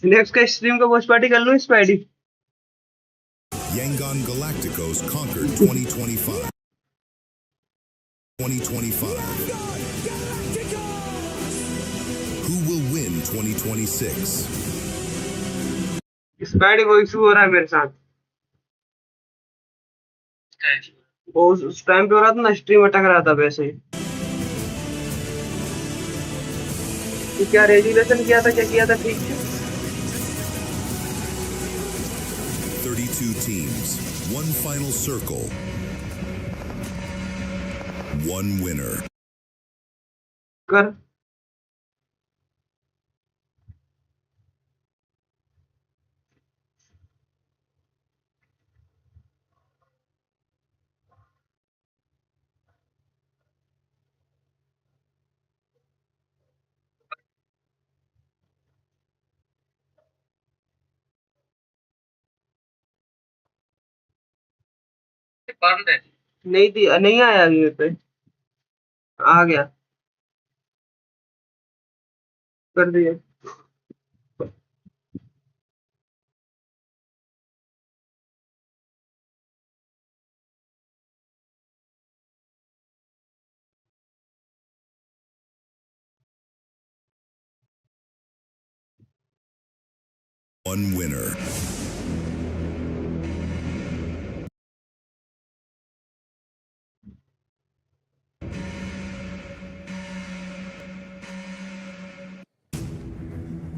Next का stream का watch party कर लूं इस पे ID Yangon Galacticos conquered 2025. 2025. Who will win 2026? इस पे आईडी वो इशू हो रहा है मेरे साथ वो उस टाइम पे हो रहा था ना स्ट्रीम अटक रहा था वैसे ही तो क्या रेजुलेशन किया था क्या किया था ठीक है 32 teams, one final circle, one winner. कर नहीं थी नहीं आया अभी मेरे पे आ गया कर दिया One winner.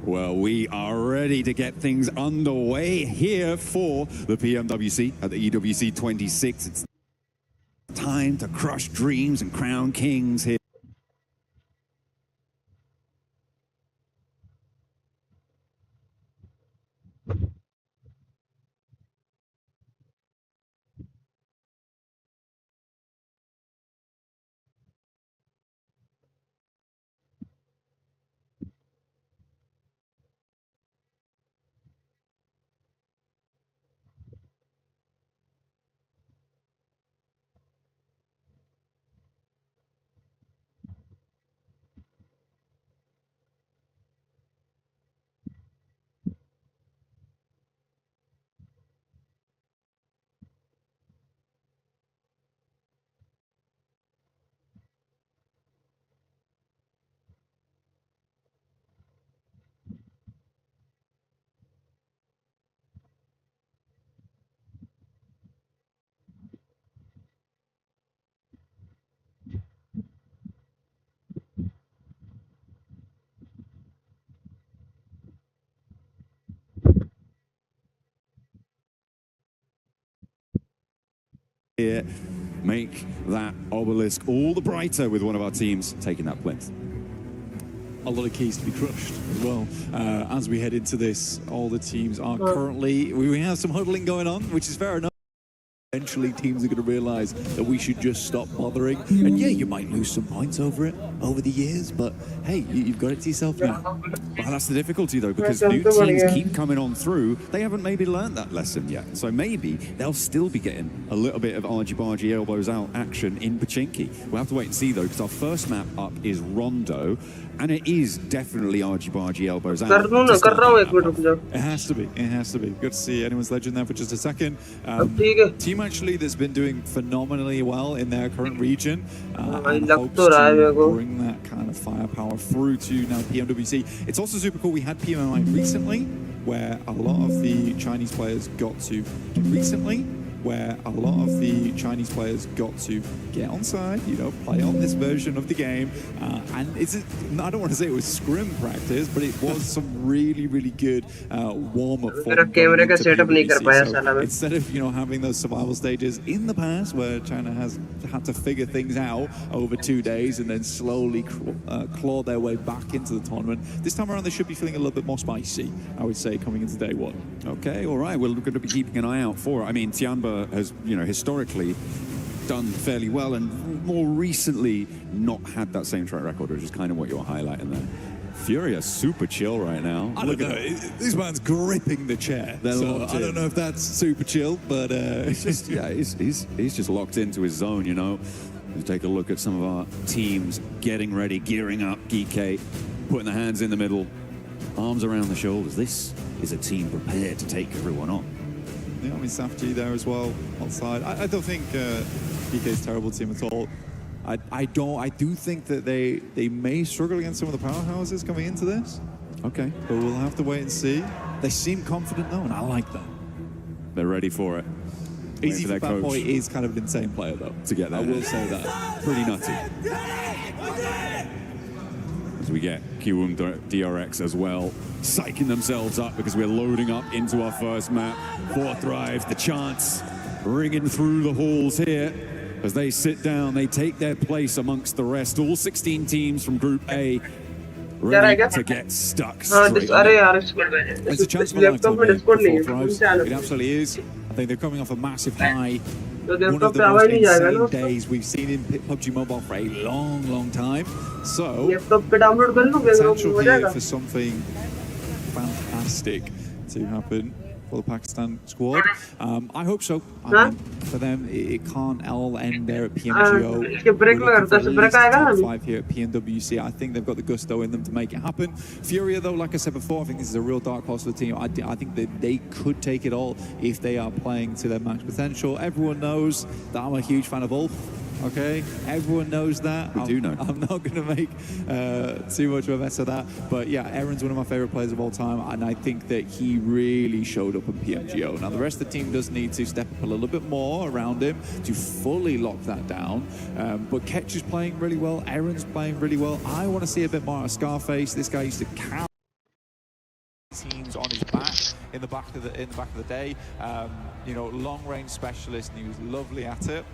Well, we are ready to get things underway here for the PMWC at the EWC 26. It's time to crush dreams and crown kings here. Here, make that obelisk all the brighter with one of our teams taking that plinth. A lot of keys to be crushed as well. As we head into this, all the teams are currently, we have some huddling going on, which is fair enough. Eventually teams are going to realize that we should just stop bothering. And yeah, you might lose some points over it over the years, but hey, you've got it to yourself now. Well, that's the difficulty though, because new teams keep coming on through. They haven't maybe learned that lesson yet. So maybe they'll still be getting a little bit of argy-bargy elbows out action in Pachinki. We'll have to wait and see though, because our first map up is Rondo. And it is definitely argy-bargy elbows out. It has to be. It has to be. Good to see anyone's legend there for just a second. Team actually that's been doing phenomenally well in their current region and hopes to bring that kind of firepower through to now PMWC. It's also super cool. We had PMWC recently where a lot of the Chinese players got to get on side, you know, play on this version of the game. And I don't want to say it was scrim practice, but it was some really, really good warm-up for them. So instead of, you know, having those survival stages in the past where China has had to figure things out over 2 days and then slowly claw their way back into the tournament, this time around they should be feeling a little bit more spicy, I would say, coming into day one. Okay, all right. We're going to be keeping an eye out for it. I mean, Tianba has, you know, historically done fairly well and more recently not had that same track record, which is kind of what you're highlighting there. Furious super chill right now. I don't know. This man's gripping the chair. So I don't know if that's super chill, but it's just, yeah, he's just locked into his zone, you know. We'll take a look at some of our teams getting ready, gearing up. Geek putting the hands in the middle. arms around the shoulders. This is a team prepared to take everyone on. Yeah, I mean, Safji there as well, on side. I don't think PK's terrible team at all. I do think that they may struggle against some of the powerhouses coming into this. Okay. But we'll have to wait and see. They seem confident though, and I like that. They're ready for it. Easy for Bad Boy is kind of an insane player though. To get there. I will say that. Pretty nutty. As we get Kiwoom DRX as well, psyching themselves up because we're loading up into our first map. 4 Thrives, the chance ringing through the halls here. As they sit down, they take their place amongst the rest. All 16 teams from Group A ready to get stuck straight on. It's a chance for life to win for 4 Thrives. It absolutely is. I think they're coming off a massive high. One of the most insane days we've seen in PUBG Mobile for a long, long time. So, potential here for something fantastic to happen for the Pakistan squad. I hope so. I mean, for them, it can't all end there at PMGO. We're looking for at least top 5 here at PMWC. I think they've got the gusto in them to make it happen. Furia, though, like I said before, I think this is a real dark horse for the team. I think that they could take it all if they are playing to their max potential. Everyone knows that I'm a huge fan of Ulf. Okay, everyone knows that. We do know. I'm not going to make too much of a mess of that. But yeah, Aaron's one of my favorite players of all time, and I think that he really showed up in PMGO. Now, the rest of the team does need to step up a little bit more around him to fully lock that down. But Ketch is playing really well. Aaron's playing really well. I want to see a bit more of Scarface. This guy used to carry teams on his back in the back of the day. You know, long-range specialist, and he was lovely at it.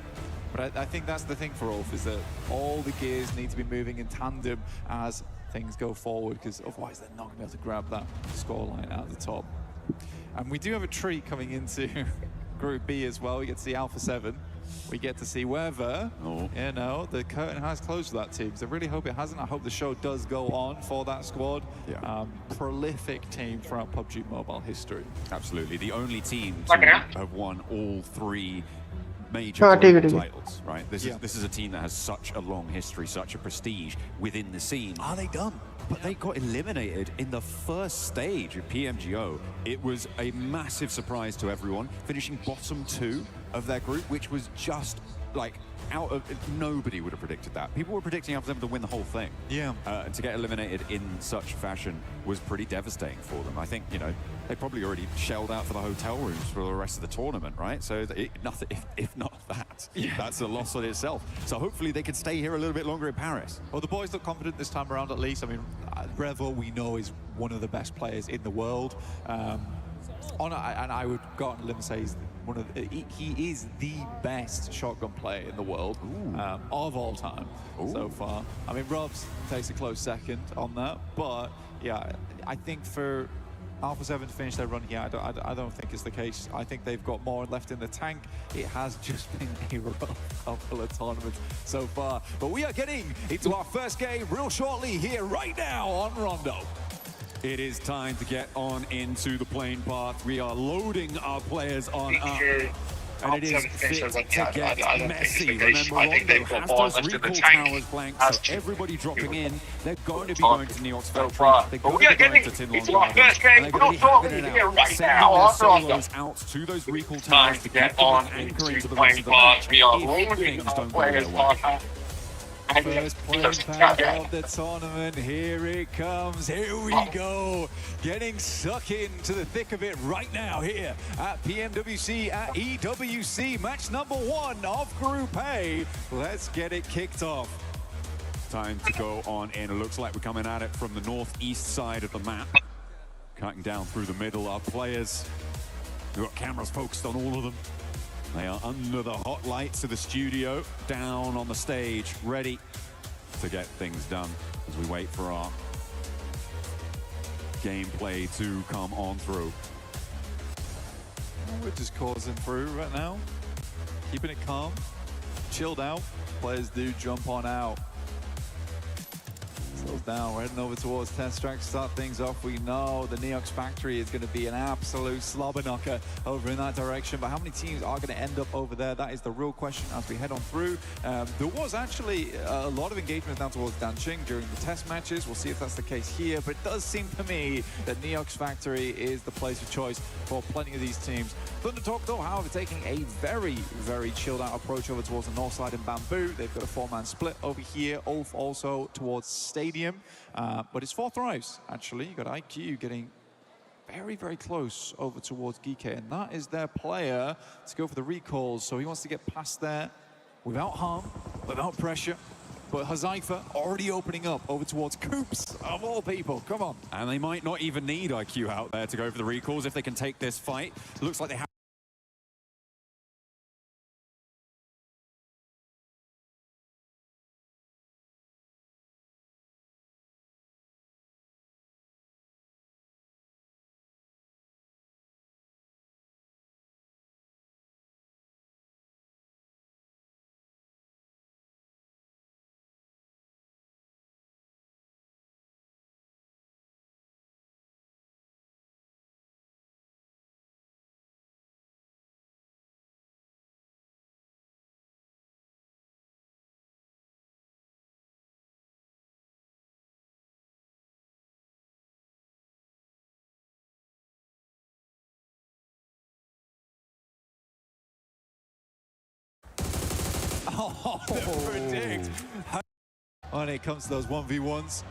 But I think that's the thing for Ulf, is that all the gears need to be moving in tandem as things go forward, because otherwise they're not going to be able to grab that scoreline out of the top. And we do have a treat coming into Group B as well. We get to see Alpha 7. We get to see whether, you know, the curtain has closed for that team. So I really hope it hasn't. I hope the show does go on for that squad. Yeah. Prolific team throughout PUBG Mobile history. Absolutely. The only team to have won all 3 major titles, right? This is a team that has such a long history, such a prestige within the scene. Are they done? But they got eliminated in the first stage of PMGO. It was a massive surprise to everyone, finishing bottom 2 of their group, which was just like out of nobody would have predicted that. People were predicting Alpha 7 to win the whole thing. Yeah. And to get eliminated in such fashion was pretty devastating for them. I think, you know, they probably already shelled out for the hotel rooms for the rest of the tournament, right? So nothing, if not that, that's a loss on itself. So hopefully they can stay here a little bit longer in Paris. Well, the boys look confident this time around, at least. I mean, Revo, we know, is one of the best players in the world. And I would go on a limb and say he is the best shotgun player in the world of all time so far. I mean, Robs takes a close second on that, but yeah, I think for Alpha 7 to finish their run here, I don't think it's the case. I think they've got more left in the tank. It has just been a rough couple of tournaments so far. But we are getting into our first game real shortly here right now on Rondo. It is time to get on into the plane path. We are loading our players on up. And it is fit to get messy. Remember, Rondo has those recall towers blank, so everybody dropping in. They're going to be going to Neox Factory. They're going to be going to Tin Long Gardens. And they're going to be having it out, sending their solos out to those recall towers to keep them anchoring to the rest of the match if things don't go their way. First plane path of the tournament, here it comes, here we go. Getting stuck into the thick of it right now here at PMWC, at EWC, match number 1 of Group A. Let's get it kicked off. Time to go on in. It looks like we're coming at it from the northeast side of the map. Cutting down through the middle, our players, we've got cameras focused on all of them. They are under the hot lights of the studio, down on the stage, ready to get things done as we wait for our gameplay to come on through. We're just coursing through right now, keeping it calm, chilled out. Players do jump on out. So Goes down, we're heading over towards test track to start things off. We know the Neox factory is going to be an absolute slobber knocker over in that direction, but how many teams are going to end up over there? That is the real question as we head on through. There was actually a lot of engagement down towards Danqing during the test matches. We'll see if that's the case here, but it does seem to me that Neox factory is the place of choice for plenty of these teams. Thundertalk, though, however, taking a very, very chilled out approach over towards the north side in Bamboo. They've got a 4-man split over here. Ulf also towards Stadium, but it's 4 Thrives, actually. You got IQ getting very, very close over towards Geeke, and that is their player to go for the recalls. So he wants to get past there without harm, without pressure. But Hazaifa already opening up over towards Coops, of all people. Come on. And they might not even need IQ out there to go for the recalls if they can take this fight. Looks like they have. Oh, predict. When it comes to those 1v1s.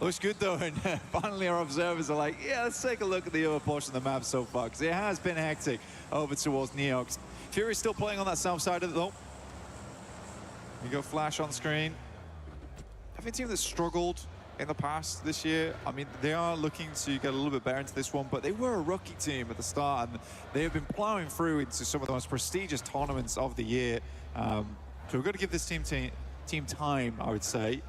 Looks good though, and finally our observers are like, yeah, let's take a look at the other portion of the map so far, because it has been hectic over towards Neox. Fury's still playing on that south side of it though. You go Flash on screen. I think a team that struggled in the past this year, I mean, they are looking to get a little bit better into this one, but they were a rookie team at the start, and they have been plowing through into some of the most prestigious tournaments of the year. So we've got to give this team time, I would say.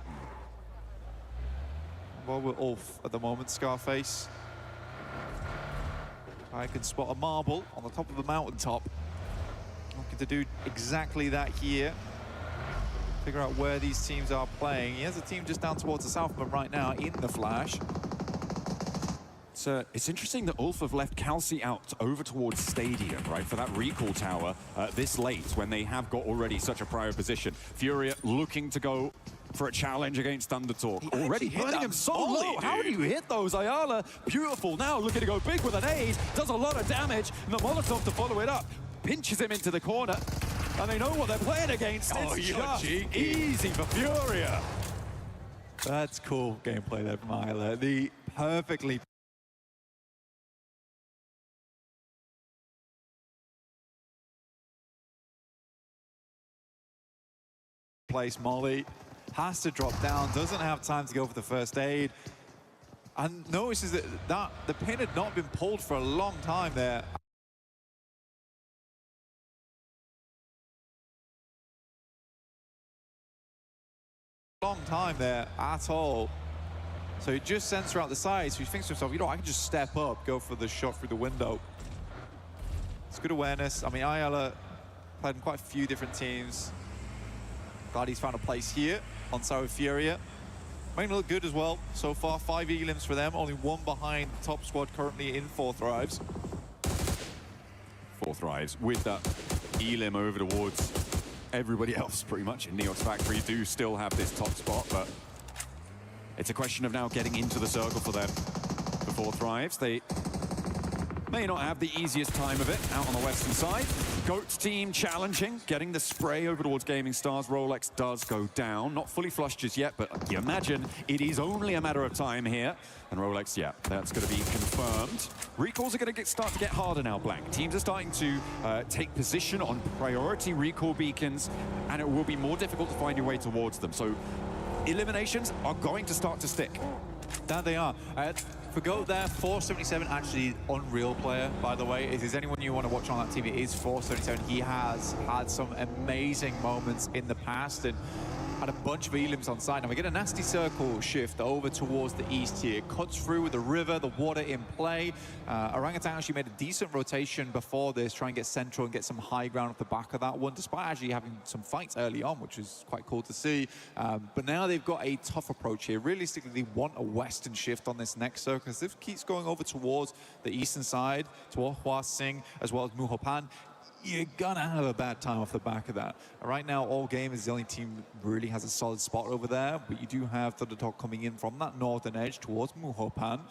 Well, we're off at the moment, Scarface. I can spot a marble on the top of the mountaintop. Looking to do exactly that here. Figure out where these teams are playing. He has a team just down towards the southman right now in the Flash. So it's interesting that Ulf have left Calci out over towards Stadium, right, for that recall tower this late when they have got already such a prior position. Furia looking to go for a challenge against Thundertalk. Already hitting him so low. How do you hit those? Ayala, beautiful. Now looking to go big with an aid. Does a lot of damage. And the Molotov to follow it up. Pinches him into the corner. And they know what they're playing against. It's just easy for Furia. That's cool gameplay there from Ayala. The perfectly place Molly. Has to drop down, doesn't have time to go for the first aid. And notices that the pin had not been pulled for a long time there. Long time there at all. So he just sends her out the side, so he thinks to himself, you know, I can just step up, go for the shot through the window. It's good awareness. I mean, Ayala played in quite a few different teams. Glad he's found a place here on Sour Furia. Main look good as well. So far, 5 elims for them, only 1 behind the top squad currently in 4 Thrives. 4 Thrives with that elim over towards everybody else pretty much in Neox Factory do still have this top spot, but it's a question of now getting into the circle for them. The 4 Thrives, they may not have the easiest time of it out on the western side. Goat's team challenging, getting the spray over towards Gaming Stars. Rolex does go down, not fully flushed just yet, but you imagine it is only a matter of time here. And Rolex, yeah, that's going to be confirmed. Recalls are going to start to get harder now, Blank. Teams are starting to take position on priority recall beacons, and it will be more difficult to find your way towards them. So eliminations are going to start to stick. There they are. For Goat there, 477 actually unreal player, by the way. If there's anyone you want to watch on that team, it is 477. He has had some amazing moments in the past, and and a bunch of elims on side. Now we get a nasty circle shift over towards the east here. Cuts through with the river, the water in play. Orangutan actually made a decent rotation before this, try and get central and get some high ground off the back of that one, despite actually having some fights early on, which is quite cool to see. But now they've got a tough approach here. Realistically, they want a western shift on this next circle. Because if it keeps going over towards the eastern side, towards Hua Sing, as well as Muhopan, you're gonna have a bad time off the back of that. Right now, All Game is the only team that really has a solid spot over there, but you do have DOTA coming in from that northern edge towards Muhopan.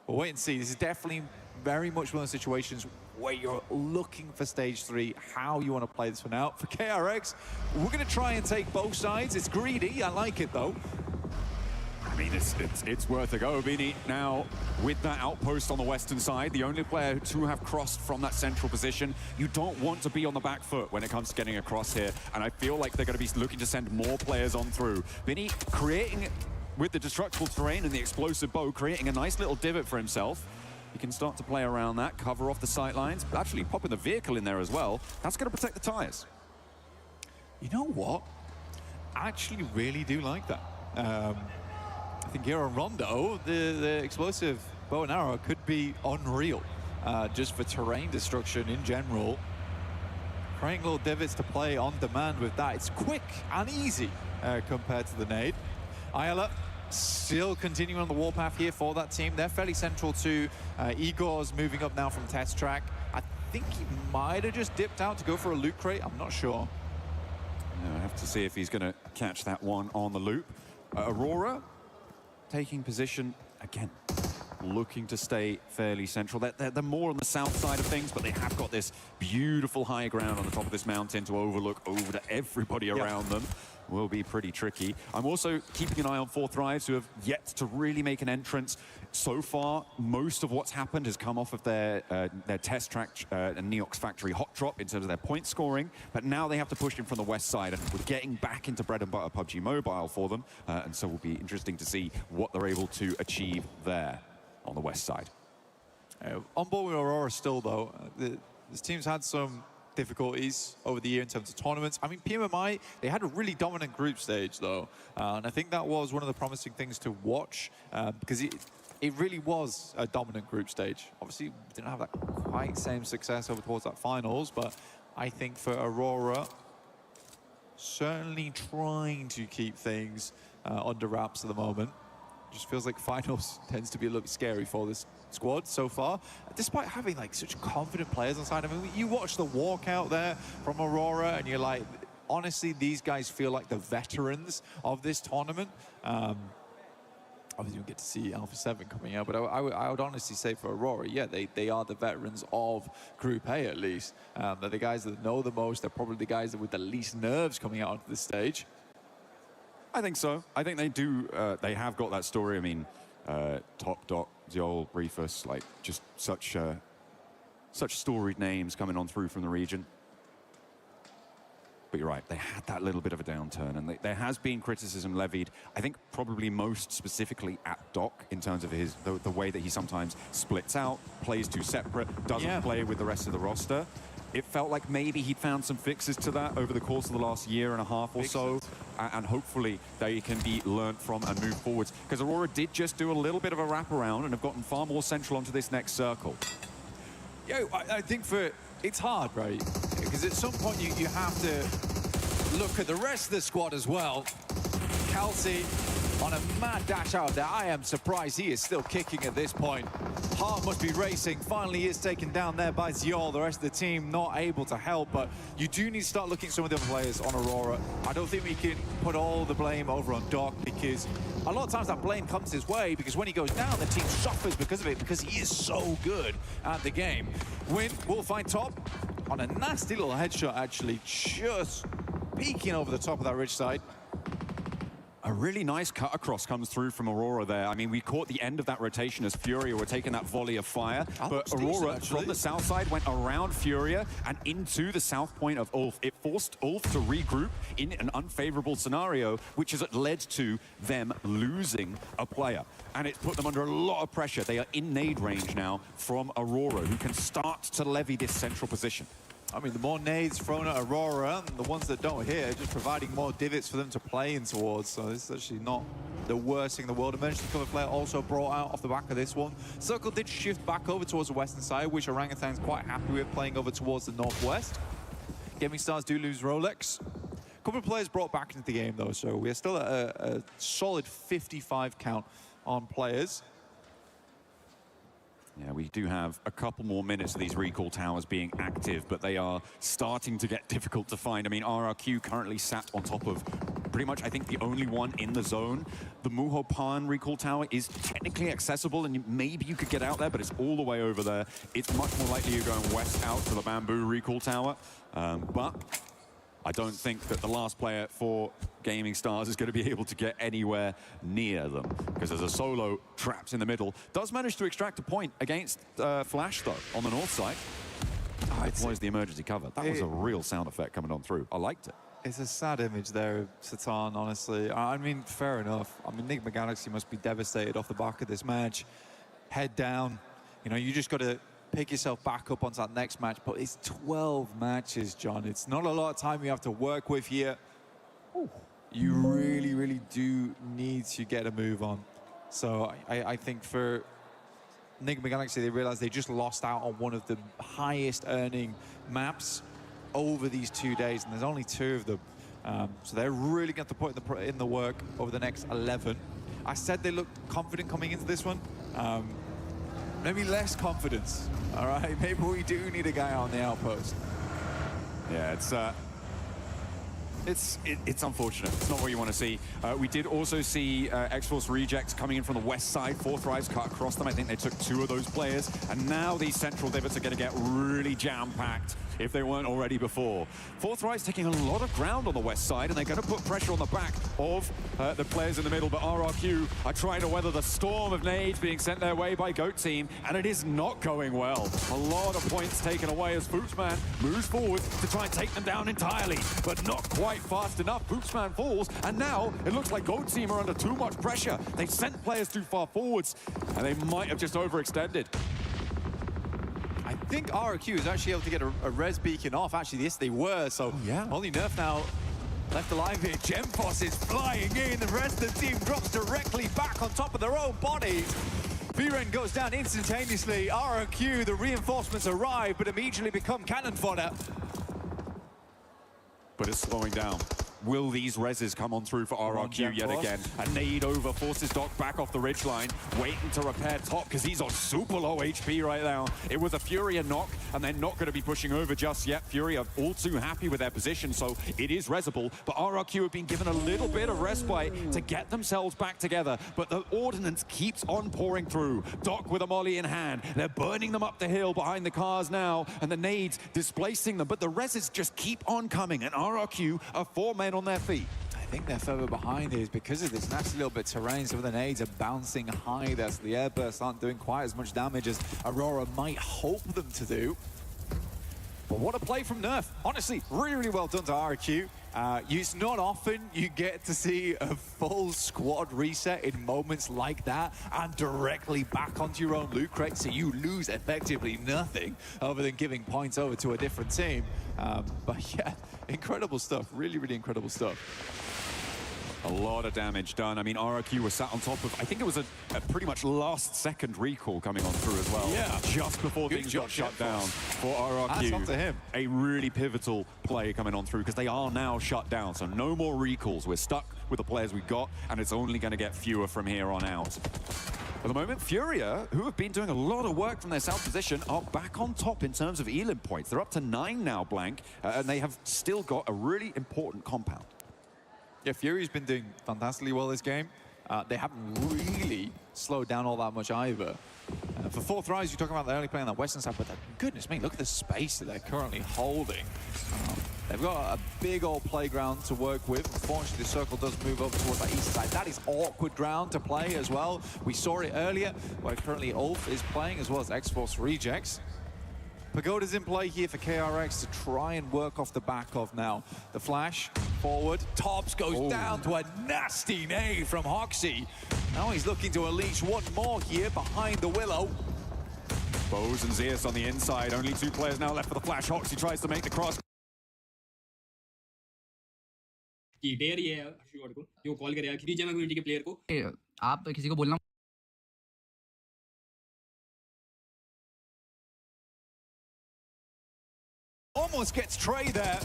But wait and see. This is definitely very much one of those situations where you're looking for stage 3, how you want to play this one out. For KRX, we're going to try and take both sides. It's greedy. I like it, though. I mean, it's worth a go. Vinny now with that outpost on the western side, the only player to have crossed from that central position. You don't want to be on the back foot when it comes to getting across here, and I feel like they're going to be looking to send more players on through. Vinny creating, with the destructible terrain and the explosive bow, creating a nice little divot for himself. He can start to play around that, cover off the sight lines, but actually popping the vehicle in there as well. That's going to protect the tires. You know what? I actually really do like that. I think here on Rondo, the explosive bow and arrow could be unreal, just for terrain destruction in general. Creating little divots to play on demand with that. It's quick and easy compared to the nade. Ayala still continuing on the warpath here for that team. They're fairly central to Igor's moving up now from test track. I think he might have just dipped out to go for a loot crate. I'm not sure. I have to see if he's going to catch that one on the loop. Aurora taking position again, looking to stay fairly central. They're more on the south side of things, but they have got this beautiful high ground on the top of this mountain to overlook over to everybody around them. Will be pretty tricky. I'm also keeping an eye on Four Thrives, who have yet to really make an entrance. So far, most of what's happened has come off of their test track and Neox Factory hot drop in terms of their point scoring, but now they have to push in from the west side, and we're getting back into bread and butter PUBG Mobile for them, and so it will be interesting to see what they're able to achieve there on the west side. On board with Aurora still, though, this team's had some difficulties over the year in terms of tournaments. I mean, PMWC, they had a really dominant group stage, though, and I think that was one of the promising things to watch, because it really was a dominant group stage. Obviously, didn't have that quite same success over towards that finals, but I think for Aurora, certainly trying to keep things under wraps at the moment. Just feels like finals tends to be a little bit scary for this squad so far, despite having like such confident players on side. I mean, you watch the walkout there from Aurora and you're like, honestly, these guys feel like the veterans of this tournament. Obviously we get to see Alpha 7 coming out, but I would honestly say for Aurora, yeah, they are the veterans of Group A at least. They're the guys that know the most. They're probably the guys that with the least nerves coming out onto this stage. I think so. I think they do. They have got that story. I mean, Top Doc, Ziol, Reefus, like just such storied names coming on through from the region. But you're right, they had that little bit of a downturn, and there has been criticism levied, I think probably most specifically at Doc, in terms of the way that he sometimes splits out, plays too separate, doesn't play with the rest of the roster. It felt like maybe he'd found some fixes to that over the course of the last year and a half or so, and hopefully they can be learnt from and move forwards. Because Aurora did just do a little bit of a wraparound and have gotten far more central onto this next circle. I think it's hard, right? Because at some point you have to look at the rest of the squad as well. Kelsey on a mad dash out there. I am surprised he is still kicking at this point. Heart must be racing. Finally, he is taken down there by Ziol. The rest of the team not able to help, but you do need to start looking at some of the other players on Aurora. I don't think we can put all the blame over on Doc, because a lot of times that blame comes his way, because when he goes down, the team suffers because of it, because he is so good at the game. Win will find Top on a nasty little headshot, actually, just peeking over the top of that ridge side. A really nice cut across comes through from Aurora there. I mean, we caught the end of that rotation as Furia were taking that volley of fire. But Aurora, from the south side, went around Furia and into the south point of Ulf. It forced Ulf to regroup in an unfavorable scenario, which has led to them losing a player. And it put them under a lot of pressure. They are in nade range now from Aurora, who can start to levy this central position. I mean, the more nades thrown at Aurora, and the ones that don't hit, are just providing more divots for them to play in towards. So this is actually not the worst thing in the world. Emergency cover flare also brought out off the back of this one. Circle did shift back over towards the western side, which Orangutan's quite happy with, playing over towards the northwest. Gaming Stars do lose Rolex. A couple of players brought back into the game though, so we're still at a solid 55 count on players. Yeah, we do have a couple more minutes of these recall towers being active, but they are starting to get difficult to find. I mean, RRQ currently sat on top of pretty much, I think, the only one in the zone. The Muho Pan recall tower is technically accessible, and maybe you could get out there, but it's all the way over there. It's much more likely you're going west out to the Bamboo recall tower. But I don't think that the last player for Gaming Stars is going to be able to get anywhere near them, because there's a solo trapped in the middle. Does manage to extract a point against Flash, though, on the north side. Deploys the emergency cover. That was a real sound effect coming on through. I liked it. It's a sad image there of Satan, honestly. I mean, fair enough. I mean, Enigma Galaxy must be devastated off the back of this match. Head down. You know, you just got to pick yourself back up onto that next match. But it's 12 matches, John. It's not a lot of time you have to work with here. Ooh. You really, really do need to get a move on. So I think for Enigma Galaxy, they realized they just lost out on one of the highest earning maps over these 2 days, and there's only 2 of them. So they're really going to put in the work over the next 11. I said they looked confident coming into this one. Maybe less confidence, all right? Maybe we do need a guy on the outpost. Yeah, it's unfortunate. It's not what you want to see. We did also see X-Force rejects coming in from the west side. Fourth Rise cut across them. I think they took 2 of those players. And now these central divots are going to get really jam-packed if they weren't already before. Fourth Rise taking a lot of ground on the west side, and they're going to put pressure on the back of the players in the middle. But RRQ are trying to weather the storm of nades being sent their way by GOAT Team, and it is not going well. A lot of points taken away as Boopsman moves forward to try and take them down entirely, but not quite fast enough. Boopsman falls, and now it looks like GOAT Team are under too much pressure. They've sent players too far forwards, and they might have just overextended. I think RRQ is actually able to get a res beacon off. Actually, yes, they were. So only Nerf now left alive here. Gemforce is flying in. The rest of the team drops directly back on top of their own bodies. Viren goes down instantaneously. RRQ, the reinforcements arrive, but immediately become cannon fodder. But it's slowing down. Will these reses come on through for RRQ yet again? A nade over forces Doc back off the ridgeline, waiting to repair top because he's on super low HP right now. It was a Furia knock, and they're not going to be pushing over just yet. Fury are all too happy with their position, so it is resable. But RRQ have been given a little bit of respite to get themselves back together. But the ordnance keeps on pouring through. Doc with a molly in hand. They're burning them up the hill behind the cars now, and the nades displacing them. But the reses just keep on coming, and RRQ are 4 men on their feet. I think they're further behind is because of this nasty little bit of terrain. Some of the nades are bouncing high there, so the airbursts aren't doing quite as much damage as Aurora might hope them to do. But what a play from Nerf. Honestly, really, really well done to RRQ. It's not often you get to see a full squad reset in moments like that and directly back onto your own loot crate, so you lose effectively nothing other than giving points over to a different team. But yeah, incredible stuff. Really, really incredible stuff. A lot of damage done. I mean, RRQ was sat on top of, I think it was a pretty much last second recall coming on through as well. Yeah. Just before things got shut down for RRQ. That's up to him. A really pivotal play coming on through because they are now shut down. So no more recalls. We're stuck with the players we got, and it's only going to get fewer from here on out. At the moment, Furia, who have been doing a lot of work from their south position, are back on top in terms of elim points. They're up to 9 now, Blank, and they have still got a really important compound. Yeah, Fury's been doing fantastically well this game. They haven't really slowed down all that much either. For Fourth Rise, you're talking about they're only playing on the western side, but goodness me, look at the space that they're currently holding. They've got a big old playground to work with. Unfortunately, the circle does move over towards that east side. That is awkward ground to play as well. We saw it earlier, where currently Ulf is playing, as well as X-Force Rejects. Pagoda's in play here for KRX to try and work off the back of now. The flash forward. Tops goes down to a nasty nade from Hoxie. Now he's looking to unleash one more here behind the Willow. Bose and Zeus on the inside. Only 2 players now left for the Flash. Hoxie tries to make the cross. कि dare he है sugar को जो call करेगा कि BGMI community के player को आप किसी को बोलना Almost gets Trey there.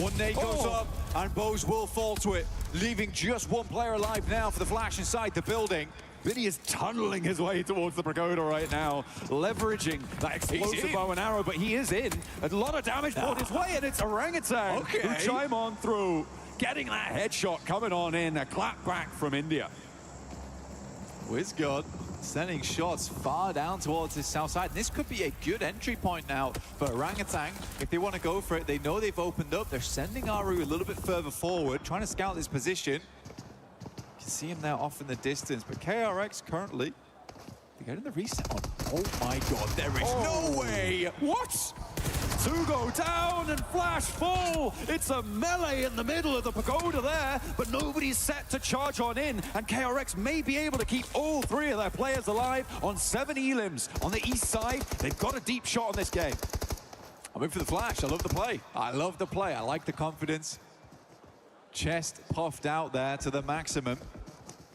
One nade goes up, and Bose will fall to it, leaving just 1 player alive now for the Flash inside the building. Vinny is tunneling his way towards the Pagoda right now, leveraging that explosive bow and arrow, but he is in. A lot of damage brought his way, and it's Orangutan who chime on through, getting that headshot coming on in. A clap back from India. WizGod sending shots far down towards his south side. This could be a good entry point now for Orangutan. If they want to go for it, they know they've opened up. They're sending Aru a little bit further forward, trying to scout this position. You can see him now off in the distance, but KRX currently, they're getting the reset on. Oh my god, there is no way! What? 2 go down and Flash full. It's a melee in the middle of the Pagoda there, but nobody's set to charge on in, and KRX may be able to keep all 3 of their players alive on 7 elims. On the east side, they've got a deep shot on this game. I'm in for the Flash. I love the play. I love the play. I like the confidence. Chest puffed out there to the maximum.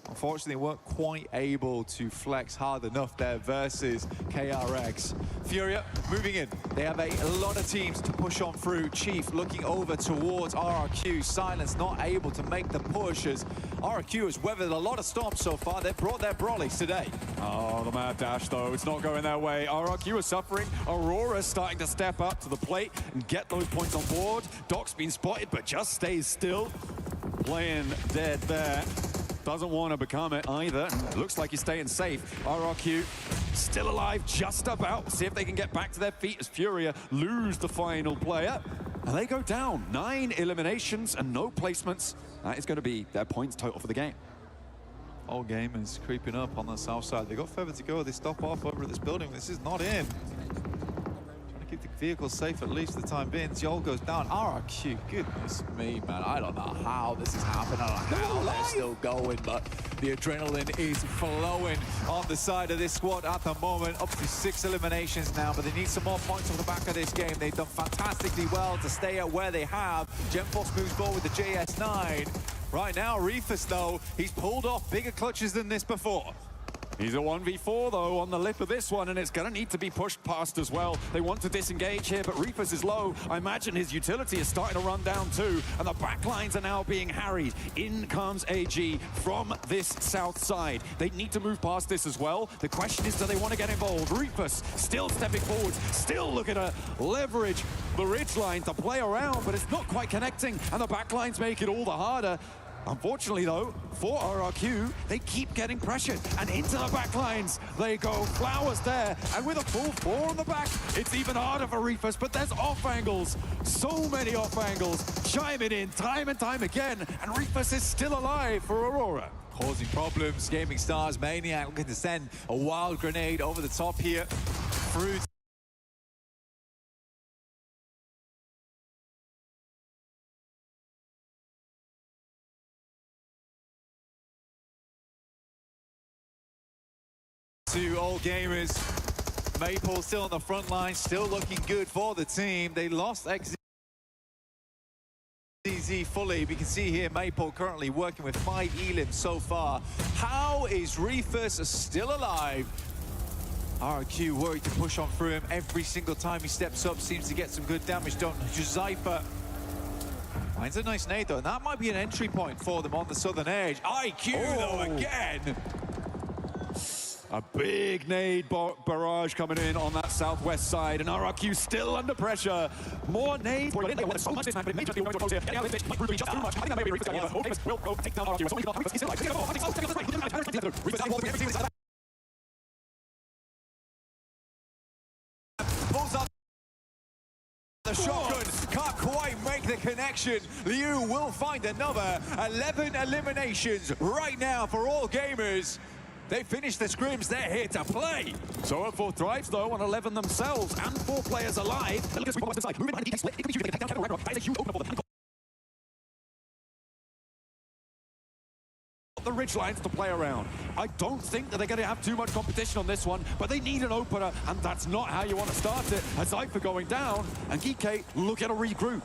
Unfortunately, they weren't quite able to flex hard enough there versus KRX. Furia moving in. They have a lot of teams to push on through. Chief looking over towards RRQ. Silence not able to make the push as RRQ has weathered a lot of storms so far. They've brought their brollies today. Oh, the mad dash, though. It's not going their way. RRQ is suffering. Aurora's starting to step up to the plate and get those points on board. Doc's been spotted, but just stays still. Playing dead there. Doesn't want to become it either. Looks like he's staying safe. RRQ still alive, just about. See if they can get back to their feet as Furia lose the final player. And they go down. 9 eliminations and no placements. That is going to be their points total for the game. All game is creeping up on the south side. They got further to go. They stop off over at this building. This is not in. Keep the vehicle safe at least for the time being. Yol goes down. RRQ, goodness me, man. I don't know how this is happening. I don't know how they're still going, but the adrenaline is flowing on the side of this squad at the moment. Up to 6 eliminations now, but they need some more points off the back of this game. They've done fantastically well to stay at where they have. GemForce moves forward with the JS9. Right now, Reefus, though, he's pulled off bigger clutches than this before. He's a 1v4, though, on the lip of this one, and it's going to need to be pushed past as well. They want to disengage here, but Reefus is low. I imagine his utility is starting to run down too, and the backlines are now being harried. In comes AG from this south side. They need to move past this as well. The question is, do they want to get involved? Reefus still stepping forward, still looking to leverage the ridgeline to play around, but it's not quite connecting, and the backlines make it all the harder. Unfortunately, though, for RRQ, they keep getting pressured, and into the backlines they go. Flowers there, and with a full 4 on the back, it's even harder for Reefus, but there's off angles. So many off angles, chiming in time and time again, and Reefus is still alive for Aurora. Causing problems. Gaming Stars, Maniac looking to send a wild grenade over the top here. Through to All Gamers. Maple still on the front line, still looking good for the team. They lost XZ fully. We can see here Maple currently working with 5 elims so far. How is Reefus still alive? RRQ worried to push on through him every single time he steps up. Seems to get some good damage done. Juzaifa finds a nice nade though, and that might be an entry point for them on the southern edge. IQ though again. A big nade barrage coming in on that southwest side, and RRQ still under pressure. More nades. So much this man, but it may just be just too much. I think that may be Reefus again. Will take down RRQ. Pulls up the shotgun, can't quite make the connection. Liu will find another 11 eliminations right now for All Gamers. They finished the scrims, they're here to play. So 4 thrives though on 11 themselves and 4 players alive. Look at this side. Moving behind the split. It could be shooting. They can take down Ragnarok. That is a huge opener for them. the ridgelines to play around. I don't think that they're going to have too much competition on this one, but they need an opener, and that's not how you want to start it. As Zypher going down, and GK look at a regroup.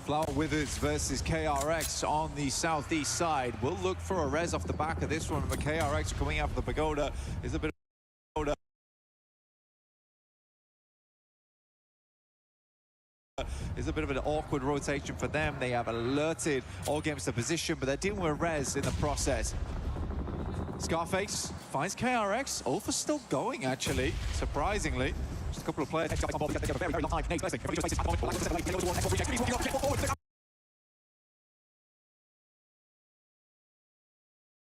Flower Withers versus KRX on the southeast side. We'll look for a res off the back of this one, but KRX coming out of the pagoda is a bit of an awkward rotation for them. They have alerted all games to position, but they're dealing with res in the process. Scarface finds KRX. Ulfa's still going, actually, surprisingly. Just a couple of players.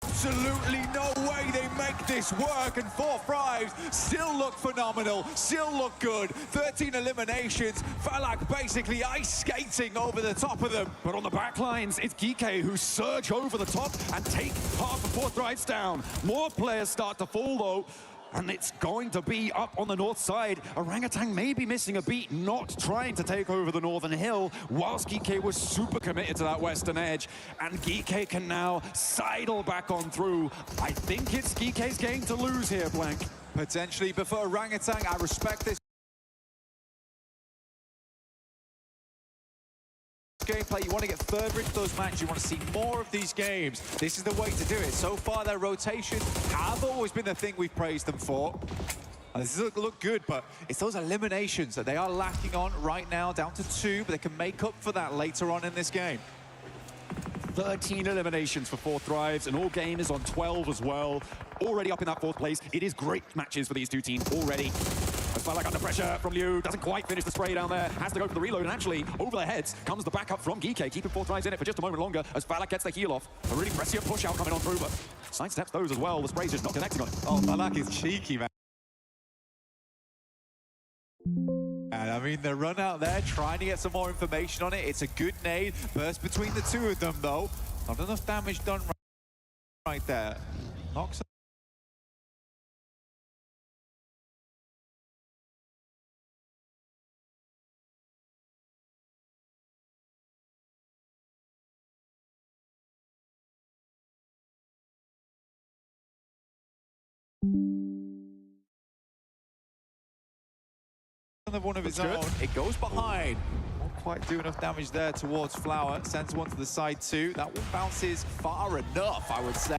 Absolutely no way they make this work, and 4 thrives still look phenomenal, still look good. 13 eliminations, Falak basically ice skating over the top of them. But on the back lines, it's GK who surge over the top and take half of 4 thrives down. More players start to fall though, and it's going to be up on the north side. Orangutan may be missing a beat, not trying to take over the northern hill, whilst GK was super committed to that western edge, and GK can now sidle back on through. I think it's GK's game to lose here, Blank. Potentially, but for Orangutan, I respect this gameplay. You want to get further into those matches, you want to see more of these games. This is the way to do it. So far, their rotations have always been the thing we've praised them for. And this look good, but it's those eliminations that they are lacking on right now, down to 2, but they can make up for that later on in this game. 13 eliminations for 4 thrives, and all game is on 12 as well. Already up in that 4th place. It is great matches for these two teams already. As Falak under pressure from Liu, doesn't quite finish the spray down there, has to go for the reload, and actually, over their heads comes the backup from GK, keeping 4 thrives in it for just a moment longer as Falak gets the heal off. A really prescient push out coming on through, but sidesteps those as well. The spray's just not connecting on it. Oh, Falak is cheeky, man. And I mean, the run out there, trying to get some more information on it. It's a good nade. Burst between the 2 of them, though. Not enough damage done right there. Knocks one of its own. It goes behind. Won't quite do enough damage there towards Flower. Sends one to the side too. That one bounces far enough, I would say.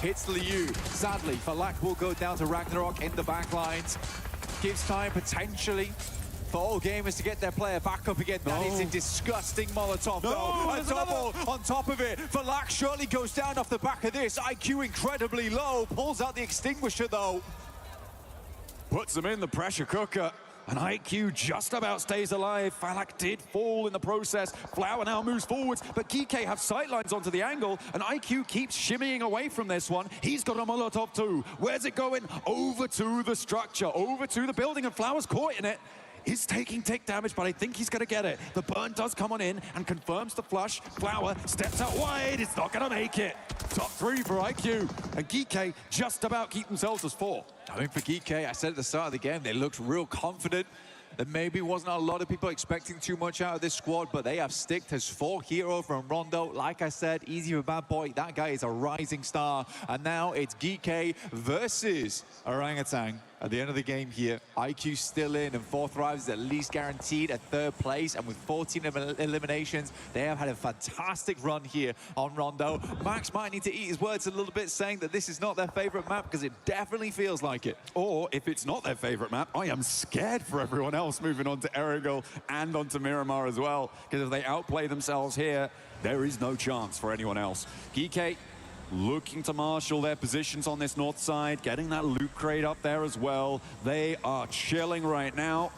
Hits Liu. Sadly, Falak will go down to Ragnarok in the backlines. Gives time potentially for all gamers to get their player back up again. That is a disgusting Molotov, though. A double on top of it. Falak surely goes down off the back of this. IQ incredibly low. Pulls out the extinguisher, though. Puts them in the pressure cooker. And IQ just about stays alive. Falak did fall in the process. Flower now moves forwards, but GK have sightlines onto the angle, and IQ keeps shimmying away from this one. He's got a Molotov too. Where's it going? Over to the structure, over to the building, and Flower's caught in it. Is taking tick damage, but I think he's going to get it. The burn does come on in and confirms the flush. Flower steps out wide. It's not going to make it. Top 3 for IQ. And GK just about keep themselves as 4. I mean, for GK, I said at the start of the game, they looked real confident. There maybe wasn't a lot of people expecting too much out of this squad, but they have sticked as 4 hero from Rondo. Like I said, easy for Bad Boy. That guy is a rising star. And now it's GK versus Orangutan. At the end of the game here, IQ still in, and 4 thrives at least guaranteed at 3rd place. And with 14 eliminations, they have had a fantastic run here on Rondo. Max might need to eat his words a little bit, saying that this is not their favorite map, because it definitely feels like it. Or if it's not their favorite map, I am scared for everyone else moving on to Erangel and onto Miramar as well, because if they outplay themselves here, there is no chance for anyone else. GK looking to marshal their positions on this north side, getting that loot crate up there as well. They are chilling right now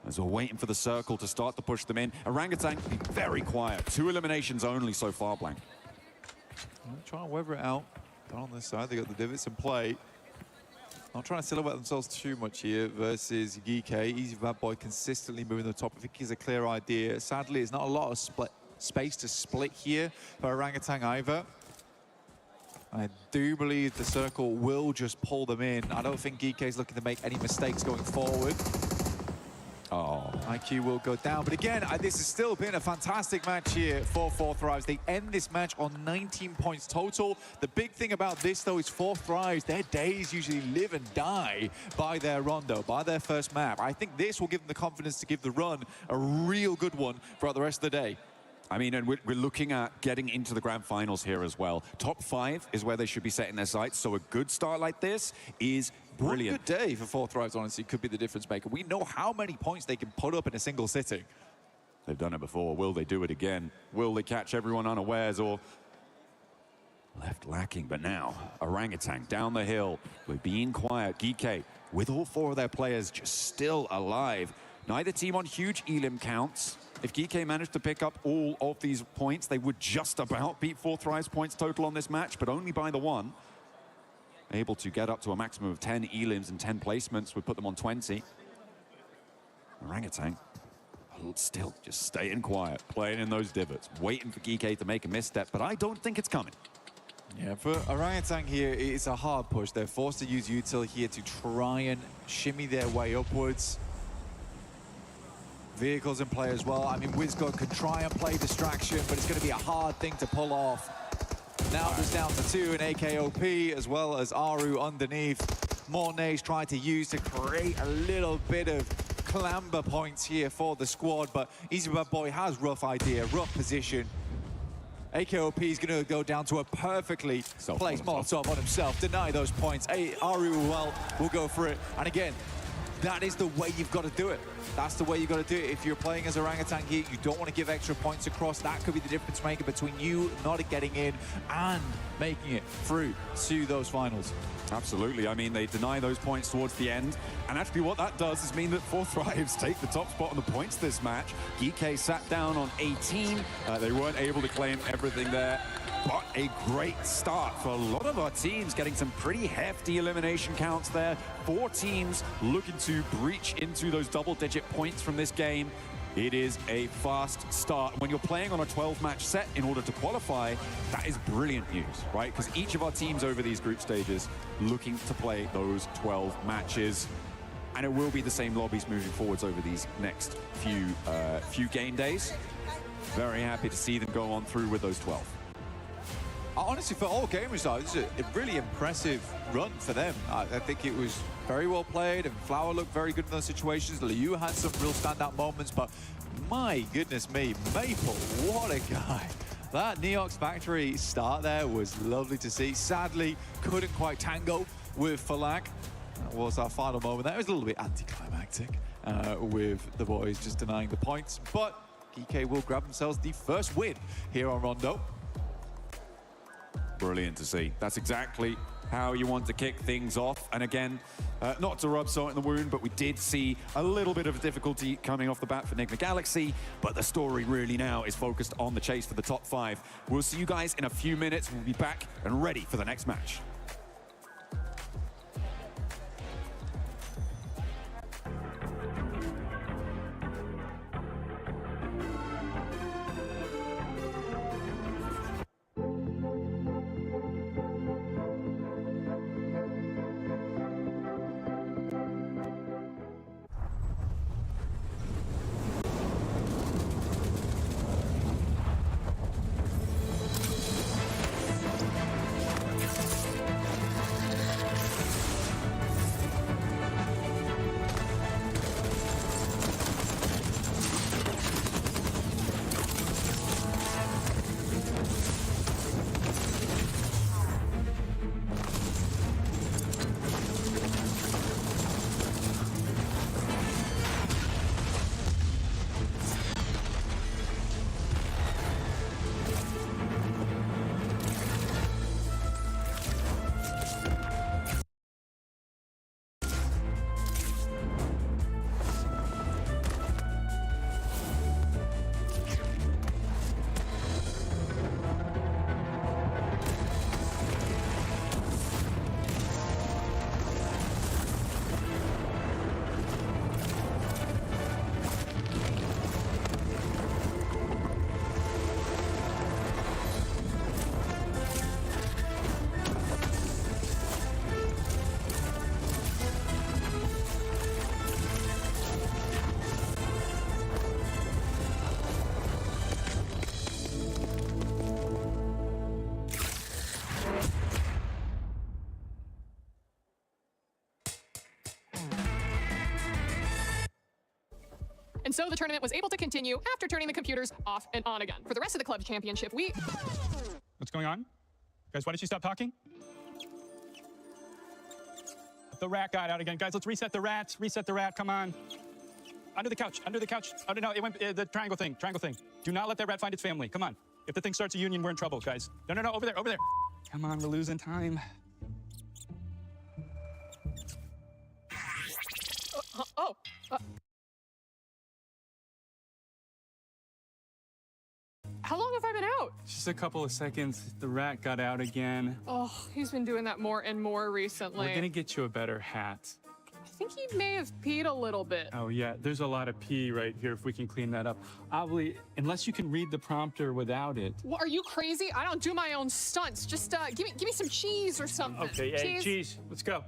as we're waiting for the circle to start to push them in. Orangutan very quiet. 2 eliminations only so far, Blank. Trying to weather it out. Down on this side, they got the divots in play. Not trying to silhouette themselves too much here versus GK. Easy for Bad Boy consistently moving to the top. I think he's a clear idea. Sadly, it's not a lot of space to split here for Orangutan either. I do believe the circle will just pull them in. I don't think GK is looking to make any mistakes going forward. Oh, IQ will go down. But again, this has still been a fantastic match here for Fourth Thrives. They end this match on 19 points total. The big thing about this, though, is Fourth Thrives, their days usually live and die by their rondo, by their first map. I think this will give them the confidence to give the run a real good one throughout the rest of the day. I mean, and we're looking at getting into the grand finals here as well. Top 5 is where they should be setting their sights, so a good start like this is brilliant. One good day for Fourth Thrives, honestly, could be the difference maker. We know how many points they can put up in a single sitting. They've done it before. Will they do it again? Will they catch everyone unawares or left lacking? But now, Orangutan down the hill. We're being quiet. GK, with all 4 of their players just still alive. Neither team on huge elim counts. If GK managed to pick up all of these points, they would just about beat Fourth Thrives points total on this match, but only by the 1. Able to get up to a maximum of 10 elims and 10 placements would put them on 20. Orangutan still just staying quiet, playing in those divots, waiting for GK to make a misstep, but I don't think it's coming. Yeah, for Orangutan here, it's a hard push. They're forced to use util here to try and shimmy their way upwards. Vehicles in play as well. I mean, Wizgo can try and play distraction, but it's going to be a hard thing to pull off. Now it's down to 2 in AKOP, as well as Aru underneath. Mornay's trying to use to create a little bit of clamber points here for the squad, but Easy Bad Boy has rough idea, rough position. AKOP is going to go down to a perfectly placed Molotov on himself, deny those points. Aru will go for it, and again, that is the way you've got to do it. That's the way you've got to do it. If you're playing as Orangutan here, you don't want to give extra points across. That could be the difference maker between you not getting in and making it through to those finals. Absolutely. I mean, they deny those points towards the end. And actually what that does is mean that Fourth Thrives take the top spot on the points this match. GK sat down on 18. They weren't able to claim everything there. But a great start for a lot of our teams, getting some pretty hefty elimination counts there. 4 teams looking to breach into those double-digit points from this game. It is a fast start. When you're playing on a 12-match set in order to qualify, that is brilliant news, right? Because each of our teams over these group stages looking to play those 12 matches. And it will be the same lobbies moving forwards over these next few game days. Very happy to see them go on through with those 12. Honestly, for all gamers, though, this is a really impressive run for them. I think it was very well played, and Flower looked very good in those situations. Liu had some real standout moments, but my goodness me, Maple, what a guy. That Neox Factory start there was lovely to see. Sadly, couldn't quite tango with Falak. That was our final moment. That was a little bit anticlimactic with the boys just denying the points, but GK will grab themselves the first win here on Rondo. Brilliant to see. That's exactly how you want to kick things off. And again, not to rub salt in the wound, but we did see a little bit of difficulty coming off the bat for Enigma Galaxy, but the story really now is focused on the chase for the top 5. We'll see you guys in a few minutes. We'll be back and ready for the next match. And so the tournament was able to continue after turning the computers off and on again. For the rest of the club championship, What's going on? Guys, why don't you stop talking? The rat got out again. Guys, let's reset the rats. Reset the rat, come on. Under the couch, under the couch. Oh, no, it went, the triangle thing. Do not let that rat find its family, come on. If the thing starts a union, we're in trouble, guys. No, over there. Come on, we're losing time. How long have I been out? Just a couple of seconds, the rat got out again. Oh, he's been doing that more and more recently. We're gonna get you a better hat. I think he may have peed a little bit. Oh yeah, there's a lot of pee right here if we can clean that up. Obviously, unless you can read the prompter without it. Well, are you crazy? I don't do my own stunts. Just give me some cheese or something. Okay, hey, cheese, let's go.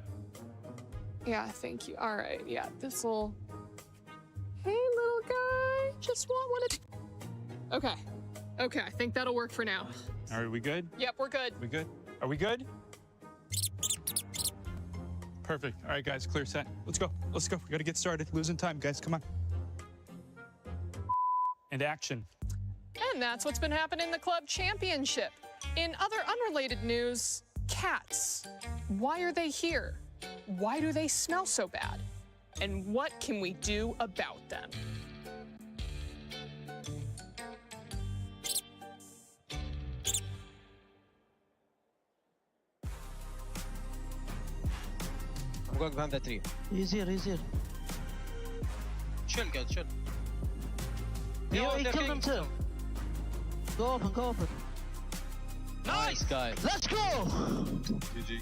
Yeah, thank you. All right, yeah, this'll... Hey, little guy, just want one of... Okay, I think that'll work for now. All right, we good? Yep, we're good. We good? Are we good? Perfect. All right, guys, clear set. Let's go. We gotta get started. Losing time, guys, come on. And action. And that's what's been happening in the club championship. In other unrelated news, cats. Why are they here? Why do they smell so bad? And what can we do about them? I'm going behind that tree. Easier. Chill, guys, chill. He killed him too. Go open. Nice, guy. Let's go! GG.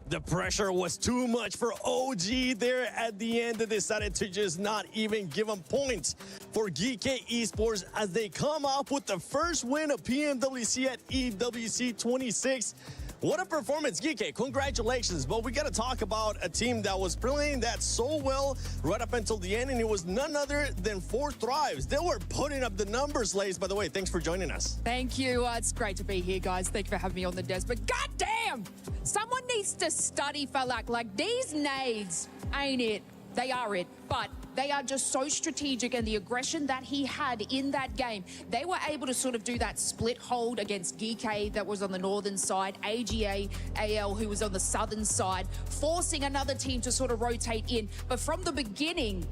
The pressure was too much for OG there at the end. They decided to just not even give them points for GK Esports as they come up with the first win of PMWC at EWC 26. What a performance, GK. Congratulations. But we got to talk about a team that was playing that so well right up until the end, and it was none other than 4 Thrives. They were putting up the numbers, Lace. By the way, thanks for joining us. Thank you. It's great to be here, guys. Thank you for having me on the desk. But goddamn, someone needs to study for like these nades ain't it. They are it, but they are just so strategic, and the aggression that he had in that game, they were able to sort of do that split hold against GK that was on the northern side, AGA, AL who was on the southern side, forcing another team to sort of rotate in. But from the beginning,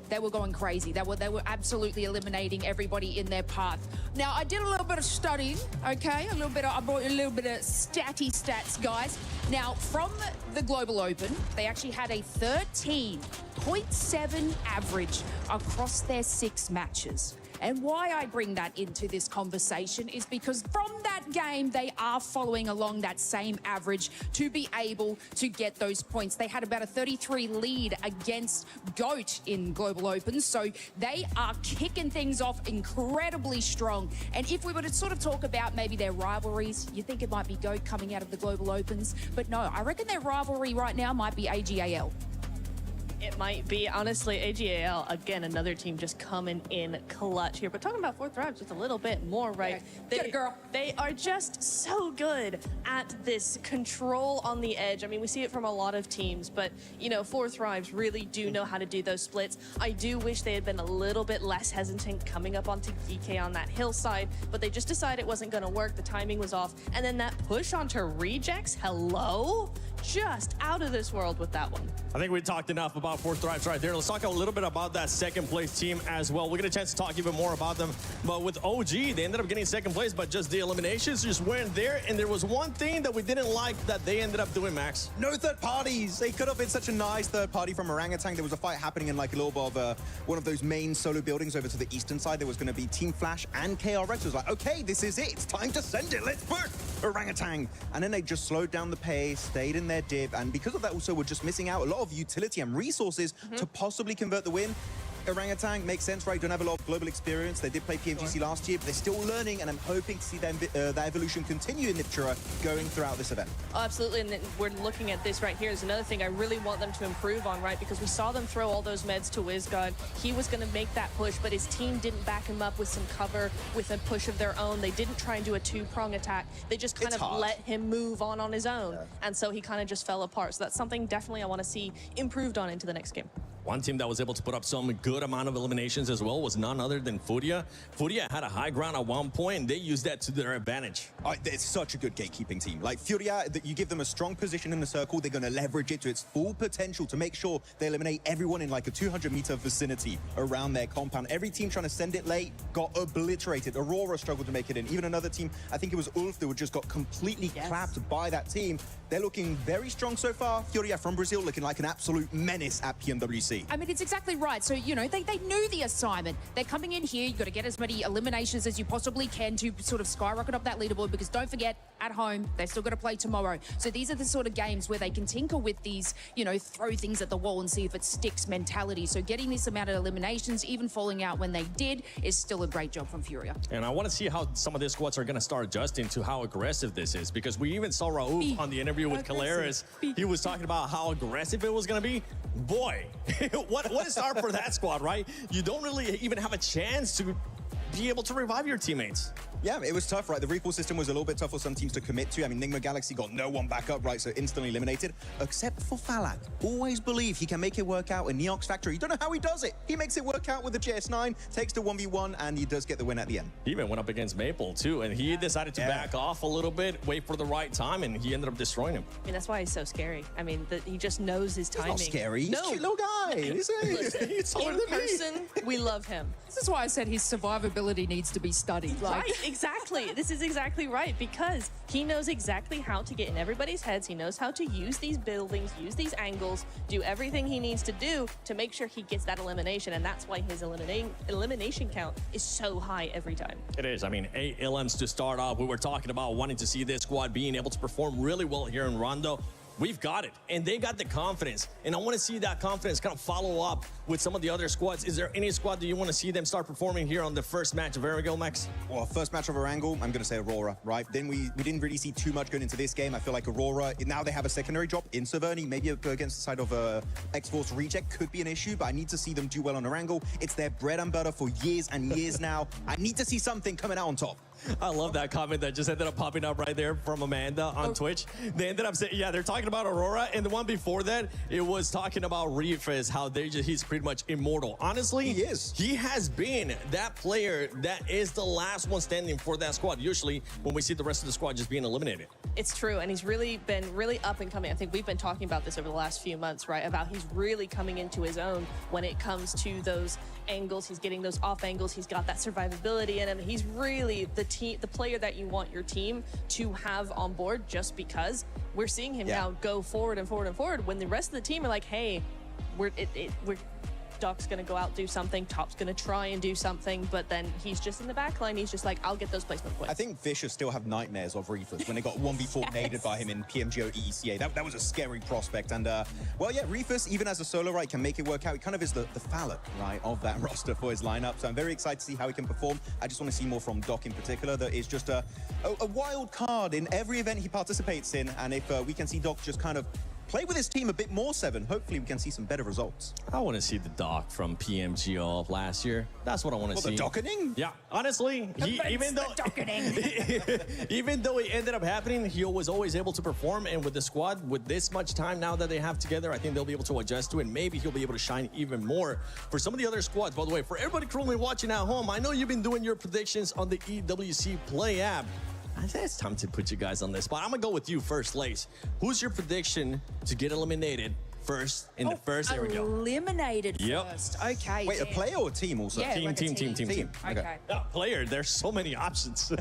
they were going crazy. They were absolutely eliminating everybody in their path. Now, I did a little bit of studying, okay? I brought a little bit of stats, guys. Now, from the Global Open, they actually had a 13.7 average across their 6 matches. And why I bring that into this conversation is because from that game, they are following along that same average to be able to get those points. They had about a 33 lead against GOAT in Global Opens, so they are kicking things off incredibly strong. And if we were to sort of talk about maybe their rivalries, you think it might be GOAT coming out of the Global Opens, but no, I reckon their rivalry right now might be AGAL. It might be. Honestly, AGAL, again, another team just coming in clutch here. But talking about 4 Thrives just a little bit more, right? Get it, girl. They are just so good at this control on the edge. I mean, we see it from a lot of teams, but, you know, 4 Thrives really do know how to do those splits. I do wish they had been a little bit less hesitant coming up onto GK on that hillside, but they just decided it wasn't going to work. The timing was off. And then that push onto rejects, hello? Just out of this world with that one. I think we talked enough about 4 Thrives right there. Let's talk a little bit about that second place team as well. We'll get a chance to talk even more about them. But with OG, they ended up getting second place, but just the eliminations just weren't there. And there was one thing that we didn't like that they ended up doing, Max. No third parties. They could have been such a nice third party from Orangutan. There was a fight happening in like a little bit of one of those main solo buildings over to the eastern side. There was going to be Team Flash and KRX. It was like, okay, this is it. It's time to send it. Let's push Orangutan. And then they just slowed down the pace, stayed in their div. And because of that also, we're just missing out a lot of utility and resources to possibly convert the win. Orangutan makes sense, right? Don't have a lot of global experience. They did play PMWC last year, but they're still learning, and I'm hoping to see that evolution continue in Niptura going throughout this event. Oh, absolutely, and then we're looking at this right here is another thing I really want them to improve on, right? Because we saw them throw all those meds to WizGod. He was going to make that push, but his team didn't back him up with some cover, with a push of their own. They didn't try and do a 2-prong attack. They just kind of let him move on his own, and so he kind of just fell apart. So that's something definitely I want to see improved on into the next game. One team that was able to put up some good amount of eliminations as well was none other than Furia. Furia had a high ground at one point, and they used that to their advantage. It's such a good gatekeeping team. Like Furia, you give them a strong position in the circle, they're going to leverage it to its full potential to make sure they eliminate everyone in like a 200-meter vicinity around their compound. Every team trying to send it late got obliterated. Aurora struggled to make it in. Even another team, I think it was Ulf, that just got completely clapped by that team. They're looking very strong so far. Furia from Brazil looking like an absolute menace at PMWC. I mean, it's exactly right. So, you know, they knew the assignment. They're coming in here. You've got to get as many eliminations as you possibly can to sort of skyrocket up that leaderboard, because don't forget, at home, they've still got to play tomorrow. So these are the sort of games where they can tinker with these, you know, throw things at the wall and see if it sticks mentality. So getting this amount of eliminations, even falling out when they did, is still a great job from Furia. And I want to see how some of these squads are going to start adjusting to how aggressive this is, because we even saw Raouf on the interview with Caleres. He was talking about how aggressive it was going to be. Boy, what a start for that squad, right? You don't really even have a chance to be able to revive your teammates. Yeah, it was tough, right? The recall system was a little bit tough for some teams to commit to. I mean, Nigma Galaxy got no one back up, right? So instantly eliminated, except for Falak. Always believe he can make it work out in Neox Factory. You don't know how he does it. He makes it work out with the JS9, takes the 1v1, and he does get the win at the end. He even went up against Maple, too, and he decided to back off a little bit, wait for the right time, and he ended up destroying him. I mean, that's why he's so scary. I mean, he just knows his timing. He's not scary. He's a cute little guy. He's taller in than me. person, we love him. This is why I said his survivability needs to be studied. Like, Right, exactly. This is exactly right, because he knows exactly how to get in everybody's heads. He knows how to use these buildings, use these angles, do everything he needs to do to make sure he gets that elimination, and that's why his elimination count is so high every time. It is. I mean, 8 LMs to start off. We were talking about wanting to see this squad being able to perform really well here in Rondo. We've got it, and they got the confidence, and I want to see that confidence kind of follow up with some of the other squads. Is there any squad that you want to see them start performing here on the first match of Erangel, Max? Well, first match of Erangel, I'm going to say Aurora, right? Then we didn't really see too much going into this game. I feel like Aurora, now they have a secondary drop in Severny. Maybe against the side of X-Force Reject could be an issue, but I need to see them do well on Erangel. It's their bread and butter for years and years now. I need to see something coming out on top. I love that comment that just ended up popping up right there from Amanda on Twitch. They ended up saying, yeah, they're talking about Aurora, and the one before that, it was talking about Reefes, how he's pretty much immortal. Honestly, he is. He has been that player that is the last one standing for that squad, usually when we see the rest of the squad just being eliminated. It's true, and he's really been up and coming. I think we've been talking about this over the last few months, right? About he's really coming into his own when it comes to those angles. He's getting those off angles. He's got that survivability in him. He's really the player that you want your team to have on board, just because we're seeing him now go forward and forward and forward when the rest of the team are like, hey, we're Doc's going to go out, do something. Top's going to try and do something, but then he's just in the back line. He's just like, I'll get those placement points. I think Vicious still have nightmares of Reefers when they got 1v4 naded by him in PMGO EECA. That was a scary prospect. And, well, yeah, Reefers, even as a solo, right, can make it work out. He kind of is the Fallout, right, of that roster for his lineup. So I'm very excited to see how he can perform. I just want to see more from Doc in particular. That is just a wild card in every event he participates in. And if we can see Doc just kind of play with his team a bit more, Seven, hopefully we can see some better results. I want to see the Doc from PMGO of last year. That's what I want to see. The docketing? Yeah, honestly, even though it ended up happening, he was always able to perform. And with the squad, with this much time now that they have together, I think they'll be able to adjust to it. Maybe he'll be able to shine even more. For some of the other squads, by the way, for everybody currently watching at home, I know you've been doing your predictions on the EWC Play app. I think it's time to put you guys on this spot. I'm going to go with you first, Lace. Who's your prediction to get eliminated first in the first? There we go. Eliminated first. Okay. Wait, a player or a team also? Yeah, team. Okay. Player, there's so many options.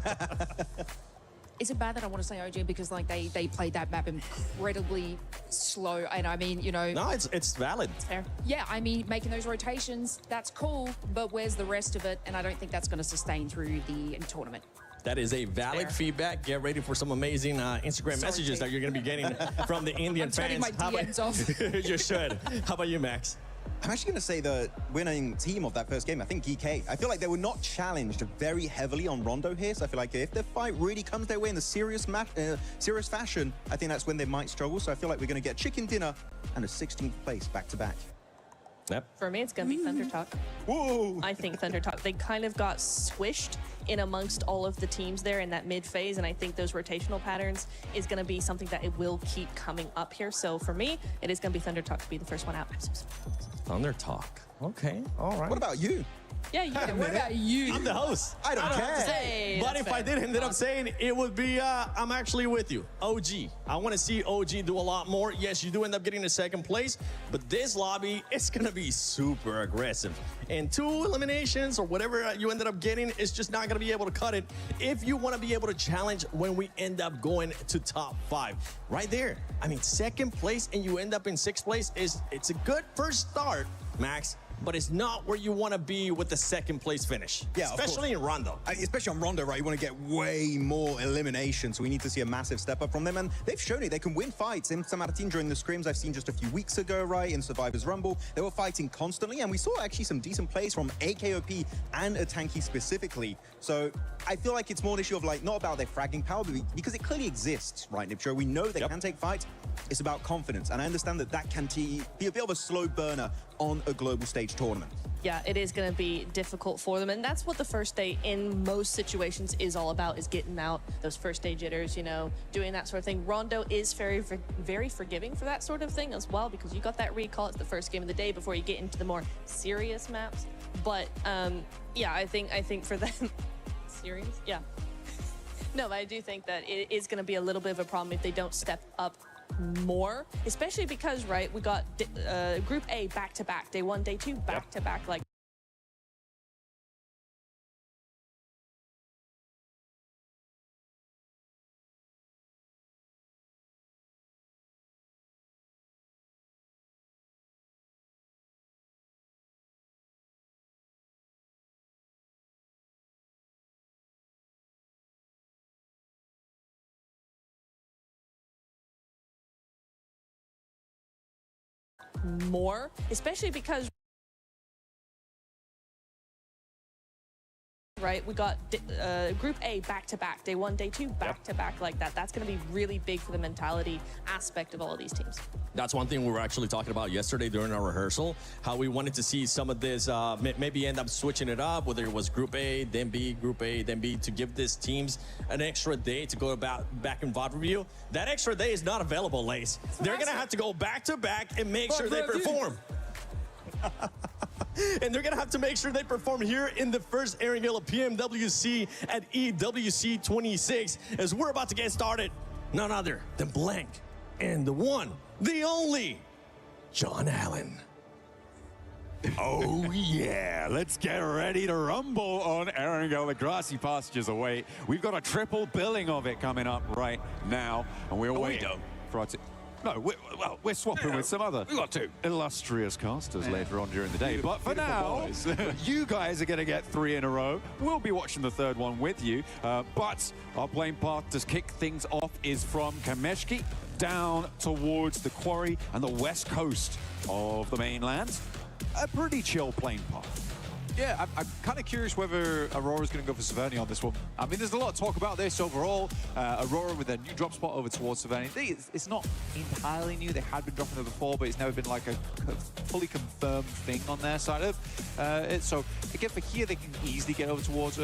Is it bad that I want to say OG because like they played that map incredibly slow, and I mean, you know. No, it's valid. It's fair. Yeah, I mean, making those rotations, that's cool, but where's the rest of it? And I don't think that's going to sustain through the tournament. That is a valid feedback. Get ready for some amazing Instagram messages that you're going to be getting from the Indian fans. I'm turning my DMs off. You should. How about you, Max? I'm actually going to say the winning team of that first game, I think GK. I feel like they were not challenged very heavily on Rondo here, so I feel like if the fight really comes their way in the serious fashion, I think that's when they might struggle. So I feel like we're going to get chicken dinner and a 16th place back-to-back. Yep. For me, it's going to be Thunder Talk. Whoa! I think Thunder Talk. They kind of got squished in amongst all of the teams there in that mid phase, and I think those rotational patterns is going to be something that it will keep coming up here. So for me, it is going to be Thunder Talk to be the first one out. Thunder Talk. Okay, all right. What about you? Yeah, you. What about you? I'm the host. I don't care. Say, But if I did end up saying, it would be, I'm actually with you. OG. I want to see OG do a lot more. Yes, you do end up getting the second place, but this lobby, it's going to be super aggressive. And 2 eliminations or whatever you ended up getting is just not going to be able to cut it if you want to be able to challenge when we end up going to top 5. Right there. I mean, second place and you end up in 6th place it's a good first start, Max. But it's not where you want to be with the second place finish. Yeah, especially in Rondo. Especially on Rondo, right? You want to get way more elimination, so we need to see a massive step up from them. And they've shown it. They can win fights. In some out of team during the scrims I've seen just a few weeks ago, right? In Survivors Rumble, they were fighting constantly, and we saw actually some decent plays from AKOP and Atanki specifically. So I feel like it's more an issue of like, not about their fragging power, but because it clearly exists, right, Nipcho? We know they can take fights. It's about confidence. And I understand that that can be a bit of a slow burner on a global stage tournament. Yeah, it is going to be difficult for them, and that's what the first day in most situations is all about, is getting out those first day jitters, you know, doing that sort of thing. Rondo is very forgiving for that sort of thing as well, because you got that recall. It's the first game of the day before you get into the more serious maps. But yeah, I think for them, serious? Yeah. No, but I do think that it is going to be a little bit of a problem if they don't step up more, especially because, right, we got Group A back-to-back, day 1, day 2 back-to-back, like more, especially because, right, we got Group A back-to-back, day 1, day 2 back-to-back, like that. That's going to be really big for the mentality aspect of all of these teams. That's one thing we were actually talking about yesterday during our rehearsal, how we wanted to see some of this, maybe end up switching it up, whether it was Group A, then B, Group A, then B, to give these teams an extra day to go back in VOD review. That extra day is not available, Lace. They're going to have to go back-to-back and make sure they perform. And they're going to have to make sure they perform here in the first airing hill of PMWC at EWC 26, as we're about to get started. None other than Blank and the one, the only, John Allen. Oh yeah, let's get ready to rumble on Erangel. The grassy pastures await. We've got a triple billing of it coming up right now, and we're waiting for our No, we're swapping with some other illustrious casters later on during the day. But for now, you guys are going to get 3 in a row. We'll be watching the 3rd one with you. But our plane path to kick things off is from Kameshki down towards the quarry and the west coast of the mainland. A pretty chill plane path. Yeah, I'm kind of curious whether Aurora's going to go for Severny on this one. I mean, there's a lot of talk about this overall. Aurora with their new drop spot over towards Severny. It's not entirely new. They had been dropping it before, but it's never been like a fully confirmed thing on their side of it. So, again, for here, they can easily get over towards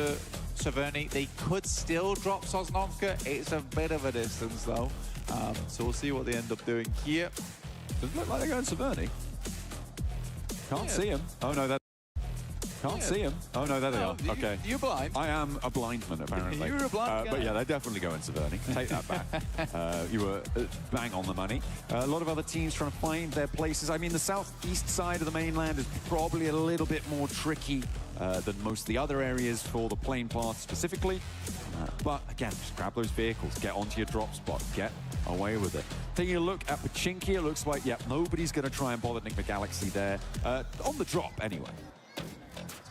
Severny. They could still drop Sosnovka. It's a bit of a distance, though. So we'll see what they end up doing here. Doesn't look like they're going Severny. Can't see him. Oh, no, that. Can't see him. Oh, no, there they are. Okay. You're blind. I am a blind man, apparently. You're a blind guy. But yeah, they're definitely going Severny. Take that back. You were bang on the money. A lot of other teams trying to find their places. I mean, the southeast side of the mainland is probably a little bit more tricky than most of the other areas for the plane path specifically. But again, just grab those vehicles, get onto your drop spot, get away with it. Taking a look at Pachinki, it looks like, nobody's going to try and bother Nick McGalaxy there. On the drop, anyway.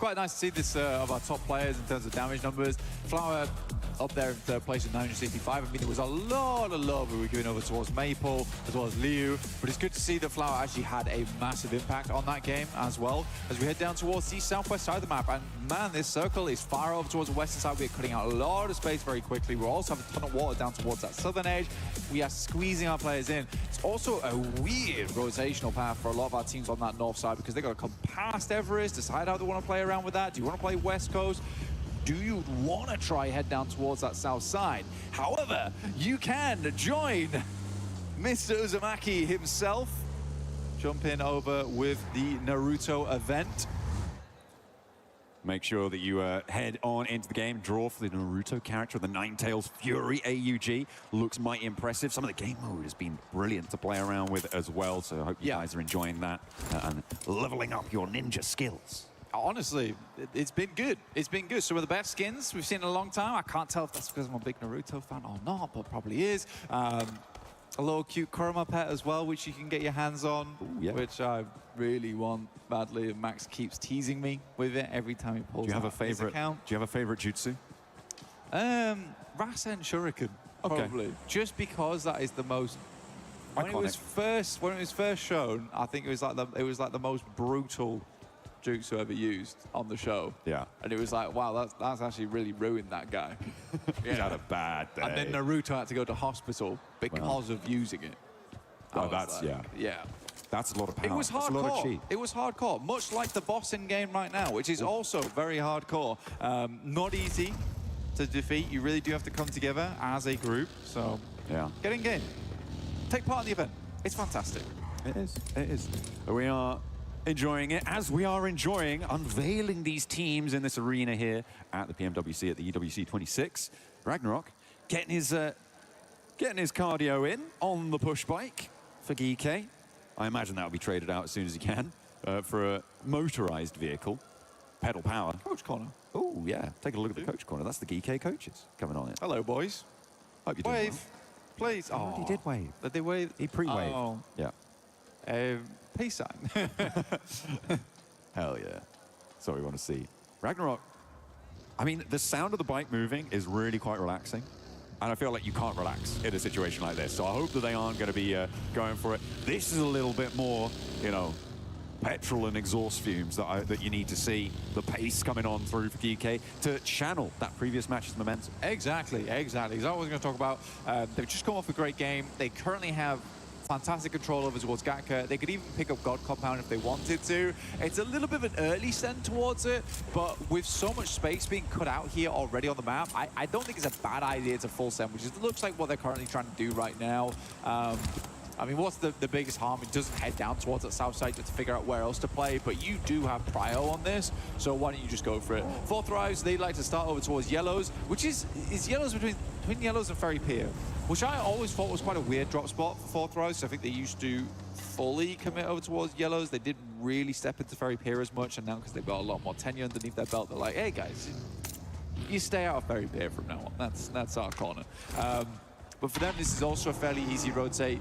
quite nice to see this of our top players in terms of damage numbers. Flower up there in third place with 965. I mean, there was a lot of love we were giving over towards Maple as well as Liu, but it's good to see that Flower actually had a massive impact on that game as well as we head down towards the southwest side of the map. And man, this circle is far over towards the western side. We're cutting out a lot of space very quickly. We also have a ton of water down towards that southern edge. We are squeezing our players in. It's also a weird rotational path for a lot of our teams on that north side because they've got to come past Everest, decide how they want to play around with that. Do you want to play West Coast? Do you want to try head down towards that south side? However, you can join Mr. Uzumaki himself. Jump in over with the Naruto event. Make sure that you head on into the game, draw for the Naruto character, the Ninetales Fury AUG. Looks mighty impressive. Some of the game mode has been brilliant to play around with as well, so I hope you guys are enjoying that and leveling up your ninja skills. Honestly, it's been good. It's been good. Some of the best skins we've seen in a long time. I can't tell if that's because I'm a big Naruto fan or not, but probably is. A little cute Kurama pet as well, which you can get your hands on, which I really want badly. Max keeps teasing me with it every time he pulls out his account. Do you have a favorite jutsu? Rasen Shuriken, probably. Just because that is the most... When it was first shown, I think it was like the most brutal jutsu ever used on the show. Yeah. And it was like, wow, that's actually really ruined that guy. He's had a bad day. And then Naruto had to go to hospital because of using it. Oh, that's, like, yeah. That's a lot of power. It was hardcore. That's a lot of chi. It was hardcore, much like the boss in game right now, which is also very hardcore. Not easy to defeat. You really do have to come together as a group. So, get in game. Take part in the event. It's fantastic. It is. It is. We are enjoying it, as we are enjoying unveiling these teams in this arena here at the PMWC at the EWC 26. Ragnarok getting his cardio in on the push bike for Geeky. I imagine that will be traded out as soon as he can for a motorized vehicle. Pedal power. Coach corner. Oh, yeah. Take a look at the coach corner. That's the Geeky coaches coming on it. Hello, boys. Hope you're doing Wave, well. please. Oh, he did wave. Did they wave? He pre-waved. Oh. Yeah. Peace sign. Hell yeah. That's what we want to see. Ragnarok. I mean, the sound of the bike moving is really quite relaxing. And I feel like you can't relax in a situation like this. So I hope that they aren't going to be going for it. This is a little bit more, you know, petrol and exhaust fumes that you need to see. The pace coming on through for GK to channel that previous match's momentum. Exactly. As I was going to talk about, they've just come off a great game. They currently have fantastic control over towards Gatka. They could even pick up God Compound if they wanted to. It's a little bit of an early send towards it, but with so much space being cut out here already on the map, I don't think it's a bad idea to full send, which looks like what they're currently trying to do right now. I mean, what's the biggest harm? It doesn't head down towards that south side just to figure out where else to play, but you do have prio on this, so why don't you just go for it? Fourth Rise, they like to start over towards Yellows, which is Yellows between Yellows and Ferry Pier, which I always thought was quite a weird drop spot for Fourth Rise. So I think they used to fully commit over towards Yellows. They didn't really step into Ferry Pier as much, and now because they've got a lot more tenure underneath their belt, they're like, hey guys, you stay out of Ferry Pier from now on. That's our corner. But for them, this is also a fairly easy rotate,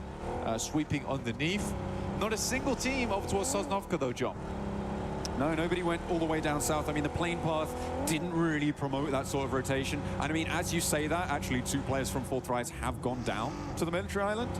sweeping underneath. Not a single team over towards Sosnovka though, John. No, nobody went all the way down south. I mean, the plane path didn't really promote that sort of rotation. And I mean, as you say that, actually 2 players from Fourth Rise have gone down to the military island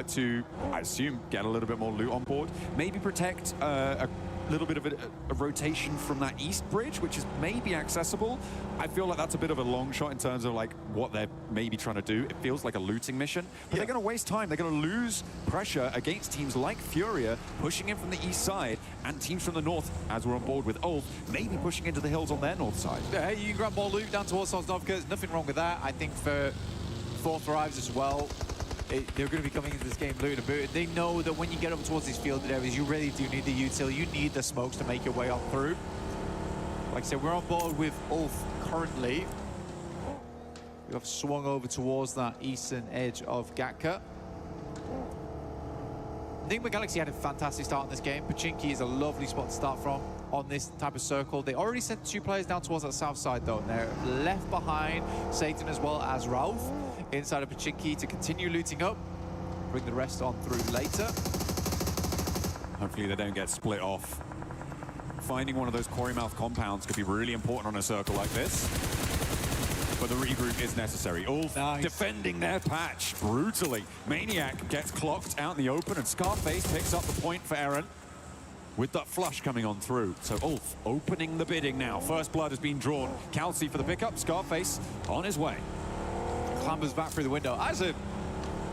to, I assume, get a little bit more loot on board. Maybe protect a little bit of a rotation from that east bridge, which is maybe accessible. I feel like that's a bit of a long shot in terms of like what they're maybe trying to do. It feels like a looting mission, but they're going to waste time. They're going to lose pressure against teams like Furia pushing in from the east side and teams from the north, as we're on board with Ulf, maybe pushing into the hills on their north side. Yeah, you can grab more loot down towards Sosnovka. There's nothing wrong with that. I think for Fourth Rise as well, they're going to be coming into this game looting and booting. They know that when you get up towards these fielded areas, you really do need the util. You need the smokes to make your way on through. Like I said, we're on board with Ulf currently. We have swung over towards that eastern edge of Gatka. Enigma Galaxy had a fantastic start in this game. Pachinki is a lovely spot to start from on this type of circle. They already sent 2 players down towards that south side though. And they're left behind Satan as well as Ralph inside of Pachinki to continue looting up. Bring the rest on through later. Hopefully they don't get split off finding one of those quarry mouth compounds could be really important on a circle like this. But the regroup is necessary. Ulf defending their patch brutally. Maniac gets clocked out in the open, and Scarface picks up the point for Eren with that flush coming on through. So Ulf opening the bidding now. First blood has been drawn. Kelsey for the pickup. Scarface on his way. Clambers back through the window. That's a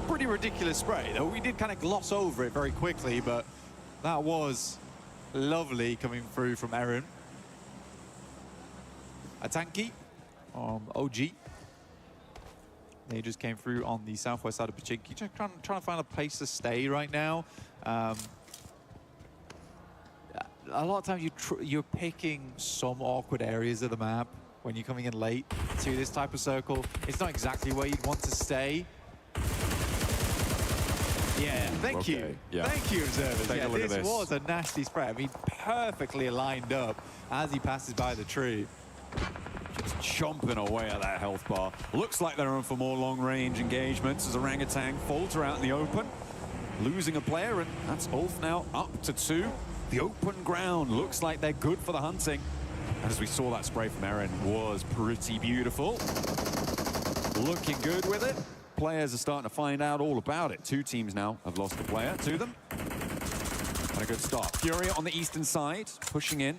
pretty ridiculous spray, though. We did kind of gloss over it very quickly, but that was lovely coming through from Eren. A tanky. OG. They just came through on the southwest side of Pachinki, just trying to find a place to stay right now. A lot of times you're picking some awkward areas of the map when you're coming in late to this type of circle. It's not exactly where you'd want to stay. Yeah, thank you. Yeah. Thank you, observers. Take a look at this this. was a nasty spray. I mean, perfectly lined up as he passes by the tree. Just chomping away at that health bar. Looks like they're on for more long-range engagements as Orangutan falter out in the open. Losing a player, and that's Ulf now up to 2. The open ground looks like they're good for the hunting. And as we saw, that spray from Eren was pretty beautiful. Looking good with it. Players are starting to find out all about it. 2 teams now have lost a player to them. And a good start. Fury on the eastern side, pushing in.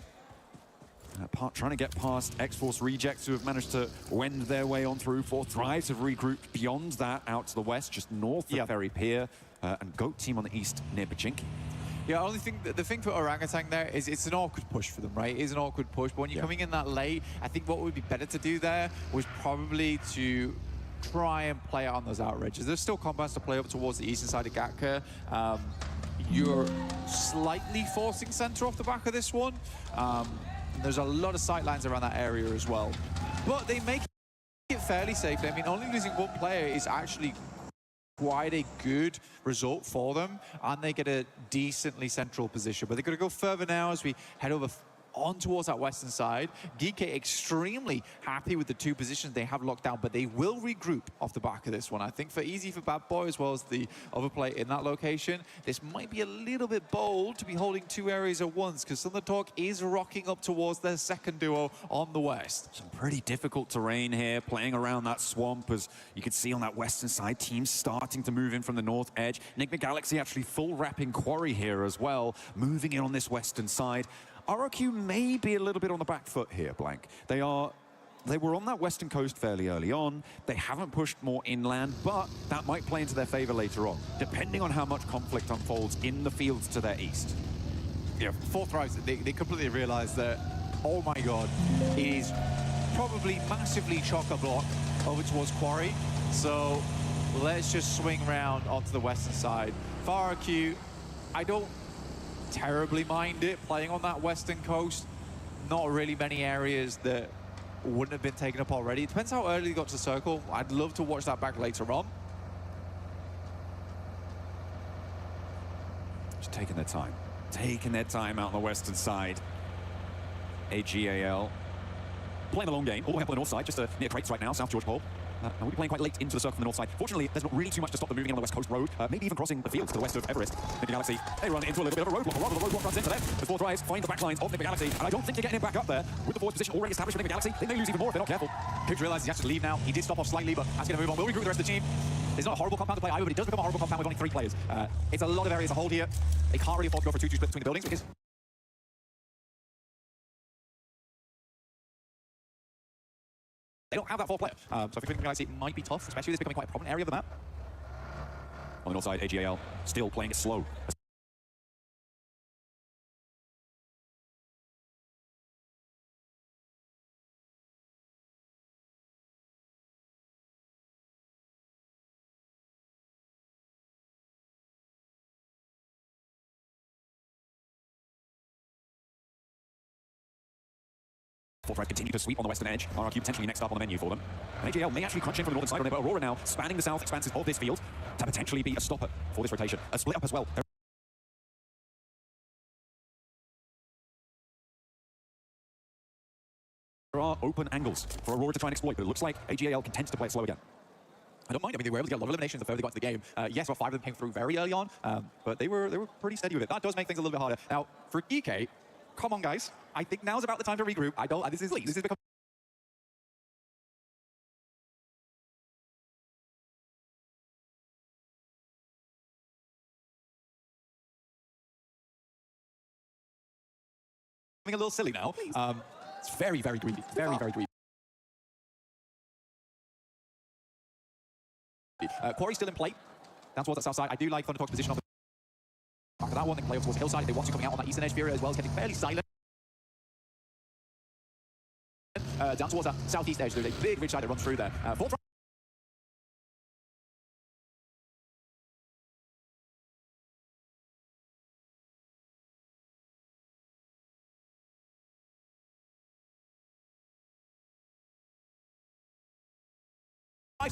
Trying to get past X-Force rejects who have managed to wend their way on through. 4 Thrives have regrouped beyond that out to the west, just north of Ferry Pier. And Goat team on the east near Pachinki. Yeah, the thing for Orangutan there is it's an awkward push for them, right? It is an awkward push, but when you're coming in that late, I think what would be better to do there was probably to try and play out on those outridges. There's still compounds to play up towards the eastern side of Gatka. You're slightly forcing center off the back of this one. There's a lot of sight lines around that area as well. But they make it fairly safely. I mean, only losing 1 player is actually quite a good result for them, and they get a decently central position. But they're going to go further now as we head over on towards that western side. GK extremely happy with the 2 positions they have locked down, but they will regroup off the back of this one. I think for Easy for Bad Boy, as well as the other play in that location, this might be a little bit bold to be holding 2 areas at once, because Thunder Talk is rocking up towards their second duo on the west. Some pretty difficult terrain here, playing around that swamp, as you can see on that western side, teams starting to move in from the north edge. Enigma Galaxy actually full wrapping Quarry here as well, moving in on this western side. RRQ may be a little bit on the back foot here, Blank. They were on that western coast fairly early on. They haven't pushed more inland, but that might play into their favor later on, depending on how much conflict unfolds in the fields to their east. Yeah, 4 Thrives, they completely realize that, oh my god, it is probably massively chock-a-block over towards Quarry. So let's just swing around onto the western side. For RRQ, I don't terribly mind it playing on that western coast. Not really many areas that wouldn't have been taken up already. It depends how early they got to circle. I'd love to watch that back later on. Just taking their time out on the western side. AGAL playing the long game all the way up on the north side, just near crates right now, South George Pole. And we'll be playing quite late into the circle from the north side. Fortunately, there's not really too much to stop them moving on the west coast road, maybe even crossing the fields to the west of Everest. Enigma Galaxy, they run into a little bit of a roadblock, or rather the roadblock runs into them. The 4 Thrives find the back lines of Enigma Galaxy, and I don't think they're getting him back up there. With the 4th position already established for Enigma Galaxy, they may lose even more if they're not careful. Kids realize he has to leave now. He did stop off slightly, but that's going to move on. We'll regroup the rest of the team. It's not a horrible compound to play either, but it does become a horrible compound with only 3 players. It's a lot of areas to hold here. They can't really afford to go for a 2-2 split between the buildings because they don't have that 4th player. So if you're Galaxy, it might be tough, especially with this becoming quite a prominent area of the map. On the north side, AGAL still playing it slow. Thrives continue to sweep on the western edge. RRQ potentially next up on the menu for them. And AGL may actually crunch in from the northern side on there, but Aurora now spanning the south expanses of this field to potentially be a stopper for this rotation. A split up as well. There are open angles for Aurora to try and exploit, but it looks like AGL contends to play it slow again. I don't mind. I mean, they were able to get a lot of eliminations the further they got into the game. Yes, about 5 of them came through very early on, but they were pretty steady with it. That does make things a little bit harder. Now, for EK, come on, guys. I think now's about the time to regroup. This is becoming a little silly now. It's very, very greedy. Very, very greedy. Quarry still in play. Down towards that south side. I do like Thundertalk's position on the back of that one. They can play up towards the hillside. They watch you coming out on that eastern edge. Furia as well is getting fairly silent. Down towards that southeast edge. There's a big ridge side that runs through there. Fourth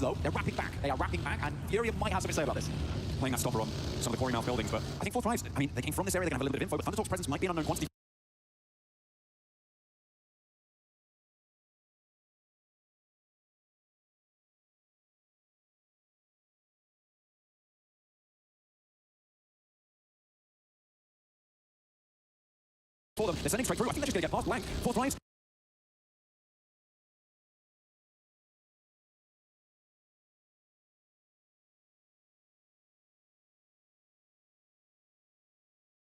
low, they're wrapping back. They are wrapping back, and Furia might have something to say about this. Playing that stopper on some of the quarry mouth buildings, but I think Fourth Rise, I mean, they came from this area, they can have a little bit of info, but Thundertalk's presence might be an unknown quantity. For them, they're sending straight through. I think they're just going to get past blank. Fourth Rise.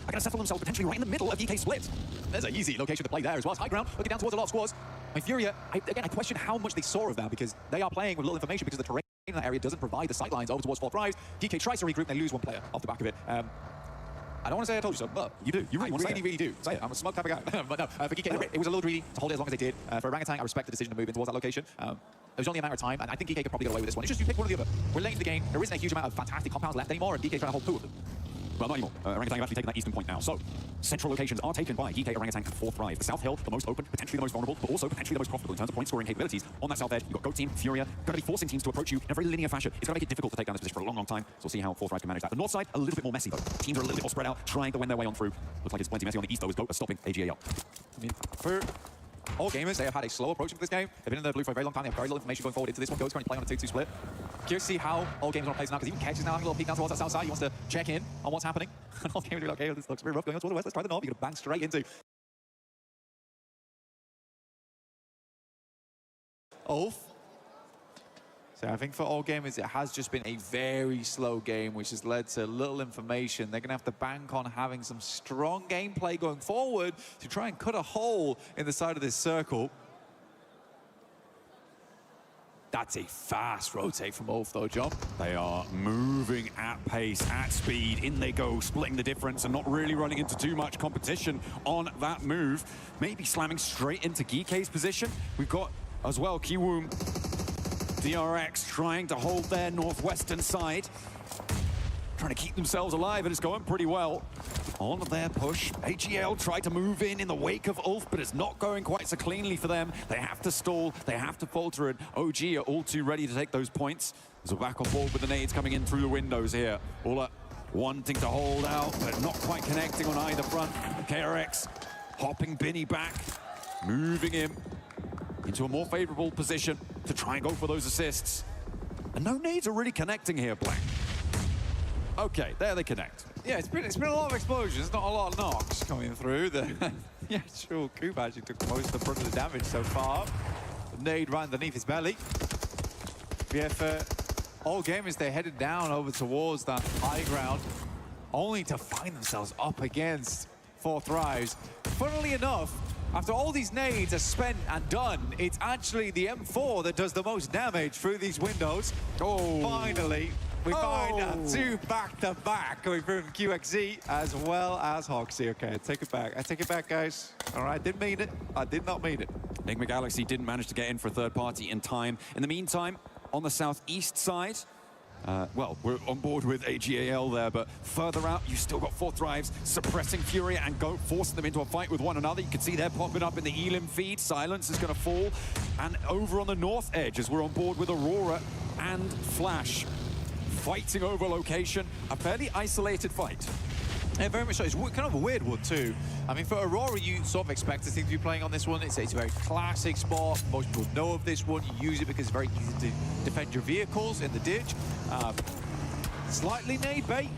Are going to settle themselves potentially right in the middle of DK split. There's an easy location to play there as well. It's high ground, looking down towards a lot of squads. And Furia, I question how much they saw of that, because they are playing with little information because the terrain in that area doesn't provide the sightlines over towards Fourth Rise. DK tries to regroup, they lose one player off the back of it. I don't want to say I told you so, but you do. You really do. Say it. I'm a smug type of guy. But no, for GK, it was a little greedy to hold it as long as they did. For Orangutan, I respect the decision to move in towards that location. It was only a matter of time, and I think GK could probably get away with this one. It's just you pick one or the other. We're late in the game. There isn't a huge amount of fantastic compounds left anymore, and DK trying to hold two of them. Well, not anymore. Orangutan have actually taken that eastern point now. So, central locations are taken by GK, Orangutan, and Fourth Rise. The South Hill, the most open, potentially the most vulnerable, but also potentially the most profitable in terms of point scoring capabilities. On that south edge, you've got Goat Team, Furia, going to be forcing teams to approach you in a very linear fashion. It's going to make it difficult to take down this position for a long, long time. So we'll see how Fourth Rise can manage that. The north side, a little bit more messy, though. Teams are a little bit more spread out, trying to win their way on through. Looks like it's plenty messy on the east, though, as Goat are stopping AGAL. I mean, for all gamers, they have had a slow approach to this game. They've been in the blue for a very long time. They have very little information going forward into this one. Goat's currently playing on a 2-2 split. Curious to see how all gamers are playing now, because even Ketch is now having a little peek down towards that south side. He wants to check in on what's happening. And all gamers are like, okay, this looks very rough going on towards the west. Let's try the north. You're going to bang straight into Ulf. So I think for all gamers, it has just been a very slow game, which has led to little information. They're going to have to bank on having some strong gameplay going forward to try and cut a hole in the side of this circle. That's a fast rotate from Ulf, though, John. They are moving at pace, at speed. In they go, splitting the difference and not really running into too much competition on that move. Maybe slamming straight into GK's position. We've got, as well, Kiwoom, DRX trying to hold their northwestern side. Trying to keep themselves alive, and it's going pretty well. On their push, AGL tried to move in the wake of Ulf, but it's not going quite so cleanly for them. They have to stall, they have to falter, and OG are all too ready to take those points. As we're back on board with the nades coming in through the windows here. All wanting to hold out, but not quite connecting on either front. KRX hopping Binny back, moving him into a more favorable position to try and go for those assists. And no nades are really connecting here, Black. Okay, there they connect. Yeah, it's been a lot of explosions, not a lot of knocks coming through. Yeah, sure, Coop actually took most of the brunt of the damage so far. The nade right underneath his belly. Yeah, for all gamers, they headed down over towards that high ground, only to find themselves up against Fourth Rise. Funnily enough, after all these nades are spent and done, it's actually the M4 that does the most damage through these windows. Oh, finally. We find two back-to-back coming through from QXZ as well as Hoxie. Okay, I take it back. I take it back, guys. All right, didn't mean it. I did not mean it. Enigma Galaxy didn't manage to get in for a third party in time. In the meantime, on the southeast side, well, we're on board with AGAL there, but further out, you've still got Fourth Rise suppressing Furia and Goat, forcing them into a fight with one another. You can see they're popping up in the Elim feed. Silence is going to fall. And over on the north edge, as we're on board with Aurora and Flash, fighting over location, a fairly isolated fight. Yeah, very much so. It's kind of a weird one, too. I mean, for Aurora, you sort of expect the team to be playing on this one. It's a very classic spot. Most people know of this one. You use it because it's very easy to defend your vehicles in the ditch. Slightly nade bait,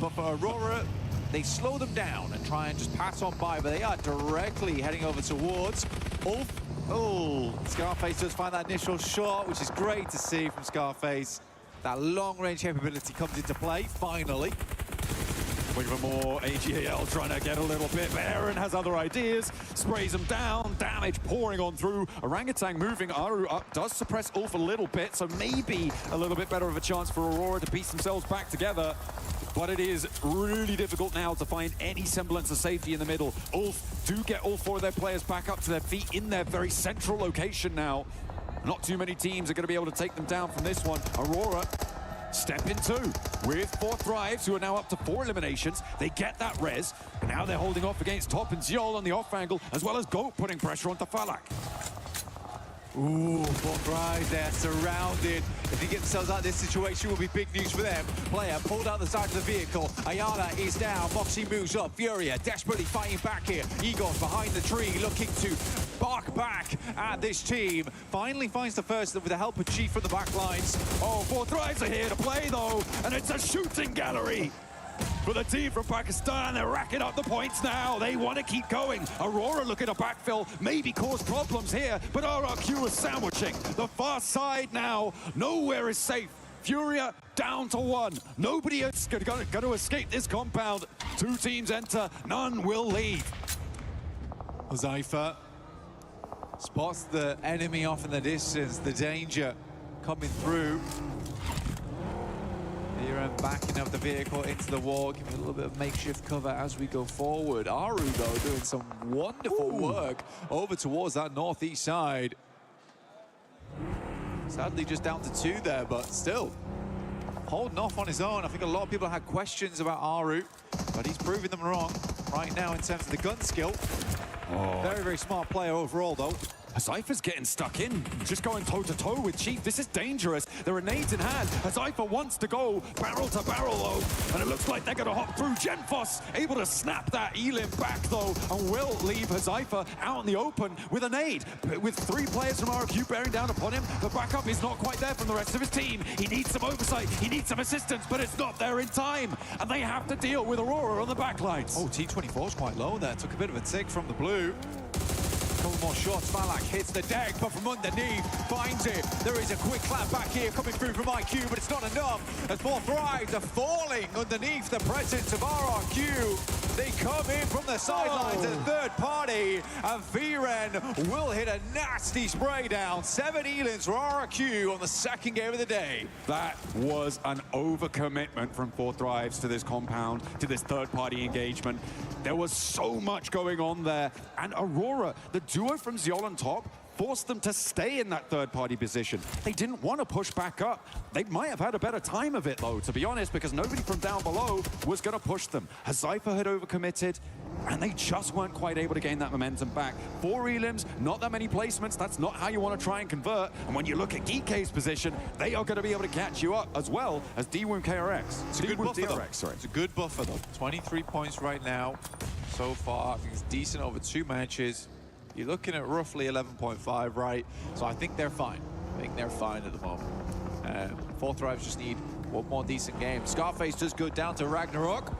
but for Aurora, they slow them down and try and just pass on by, but they are directly heading over towards Ulf. Oh, Scarface does find that initial shot, which is great to see from Scarface. That long-range capability comes into play, finally. Looking for more AGAL, trying to get a little bit, but Aaron has other ideas. Sprays them down, damage pouring on through. Orangutan moving, Aru up, does suppress Ulf a little bit, so maybe a little bit better of a chance for Aurora to piece themselves back together. But it is really difficult now to find any semblance of safety in the middle. Ulf do get all four of their players back up to their feet in their very central location now. Not too many teams are going to be able to take them down from this one. Aurora step in two with 4 Thrives, who are now up to 4 eliminations. They get that res, and now they're holding off against Top and Ziol on the off angle, as well as Goat putting pressure onto Falak. Ooh, 4 Thrives, they're surrounded. If they get themselves out of this situation, it will be big news for them. Player pulled out the side of the vehicle. Ayala is down. Moxie moves up. Furia desperately fighting back here. Igor's behind the tree, looking to bark back at this team. Finally finds the first with the help of Chief from the back lines. Oh, 4 Thrives are here to play, though, and it's a shooting gallery for the team from Pakistan. They're racking up the points now. They want to keep going. Aurora looking to backfill, maybe cause problems here, but RRQ is sandwiching the far side now. Nowhere is safe. Furia down to 1. Nobody is going to escape this compound. 2 teams enter, none will leave. Zypher spots the enemy off in the distance, the danger coming through. Here backing up the vehicle into the wall, giving a little bit of makeshift cover as we go forward. Aru, though, doing some wonderful work over towards that northeast side. Sadly, just down to 2 there, but still holding off on his own. I think a lot of people had questions about Aru, but he's proving them wrong right now in terms of the gun skill. Very, very smart player overall, though. Zypher's getting stuck in, just going toe-to-toe with Chief. This is dangerous. There are nades in hand. Zypher wants to go barrel to barrel, though, and it looks like they're going to hop through. Genfos able to snap that Elim back, though, and will leave Zypher out in the open with a nade. With 3 players from RQ bearing down upon him, the backup is not quite there from the rest of his team. He needs some oversight, he needs some assistance, but it's not there in time, and they have to deal with Aurora on the backlines. Oh, T24's quite low there. Took a bit of a tick from the blue. Couple more shots. Falak hits the deck, but from underneath finds it. There is a quick clap back here coming through from IQ, but it's not enough. As 4 Thrives are falling underneath the presence of RRQ. They come in from the sidelines as third party, and Viren will hit a nasty spray down. 7 Elins for RRQ on the second game of the day. That was an overcommitment from 4 Thrives to this compound, to this third-party engagement. There was so much going on there, and Aurora, the duo from Ziol on top, forced them to stay in that third-party position. They didn't want to push back up. They might have had a better time of it, though, to be honest, because nobody from down below was going to push them. Zypher had overcommitted, and they just weren't quite able to gain that momentum back. 4 elims, not that many placements. That's not how you want to try and convert. And when you look at Geek's position, they are going to be able to catch you up, as well as DWOOM KRX. It's a good buffer, though. It's a good buffer, though. 23 points right now so far. I think it's decent over 2 matches. You're looking at roughly 11.5, right? So I think they're fine. I think they're fine at the moment. 4 Thrives just need one more decent game. Scarface does go down to Ragnarok.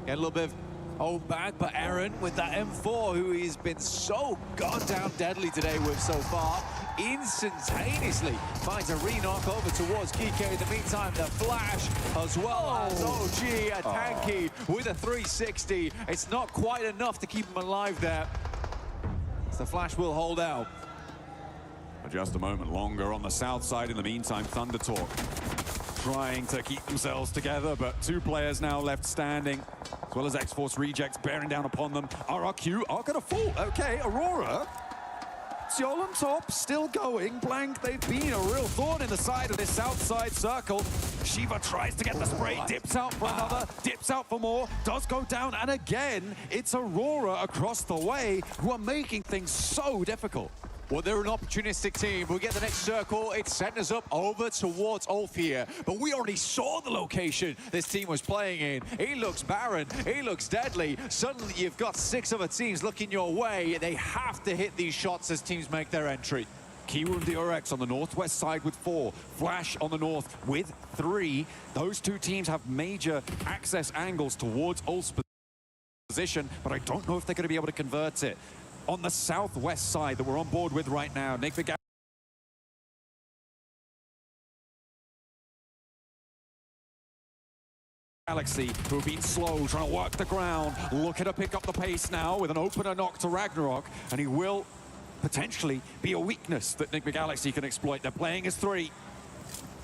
Get a little bit of hold back, but Aaron with that M4, who he's been so goddamn deadly today with so far, instantaneously finds a re-knock over towards Kike. In the meantime, the flash, as well as OG, a tanky with a 360. It's not quite enough to keep him alive there. The flash will hold out. Just a moment longer on the south side. In the meantime, Thunder Talk trying to keep themselves together, but 2 players now left standing, as well as X-Force Rejects bearing down upon them. RRQ are going to fall. Okay, Aurora. Ziol on top, still going. Blank, they've been a real thorn in the side of this south side circle. Shiva tries to get the spray, dips out for another, dips out for more, does go down, and again, it's Aurora across the way who are making things so difficult. Well, they're an opportunistic team. We get the next circle. It sent us up over towards Ulf here. But we already saw the location this team was playing in. He looks barren. He looks deadly. Suddenly, you've got 6 other teams looking your way. They have to hit these shots as teams make their entry. Kiwoom DRX on the northwest side with 4. Flash on the north with 3. Those two teams have major access angles towards Ulf's position, but I don't know if they're going to be able to convert it. On the southwest side that we're on board with right now, Nick Galaxy, who have been slow, trying to work the ground, looking to pick up the pace now with an opener knock to Ragnarok, and he will potentially be a weakness that Nick Galaxy can exploit. They're playing as 3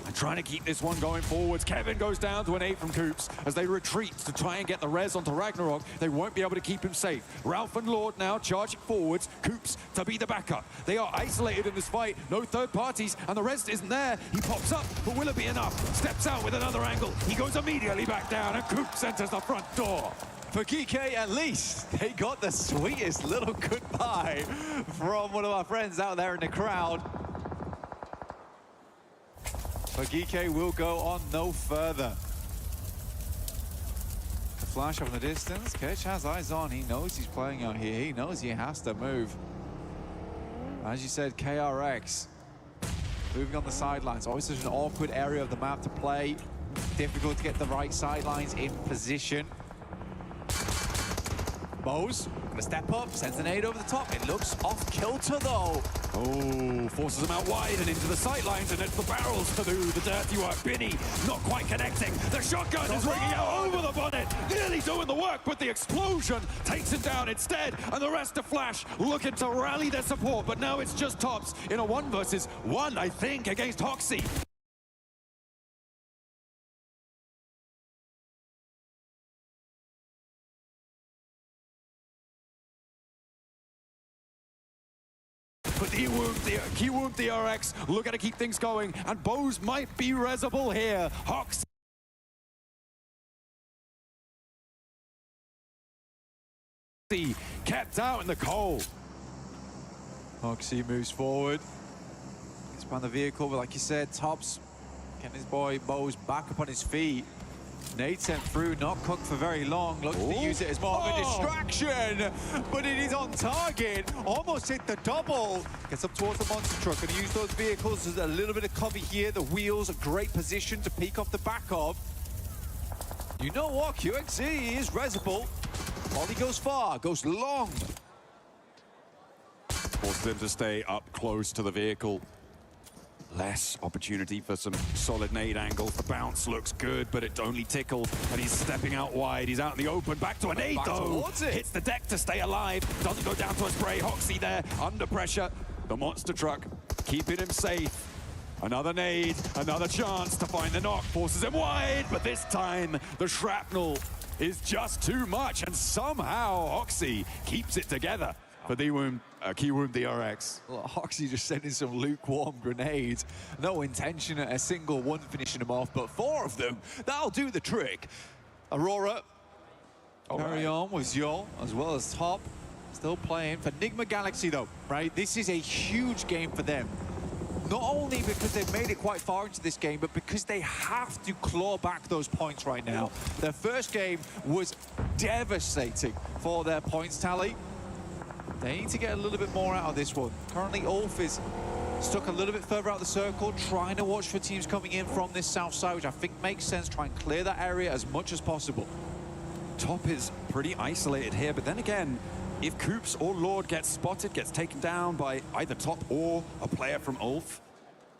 and trying to keep this one going forwards. Kevin goes down to an 8 from Coops as they retreat to try and get the res onto Ragnarok. They won't be able to keep him safe. Ralph and Lord now charging forwards. Coops to be the backup. They are isolated in this fight. No third parties, and the rest isn't there. He pops up, but will it be enough? Steps out with another angle. He goes immediately back down, and Coops enters the front door. For GK, at least, they got the sweetest little goodbye from one of our friends out there in the crowd. But GK will go on no further. The flash off in the distance. Ketch has eyes on. He knows he's playing out here. He knows he has to move. As you said, KRX moving on the sidelines. Always such an awkward area of the map to play. Difficult to get the right sidelines in position. Bose gonna step up, sends an nade over the top. It looks off kilter though. Oh, forces him out wide and into the sightlines, and it's the barrels to do the dirty work. Binny not quite connecting. The shotgun is ringing out over the bonnet, nearly doing the work, but the explosion takes him down instead, and the rest of Flash looking to rally their support, but now it's just Tops in a 1 versus 1, I think, against Hoxie. But Kiwoom DRX looking to keep things going, and Bose might be resable here. Hoxie kept out in the cold. Hoxie moves forward. Expand the vehicle, but like you said, Tops getting his boy Bose back up on his feet. Nate sent through, not cooked for very long. Looks to use it as more of a distraction, but it is on target. Almost hit the double. Gets up towards the monster truck. Gonna use those vehicles as a little bit of cover here. The wheels, a great position to peek off the back of. You know what? QXZ is resible. Molly goes far, goes long. Forces him to stay up close to the vehicle. Less opportunity for some solid nade angles. The bounce looks good, but it only tickled, and he's stepping out wide. He's out in the open, back to a nade though. Hits the deck to stay alive. Doesn't go down to a spray. Hoxie there, under pressure. The monster truck keeping him safe. Another nade, another chance to find the knock. Forces him wide, but this time the shrapnel is just too much, and somehow Hoxie keeps it together for Kiwoom DRX. Well, Hoxie just sending some lukewarm grenades. No intention at a single one finishing them off, but 4 of them, that'll do the trick. Aurora, carry on with Zhol, as well as Top. Still playing for Nigma Galaxy though, right? This is a huge game for them. Not only because they've made it quite far into this game, but because they have to claw back those points right now. Their first game was devastating for their points tally. They need to get a little bit more out of this one. Currently, Ulf is stuck a little bit further out the circle, trying to watch for teams coming in from this south side, which I think makes sense. Try and clear that area as much as possible. Top is pretty isolated here, but then again, if Coops or Lord gets spotted, gets taken down by either Top or a player from Ulf,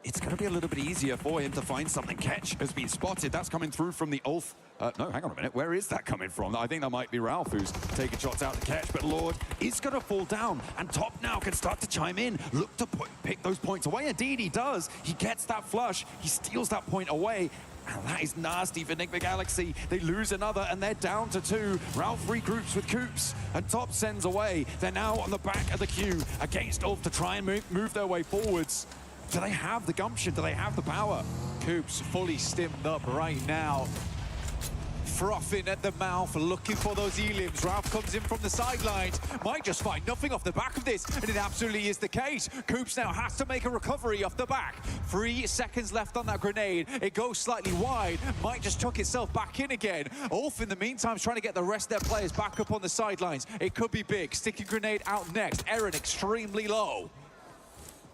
it's going to be a little bit easier for him to find something. Ketch has been spotted. That's coming through from the Ulf. No, hang on a minute. Where is that coming from? I think that might be Ralph who's taking shots out to Ketch, but Lord is going to fall down, and Top now can start to chime in, look to pick those points away. Indeed, he does. He gets that flush. He steals that point away. And that is nasty for Nigma Galaxy. They lose another, and they're down to 2. Ralph regroups with Coops, and Top sends away. They're now on the back of the queue against Ulf to try and move their way forwards. Do they have the gumption? Do they have the power? Coops fully stimmed up right now. Frothing at the mouth, looking for those elims. Ralph comes in from the sidelines. Might just find nothing off the back of this, and it absolutely is the case. Coops now has to make a recovery off the back. 3 seconds left on that grenade. It goes slightly wide. Might just tuck itself back in again. Ulf, in the meantime, is trying to get the rest of their players back up on the sidelines. It could be big. Sticky grenade out next. Eren extremely low.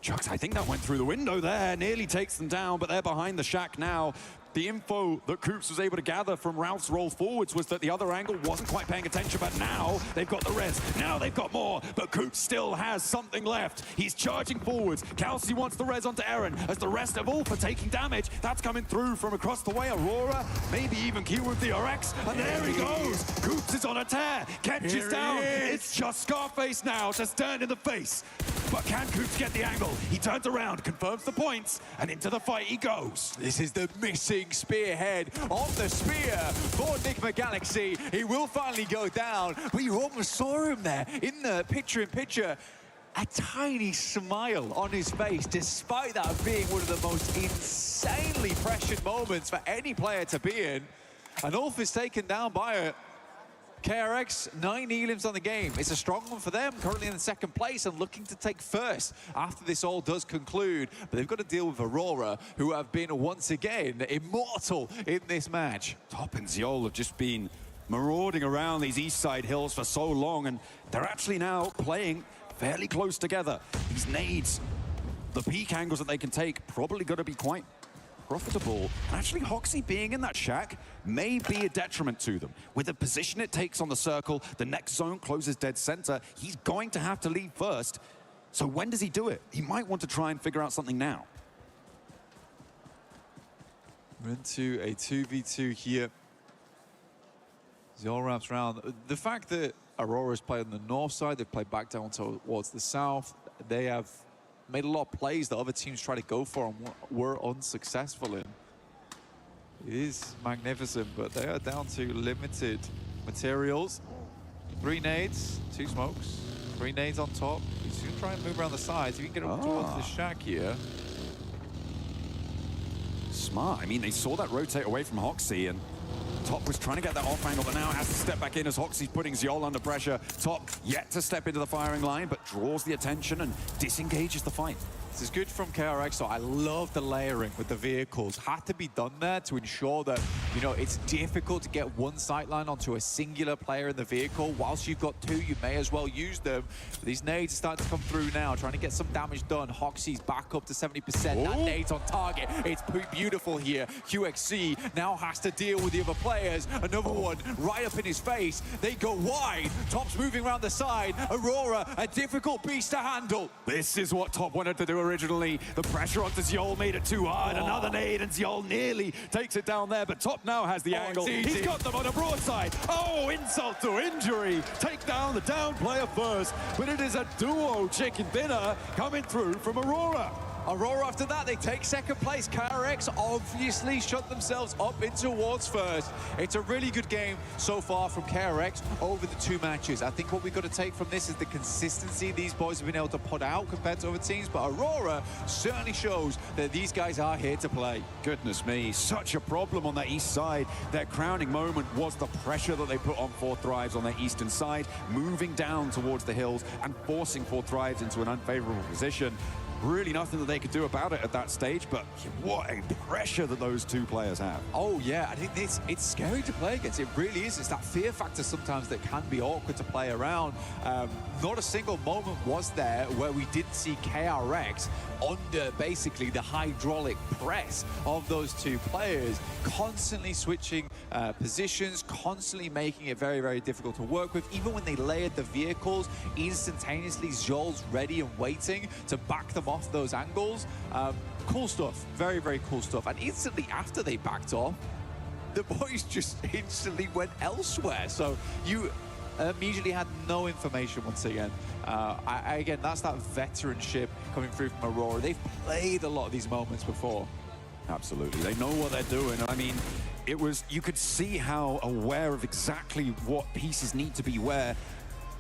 Chucks, I think that went through the window there, nearly takes them down, but they're behind the shack now. The info that Coops was able to gather from Ralph's roll forwards was that the other angle wasn't quite paying attention, but now they've got the res. Now they've got more, but Coops still has something left. He's charging forwards. Kelsey wants the res onto Aaron as the rest of Ulf are taking damage. That's coming through from across the way. Aurora, maybe even Q with the RX, and there he goes. Coops is on a tear. Kench is down. It's just Scarface now to stand in the face. But can Coops get the angle? He turns around, confirms the points, and into the fight he goes. This is the missing spearhead of the spear for Enigma Galaxy. He will finally go down, but you almost saw him there in the picture-in-picture. A tiny smile on his face, despite that being one of the most insanely pressured moments for any player to be in. And Ulf is taken down by a KRX, 9 elims on the game. It's a strong one for them, currently in second place and looking to take first after this all does conclude. But they've got to deal with Aurora, who have been once again immortal in this match. Top and Ziol have just been marauding around these east side hills for so long, and they're actually now playing fairly close together. These nades, the peak angles that they can take, probably going to be quite profitable. And actually, Hoxie being in that shack may be a detriment to them. With the position it takes on the circle, the next zone closes dead center. He's going to have to leave first. So when does he do it? He might want to try and figure out something now. We're into a 2v2 here. Ziol wraps around. The fact that Aurora's played on the north side, they've played back down towards the south. They have made a lot of plays that other teams try to go for and were unsuccessful in. It is magnificent, but they are down to limited materials. 3 nades, 2 smokes, 3 nades on top. He's going to try and move around the sides. If you can get up towards the shack here. Smart. I mean, they saw that rotate away from Hoxie, and Top was trying to get that off angle, but now has to step back in as Hoxie's putting Ziol under pressure. Top yet to step into the firing line, but draws the attention and disengages the fight. This is good from KRX, so I love the layering with the vehicles. Had to be done there to ensure that, you know, it's difficult to get one sightline onto a singular player in the vehicle. Whilst you've got 2, you may as well use them. These nades are starting to come through now, trying to get some damage done. Hoxie's back up to 70%. That nade's on target. It's beautiful here. QXC now has to deal with the other players. Another one right up in his face. They go wide. Top's moving around the side. Aurora, a difficult beast to handle. This is what Top wanted to do originally. The pressure onto Ziol made it too hard. Another nade, and Ziol nearly takes it down there, but Top now has the angle. He's got them on a broadside. Oh, insult to injury. Take down the down player first, but it is a duo chicken dinner coming through from Aurora. Aurora after that, they take second place. KRX obviously shut themselves up in towards first. It's a really good game so far from KRX over the 2 matches. I think what we've got to take from this is the consistency these boys have been able to put out compared to other teams, but Aurora certainly shows that these guys are here to play. Goodness me, such a problem on that east side. Their crowning moment was the pressure that they put on 4 Thrives on their eastern side, moving down towards the hills and forcing 4 Thrives into an unfavorable position. Really nothing that they could do about it at that stage, but what a pressure that those 2 players have. Oh yeah, I think it's scary to play against. It really is. It's that fear factor sometimes that can be awkward to play around. Not a single moment was there where we didn't see KRX under basically the hydraulic press of those 2 players, constantly switching positions, constantly making it very, very difficult to work with. Even when they layered the vehicles, instantaneously Ziol's ready and waiting to back them off those angles. Cool stuff, very, very cool stuff. And instantly after they backed off, the boys just instantly went elsewhere. So you immediately had no information once again. Again, that's that veteranship coming through from Aurora. They've played a lot of these moments before. Absolutely, they know what they're doing. I mean, it was, you could see how aware of exactly what pieces need to be where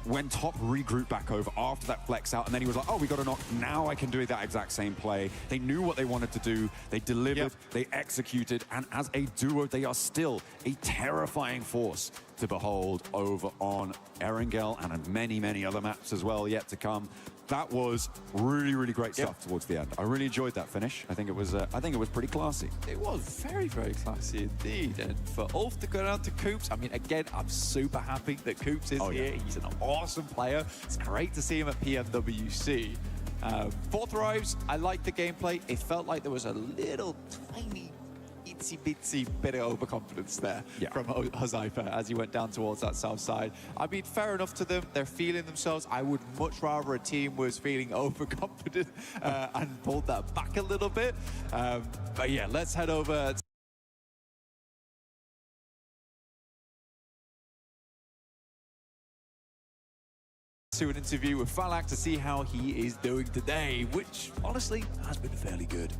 when Top regrouped back over after that flex out, and then he was like, oh, we got a knock, now I can do that exact same play. They knew what they wanted to do, they delivered, they executed, and as a duo, they are still a terrifying force to behold over on Erangel and on many, many other maps as well yet to come. That was really, really great stuff towards the end. I really enjoyed that finish. I think it was pretty classy. It was very, very classy indeed. And for Ulf to go down to Coops, I mean, again, I'm super happy that Coops is here. He's an awesome player. It's great to see him at PMWC. Fourth Thrives, I liked the gameplay. It felt like there was a little tiny itsy-bitsy bit of overconfidence there from Huzaifa as he went down towards that south side. I mean, fair enough to them. They're feeling themselves. I would much rather a team was feeling overconfident and pulled that back a little bit. But yeah, let's head over to an interview with Falak to see how he is doing today, which honestly has been fairly good.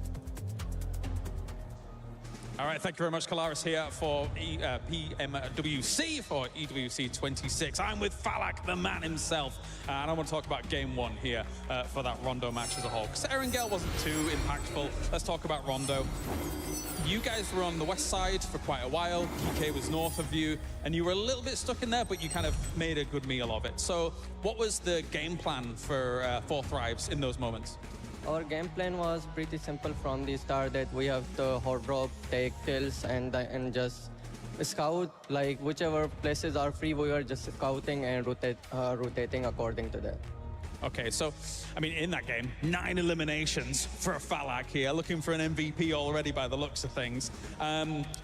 All right, thank you very much, Kalaris here for PMWC for EWC 26. I'm with Falak, the man himself, and I want to talk about game one here for that Rondo match as a whole. Because Erangel wasn't too impactful. Let's talk about Rondo. You guys were on the west side for quite a while. GK was north of you, and you were a little bit stuck in there, but you kind of made a good meal of it. So what was the game plan for Fourth Thrives in those moments? Our game plan was pretty simple from the start, that we have to hot drop, take kills, and just scout, like whichever places are free, we are just scouting and rotating according to that. Okay, so, I mean, in that game, 9 eliminations for Falak here, looking for an MVP already by the looks of things.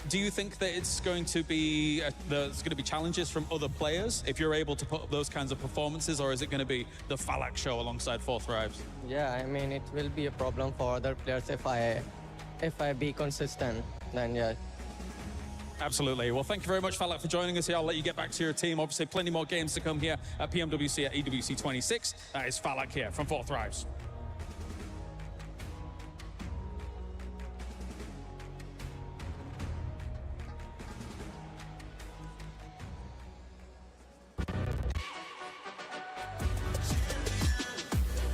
Do you think that it's going to be, there's going to be challenges from other players if you're able to put up those kinds of performances, or is it going to be the Falak show alongside Fourth Thrives? Yeah, I mean, it will be a problem for other players if I be consistent, then yeah. Absolutely. Well, thank you very much, Falak, for joining us here. I'll let you get back to your team. Obviously, plenty more games to come here at PMWC at EWC 26. That is Falak here from Fourth Thrives.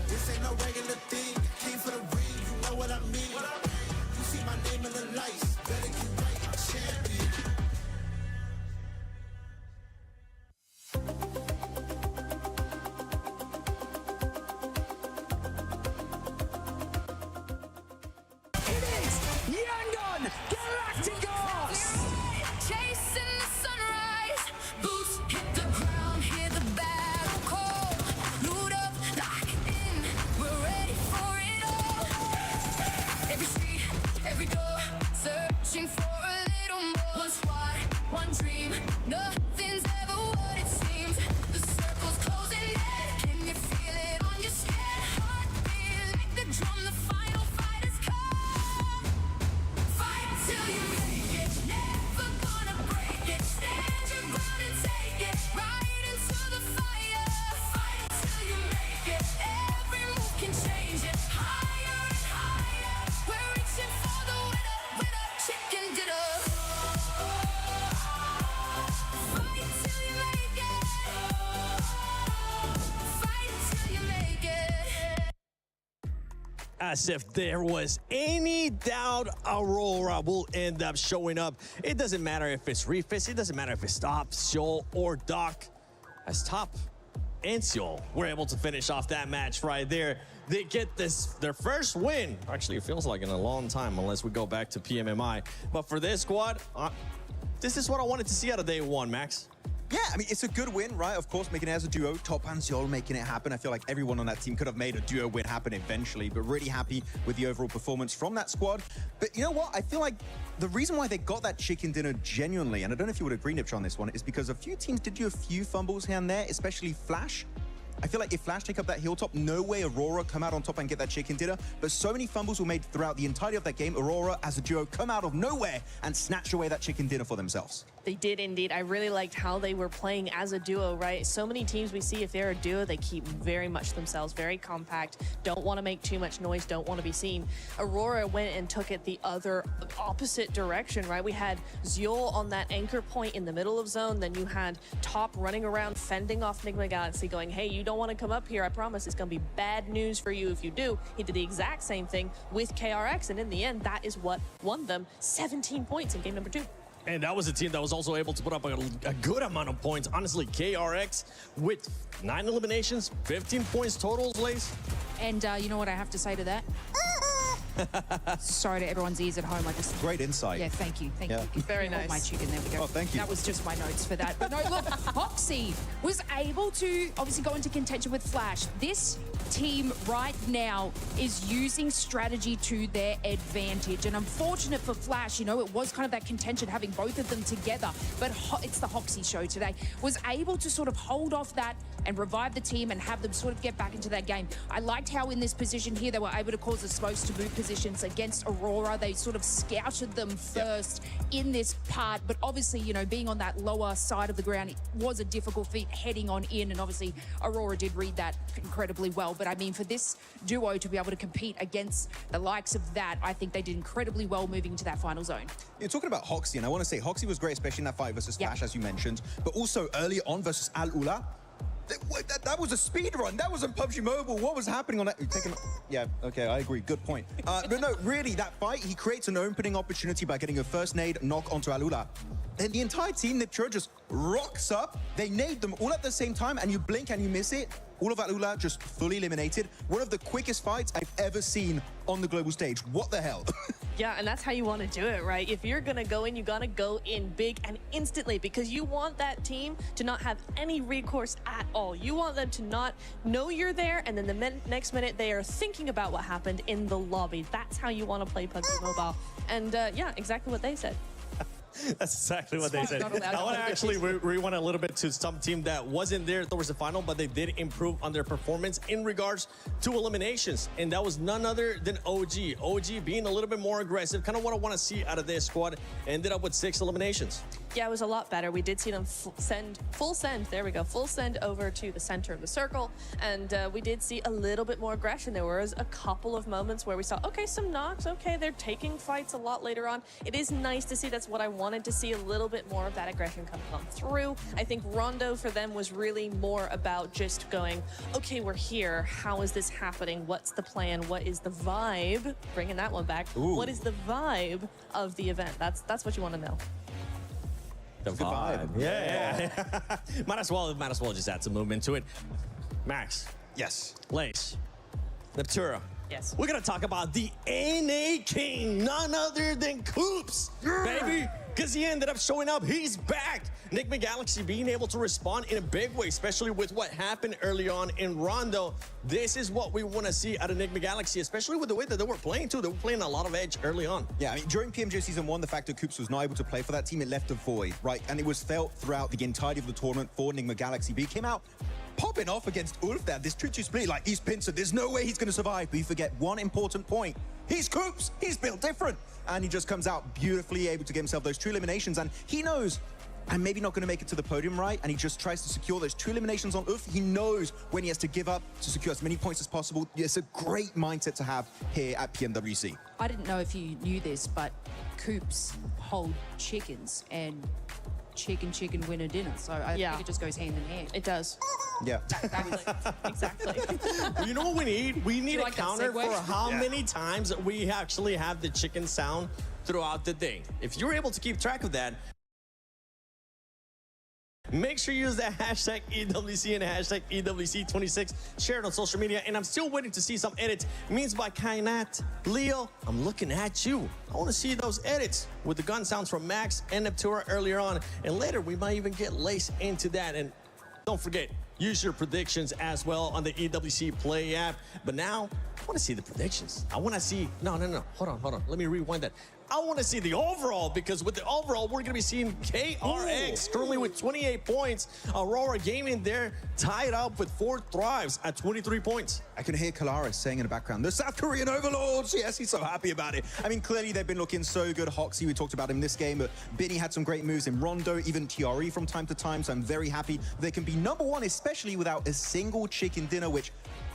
This ain't no regular thing. Came for the ring, you know what I mean. You see my name in the lights. Better get right, I'm champion. Chasing the sunrise, boots hit the ground, hear the battle call. Loot up, lock in, we're ready for it all. Every street, every door, searching for a little more. One squad, one dream, nothing's ever what it seems. The circle's closing in, can you feel it on your skin? Heartbeat like the drum, the final fight has come. Fight till you make it, never gonna break it. Stand your ground and take it, right into the fire. Fight till you make it, every move can change it. Higher and higher, we're reaching for the winner, winner, chicken dinner. Fight till you make it, fight till you make it. As if there was any doubt, Aurora will end up showing up. It doesn't matter if it's Refis, it doesn't matter if it's Top, Seoul, or Doc. As Top and Seoul were able to finish off that match right there. They get their first win. Actually, it feels like in a long time, unless we go back to PMMI. But for this squad, this is what I wanted to see out of day one, Max. Yeah, I mean, it's a good win, right? Of course, making it as a duo. Top and Seoul making it happen. I feel like everyone on that team could have made a duo win happen eventually, but really happy with the overall performance from that squad. But you know what? I feel like the reason why they got that chicken dinner genuinely, and I don't know if you would agree, Nipch, on this one, is because a few teams did do a few fumbles here and there, especially Flash. I feel like if Flash take up that hilltop, no way Aurora come out on top and get that chicken dinner. But so many fumbles were made throughout the entirety of that game. Aurora, as a duo, come out of nowhere and snatch away that chicken dinner for themselves. They did indeed. I really liked how they were playing as a duo, right? So many teams we see, if they're a duo, they keep very much themselves, very compact, don't want to make too much noise, don't want to be seen. Aurora went and took it the opposite direction, right? We had Zeol on that anchor point in the middle of zone, then you had Top running around, fending off Nigma Galaxy, going, hey, you don't want to come up here, I promise it's going to be bad news for you if you do. He did the exact same thing with KRX, and in the end, that is what won them 17 points in game number 2. And that was a team that was also able to put up a good amount of points. Honestly, KRX with 9 eliminations, 15 points total, Lace. And you know what I have to say to that? Sorry to everyone's ears at home. I just great insight. Yeah, thank you. Thank you. Very nice. My chicken, there we go. Oh, thank you. That was just my notes for that. But no, look, Hoxie was able to obviously go into contention with Flash. This team right now is using strategy to their advantage. And unfortunate for Flash, you know, it was kind of that contention having both of them together, but it's the Hoxie show today, was able to sort of hold off that and revive the team and have them sort of get back into that game. I liked how in this position here, they were able to cause the smokes to move positions against Aurora. They sort of scouted them first in this part, but obviously, you know, being on that lower side of the ground, it was a difficult feat heading on in, and obviously Aurora did read that incredibly well. But I mean, for this duo to be able to compete against the likes of that, I think they did incredibly well moving into that final zone. You're talking about Hoxie, and I want to say Hoxie was great, especially in that fight versus Flash, as you mentioned, but also early on versus ONLYI. That was a speed run. That wasn't PUBG Mobile. What was happening on that? Yeah, okay, I agree. Good point. But no, really, that fight, he creates an opening opportunity by getting a first nade knock onto ONLYI. And the entire team, Niptura, just rocks up. They nade them all at the same time, and you blink and you miss it. All of ONLYI just fully eliminated. One of the quickest fights I've ever seen on the global stage. What the hell? Yeah, and that's how you want to do it, right? If you're going to go in, you got to go in big and instantly, because you want that team to not have any recourse at all. You want them to not know you're there, and then the next minute they are thinking about what happened in the lobby. That's how you want to play PUBG Mobile. And yeah, exactly what they said. That's exactly what they said. I want to actually rewind a little bit to some team that wasn't there towards the final, but they did improve on their performance in regards to eliminations. And that was none other than OG. OG being a little bit more aggressive, kind of what I want to see out of this squad. Ended up with 6 eliminations. Yeah, it was a lot better. We did see them full send over to the center of the circle. And we did see a little bit more aggression. There was a couple of moments where we saw, okay, some knocks. Okay, they're taking fights a lot later on. It is nice to see. That's what I wanted to see, a little bit more of that aggression come through. I think Rondo for them was really more about just going, okay, we're here. How is this happening? What's the plan? What is the vibe? Bringing that one back. Ooh. What is the vibe of the event? That's what you want to know. The vibe. Yeah. might as well just add some movement to it. Max. Yes. Lace. Niptura. Yes. We're gonna talk about the NA King, none other than Coops, baby. Because he ended up showing up. He's back. Enigma Galaxy being able to respond in a big way, especially with what happened early on in Rondo. This is what we want to see out of Enigma Galaxy, especially with the way that they were playing too. They were playing a lot of edge early on. Yeah, I mean, during PMJ Season 1, the fact that Coops was not able to play for that team, it left a void, right? And it was felt throughout the entirety of the tournament for Enigma Galaxy. But he came out popping off against Ulf there. This 2-2 split, like, he's Pincer. There's no way he's going to survive. But you forget one important point. He's Coops. He's built different. And he just comes out beautifully, able to get himself those 2 eliminations. And he knows, I'm maybe not going to make it to the podium, right? And he just tries to secure those 2 eliminations on Ulf. He knows when he has to give up to secure as many points as possible. It's a great mindset to have here at PMWC. I didn't know if you knew this, but Coops hold chickens, and chicken winner dinner. So I think it just goes hand in hand. It does. Yeah. Exactly. You know what we need? We need a like that counter segue? for how many times we actually have the chicken sound throughout the day. If you're able to keep track of that, make sure you use the hashtag EWC and hashtag EWC26. Share it on social media. And I'm still waiting to see some edits. Means by Kainat. Leo, I'm looking at you. I want to see those edits with the gun sounds from Max and Niptura earlier on. And later, we might even get Lace into that. And don't forget, use your predictions as well on the EWC Play app. But now, I want to see the predictions. I want to see... No. Hold on. Let me rewind that. I want to see the overall, because with the overall, we're going to be seeing KRX currently with 28 points. Aurora Gaming there tied up with 4 Thrives at 23 points. I can hear Kalaris saying in the background, the South Korean overlords. Yes, he's so happy about it. I mean, clearly they've been looking so good. Hoxie, we talked about him this game, but Binny had some great moves in Rondo, even TRE from time to time. So I'm very happy they can be #1, especially without a single chicken dinner, which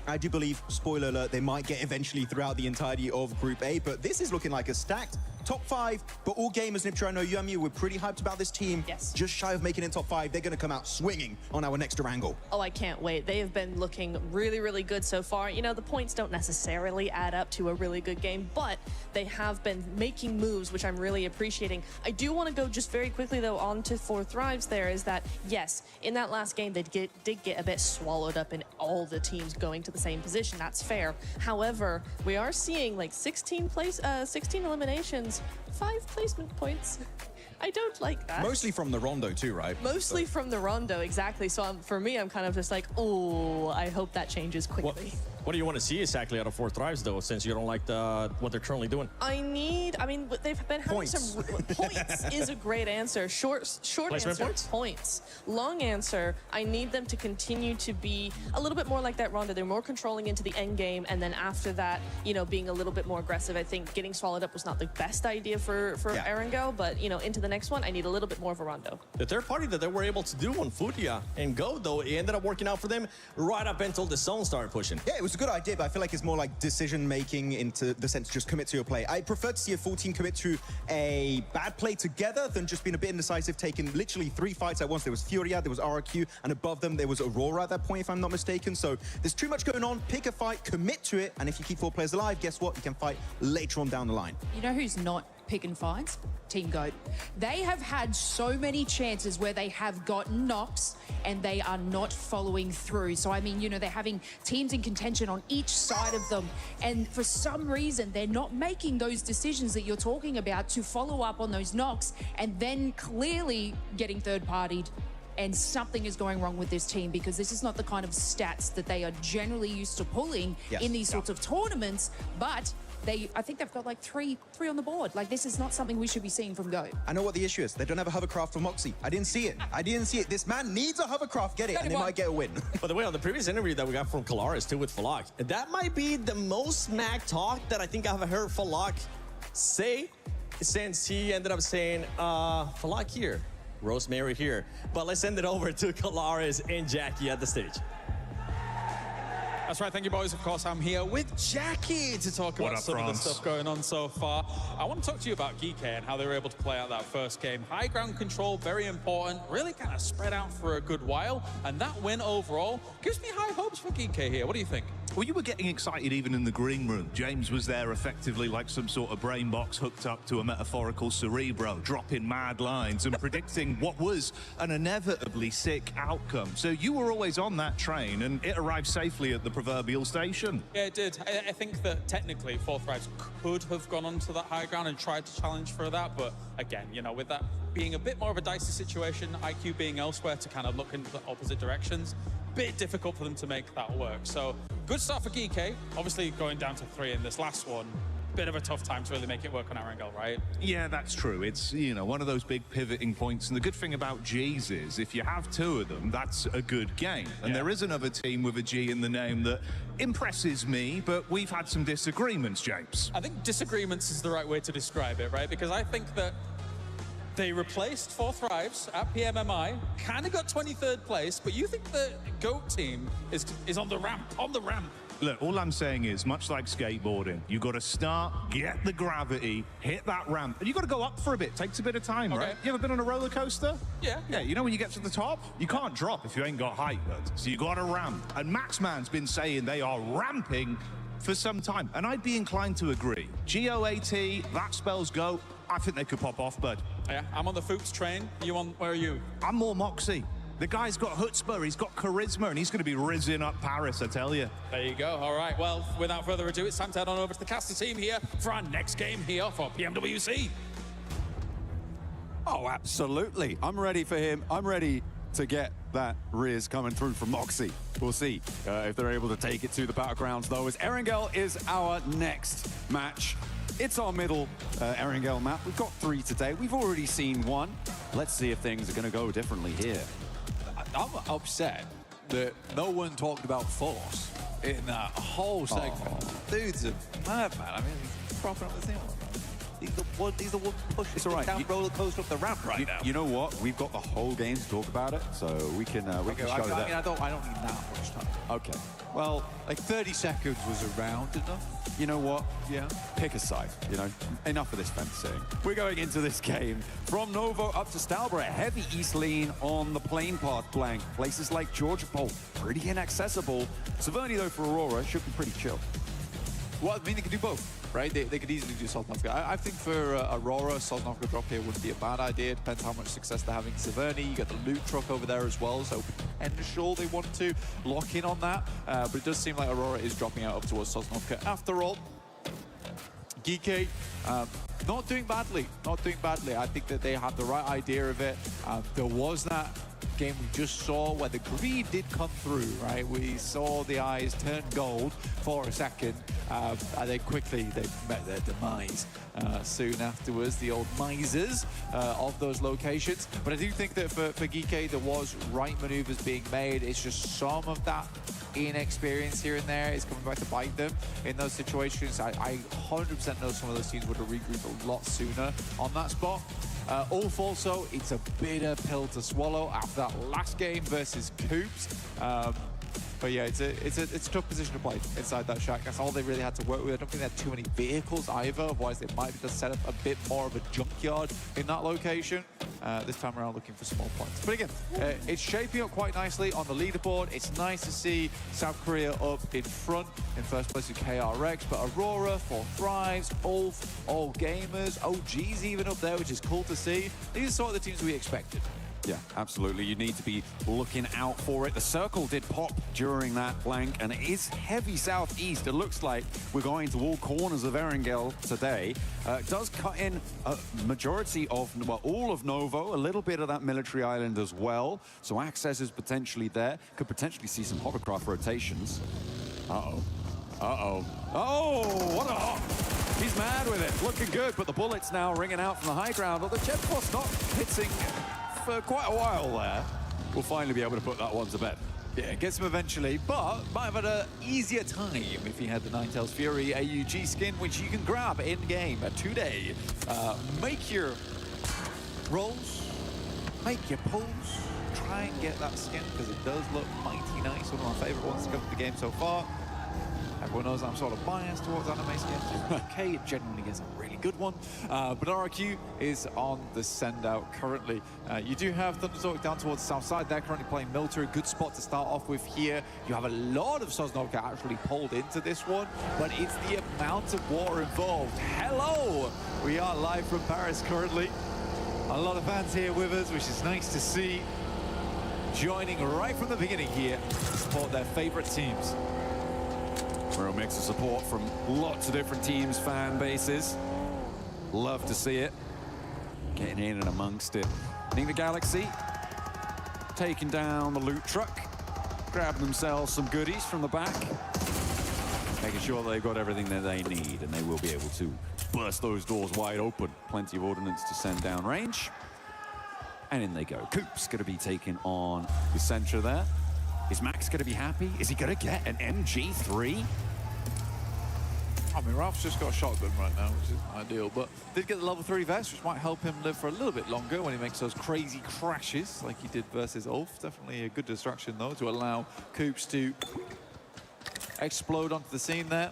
I do believe, spoiler alert, they might get eventually throughout the entirety of Group A. But this is looking like a stacked top 5. But all gamers, Niptura, I know you and me, we're pretty hyped about this team. Yes. Just shy of making it top 5. They're going to come out swinging on our next Durango. Oh, I can't wait. They have been looking really, really good so far. You know, the points don't necessarily add up to a really good game, but they have been making moves, which I'm really appreciating. I do want to go just very quickly, though, on to 4 Thrives there, is that, yes, in that last game, they did get a bit swallowed up in all the teams going to the same position. That's fair. However, we are seeing like 16 eliminations, 5 placement points. I don't like that. Mostly from the Rondo too, right? Mostly from the Rondo, exactly. So for me, I'm kind of just like, oh, I hope that changes quickly. What do you want to see exactly out of 4Thrives, though, since you don't like what they're currently doing? I mean, they've been having some points is a great answer. Short Placement answer, points. Long answer, I need them to continue to be a little bit more like that Ronda. They're more controlling into the end game, and then after that, you know, being a little bit more aggressive. I think getting swallowed up was not the best idea for Erangel, but, you know, into the next one, I need a little bit more of a Rondo. The third party that they were able to do on Furia and Go, though, it ended up working out for them right up until the zone started pushing. Yeah, it was a good idea, but I feel like it's more like decision-making into the sense just commit to your play. I prefer to see a full team commit to a bad play together than just being a bit indecisive, taking literally 3 fights at once. There was Furia, there was RRQ, and above them there was Aurora at that point, if I'm not mistaken. So there's too much going on. Pick a fight, commit to it, and if you keep 4 players alive, guess what? You can fight later on down the line. You know who's not picking fights? Team GOAT. They have had so many chances where they have gotten knocks and they are not following through. So, I mean, you know, they're having teams in contention on each side of them. And for some reason, they're not making those decisions that you're talking about to follow up on those knocks and then clearly getting third-partied. And something is going wrong with this team because this is not the kind of stats that they are generally used to pulling in these sorts of tournaments. But I think they've got like three on the board. Like, this is not something we should be seeing from Go. I know what the issue is. They don't have a hovercraft for Moxie. I didn't see it. I didn't see it. This man needs a hovercraft. Get it, and they might get a win. By the way, on the previous interview that we got from Kalaris, too, with Falak, that might be the most smack talk that I think I've heard Falak say since he ended up saying, Falak here, Rosemary here. But let's send it over to Kalaris and Jackie at the stage. That's right, thank you boys. Of course, I'm here with Jackie to talk about some of the stuff going on so far. I want to talk to you about Geeky and how they were able to play out that first game. High ground control, very important, really kind of spread out for a good while. And that win overall gives me high hopes for Geeky here. What do you think? Well, you were getting excited even in the green room. James was there effectively like some sort of brain box hooked up to a metaphorical cerebro, dropping mad lines and predicting what was an inevitably sick outcome. So you were always on that train, and it arrived safely at the proverbial station. Yeah, it did. I think that technically 4Thrives could have gone onto that high ground and tried to challenge for that, but again, you know, with that being a bit more of a dicey situation, IQ being elsewhere to kind of look into the opposite directions, bit difficult for them to make that work. So good start for Geeky. Obviously going down to 3 in this last one, bit of a tough time to really make it work on Erangel, right? Yeah, that's true. It's, you know, one of those big pivoting points. And the good thing about G's is if you have 2 of them, that's a good game. And there is another team with a G in the name that impresses me, but we've had some disagreements, James. I think disagreements is the right way to describe it, right? Because I think that they replaced 4Thrives at PMMI, kind of got 23rd place, but you think the GOAT team is on the ramp, Look, all I'm saying is, much like skateboarding, you got to start, get the gravity, hit that ramp, and you got to go up for a bit. Takes a bit of time, right? You ever been on a roller coaster? Yeah. Yeah, you know when you get to the top, you can't drop if you ain't got height, bud. So you got to ramp. And Maxman's been saying they are ramping for some time, and I'd be inclined to agree. GOAT, that spells go. I think they could pop off, bud. Yeah, I'm on the Fuchs train. Where are you? I'm more Moxie. The guy's got chutzpah, he's got charisma, and he's going to be rizzing up Paris, I tell you. There you go. All right. Well, without further ado, it's time to head on over to the caster team here for our next game here for PMWC. Oh, absolutely. I'm ready for him. I'm ready to get that Riz coming through from Moxie. We'll see if they're able to take it to the battlegrounds, though, as Erangel is our next match. It's our middle Erangel map. We've got 3 today. We've already seen 1. Let's see if things are going to go differently here. I'm upset that no one talked about force in that whole segment. Dude's a madman. I mean, he's propping up the thing. He's the one pushing the down roller coaster up the ramp right now. You know what? We've got the whole game to talk about it, so we can show that. I mean, I don't need that much time. Okay. Well, like 30 seconds was around enough. You know what? Yeah. Pick a side, you know. Enough of this fencing. We're going into this game. From Novo up to Stalborough, heavy east lean on the plane path blank. Places like Georgia Pole, pretty inaccessible. Saverni, though, for Aurora, should be pretty chill. Well, I mean, they could do both, right? They could easily do Sosnovka. I think for Aurora, Sosnovka drop here wouldn't be a bad idea. Depends how much success they're having. Saverni, you got the loot truck over there as well, so potential they want to lock in on that. But it does seem like Aurora is dropping out up towards Sosnovka. After all, Geeky, not doing badly. I think that they had the right idea of it. There was that game we just saw where the greed did come through, right? We saw the eyes turn gold for a second, and then quickly they met their demise soon afterwards, the old misers of those locations. But I do think that for Geeky, there was right maneuvers being made. It's just some of that inexperience here and there is coming back to bite them in those situations. I 100% know some of those teams would have regrouped a lot sooner on that spot. Ulf also, it's a bitter pill to swallow after that last game versus Coops. But yeah, it's a tough position to play inside that shack. That's all they really had to work with. I don't think they had too many vehicles either, otherwise they might have just set up a bit more of a junkyard in that location. This time around looking for small points. But again, it's shaping up quite nicely on the leaderboard. It's nice to see South Korea up in front, in first place with KRX, but Aurora, 4 Thrives, Ulf, All Gamers, OG's even up there, which is cool to see. These are sort of the teams we expected. Yeah, absolutely. You need to be looking out for it. The circle did pop during that blank, and it is heavy southeast. It looks like we're going to all corners of Erangel today. It does cut in a majority of, well, all of Novo, a little bit of that military island as well. So access is potentially there. Could potentially see some hovercraft rotations. Uh-oh. Uh-oh. Oh, what a hop! He's mad with it. Looking good, but the bullets now ringing out from the high ground. Well, the jet force not hitting for quite a while there. We'll finally be able to put that one to bed. Yeah, gets him eventually, but might have had an easier time if he had the Ninetales Fury AUG skin, which you can grab in-game today. Make your rolls, make your pulls, try and get that skin, because it does look mighty nice. One of my favorite ones to come to the game so far. Everyone knows I'm sort of biased towards anime skins. Okay, it generally gets a really good one. But RRQ is on the send-out currently. You do have Thunderzork down towards the south side. They're currently playing military. Good spot to start off with here. You have a lot of Sosnovka actually pulled into this one, but it's the amount of water involved. Hello! We are live from Paris currently. A lot of fans here with us, which is nice to see. Joining right from the beginning here to support their favorite teams. Real mix of support from lots of different teams, fan bases. Love to see it. Getting in and amongst it. I think the Galaxy taking down the loot truck, grabbing themselves some goodies from the back, making sure they've got everything that they need, and they will be able to burst those doors wide open. Plenty of ordnance to send down range. And in they go. Coop's going to be taking on the Centra there. Is Max going to be happy? Is he going to get an MG3? I mean, Ralph's just got a shotgun right now, which isn't ideal, but did get the level 3 vest, which might help him live for a little bit longer when he makes those crazy crashes like he did versus Ulf. Definitely a good distraction, though, to allow Coops to explode onto the scene there.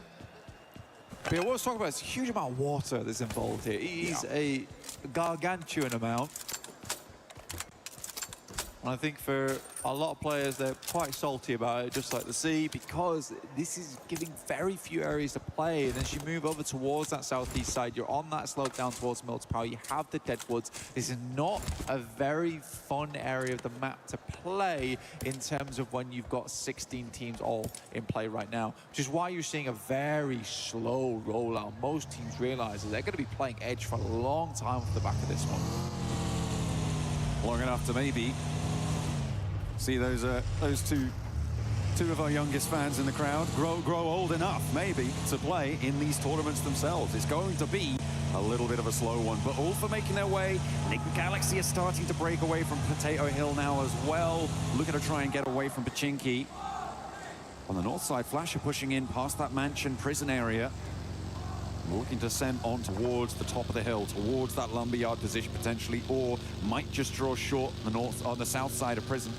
But yeah, what I was talking about is a huge amount of water that's involved here. It is a gargantuan amount. And I think for a lot of players, they're quite salty about it, just like the sea, because this is giving very few areas to play. And as you move over towards that southeast side, you're on that slope down towards Mills Power. You have the Deadwoods. This is not a very fun area of the map to play in terms of when you've got 16 teams all in play right now, which is why you're seeing a very slow rollout. Most teams realize that they're going to be playing Edge for a long time off the back of this one. Long enough to maybe see those two of our youngest fans in the crowd grow old enough, maybe, to play in these tournaments themselves. It's going to be a little bit of a slow one, but all for making their way. I think the Galaxy are starting to break away from Potato Hill now as well. Looking to try and get away from Pachinki. On the north side, Flasher pushing in past that mansion prison area. Looking to send on towards the top of the hill, towards that lumberyard position potentially, or might just draw short on the south side of prison,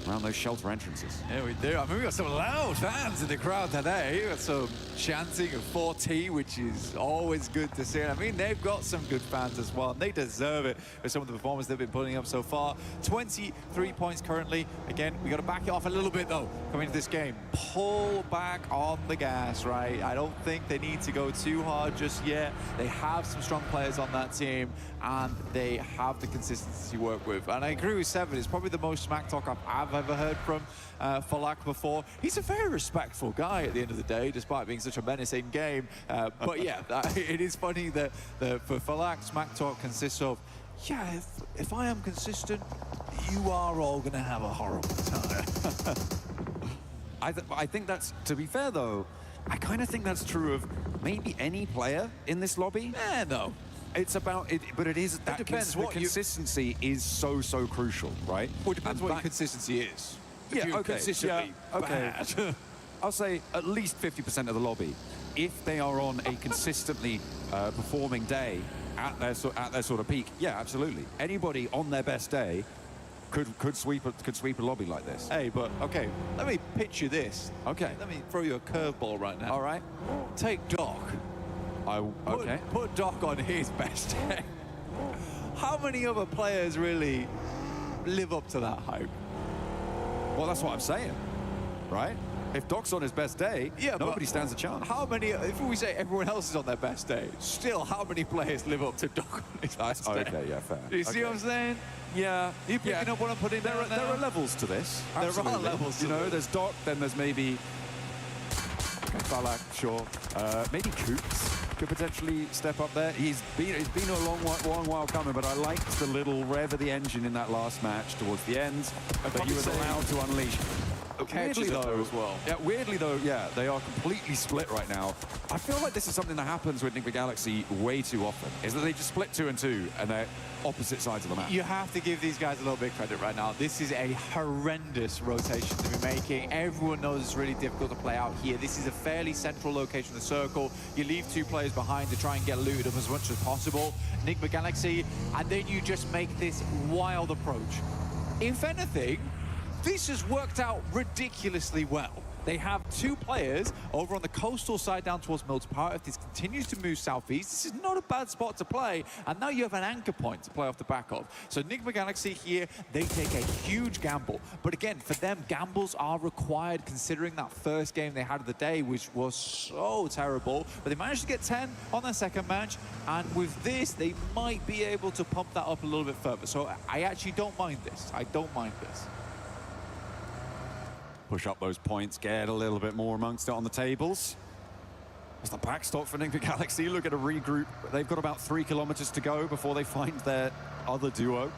around those shelter entrances. Yeah, we do. I mean, we got some loud fans in the crowd today. We got some chanting of 4T, which is always good to see. I mean, they've got some good fans as well, and they deserve it for some of the performances they've been putting up so far. 23 points currently. Again, we got to back it off a little bit, though, coming into this game. Pull back on the gas, right? I don't think they need to go too hard just yet. They have some strong players on that team, and they have the consistency to work with. And I agree with Seven. It's probably the most smack talk I've ever heard from Falak before. He's a very respectful guy at the end of the day, despite being such a menacing game. But yeah, it is funny that for Falak, smack talk consists of yeah, if I am consistent, you are all going to have a horrible time. I think that's, to be fair though, I kind of think that's true of maybe any player in this lobby. No. It's about it, but it is that depends what consistency is so crucial, right? Well, it depends what your consistency is. If you're consistently bad. I'll say at least 50% of the lobby, if they are on a consistently performing day at their sort of peak, yeah, absolutely. Anybody on their best day could sweep a lobby like this. Hey, but okay, let me pitch you this. Okay. Let me throw you a curveball right now. All right. Take Doc. Okay. Put Doc on his best day. How many other players really live up to that hype? Well, that's what I'm saying, right? If Doc's on his best day, nobody stands a chance. How many, if we say everyone else is on their best day, still how many players live up to Doc on his best day? Okay, yeah, fair. Do you see what I'm saying? Yeah. You picking up what I'm putting down there are levels to this. Absolutely. There are levels to this. There's Doc, then there's maybe Falak, sure. Maybe Coops could potentially step up there. He's been a long while coming, but I liked the little rev of the engine in that last match towards the end that he was allowed to unleash. Weirdly though, as well. Yeah, weirdly though, yeah, they are completely split right now. I feel like this is something that happens with Enigma Galaxy way too often, is that they just split 2 and 2 and they're opposite sides of the map. You have to give these guys a little bit of credit right now. This is a horrendous rotation to be making. Everyone knows it's really difficult to play out here. This is a fairly central location in the circle. You leave 2 players behind to try and get looted up as much as possible. Enigma Galaxy, and then you just make this wild approach. If anything, this has worked out ridiculously well. They have 2 players over on the coastal side down towards Milton. If this continues to move southeast, this is not a bad spot to play. And now you have an anchor point to play off the back of. So Enigma Galaxy here, they take a huge gamble. But again, for them, gambles are required considering that first game they had of the day, which was so terrible. But they managed to get 10 on their second match. And with this, they might be able to pump that up a little bit further. So I actually don't mind this. I don't mind this. Push up those points, get a little bit more amongst it on the tables. As the backstop for Enigma Galaxy, look at a regroup. They've got about 3 kilometers to go before they find their other duo.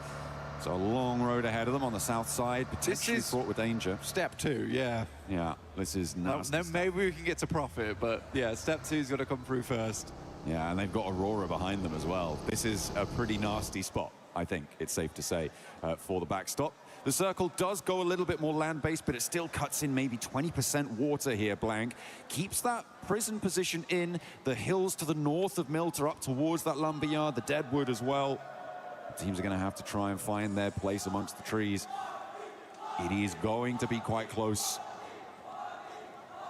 So a long road ahead of them on the south side, potentially fraught with danger. Step 2, yeah. Yeah, this is nasty. Then maybe we can get to profit, but yeah, step 2's got to come through first. Yeah, and they've got Aurora behind them as well. This is a pretty nasty spot, I think it's safe to say, for the backstop. The circle does go a little bit more land-based, but it still cuts in maybe 20% water here, Blank. Keeps that prison position in. The hills to the north of Milt are up towards that lumberyard, the Deadwood as well. Teams are going to have to try and find their place amongst the trees. It is going to be quite close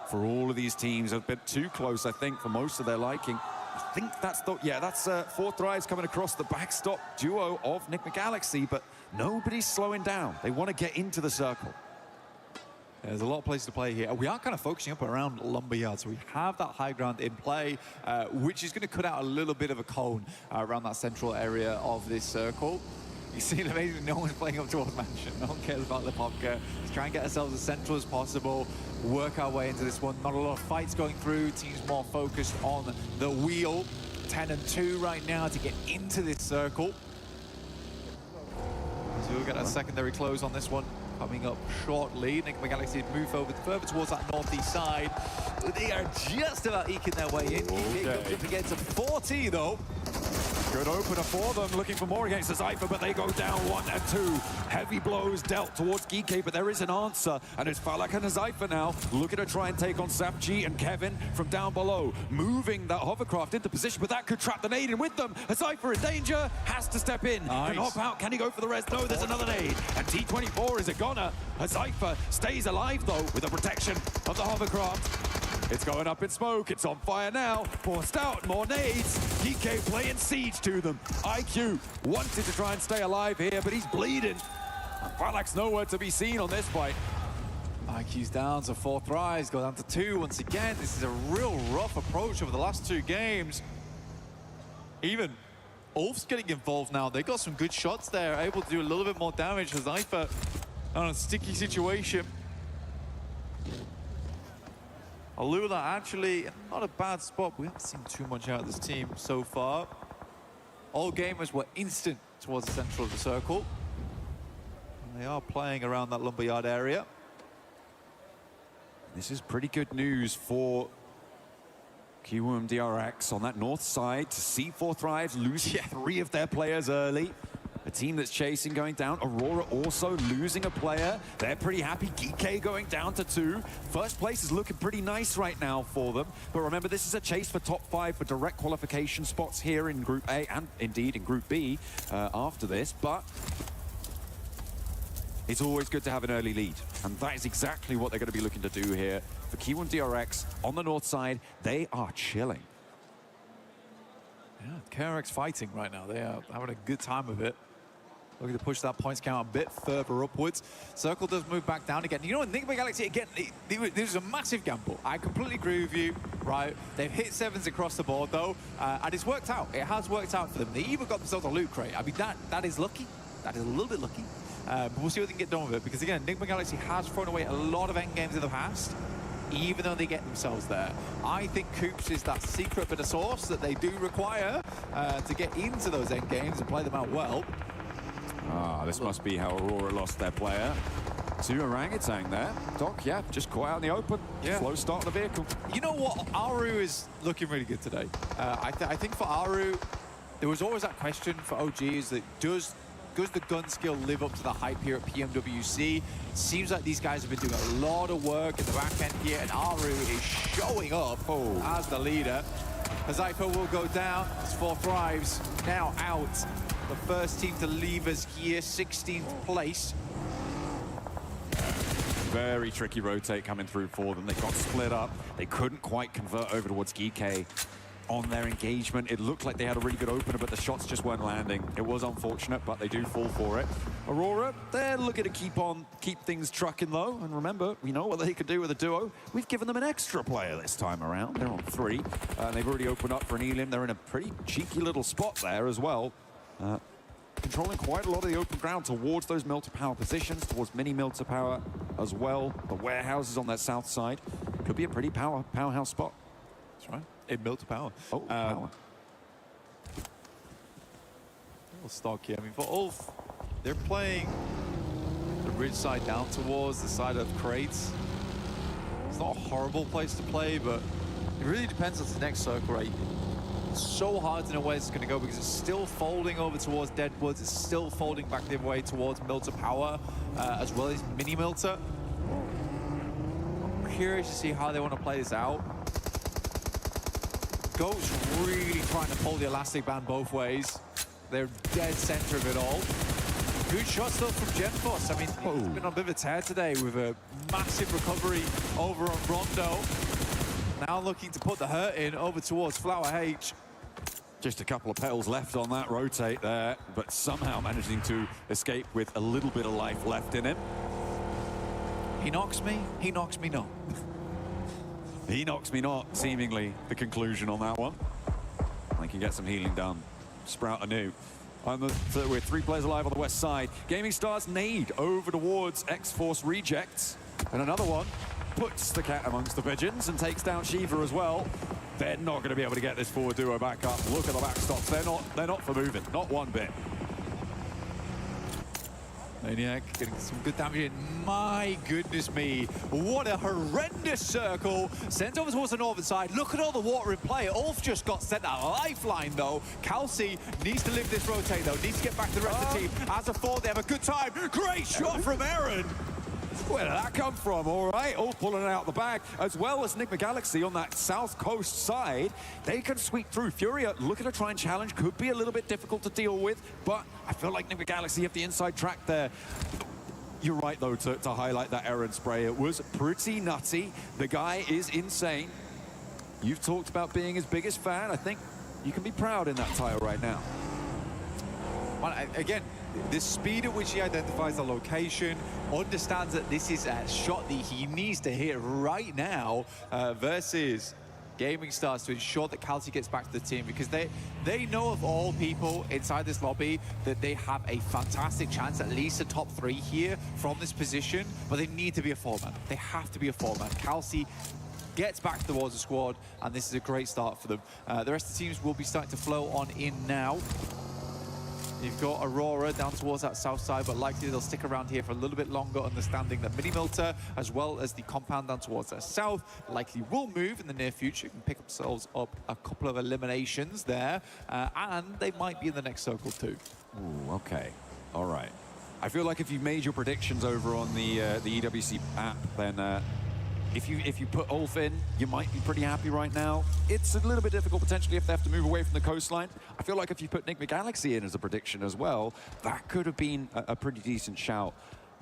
for all of these teams. A bit too close, I think, for most of their liking. I think that's that's 4 Thrives coming across the backstop duo of Enigma Galaxy, but nobody's slowing down. They want to get into the circle. There's a lot of places to play here. We are kind of focusing up around Lumberyard, so we have that high ground in play, which is going to cut out a little bit of a cone around that central area of this circle. You see, amazing, no one's playing up towards Mansion. No one cares about the Popka. Let's try and get ourselves as central as possible, work our way into this one. Not a lot of fights going through. Teams more focused on the wheel. 10 and 2 right now to get into this circle. So we'll get a secondary close on this one coming up shortly. Enigma Galaxy move over further towards that northeast side. They are just about eking their way in. Okay. To get to 40 though. Good opener for them, looking for more against the Cypher, but they go down 1 and 2. Heavy blows dealt towards Geeky, but there is an answer, and it's Falak and the Cypher now looking to try and take on Sapg and Kevin from down below, moving that hovercraft into position, but that could trap the nade in with them. A Cypher in danger, has to step in. Nice. Can hop out, can he go for the rest? No, there's another nade, and T24 is a goner. A Cypher stays alive though with the protection of the hovercraft. It's going up in smoke, it's on fire now. Forced out, more nades. DK playing siege to them. IQ wanted to try and stay alive here, but he's bleeding. Falak's nowhere to be seen on this fight. IQ's down to 4 Thrives, go down to 2 once again. This is a real rough approach over the last 2 games. Even Ulf's getting involved now. They got some good shots there, able to do a little bit more damage to Zypher on a sticky situation. Alula actually not a bad spot. We haven't seen too much out of this team so far. All gamers were instant towards the central of the circle. And they are playing around that lumberyard area. This is pretty good news for PMWC on that north side to see 4 Thrives losing 3 of their players early. A team that's chasing going down. Aurora also losing a player. They're pretty happy. GK going down to 2. First place is looking pretty nice right now for them. But remember, this is a chase for top 5 for direct qualification spots here in Group A and indeed in Group B after this. But it's always good to have an early lead. And that is exactly what they're going to be looking to do here. For PMWC on the north side, they are chilling. Yeah, KRX fighting right now. They are having a good time of it. Looking to push that points count a bit further upwards. Circle does move back down again. You know what, Enigma Galaxy, again, this is a massive gamble. I completely agree with you, right? They've hit 7s across the board, though, and it's worked out. It has worked out for them. They even got themselves a loot crate. I mean, that is lucky. That is a little bit lucky. But we'll see what they can get done with it, because, again, Enigma Galaxy has thrown away a lot of endgames in the past, even though they get themselves there. I think Coops is that secret bit of sauce that they do require to get into those endgames and play them out well. Ah, this must be how Aurora lost their player. To Orangutan there. Doc, yeah, just caught out in the open. Yeah. Slow start of the vehicle. You know what? Aru is looking really good today. I think for Aru, there was always that question for OG is that does the gun skill live up to the hype here at PMWC? Seems like these guys have been doing a lot of work in the back end here, and Aru is showing up as the leader. Hazaiko will go down. It's 4 Thrives now out. The first team to leave us here, 16th place. Very tricky rotate coming through for them. They got split up. They couldn't quite convert over towards GK on their engagement. It looked like they had a really good opener, but the shots just weren't landing. It was unfortunate, but they do fall for it. Aurora, they're looking to keep things trucking though. And remember, we know what they could do with a duo. We've given them an extra player this time around. They're on 3. They've already opened up for an Elim. They're in a pretty cheeky little spot there as well. Controlling quite a lot of the open ground towards those mill to power positions, towards mini mill to power as well. The warehouses on that south side could be a pretty powerhouse spot. That's right. In mill to power. Oh, power. Little stock here. I mean, for Ulf, they're playing the ridge side down towards the side of crates. It's not a horrible place to play, but it really depends on the next circle, right? So hard to know where it's going to go because it's still folding over towards Deadwoods. It's still folding back the other way towards Milter Power, as well as Mini Milter. I'm curious to see how they want to play this out. Goat's really trying to pull the elastic band both ways. They're dead center of it all. Good shots though from Genforce. I mean, he's been on a bit of a tear today with a massive recovery over on Rondo. Now looking to put the hurt in over towards Flower H. Just a couple of petals left on that rotate there, but somehow managing to escape with a little bit of life left in him. He knocks me not. He knocks me not, seemingly the conclusion on that one. I can get some healing done. Sprout anew. With 3 players alive on the west side. Gaming Stars nade over towards X-Force Rejects. And another one puts the cat amongst the pigeons and takes down Shiva as well. They're not going to be able to get this forward duo back up. Look at the backstops. They're not for moving. Not one bit. Maniac getting some good damage in. My goodness me. What a horrendous circle. Sent over towards the northern side. Look at all the water in play. Ulf just got sent a lifeline, though. Kelsey needs to live this rotate, though. Needs to get back to the rest of the team. As a 4, they have a good time. Great shot from Aaron. Where did that come from? All right, all pulling it out the bag, as well as Enigma Galaxy on that south coast side. They can sweep through. Furia looking to try and challenge. Could be a little bit difficult to deal with, but I feel like Enigma Galaxy have the inside track there. You're right, though, to highlight that Aaron spray. It was pretty nutty. The guy is insane. You've talked about being his biggest fan. I think you can be proud in that tile right now. Well, again, the speed at which he identifies the location, understands that this is a shot that he needs to hit right now versus Gaming Stars to ensure that Kelsey gets back to the team, because they know of all people inside this lobby that they have a fantastic chance, at least a top 3 here from this position, but they need to be a 4-man. They have to be a 4-man. Kelsey gets back towards the squad, and this is a great start for them. The rest of the teams will be starting to flow on in now. You've got Aurora down towards that south side, but likely they'll stick around here for a little bit longer, understanding that Minimilta, as well as the compound down towards the south, likely will move in the near future, can pick themselves up a couple of eliminations there, and they might be in the next circle too. Ooh, okay. All right. I feel like if you've made your predictions over on the EWC app, then if you put Ulf in, you might be pretty happy right now. It's a little bit difficult potentially if they have to move away from the coastline. I feel like if you put Enigma Galaxy in as a prediction as well, that could have been a pretty decent shout.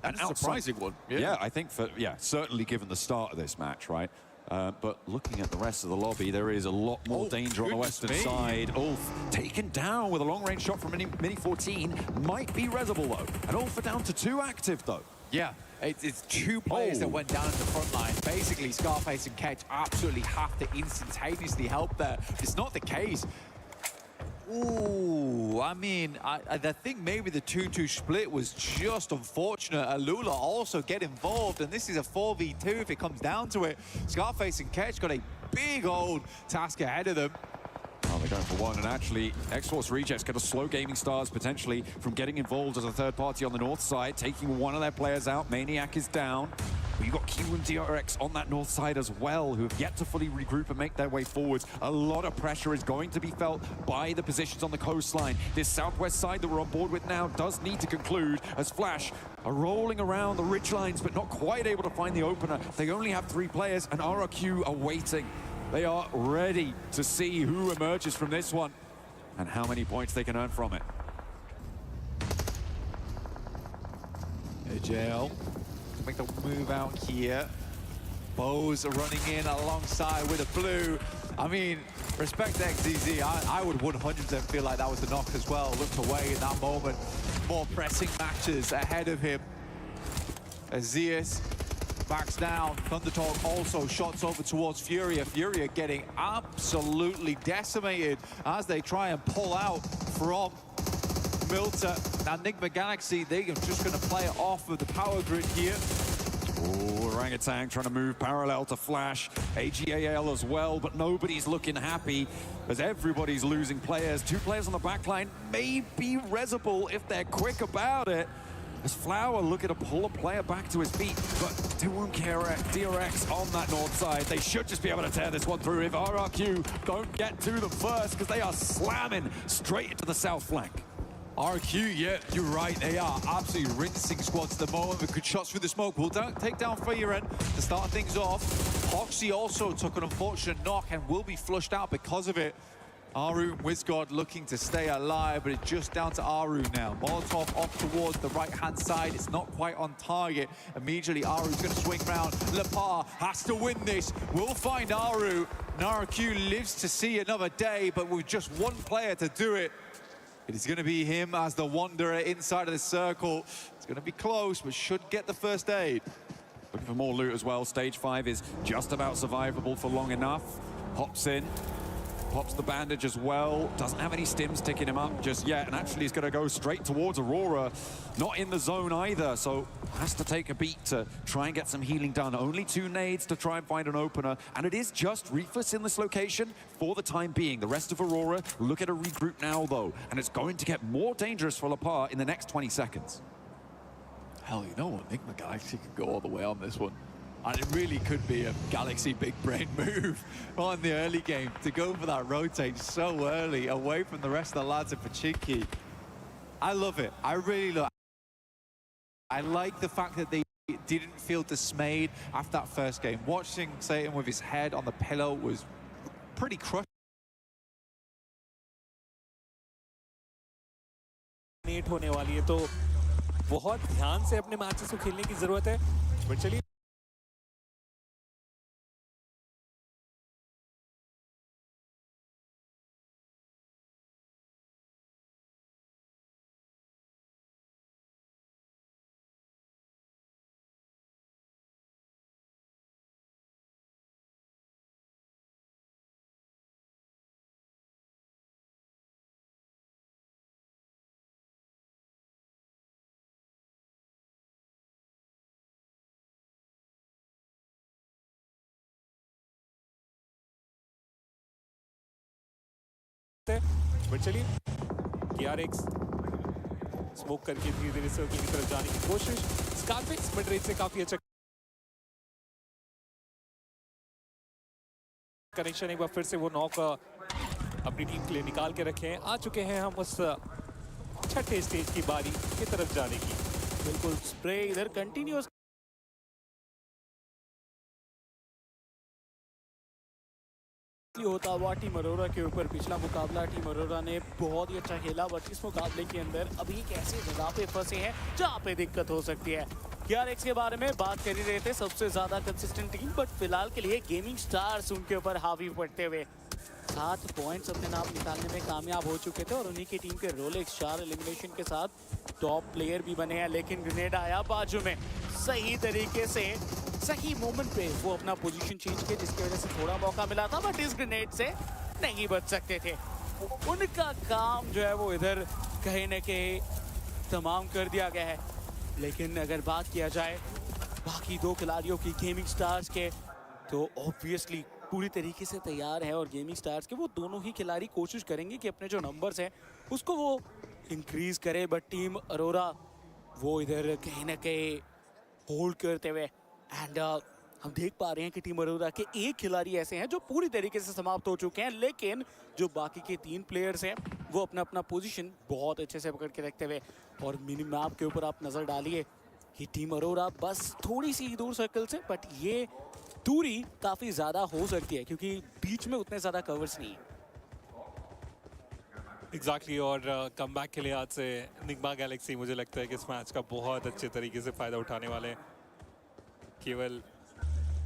And a surprising one. Yeah, I think certainly given the start of this match, right? But looking at the rest of the lobby, there is a lot more danger on the western side. Ulf taken down with a long-range shot from Mini 14. Might be Reservoir though. And Ulf are down to 2 active though. Yeah, it's 2 players that went down in the front line. Basically, Scarface and Ketch absolutely have to instantaneously help there. It's not the case. Ooh, I mean, I think maybe the 2-2 split was just unfortunate. Alula also get involved, and this is a 4v2 if it comes down to it. Scarface and Ketch got a big old task ahead of them. Oh, they're going for one, and actually, X-Force Rejects going to slow Gaming Stars potentially from getting involved as a third party on the north side, taking one of their players out. Maniac is down. But you've got Q and DRX on that north side as well, who have yet to fully regroup and make their way forwards. A lot of pressure is going to be felt by the positions on the coastline. This southwest side that we're on board with now does need to conclude, as Flash are rolling around the ridge lines, but not quite able to find the opener. They only have 3 players, and RRQ are waiting. They are ready to see who emerges from this one and how many points they can earn from it. AJL to make the move out here. Bows are running in alongside with a blue. I mean, respect to XZZ. I would 100% feel like that was the knock as well. Looked away in that moment. More pressing matches ahead of him. Azias backs down. Thundertalk also shots over towards Furia. Furia getting absolutely decimated as they try and pull out from Milta. Now, Enigma Galaxy, they're just going to play it off of the power grid here. Oh, Orangutan trying to move parallel to Flash. AGAL as well, but nobody's looking happy as everybody's losing players. 2 players on the backline, maybe Reservoir if they're quick about it. As Flower looking to pull a player back to his feet, but they won't care. DRX on that north side. They should just be able to tear this one through if RRQ don't get to them first, because they are slamming straight into the south flank. RQ, yeah, you're right. They are absolutely rinsing squads at the moment with good shots through the smoke. We'll take down Feiren to start things off. Hoxie also took an unfortunate knock and will be flushed out because of it. Aru and Wizgod looking to stay alive, but it's just down to Aru now. Molotov off towards the right-hand side. It's not quite on target. Immediately, Aru's going to swing around. Lepar has to win this. We'll find Aru. RRQ lives to see another day, but with just 1 player to do it. It is going to be him as the Wanderer inside of the circle. It's going to be close, but should get the first aid. Looking for more loot as well. Stage 5 is just about survivable for long enough. Hops in. Pops the bandage as well. Doesn't have any stims ticking him up just yet. And actually he's going to go straight towards Aurora. Not in the zone either, so has to take a beat to try and get some healing done. Only 2 nades to try and find an opener. And it is just Refus in this location for the time being. The rest of Aurora look at a regroup now, though. And it's going to get more dangerous for Lepar in the next 20 seconds. Hell, you know what? Enigma Galaxy could go all the way on this one. And it really could be a Galaxy big brain move on the early game to go for that rotate so early away from the rest of the lads at Pachinki. I love it. I really love it. I like the fact that they didn't feel dismayed after that first game. Watching Satan with his head on the pillow was pretty crushing. होने वाली है तो बहुत ध्यान से अपने matches को खेलने की जरूरत है बट चलिए बट चलिए KRX स्मोक करके धीरे धीरे सर्कल की तरफ जाने की कोशिश। स्कारफेस मिड रेंज से काफी अच्छा कनेक्शन, एक बार फिर से वो नॉक अपनी टीम के लिए निकाल के रखे हैं। आ चुके हैं हम उस छठे स्टेज की बारी की तरफ जाने की। बिल्कुल स्प्रे इधर कंटिन्यूअस होता हुआ टीम अरोरा के ऊपर। पिछला मुकाबला टीम अरोरा ने बहुत ही अच्छा खेला, बट इस मुकाबले के अंदर अभी एक ऐसी जगह पे फंसे हैं जहाँ पे दिक्कत हो सकती है। KRX के बारे में बात कर ही रहे थे, सबसे ज्यादा कंसिस्टेंट टीम, बट फिलहाल के लिए गेमिंग स्टार्स उनके ऊपर हावी पड़ते हुए 7 पॉइंट्स अपने नाम निकालने में कामयाब हो चुके थे और उन्हीं की टीम के रोलेक्स 4 एलिमिनेशन के साथ टॉप प्लेयर भी बने हैं। लेकिन ग्रेनेड आया बाजू में, सही तरीके से सही मोमेंट पे वो अपना पोजीशन चेंज किया, जिसकी वजह से थोड़ा मौका मिला था, बट इस ग्रेनेड से नहीं बच सकते थे। उनका काम जो है वो इधर कहीं न कहीं तमाम कर दिया गया है। लेकिन अगर बात किया जाए बाकी 2 खिलाड़ियों की गेमिंग स्टार्स के, तो ऑब्वियसली पूरी तरीके से तैयार है और गेमिंग स्टार्स के वो दोनों ही खिलाड़ी कोशिश करेंगे कि अपने जो नंबर्स हैं उसको वो इंक्रीज करे, बट टीम अरोरा वो इधर कहीं ना कहीं होल्ड करते हुए एंड हम देख पा रहे हैं कि टीम अरोरा के एक खिलाड़ी ऐसे हैं जो पूरी तरीके से समाप्त हो चुके हैं, लेकिन जो बाकी के 3 प्लेयर्स हैं वो अपना अपना पोजीशन बहुत अच्छे से पकड़ के रखते हुए। और मिनी मैप के ऊपर आप नज़र डालिए कि टीम अरोरा बस थोड़ी सी दूर सर्कल से, बट ये दूरी काफ़ी ज़्यादा हो सकती है क्योंकि बीच में उतने ज़्यादा कवर्स नहीं है। एग्जैक्टली और कमबैक के लिए आज से निग्मा गैलेक्सी मुझे लगता है कि इस मैच का बहुत अच्छे तरीके से फ़ायदा उठाने वाले हैं। केवल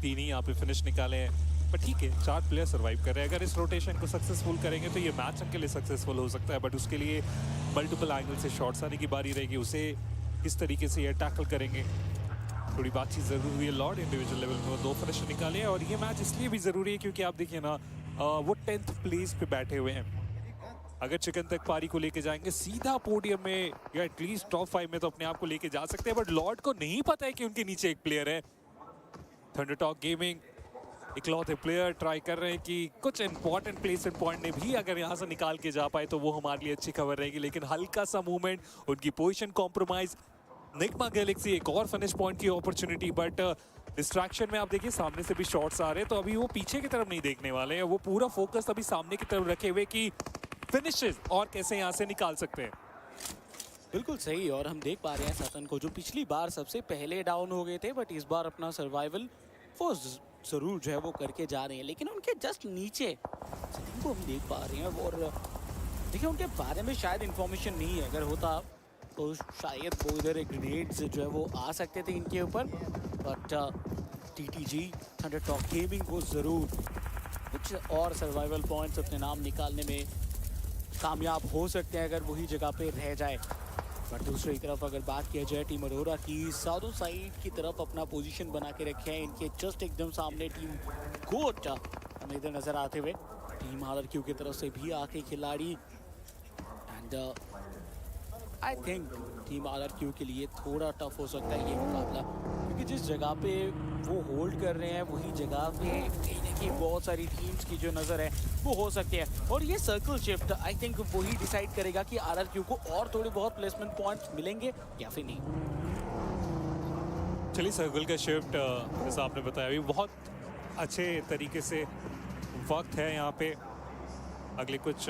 3 ही यहाँ पे फिनिश निकाले हैं, पर ठीक है 4 प्लेयर सर्वाइव कर रहे हैं। अगर इस रोटेशन को सक्सेसफुल करेंगे तो ये मैच उनके लिए सक्सेसफुल हो सकता है, बट उसके लिए मल्टीपल एंगल से शॉट्स आने की बारी रहेगी। उसे किस तरीके से ये टैकल करेंगे, थोड़ी बातचीत ज़रूर हुई है। लॉर्ड इंडिविजुअल लेवल में 2 फिनिश निकाले हैं और ये मैच इसलिए भी ज़रूरी है क्योंकि आप देखिए ना वो 10th प्लेस पे बैठे हुए हैं। अगर चिकन तक पारी को लेके जाएंगे सीधा पोडियम में या एटलीस्ट टॉप 5 में तो अपने आप को लेके जा सकते हैं, बट लॉर्ड को नहीं पता है कि उनके नीचे एक प्लेयर है। थंडरटॉक गेमिंग इकलौते प्लेयर ट्राई कर रहे हैं कि कुछ इंपॉर्टेंट प्लेसमेंट पॉइंट ने भी अगर यहाँ से निकाल के जा पाए तो वो हमारे लिए अच्छी खबर रहेगी, लेकिन हल्का सा मूवमेंट, उनकी पोजीशन कॉम्प्रोमाइज। निग्मा गैलेक्सी एक और फिनिश पॉइंट की अपॉर्चुनिटी, बट डिस्ट्रैक्शन में आप देखिए सामने से भी शॉट्स आ रहे हैं, तो अभी वो पीछे की तरफ नहीं देखने वाले हैं। वो पूरा फोकस अभी सामने की तरफ रखे हुए कि फिनिशेस और कैसे यहाँ से निकाल सकते हैं। बिल्कुल सही, और हम देख पा रहे हैं सतन को जो पिछली बार सबसे पहले डाउन हो गए थे, बट इस बार अपना सर्वाइवल वो ज़रूर जो है वो करके जा रहे हैं। लेकिन उनके जस्ट नीचे सतन को हम देख पा रहे हैं और देखिए उनके बारे में शायद इन्फॉर्मेशन नहीं है, अगर होता तो शायद वो इधर एक ग्रेनेड्स जो है वो आ सकते थे इनके ऊपर, बट TTG थंडरटॉक गेमिंग को ज़रूर कुछ और सर्वाइवल पॉइंट्स अपने नाम निकालने में कामयाब हो सकते हैं अगर वही जगह पे रह जाए। बट दूसरी तरफ अगर बात किया जाए टीम अरोरा की, साउथ साइड की तरफ अपना पोजीशन बना के रखे हैं। इनके जस्ट एकदम सामने टीम गोट हमें इधर नज़र आते हुए, टीम RRQ की तरफ से भी आके खिलाड़ी, and I think team RRQ के लिए थोड़ा टफ हो सकता है ये मुकाबला, क्योंकि जिस जगह पे वो होल्ड कर रहे हैं वही जगह पे कहीं ना कहीं बहुत सारी टीम्स की जो नज़र है वो हो सकती है। और ये सर्कल शिफ्ट आई थिंक वही डिसाइड करेगा कि RRQ को और थोड़े बहुत प्लेसमेंट पॉइंट्स मिलेंगे या फिर नहीं। चलिए सर्कल का शिफ्ट जैसा आपने बताया अभी बहुत अच्छे तरीके से वक्त है यहाँ पे। अगले कुछ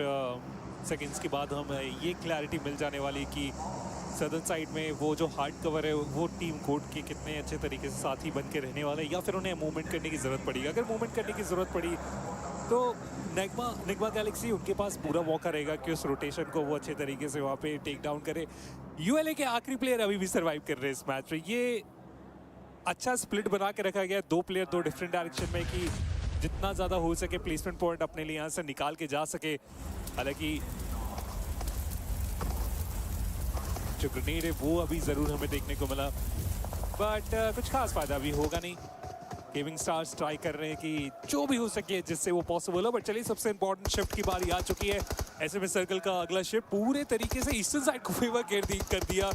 सेकंड्स के बाद हम ये क्लैरिटी मिल जाने वाली कि सदर्न साइड में वो जो हार्ड कवर है वो टीम कोड के कितने अच्छे तरीके से साथी बन के रहने वाले हैं, या फिर उन्हें मूवमेंट करने की ज़रूरत पड़ी। अगर मूवमेंट करने की ज़रूरत पड़ी तो निग्मा गैलेक्सी उनके पास पूरा मौका रहेगा कि उस रोटेशन को वो अच्छे तरीके से वहाँ पे टेक डाउन करे। ULA के आखिरी प्लेयर अभी भी सर्वाइव कर रहे हैं इस मैच में। ये अच्छा स्प्लिट बना के रखा गया, 2 प्लेयर 2 डिफरेंट डायरेक्शन में, कि जितना ज़्यादा हो सके प्लेसमेंट पॉइंट अपने लिए यहाँ से निकाल के जा सके। हालांकि जो ग्रेनेड है वो अभी ज़रूर हमें देखने को मिला, बट कुछ खास फायदा भी होगा नहीं। गेमिंग स्टार्स ट्राई कर रहे हैं कि जो भी हो सके जिससे वो पॉसिबल हो। बट चलिए सबसे इंपॉर्टेंट शिफ्ट की बारी आ चुकी है। ऐसे में सर्कल का अगला शिफ्ट पूरे तरीके से ईस्टर्न साइड को फेवर कर दिया।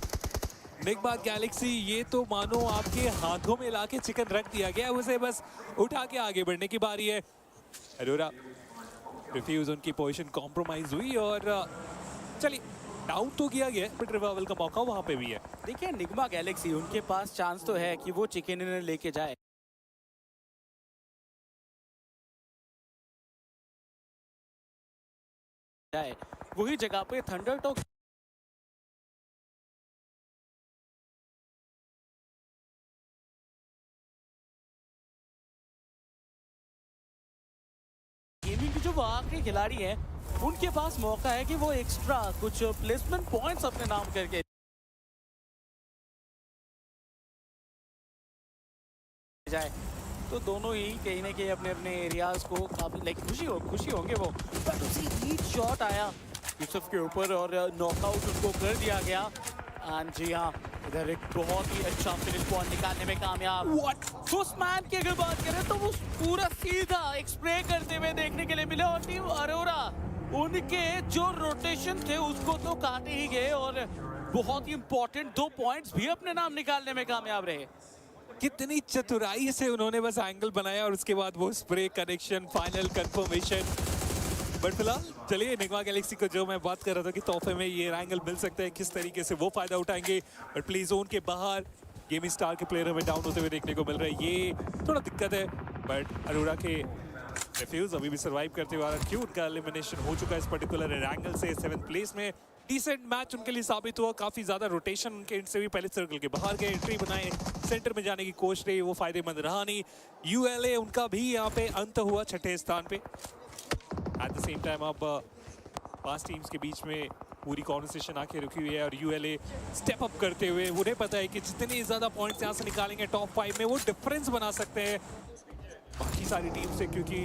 निग्मा गैलेक्सी ये तो मानो आपके हाथों में लाके चिकन रख दिया गया, उसे बस उठा के आगे बढ़ने की बारी है। अरोरा रिफ्यूज, उनकी पोजीशन कॉम्प्रोमाइज हुई और चलिए डाउन तो किया गया बट रिवाइवल का मौका वहां पे भी है। देखिए निगमा गैलेक्सी उनके पास चांस तो है कि वो चिकन डिनर लेके जाए। वही जगह पे थंडर टॉक गेमिंग की जो वो आखिरी खिलाड़ी है उनके पास मौका है कि वो एक्स्ट्रा कुछ प्लेसमेंट पॉइंट्स अपने नाम करके जाए। तो दोनों ही कहीं ना कहीं अपने अपने एरियाज को काफी खुशी होंगे वो। बट उसी हीट शॉट आया यूसुफ के ऊपर और नॉकआउट उनको कर दिया गया। एंड जी हाँ इधर एक बहुत ही अच्छा फिनिश पॉइंट निकालने में कामयाब। उस्मान की अगर बात करें तो वो पूरा सीधा एक स्प्रे करते हुए देखने के लिए मिला और टीम अरोरा उनके जो रोटेशन थे उसको तो काटे ही गए और बहुत ही इंपॉर्टेंट 2 पॉइंट्स भी अपने नाम निकालने में कामयाब रहे। कितनी चतुराई से उन्होंने बस एंगल बनाया और उसके बाद वो spray connection final confirmation. But फिलहाल चलिए निगमा गैलेक्सी को जो मैं बात कर रहा था कि तोहफे में ये एंगल मिल सकता है, किस तरीके से वो फायदा उठाएंगे। बट प्ले जोन के बाहर गेमिंग स्टार के प्लेयर हमें डाउन होते हुए देखने को मिल रहा है, ये थोड़ा दिक्कत है। बट अरोरा के रिफ्यूज अभी भी सर्वाइव करते हुए आ रहा है। क्यों उनका एलिमिनेशन हो चुका है इस पर्टिकुलर एंगल से 7th प्लेस में। डिसेंट मैच उनके लिए साबित हुआ, काफी ज्यादा रोटेशन उनके एंड से भी पहले सर्कल के बाहर गए, एंट्री बनाए, सेंटर में जाने की कोशिश रही, वो फायदेमंद रहा नहीं। यूएलए उनका भी यहाँ पे अंत हुआ 6ठे स्थान पे। एट द सेम टाइम अब 5 टीम्स के बीच में पूरी कॉन्वर्सेशन आके रुकी हुई है और यूएलए स्टेप अप करते हुए उन्हें पता है कि जितने ज्यादा पॉइंट्स यहाँ से निकालेंगे टॉप 5 में वो डिफरेंस बना सकते हैं बाकी सारी टीम से, क्योंकि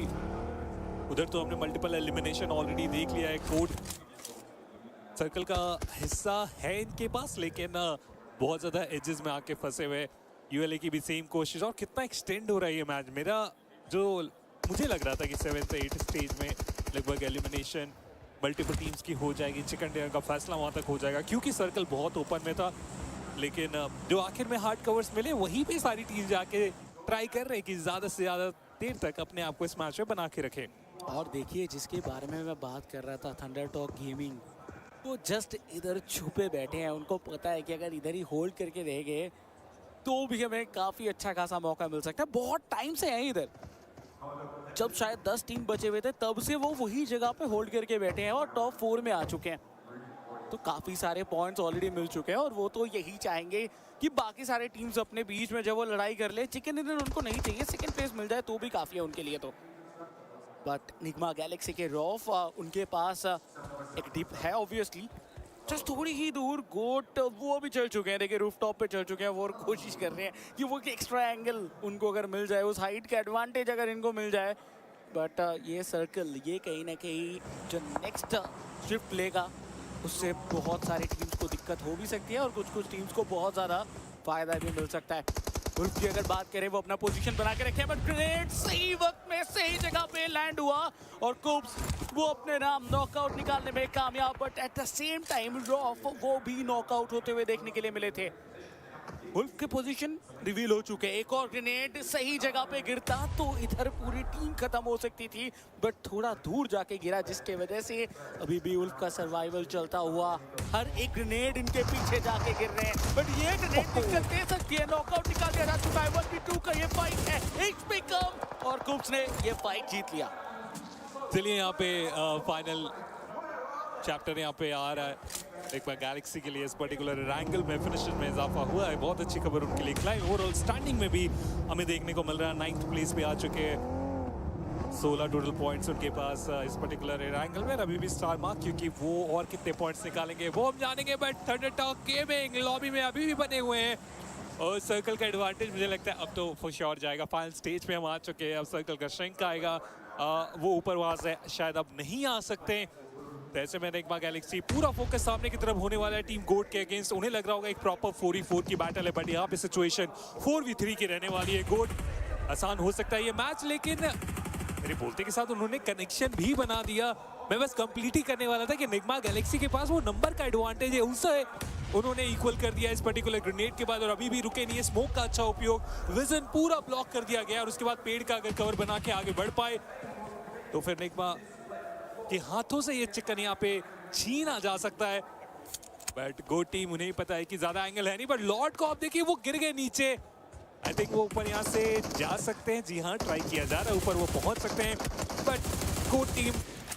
उधर तो हमने मल्टीपल एलिमिनेशन ऑलरेडी देख लिया है। कोड सर्कल का हिस्सा है इनके पास लेकिन बहुत ज्यादा एजेस में आके फंसे हुए। यूएलए की भी सेम कोशिश और कितना एक्सटेंड हो रहा है ये मैच। मेरा जो मुझे लग रहा था कि 7th 8th स्टेज में लगभग एलिमिनेशन मल्टीपल टीम्स की हो जाएगी, चिकन डिनर का फैसला वहां तक हो जाएगा क्योंकि सर्कल बहुत ओपन में था। लेकिन जो आखिर में हार्ड कवर्स मिले वहीं पे सारी टीम जाके ट्राई कर रहे हैं कि ज्यादा से ज्यादा देर तक अपने आप को इस मैच में बना के रखें। और देखिए जिसके बारे में मैं बात कर रहा था थंडर टॉक गेमिंग, वो जस्ट इधर छुपे बैठे हैं। उनको पता है कि अगर इधर ही होल्ड करके रह गए तो भी हमें काफी अच्छा खासा मौका मिल सकता है। बहुत टाइम से हैं इधर, जब शायद 10 टीम बचे हुए थे तब से वो वही जगह पे होल्ड करके बैठे हैं और टॉप 4 में आ चुके हैं। तो काफी सारे पॉइंट्स ऑलरेडी मिल चुके हैं और वो तो यही चाहेंगे कि बाकी सारे टीम्स अपने बीच में जब वो लड़ाई कर ले। चिकन डिनर उनको नहीं चाहिए, 2nd प्लेस मिल जाए तो भी काफी है उनके लिए तो। बट निगमा गैलेक्सी के रॉफ उनके पास एक डिप है ऑब्वियसली, जस्ट थोड़ी ही दूर गोट वो भी चल चुके हैं। देखिए रूफटॉप पे चल चुके हैं वो और कोशिश कर रहे हैं कि वो एक्स्ट्रा एंगल उनको अगर मिल जाए, उस हाइट का एडवांटेज अगर इनको मिल जाए। बट ये सर्कल ये कहीं ना कहीं जो नेक्स्ट शिफ्ट लेगा उससे बहुत सारी टीम्स को दिक्कत हो भी सकती है और कुछ टीम्स को बहुत ज़्यादा फायदा भी मिल सकता है। उल्फ की अगर बात करें वो अपना पोजीशन बना के रखे, बट ग्रेनेड सही वक्त में सही जगह पे लैंड हुआ और कुब्स वो अपने नाम नॉकआउट निकालने में कामयाब। But at the same time rough वो भी नॉकआउट होते हुए देखने के लिए मिले थे। उल्फ के पोजीशन रिवील हो चुके हैं, एक और ग्रेनेड सही जगह पे गिरता तो इधर पूरी टीम खत्म हो सकती थी, बट थोड़ा दूर जाके गिरा जिसके वजह से अभी भी उल्फ का सर्वाइवल चलता हुआ। हर एक ग्रेनेड इनके पीछे जाके गिर रहे हैं, बट ये ग्रेनेड दिक्कत दे सकती है। नॉकआउट निकाल दिया जा चुका है, 1v2 का ये फाइट है, HP कम और कुब्स ने ये फाइट जीत लिया। चलिए यहाँ पे फाइनल चैप्टर यहाँ पे आ रहा है एक बार गैलेक्सी के लिए। इस पर्टिकुलर एंगल में फिनिशर में इजाफा हुआ है, बहुत अच्छी खबर उनके लिए। क्लाइव ओवरऑल स्टैंडिंग में भी हमें देखने को मिल रहा है 9th प्लेस पे आ चुके हैं, 16 टोटल पॉइंट्स उनके पास इस पर्टिकुलर एंगल में। अभी भी स्टार मार्क क्योंकि वो और कितने पॉइंट्स निकालेंगे वो हम जानेंगे। But thunder talk gaming lobby में अभी भी बने हुए हैं और सर्कल का एडवांटेज मुझे लगता है अब तो फॉर श्योर जाएगा। फाइनल स्टेज पे हम आ चुके हैं, अब सर्कल का श्रिंक आएगा, वो ऊपर वहाँ से शायद अब नहीं आ सकते। तो ऐसे में निगमा गैलेक्सी पूरा फोकस सामने की तरफ होने वाला है टीम गोट के अगेंस्ट। उन्हें लग रहा होगा एक प्रॉपर 4v4 की बैटल है, बट यहाँ पे सिचुएशन 4v3 की रहने वाली है। गोट आसान हो सकता है ये मैच, लेकिन मेरे बोलते के साथ उन्होंने कनेक्शन भी बना दिया। मैं बस कंप्लीट ही करने वाला था कि निगमा गैलेक्सी के पास वो नंबर का एडवांटेज है, उससे उन्होंने इक्वल कर दिया इस पर्टिकुलर ग्रेनेड के बाद और अभी भी रुके नहीं है। स्मोक का अच्छा उपयोग, विजन पूरा ब्लॉक कर दिया गया और उसके बाद पेड़ का अगर कवर बना के आगे बढ़ पाए तो फिर निगमा के हाथों से ये चिकन यहाँ पे छीना जा सकता है। बट गो टीम उन्हें पता है कि ज्यादा एंगल है नहीं, बट लॉर्ड को आप देखिए वो गिर गए नीचे। आई थिंक वो ऊपर यहाँ से जा सकते हैं। जी हाँ, ट्राई किया जा रहा है, ऊपर वो पहुंच सकते हैं, बट गो टीम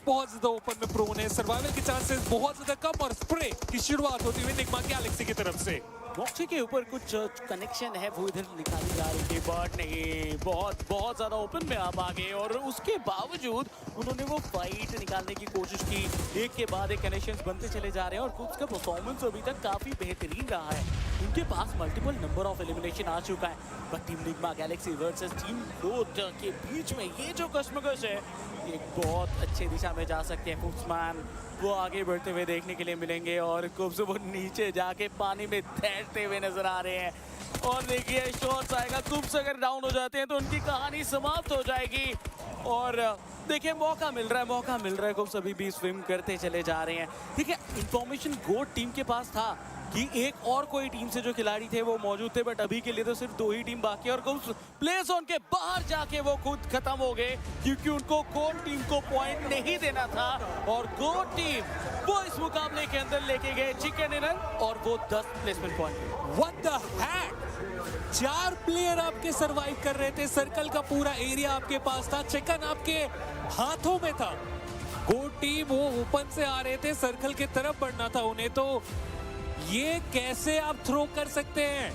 बहुत ज्यादा ओपन में प्रोन है। सर्वाइवल के चांसेस बहुत ज्यादा कम और स्प्रे की शुरुआत होती हुई निग्मा गैलेक्सी की तरफ से। बॉक्सी के ऊपर कुछ कनेक्शन है, वो इधर निकाली जा रही थी, बट नहीं, बहुत ज्यादा ओपन में आप आ गए और उसके बावजूद उन्होंने वो फाइट निकालने की कोशिश की। एक के बाद एक कनेक्शंस बनते चले जा रहे हैं और कुछ का परफॉर्मेंस अभी तक काफी बेहतरीन रहा है। उनके पास मल्टीपल नंबर ऑफ एलिमिनेशन आ चुका है, but team Nigma Galaxy versus team Dota के बीच में ये जो कश्मकश है, एक बहुत अच्छे दिशा में जा सकते हैं। फुक्समैन वो आगे बढ़ते हुए देखने के लिए मिलेंगे और कुब्स वो नीचे जाके पानी में तैरते हुए नजर आ रहे हैं। और देखिए शॉट्स आएगा, कुब्स अगर डाउन हो जाते हैं तो उनकी कहानी समाप्त हो जाएगी। और देखिए मौका मिल रहा है, कुब्स अभी भी स्विम करते चले जा रहे हैं। ठीक है, इंफॉर्मेशन गोट टीम के पास था कि एक और कोई टीम से जो खिलाड़ी थे वो मौजूद थे, बट अभी के लिए तो सिर्फ 2 ही टीम बाकी है और कुछ प्ले जोन के बाहर जाके वो खुद खत्म हो गए क्योंकि उनको गोट टीम को पॉइंट नहीं देना था। और गोट टीम वो इस मुकाबले के अंदर लेके गए चिकन डिनर और वो 10 placement point. What the hack, 4 player आपके सरवाइव कर रहे थे, सर्कल का पूरा एरिया आपके पास था, चिकन आपके हाथों में था। गोट टीम वो ओपन से आ रहे थे, सर्कल की तरफ बढ़ना था उन्हें, तो ये कैसे आप थ्रो कर सकते हैं?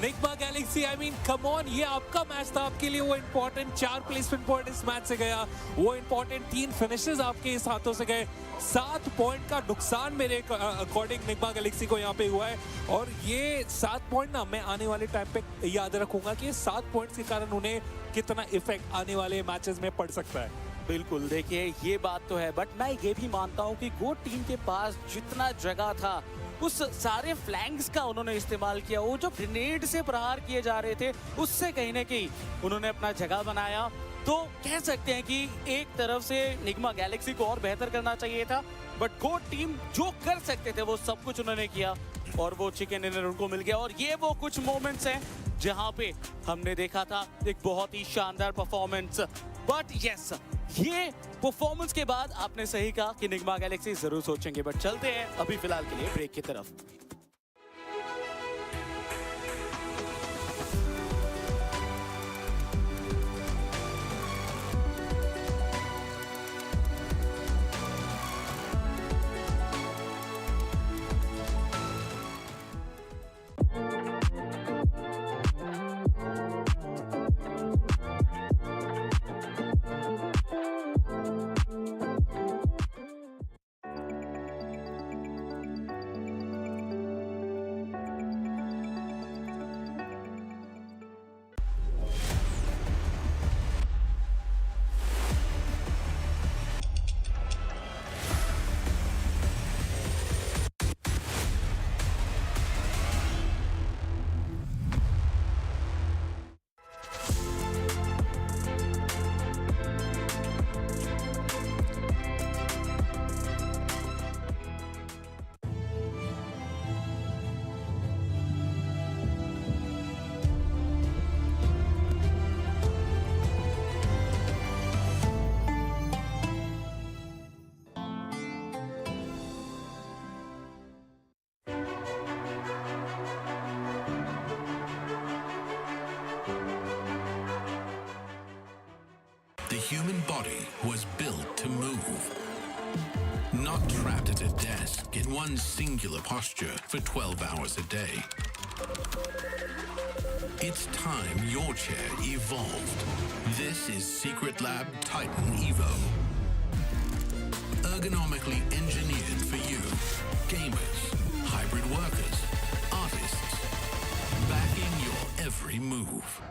Nigma Galaxy, I mean come on, ये आपका मैच था, आपके लिए वो इंपॉर्टेंट 4 प्लेसमेंट पॉइंट इस मैच से गया, वो इंपॉर्टेंट 3 फिनिशेस आपके इस हाथों से गए। 7 पॉइंट का नुकसान मेरे अकॉर्डिंग निग्मा गैलेक्सी को यहाँ पे हुआ है और ये 7 पॉइंट ना मैं आने वाले टाइम पे याद रखूंगा कि 7 पॉइंट्स के कारण उन्हें कितना इफेक्ट आने वाले मैचेस में पड़ सकता है। बिल्कुल, देखिए ये बात तो है, बट मैं ये भी मानता हूँ कि गोट टीम के पास जितना जगह था उस सारे फ्लैंक्स का उन्होंने इस्तेमाल किया। वो जो ग्रेनेड से प्रहार किए जा रहे थे उससे कहीं ना कहीं उन्होंने अपना जगह बनाया। तो कह सकते हैं कि एक तरफ से निग्मा गैलेक्सी को और बेहतर करना चाहिए था, बट गोट टीम जो कर सकते थे वो सब कुछ उन्होंने किया और वो चिकन डिनर उनको मिल गया। और ये वो कुछ मोमेंट्स हैं जहां पे हमने देखा था एक बहुत ही शानदार परफॉर्मेंस। बट यस, ये परफॉर्मेंस के बाद आपने सही कहा कि निग्मा गैलेक्सी जरूर सोचेंगे, बट चलते हैं अभी फिलहाल के लिए ब्रेक की तरफ। The human body was built to move, not trapped at a desk in one singular posture for 12 hours a day. It's time your chair evolved. This is Secret Lab Titan Evo. Ergonomically engineered for you, gamers, hybrid workers, artists, backing your every move.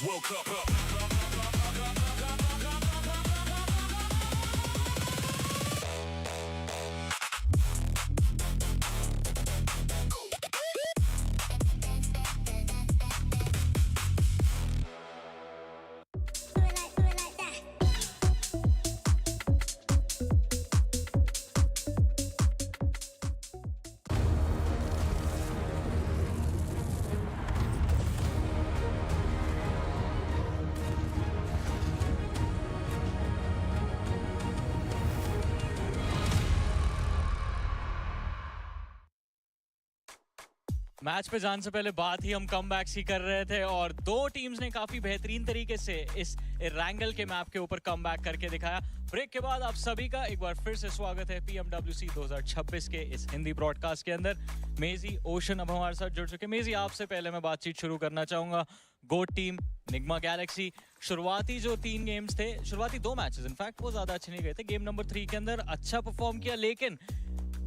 Esports World Cup. Match पे जाने से पहले बात ही हम comebacks की कर रहे थे और दो टीम्स ने काफी बेहतरीन तरीके से इस रैंगल के मैप के ऊपर कमबैक करके दिखाया। ब्रेक के बाद आप सभी का एक बार फिर से स्वागत है PMWC 2026 के इस हिंदी ब्रॉडकास्ट के अंदर। मेजी ओशन अब हमारे साथ जुड़ चुके। मेजी, आपसे पहले मैं बातचीत शुरू करना चाहूंगा। गोट टीम निग्मा गैलेक्सी, शुरुआती जो 3 गेम्स थे, शुरुआती 2 मैचेस इनफैक्ट वो ज्यादा अच्छे नहीं गए थे। गेम नंबर 3 के अंदर अच्छा परफॉर्म किया, लेकिन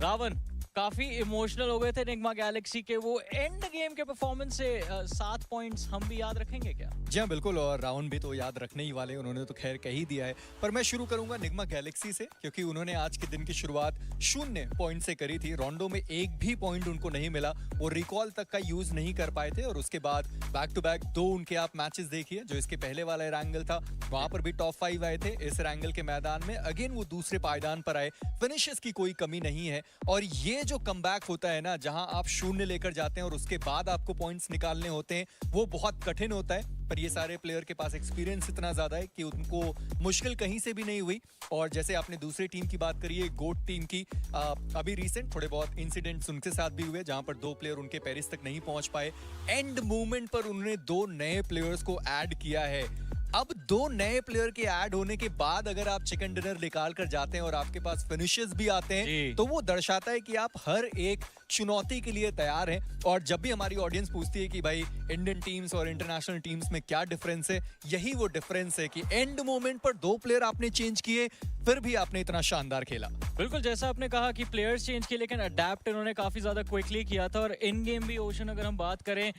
रावण काफी इमोशनल हो गए थे निग्मा गैलेक्सी के वो एंड गेम के परफॉर्मेंस से। 7 पॉइंट्स हम भी याद रखेंगे क्या? जी हाँ बिल्कुल, और राउंड भी तो याद रखने ही वाले, उन्होंने तो खैर कह ही दिया है। पर मैं शुरू करूंगा निग्मा गैलेक्सी से, क्योंकि उन्होंने आज के दिन की शुरुआत 0 पॉइंट से करी थी। राउंडो में एक भी पॉइंट उनको नहीं मिला, वो रिकॉल तक का यूज नहीं कर पाए थे। और उसके बाद बैक टू बैक 2 उनके आप मैचेस देखिए। जो इसके पहले वाला रैंगल था वहां पर भी टॉप 5 आए थे। इस रैंगल के मैदान में अगेन वो दूसरे पायदान पर आए। फिनिशेस की कोई कमी नहीं है। और ये जो कमबैक होता है ना, जहां आप 0 लेकर जाते हैं और उसके बाद आपको पॉइंट्स निकालने होते हैं, वो बहुत कठिन होता है। पर ये सारे प्लेयर के पास एक्सपीरियंस इतना ज्यादा है कि उनको मुश्किल कहीं से भी नहीं हुई। और जैसे आपने दूसरी टीम की बात करी है, गोट टीम की, अभी रिसेंट थोड़े बहुत इंसिडेंट्स उनके साथ भी हुए, जहां पर 2 प्लेयर उनके पेरिस तक नहीं पहुंच पाए। एंड मूवमेंट पर उन्होंने 2 नए प्लेयर्स को ऐड किया है। अब 2 नए प्लेयर के ऐड होने के बाद अगर आप चिकन डिनर निकाल कर जाते हैं और आपके पास फिनिशेस भी आते हैं, तो वो दर्शाता है कि आप हर एक चुनौती के लिए तैयार हैं। और जब भी हमारी ऑडियंस पूछती है कि भाई इंडियन टीम्स और इंटरनेशनल टीम्स में क्या डिफरेंस है, यही वो डिफरेंस है कि एंड मोमेंट पर 2 प्लेयर आपने चेंज किए, फिर भी आपने इतना शानदार खेला। बिल्कुल, जैसा आपने कहा कि प्लेयर्स चेंज किए, लेकिन अडेप्ट इन्होंने काफी ज्यादा क्विकली किया था। और इन गेम भी ओशन अगर हम बात करें,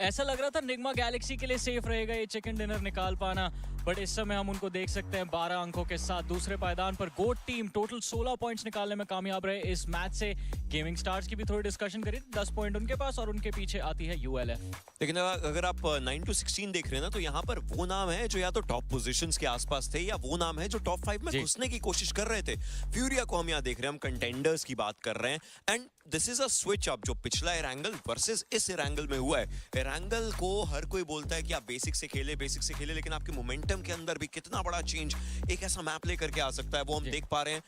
ऐसा लग रहा था निग्मा गैलेक्सी के लिए सेफ रहेगा ये चिकन डिनर निकाल पाना, बट इस समय हम उनको देख सकते हैं 12 अंकों के साथ दूसरे पायदान पर। गोट टीम टोटल 16 पॉइंट्स निकालने में कामयाब रहे इस मैच से। गेमिंग स्टार्स की भी थोड़ी डिस्कशन करी, 10 पॉइंट उनके पास और उनके पीछे आती है ULF। लेकिन अगर आप 9 to 16 देख रहे हैं ना, तो यहाँ पर वो नाम है जो या तो टॉप पोजीशंस के आसपास थे, या वो नाम है जो टॉप 5 में घुसने की कोशिश कर रहे थे। फ्यूरिया को हम यहाँ देख रहे हैं, हम कंटेंडर्स की बात कर रहे हैं। And this is a switch up जो पिछला एरैंगल वर्सेस इस एरैंगल में हुआ है। एरैंगल को हर कोई बोलता है कि आप बेसिक से खेले, लेकिन आपके मोमेंटम के अंदर भी कितना बड़ा चेंज एक ऐसा मैप लेकर के आ सकता है, वो हम देख पा रहे हैं।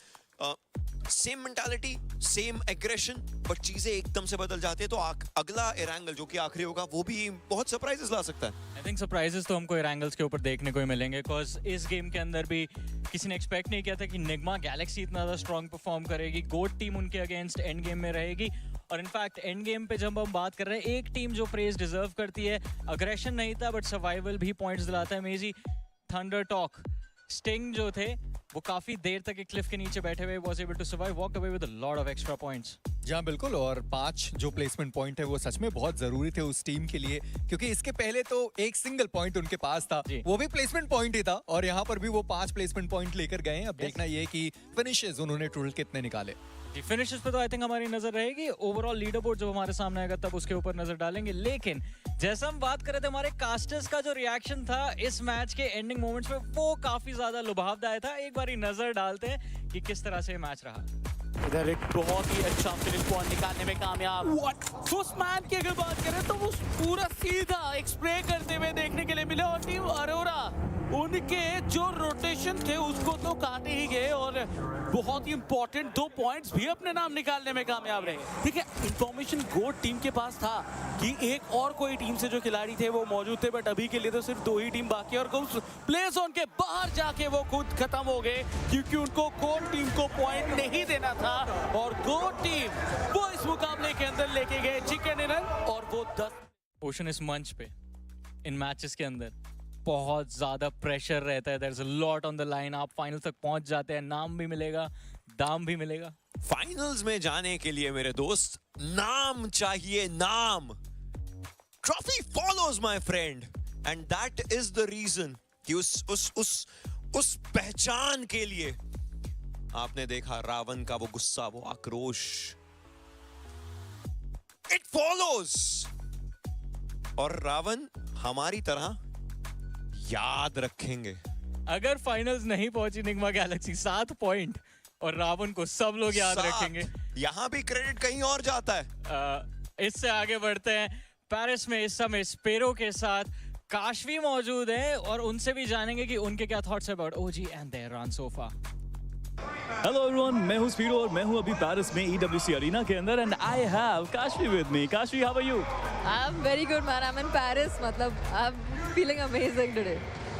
Same mentality, same aggression, but चीजें एकदम से बदल जाती है। तो अगला एरैंगल जो कि आखिरी होगा, वो भी बहुत सरप्राइजेस ला सकता है। आई थिंक सरप्राइजेस तो हमको एरैंगल्स के ऊपर देखने को ही मिलेंगे, बिकॉज इस गेम के अंदर भी किसी ने एक्सपेक्ट नहीं किया था कि निग्मा गैलेक्सी इतना ज्यादा स्ट्रॉन्ग परफॉर्म करेगी। गोट टीम उनके अगेंस्ट एंड गेम में रहेगी। और इनफैक्ट एंड गेम पे जब हम बात कर रहे हैं, एक टीम जो प्रेज डिजर्व करती है, अग्रेशन नहीं था बट सर्वाइवल भी पॉइंट्स दिलाता है। मेजी, थंडर टॉक, स्टिंग जो थे वो काफी देर तक एक क्लिफ के नीचे बैठे हुए, was able to survive, walked away with a lot of extra points। जी हाँ बिल्कुल, और 5 जो प्लेसमेंट पॉइंट है वो सच में बहुत जरूरी थे उस टीम के लिए, क्योंकि इसके पहले तो एक सिंगल पॉइंट उनके पास था, वो भी प्लेसमेंट पॉइंट ही था। और यहाँ पर भी वो 5 प्लेसमेंट पॉइंट लेकर गए। अब देखना ये कि फिनिशेस उन्होंने टोटल कितने निकाले। जी, फिनिशेस पे तो आई थिंक हमारी नजर रहेगी। ओवरऑल लीडर बोर्ड जब हमारे सामने आएगा तब उसके ऊपर नजर डालेंगे। लेकिन जैसा हम बात कर रहे थे, हमारे कास्टर्स का जो रिएक्शन था इस मैच के एंडिंग मोमेंट्स में, वो काफी ज्यादा लुभावदायक था। एक बारी नजर डालते हैं कि किस तरह से मैच रहा। इधर एक बहुत ही अच्छा फिनिश पॉइंट निकालने में कामयाब। उस मैन की अगर बात करें तो वो पूरा सीधा एक स्प्रे करते हुए देखने के लिए मिले। और टीम अरोरा उनके जो रोटेशन थे उसको तो काटे ही गए और बहुत ही इंपॉर्टेंट 2 पॉइंट्स भी अपने नाम निकालने में कामयाब रहे। ठीक है, इंफॉर्मेशन गोट टीम के पास था कि एक और कोई टीम से जो खिलाड़ी थे वो मौजूद थे, बट अभी के लिए तो सिर्फ 2 ही टीम बाकी है। और उस प्ले जोन के बाहर जाके वो खुद खत्म हो गए, क्योंकि उनको गोट टीम को पॉइंट नहीं देना था। और गोट टीम वो इस मुकाबले के अंदर लेके गए चिकन डिनर, और वो 10। ओशन इस मंच पे इन मैचेस के अंदर बहुत ज्यादा प्रेशर रहता है। There is a lot on the line. आप फाइनल तक पहुंच जाते हैं, नाम भी मिलेगा, दाम भी मिलेगा। फाइनल्स में जाने के लिए मेरे दोस्त नाम चाहिए, नाम। Trophy follows my friend. And that is the reason कि उस पहचान के लिए आपने देखा रावण का वो गुस्सा, वो आक्रोश। It follows. और रावण हमारी तरह याद रखेंगे। अगर फाइनल्स नहीं पहुंची निग्मा गैलेक्सी 7 पॉइंट और रावण को सब लोग याद रखेंगे। यहां भी क्रेडिट कहीं और जाता है। इससे आगे बढ़ते हैं। पेरिस में इस समय स्पेरो के साथ काशवी मौजूद है और उनसे भी जानेंगे कि उनके क्या thoughts about OG and their run so far. Hello everyone, मैं हूं स्पीरो और मैं हूं अभी पेरिस में EWC अरीना के अंदर and I have Kashvi with me. Kashvi, how are you? I am very good man, I am in Paris, मतलब I am feeling amazing today.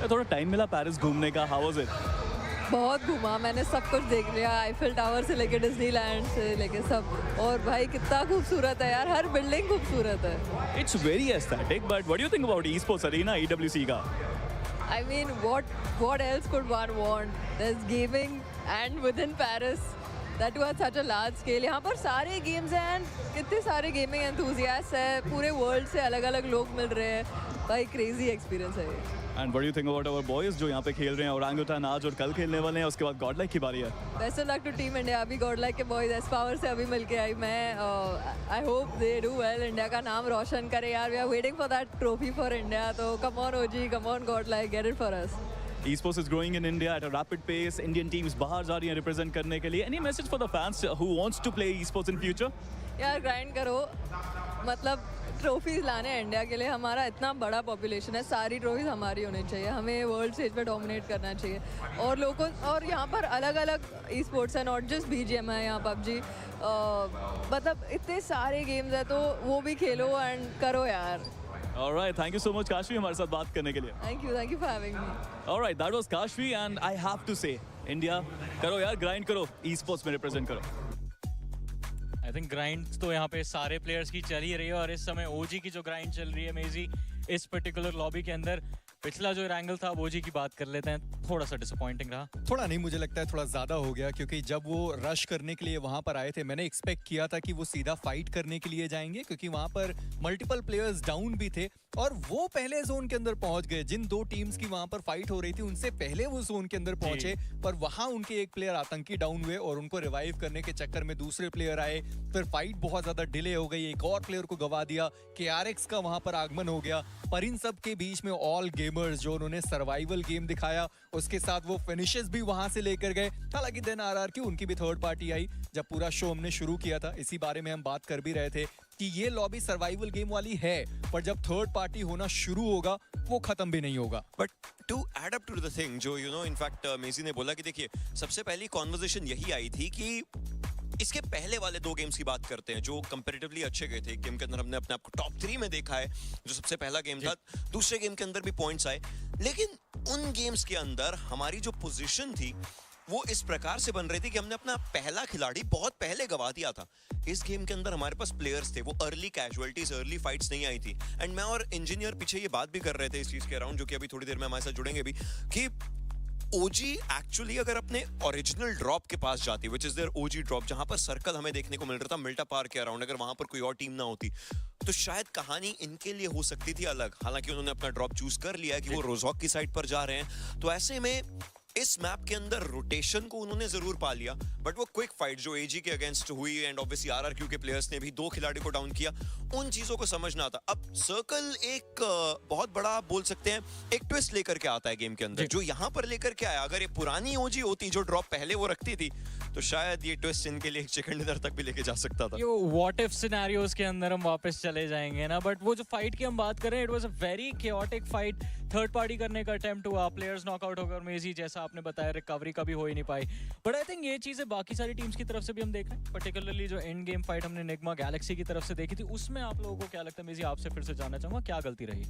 थोड़ा टाइम मिला पेरिस घूमने का, हाउ वाज इट? बहुत घूमा मैंने, सब कुछ देख लिया, आईफिल टावर से लेके डिज्नीलैंड से लेके सब। और भाई कितना खूबसूरत है यार, हर बिल्डिंग खूबसूरत है। It's very aesthetic, but what do you think about Esports arena EWC का? I mean, what else could one want? There's gaming and within Paris, that too at such a large scale. यहाँ पर सारे games हैं and कितने सारे gaming enthusiast है, पूरे world से अलग-अलग लोग मिल रहे हैं। भाई क्रेजी एक्सपीरियंस है ये। And what do you think about our boys जो यहाँ पे खेल रहे हैं? ओरांगुटान आज और कल खेलने वाले हैं, उसके बाद गॉडलाइक की बारी है। Best of luck to team India. अभी गॉडलाइक के बॉयज एस पावर से अभी मिल के आई मैं। I hope they do well, India का नाम रोशन करे यार। We are waiting for that trophy for India. तो come on OG, come on Godlike, get it for us. Esports is growing in India at a rapid pace. Indian teams बाहर जा रही हैं represent करने के लिए. Any message for the fans who wants to play esports in future? यार grind करो, मतलब ट्रॉफीज लाने हैं इंडिया के लिए। हमारा इतना बड़ा पॉपुलेशन है, सारी ट्रॉफीज हमारी होनी चाहिए। हमें वर्ल्ड स्टेज पे डोमिनेट करना चाहिए। और लोगों और यहाँ पर अलग अलग ई स्पोर्ट्स है, नॉट जस्ट BGMI, यहाँ PUBG, मतलब इतने सारे गेम्स है, तो वो भी खेलो एंड करो यार। Alright, thank you so much Kashvi हमारे साथ बात करने के लिए। Thank you for having me. Alright, that was Kashvi and I have to say, India करो यार, ग्राइंड करो, esports में रिप्रेजेंट करो। आई थिंक ग्राइंड तो यहाँ पे सारे प्लेयर्स की चल ही रही है और इस समय ओजी की जो ग्राइंड चल रही है मेजी इस पर्टिकुलर लॉबी के अंदर। पिछला जो रैंगल था ओजी की बात कर लेते हैं, थोड़ा सा डिसअपॉइंटिंग रहा। थोड़ा नहीं, मुझे लगता है थोड़ा ज़्यादा हो गया, क्योंकि जब वो रश करने के लिए वहाँ पर आए थे, मैंने एक्सपेक्ट किया था कि वो सीधा फाइट करने के लिए जाएंगे, क्योंकि वहाँ पर मल्टीपल प्लेयर्स डाउन भी थे और वो पहले जोन के अंदर पहुंच गए। जिन दो टीम्स की वहाँ पर फाइट हो रही थी उनसे पहले वो जोन के अंदर पहुंचे, पर वहाँ उनके एक प्लेयर आतंकी डाउन हुए और उनको रिवाइव करने के चक्कर में दूसरे प्लेयर आए। फिर फाइट बहुत ज़्यादा डिले हो गई, एक और प्लेयर को गवा दिया, KRX का वहाँ पर आगमन हो गया। पर इन सब के बीच में ऑल गेमर्स जो उन्होंने सर्वाइवल गेम दिखाया, उसके साथ वो फिनिशेस भी वहां से लेकर गए। हालांकि देन RR की उनकी भी थर्ड पार्टी आई। जब पूरा शो हमने शुरू किया था, इसी बारे में हम बात कर भी रहे थे कि ये लॉबी सर्वाइवल गेम वाली है, पर जब थर्ड पार्टी होना शुरू होगा वो खत्म भी नहीं होगा। But to add up to the thing जो इनफैक्ट मेसी ने बोला कि देखिए सबसे पहली कॉन्वर्सेशन यही आई थी कि इसके पहले वाले 2 गेम्स की बात करते हैं जो कंपैरेटिवली अच्छे गए थे। एक गेम के अंदर हमने अपने आप को टॉप 3 में देखा है, जो सबसे पहला गेम था। दूसरे गेम के अंदर भी पॉइंट्स आए, लेकिन उन गेम्स के अंदर हमारी जो पोजीशन थी वो इस प्रकार से बन रही थी कि हमने अपना पहला खिलाड़ी बहुत पहले गवा दिया था। इस गेम के अंदर हमारे पास प्लेयर्स थे, वो अर्ली कैजुअलिटीज, अर्ली फाइट्स नहीं आई थी। एंड मैं और इंजीनियर पीछे ये बात भी कर रहे थे इस चीज के अराउंड, जो कि अभी थोड़ी देर में हमारे साथ जुड़ेंगे भी, कि ओजी एक्चुअली अगर अपने ओरिजिनल ड्रॉप के पास जाती, which is their OG drop, जहां पर सर्कल हमें देखने को मिल रहा था मिल्टा पार के अराउंड, अगर वहां पर कोई और टीम ना होती तो शायद कहानी इनके लिए हो सकती थी अलग। हालांकि उन्होंने अपना ड्रॉप चूज कर लिया है कि वो रोजॉक की साइड पर जा रहे हैं, तो ऐसे में इस मैप के अंदर रोटेशन को उन्होंने जरूर पा लिया। बट वो क्विक फाइट जो एजी के अगेंस्ट हुई एंड ऑब्वियसली RRQ के प्लेयर्स ने भी 2 खिलाड़ी को डाउन किया, उन चीजों को समझना था। अब सर्कल एक बहुत बड़ा बोल सकते हैं एक ट्विस्ट लेकर के आता है गेम के अंदर, जो यहाँ पर लेकर के आया। अगर ये पुरानी ओजी होती जो ड्रॉप पहले वो रखती थी, तो शायद ये ट्विस्ट इनके लिए एक चिकन डिनर तक भी लेके जा सकता था। यो व्हाट इफ सिनेरियोस के अंदर हम वापस चले जाएंगे ना। बट वो जो फाइट की हम बात कर रहे हैं, it was a very chaotic fight. Third party करने का अटेम्प्ट हुआ, प्लेयर्स नॉकआउट हो गए और मेजी जैसा आपने बताया रिकवरी कभी हो ही नहीं पाई। बट आई थिंक ये चीजें बाकी सारी टीम्स की तरफ से भी हम देख रहे हैं, पर्टिकुलरली जो एंड गेम फाइट हमने निग्मा गैलेक्सी की तरफ से देखी थी, उसमें आप लोगों को क्या लगता है? मेजी आपसे फिर से जानना चाहूंगा, क्या गलती रही?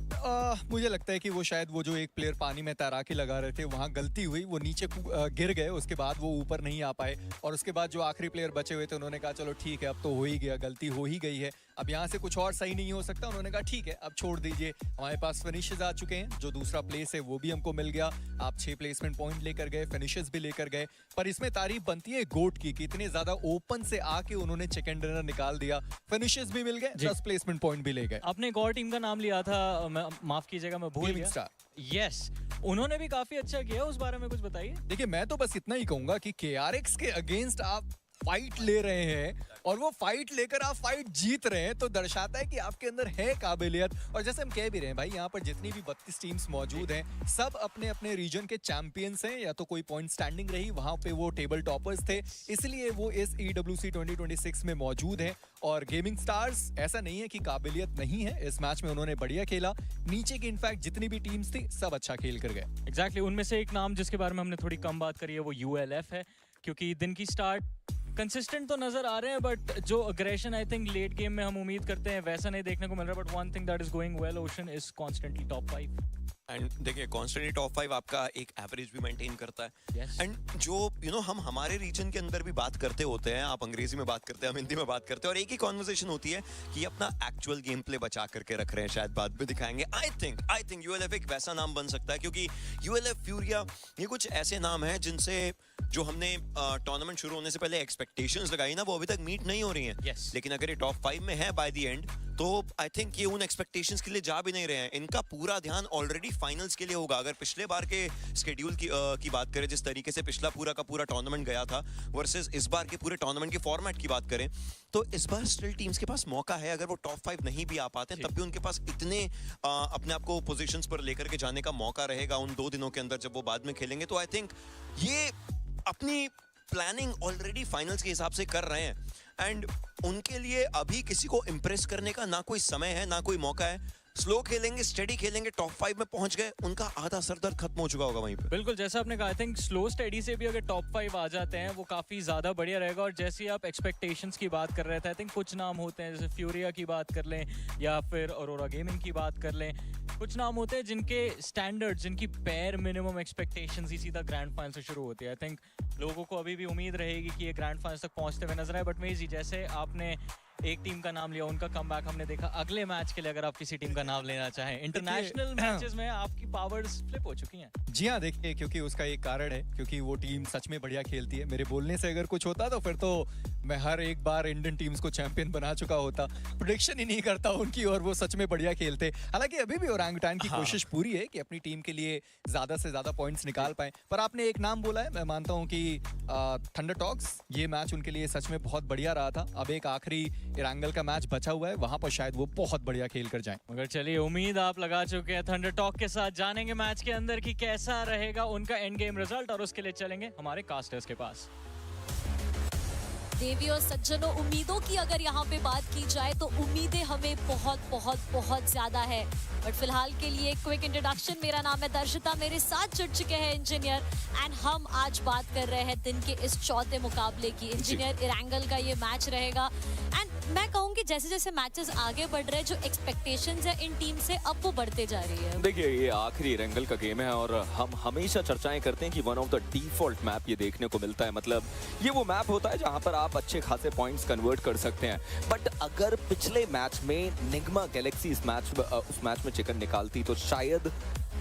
मुझे लगता है कि वो शायद वो जो एक प्लेयर पानी में तैराकी लगा रहे थे, वहाँ गलती हुई, वो नीचे गिर गए, उसके बाद वो ऊपर नहीं आ पाए, और उसके बाद जो आखिरी प्लेयर बचे हुए थे उन्होंने कहा चलो ठीक है, अब तो हो ही गया, गलती हो ही गई है, अब यहाँ से कुछ और सही नहीं हो सकता। उन्होंने कहा ठीक है, अब छोड़ दीजिए, हमारे पास फिनिशेस आ चुके हैं, जो दूसरा प्लेस है वो भी हमको मिल गया, आप 6 प्लेसमेंट पॉइंट पॉइंट लेकर गए, फिनिशेस भी लेकर गए, पर इसमें तारीफ बनती है गोट की कि इतने ज्यादा ओपन से आके उन्होंने चिकन डिनर निकाल दिया, फिनिशेस भी मिल गए, 10 प्लेसमेंट पॉइंट भी ले गए। आपने एक और टीम का नाम लिया था, माफ कीजिएगा मैं भूल गया। यस, उन्होंने भी काफी अच्छा किया, उस बारे में कुछ बताइए। देखिए मैं तो बस इतना ही कहूंगा कि KRX के अगेंस्ट आप फाइट ले रहे हैं और वो फाइट लेकर आप फाइट जीत रहे हैं, तो दर्शाता है कि आपके अंदर है काबिलियत। और जैसे हम कह भी रहे हैं भाई, यहाँ पर जितनी भी 32 टीम्स मौजूद हैं, सब अपने अपने रीजन के चैंपियंस हैं, या तो कोई पॉइंट स्टैंडिंग रही, वहां पे वो टेबल टॉपर्स थे, इसलिए वो इस EWC 2026 में मौजूद हैं। और गेमिंग स्टार्स ऐसा नहीं है कि काबिलियत नहीं है, इस मैच में उन्होंने बढ़िया खेला, नीचे की इनफैक्ट जितनी भी टीम्स थी सब अच्छा खेल कर गए। एग्जैक्टली, उनमें से एक नाम जिसके बारे में हमने थोड़ी कम बात करी है वो ULF है, क्योंकि दिन की स्टार्ट कंसिस्टेंट तो नजर आ रहे हैं, बट जो aggression I think late game में हम उम्मीद करते हैं वैसा नहीं देखने को मिल रहा। But one thing that is going well, ocean is constantly top 5 and देखिए कॉन्स्टेंटली टॉप 5 आपका एक एवरेज भी मेंटेन करता है। एंड जो हम हमारे रीजन के अंदर भी बात करते होते हैं, आप अंग्रेजी में बात करते हैं, हम हिंदी में बात करते हैं, और एक ही कॉन्वर्सेशन होती है कि अपना एक्चुअल गेम प्ले बचा करके रख रहे हैं, शायद बाद में दिखाएंगे। आई थिंक ULF एक वैसा नाम बन सकता है, क्योंकि ULF, फ्यूरिया, ये कुछ ऐसे नाम हैं जिनसे जो हमने टूर्नामेंट शुरू होने से पहले एक्सपेक्टेशंस लगाई ना, वो अभी तक मीट नहीं हो रही हैं। लेकिन अगर ये टॉप 5 में है बाय द एंड, तो आई थिंक ये उन एक्सपेक्टेशंस के लिए जा भी नहीं रहे हैं। इनका पूरा ध्यान ऑलरेडी फाइनल्स के लिए होगा। अगर पिछले बार के स्केड्यूल की बात करें, जिस तरीके से पिछला पूरा का पूरा टूर्नामेंट गया था, वर्सेस इस बार के पूरे टूर्नामेंट के फॉर्मेट की बात करें, तो इस बार स्टिल टीम्स के पास मौका है। अगर वो टॉप 5 नहीं भी आ पाते तब भी उनके पास इतने अपने आप को पोजीशंस पर लेकर के जाने का मौका रहेगा उन 2 दिनों के अंदर जब वो बाद में खेलेंगे। तो आई थिंक ये अपनी प्लानिंग ऑलरेडी फाइनल्स के हिसाब से कर रहे हैं, एंड उनके लिए अभी किसी को इम्प्रेस करने का ना कोई समय है ना कोई मौका है। स्लो खेलेंगे, स्टेडी खेलेंगे, टॉप 5 में पहुंच गए, उनका आधा सरदर्द खत्म हो चुका होगा वहीं पे। बिल्कुल, जैसा आपने कहा, आई थिंक स्लो स्टेडी से भी अगर टॉप 5 आ जाते हैं वो काफी ज्यादा बढ़िया रहेगा। और जैसे आप एक्सपेक्टेशंस की बात कर रहे थे, आई थिंक कुछ नाम होते हैं, जैसे फ्यूरिया की बात कर लें या फिर अरोरा गेमिंग की बात कर लें, कुछ नाम होते हैं जिनके स्टैंडर्ड, जिनकी पैर मिनिमम एक्सपेक्टेशंस ही सीधा ग्रैंड फाइनल से शुरू होती है। आई थिंक लोगों को अभी भी उम्मीद रहेगी कि ये ग्रैंड फाइनल तक पहुंचते हुए नजर आए। बट मेजी, जैसे आपने एक टीम का नाम लिया, उनका कमबैक हमने देखा। अगले मैच के लिए अगर आप किसी टीम का नाम लेना चाहें, इंटरनेशनल मैचेस में आपकी पावर्स फ्लिप हो चुकी हैं। जी हाँ, देखिए, क्योंकि उसका एक कारण है, क्योंकि वो टीम सच में बढ़िया खेलती है। मेरे बोलने से अगर कुछ होता तो फिर तो मैं हर एक बार इंडियन टीम्स को चैंपियन बना चुका होता। प्रेडिक्शन ही नहीं करता उनकी, और वो सच में बढ़िया खेलते। हालांकि अभी भी ओरंगुटान की कोशिश पूरी है कि अपनी टीम के लिए ज्यादा से ज्यादा पॉइंट्स निकाल पाए। पर आपने एक नाम बोला है, मैं मानता हूँ कि थंडर टॉक्स, ये मैच उनके लिए सच में बहुत बढ़िया रहा था। अब एक आखिरी इरांगल का मैच बचा हुआ है, वहां पर शायद वो बहुत बढ़िया खेल कर जाएं। मगर चलिए, उम्मीद आप लगा चुके हैं थंडर टॉक के साथ। जानेंगे मैच के अंदर कि कैसा रहेगा उनका एंड गेम रिजल्ट, और उसके लिए चलेंगे हमारे कास्टर्स के पास। देवी और सज्जनों, उम्मीदों की अगर यहाँ पे बात की जाए तो उम्मीदें हमें बहुत बहुत बहुत ज्यादा है। बट फिलहाल के लिए क्विक इंट्रोडक्शन, मेरा नाम है दर्शिता, मेरे साथ जुड़ चुके हैं इंजीनियर, एंड हम आज बात कर रहे हैं दिन के इस चौथे मुकाबले की। इंजीनियर, इरांगल का ये मैच रहेगा, एंड मैं कहूँगी जैसे जैसे मैचेस आगे बढ़ रहे हैं, जो एक्सपेक्टेशंस है इन टीम से अब वो बढ़ते जा रही है। देखिए, ये आखिरी इरांगल का गेम है और हम हमेशा चर्चाएं करते हैं कि one of the default map ये देखने को मिलता है। मतलब ये वो मैप होता है जहां पर आप अच्छे खासे पॉइंट्स कन्वर्ट कर सकते हैं। बट अगर पिछले मैच में निग्मा गैलेक्सी उस मैच में चिकन निकालती तो शायद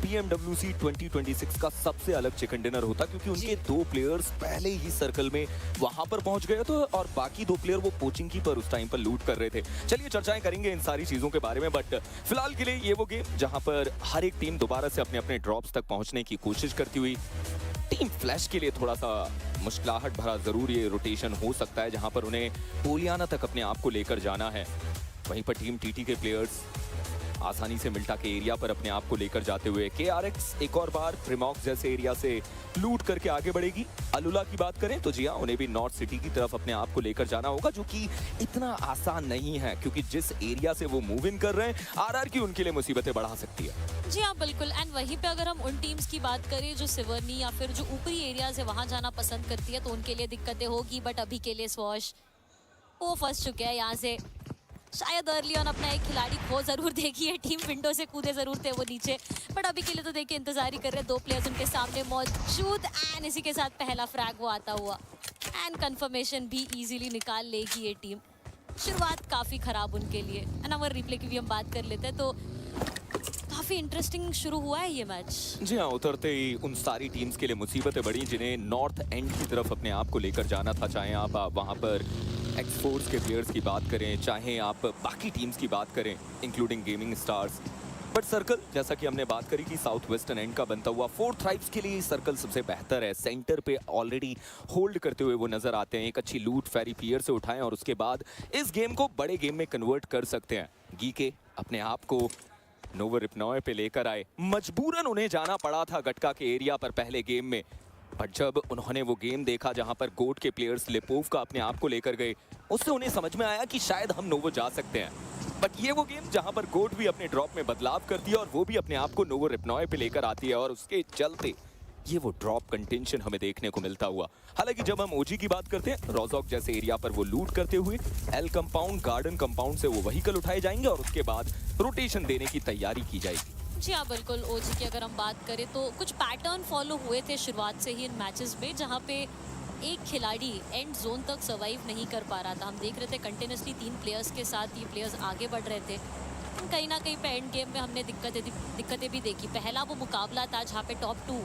PMWC 2026 का सबसे अलग चिकन डिनर होता, क्योंकि उनके 2 प्लेयर्स पहले ही सर्कल में वहां पर पहुंच गए तो, और बाकी 2 प्लेयर वो कोचिंग की पर उस टाइम पर लूट कर रहे थे। चलिए चर्चाएं करेंगे इन सारी चीजों के बारे में, बट फिलहाल के लिए ये वो गेम जहां पर हर एक टीम दोबारा से अपने अपने ड्रॉप्स तक पहुंचने की कोशिश करती हुई। टीम फ्लैश के लिए थोड़ा सा मुश्किलाहट भरा जरूर ये रोटेशन हो सकता है, जहां पर उन्हें पोलियाना तक अपने आप को लेकर जाना है। वहीं पर टीम TT के प्लेयर्स आसानी से मिल्टा के एरिया पर अपने आप को लेकर जाते हुए KRX एक और बार प्रिमॉक्स जैसे एरिया से लूट करके आगे बढ़ेगी। अलुला की बात करें तो जी हाँ, उन्हें भी नॉर्थ सिटी की तरफ अपने आप को लेकर जाना होगा, जो कि इतना आसान नहीं है, क्योंकि जिस एरिया से वो मूव इन कर रहे हैं, RR की उनके लिए मुसीबतें बढ़ा सकती है। जी हाँ, बिल्कुल। एंड वहीं पे अगर हम उन टीम्स की बात करें जो सिवर्नी या फिर जो ऊपरी एरियाज है वहाँ जाना पसंद करती है, तो उनके लिए दिक्कतें होगी। बट अभी के लिए स्वॉश वो फंस चुके हैं यहाँ से। शायद अर्ली ऑन अपना एक खिलाड़ी खो जरूर देगी है, टीम विंडो से कूदे जरूर थे वो नीचे, बट अभी के लिए तो देखिए इंतजार ही कर रहे हैं। 2 प्लेयर्स उनके सामने मौजूद, एंड इसी के साथ पहला फ्रैग वो आता हुआ, एंड कंफर्मेशन भी इजीली निकाल लेगी ये टीम। शुरुआत काफ़ी ख़राब उनके लिए। एंड अगर रिप्ले की भी हम बात कर लेते हैं तो काफी इंटरेस्टिंग शुरू हुआ है ये मैच। जी हाँ, उतरते ही उन सारी टीम्स के लिए मुसीबतें बढ़ी जिन्हें नॉर्थ एंड की तरफ अपने आप को लेकर जाना था। चाहे आप वहाँ पर एक्सफोर्स के प्लेयर्स की बात करें, चाहे आप बाकी टीम्स की बात करें including gaming stars, but circle जैसा कि हमने बात करी कि साउथ वेस्टर्न एंड का बनता हुआ 4 थ्राइव्स के लिए सर्कल सबसे बेहतर है। सेंटर पे ऑलरेडी होल्ड करते हुए वो नजर आते हैं। एक अच्छी लूट फेरी पियर से उठाएं और उसके बाद इस गेम को बड़े गेम में कन्वर्ट कर सकते हैं। गीके अपने आप को नोवर रिपनॉय पे लेकर आए। मजबूरन उन्हें जाना पड़ा था गटका के एरिया पर पहले गेम में, बट जब उन्होंने वो गेम देखा जहां पर गोट के प्लेयर्स लिपोव का अपने आप को लेकर गए, उससे उन्हें समझ में आया कि शायद हम नोवो जा सकते हैं। बट ये वो गेम जहां पर गोट भी अपने ड्रॉप में बदलाव करती है और वो भी अपने आप को नोवो रिपनॉय पे लेकर आती है और उसके चलते ये वो ड्रॉप कंटेंशन हमें देखने को मिलता हुआ। हालांकि जब हम ओजी की बात करते हैं, रोजॉक जैसे एरिया पर वो लूट करते हुए एल कंपाउंड, गार्डन कंपाउंड से वो व्हीकल उठाए जाएंगे और उसके बाद रोटेशन देने की तैयारी की जाएगी। जी हाँ, बिल्कुल। ओजी की अगर हम बात करें तो कुछ पैटर्न फॉलो हुए थे शुरुआत से ही इन मैचेस में, जहाँ पे एक खिलाड़ी एंड जोन तक सर्वाइव नहीं कर पा रहा था। हम देख रहे थे कंटिन्यूसली 3 प्लेयर्स के साथ ये प्लेयर्स आगे बढ़ रहे थे। कहीं ना कहीं पे एंड गेम में हमने दिक्कतें भी देखी। पहला वो मुकाबला था जहाँ पे टॉप 2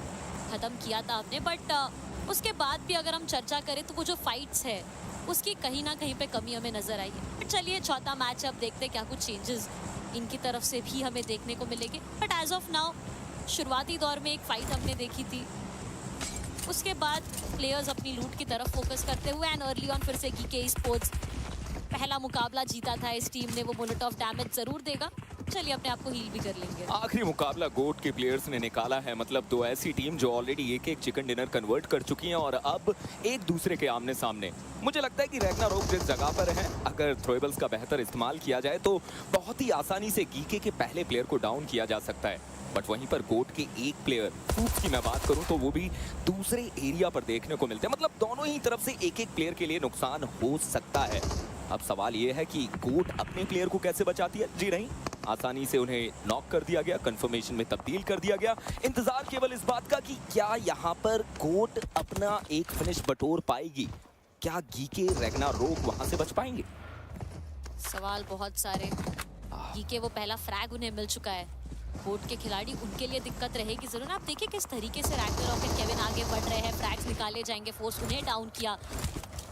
ख़त्म किया था हमने, बट उसके बाद भी अगर हम चर्चा करें तो वो जो फाइट्स है उसकी कहीं ना कहीं पे कमी हमें नज़र आई है। चलिए चौथा मैच अब देखते क्या कुछ चेंजेस इनकी तरफ से भी हमें देखने को मिलेंगे। बट एज ऑफ नाउ शुरुआती दौर में एक फ़ाइट हमने देखी थी, उसके बाद प्लेयर्स अपनी लूट की तरफ फोकस करते हुए एंड अर्ली ऑन फिर से गीके स्पोर्ट्स पहला मुकाबला जीता था इस टीम ने। वो बुलेट ऑफ डैमेज जरूर देगा। चलिए अपने आप को हील भी कर लेंगे। आखिरी मुकाबला गोट के प्लेयर्स ने निकाला है, मतलब 2 ऐसी टीम जो ऑलरेडी एक चिकन डिनर कन्वर्ट कर चुकी हैं और अब एक दूसरे के आमने सामने। मुझे लगता है कि रैग्नारोक जिस जगह पर है, अगर थ्रोएबल्स का बेहतर इस्तेमाल किया जाए तो बहुत ही आसानी से गीके के पहले प्लेयर को डाउन किया जा सकता है। बट वहीं पर गोट के एक प्लेयर फ्रूट्स की मैं बात करूं तो वो भी दूसरे एरिया पर देखने को मिलते हैं। मतलब दोनों ही तरफ से एक प्लेयर के लिए नुकसान हो सकता है। अब सवाल ये है कि गोट अपने प्लेयर को कैसे बचाती है। जी नहीं, आसानी से उन्हें नॉक कर दिया गया, कंफर्मेशन में तब्दील कर दिया गया। इंतजार केवल इस बात का कि क्या यहाँ पर गोट अपना एक फिनिश बटोर पाएगी, क्या गीके रैग्नारोक वहां से बच पाएंगे। सवाल बहुत सारे। गीके वो पहला फ्रैग उन्हें मिल चुका है। गोट के खिलाड़ी, उनके लिए दिक्कत रहेगी जरूर। आप देखिए किस तरीके से रैग्नारोक और केविन आगे बढ़ रहे हैं। फ्रैग्स निकाले जाएंगे, फोर्स उन्हें डाउन किया।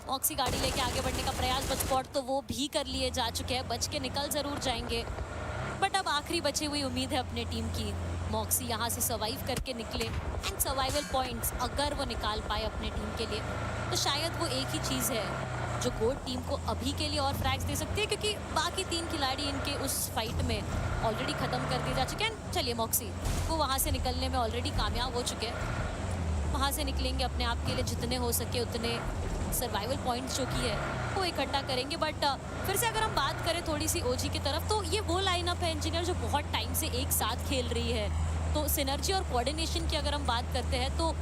मॉक्सी गाड़ी लेके आगे बढ़ने का प्रयास, बट स्पॉट तो वो भी कर लिए जा चुके हैं। बच के निकल जरूर जाएंगे, बट अब आखिरी बची हुई उम्मीद है अपने टीम की। मॉक्सी यहाँ से सर्वाइव करके निकले एंड सर्वाइवल पॉइंट्स अगर वो निकाल पाए अपने टीम के लिए तो शायद वो एक ही चीज़ है जो गोट टीम को अभी के लिए और फ्रैग्स दे सकती है, क्योंकि बाकी 3 खिलाड़ी इनके उस फाइट में ऑलरेडी ख़त्म कर दिए जा चुके हैं। चलिए मॉक्सी वो वहाँ से निकलने में ऑलरेडी कामयाब हो चुके हैं। वहाँ से निकलेंगे, अपने आप के लिए जितने हो सके उतने सर्वाइवल पॉइंट्स जो की है वो इकट्ठा करेंगे। बट फिर से अगर हम बात करें थोड़ी सी ओजी की तरफ, तो ये वो लाइनअप है इंजीनियर जो बहुत टाइम से एक साथ खेल रही है। तो सिनर्जी और कोऑर्डिनेशन की अगर हम बात करते हैं तो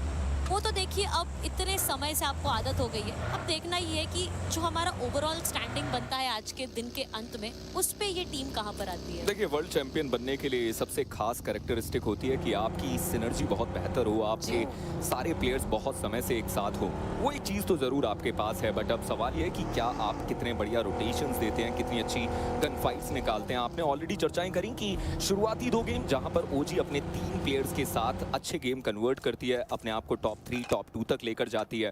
वो तो देखिए अब इतने समय से आपको आदत हो गई है। अब देखना ये है कि जो हमारा ओवरऑल स्टैंडिंग बनता है आज के दिन के अंत में, उस पे ये टीम कहाँ पर आती है। देखिए, वर्ल्ड चैंपियन बनने के लिए सबसे खास कैरेक्टरिस्टिक होती है कि आपकी सिनर्जी बहुत बेहतर हो, आपके सारे प्लेयर्स बहुत समय से एक साथ हो। वो एक चीज़ तो ज़रूर आपके पास है, बट अब सवाल ये है कि क्या आप कितने बढ़िया रोटेशंस देते हैं, कितनी अच्छी गन फाइट्स निकालते हैं। आपने ऑलरेडी चर्चाएं करी कि शुरुआती 2 गेम जहाँ पर ओजी अपने 3 प्लेयर्स के साथ अच्छे गेम कन्वर्ट करती है, अपने आप को टॉप 3 टॉप 2 तक लेकर जाती है।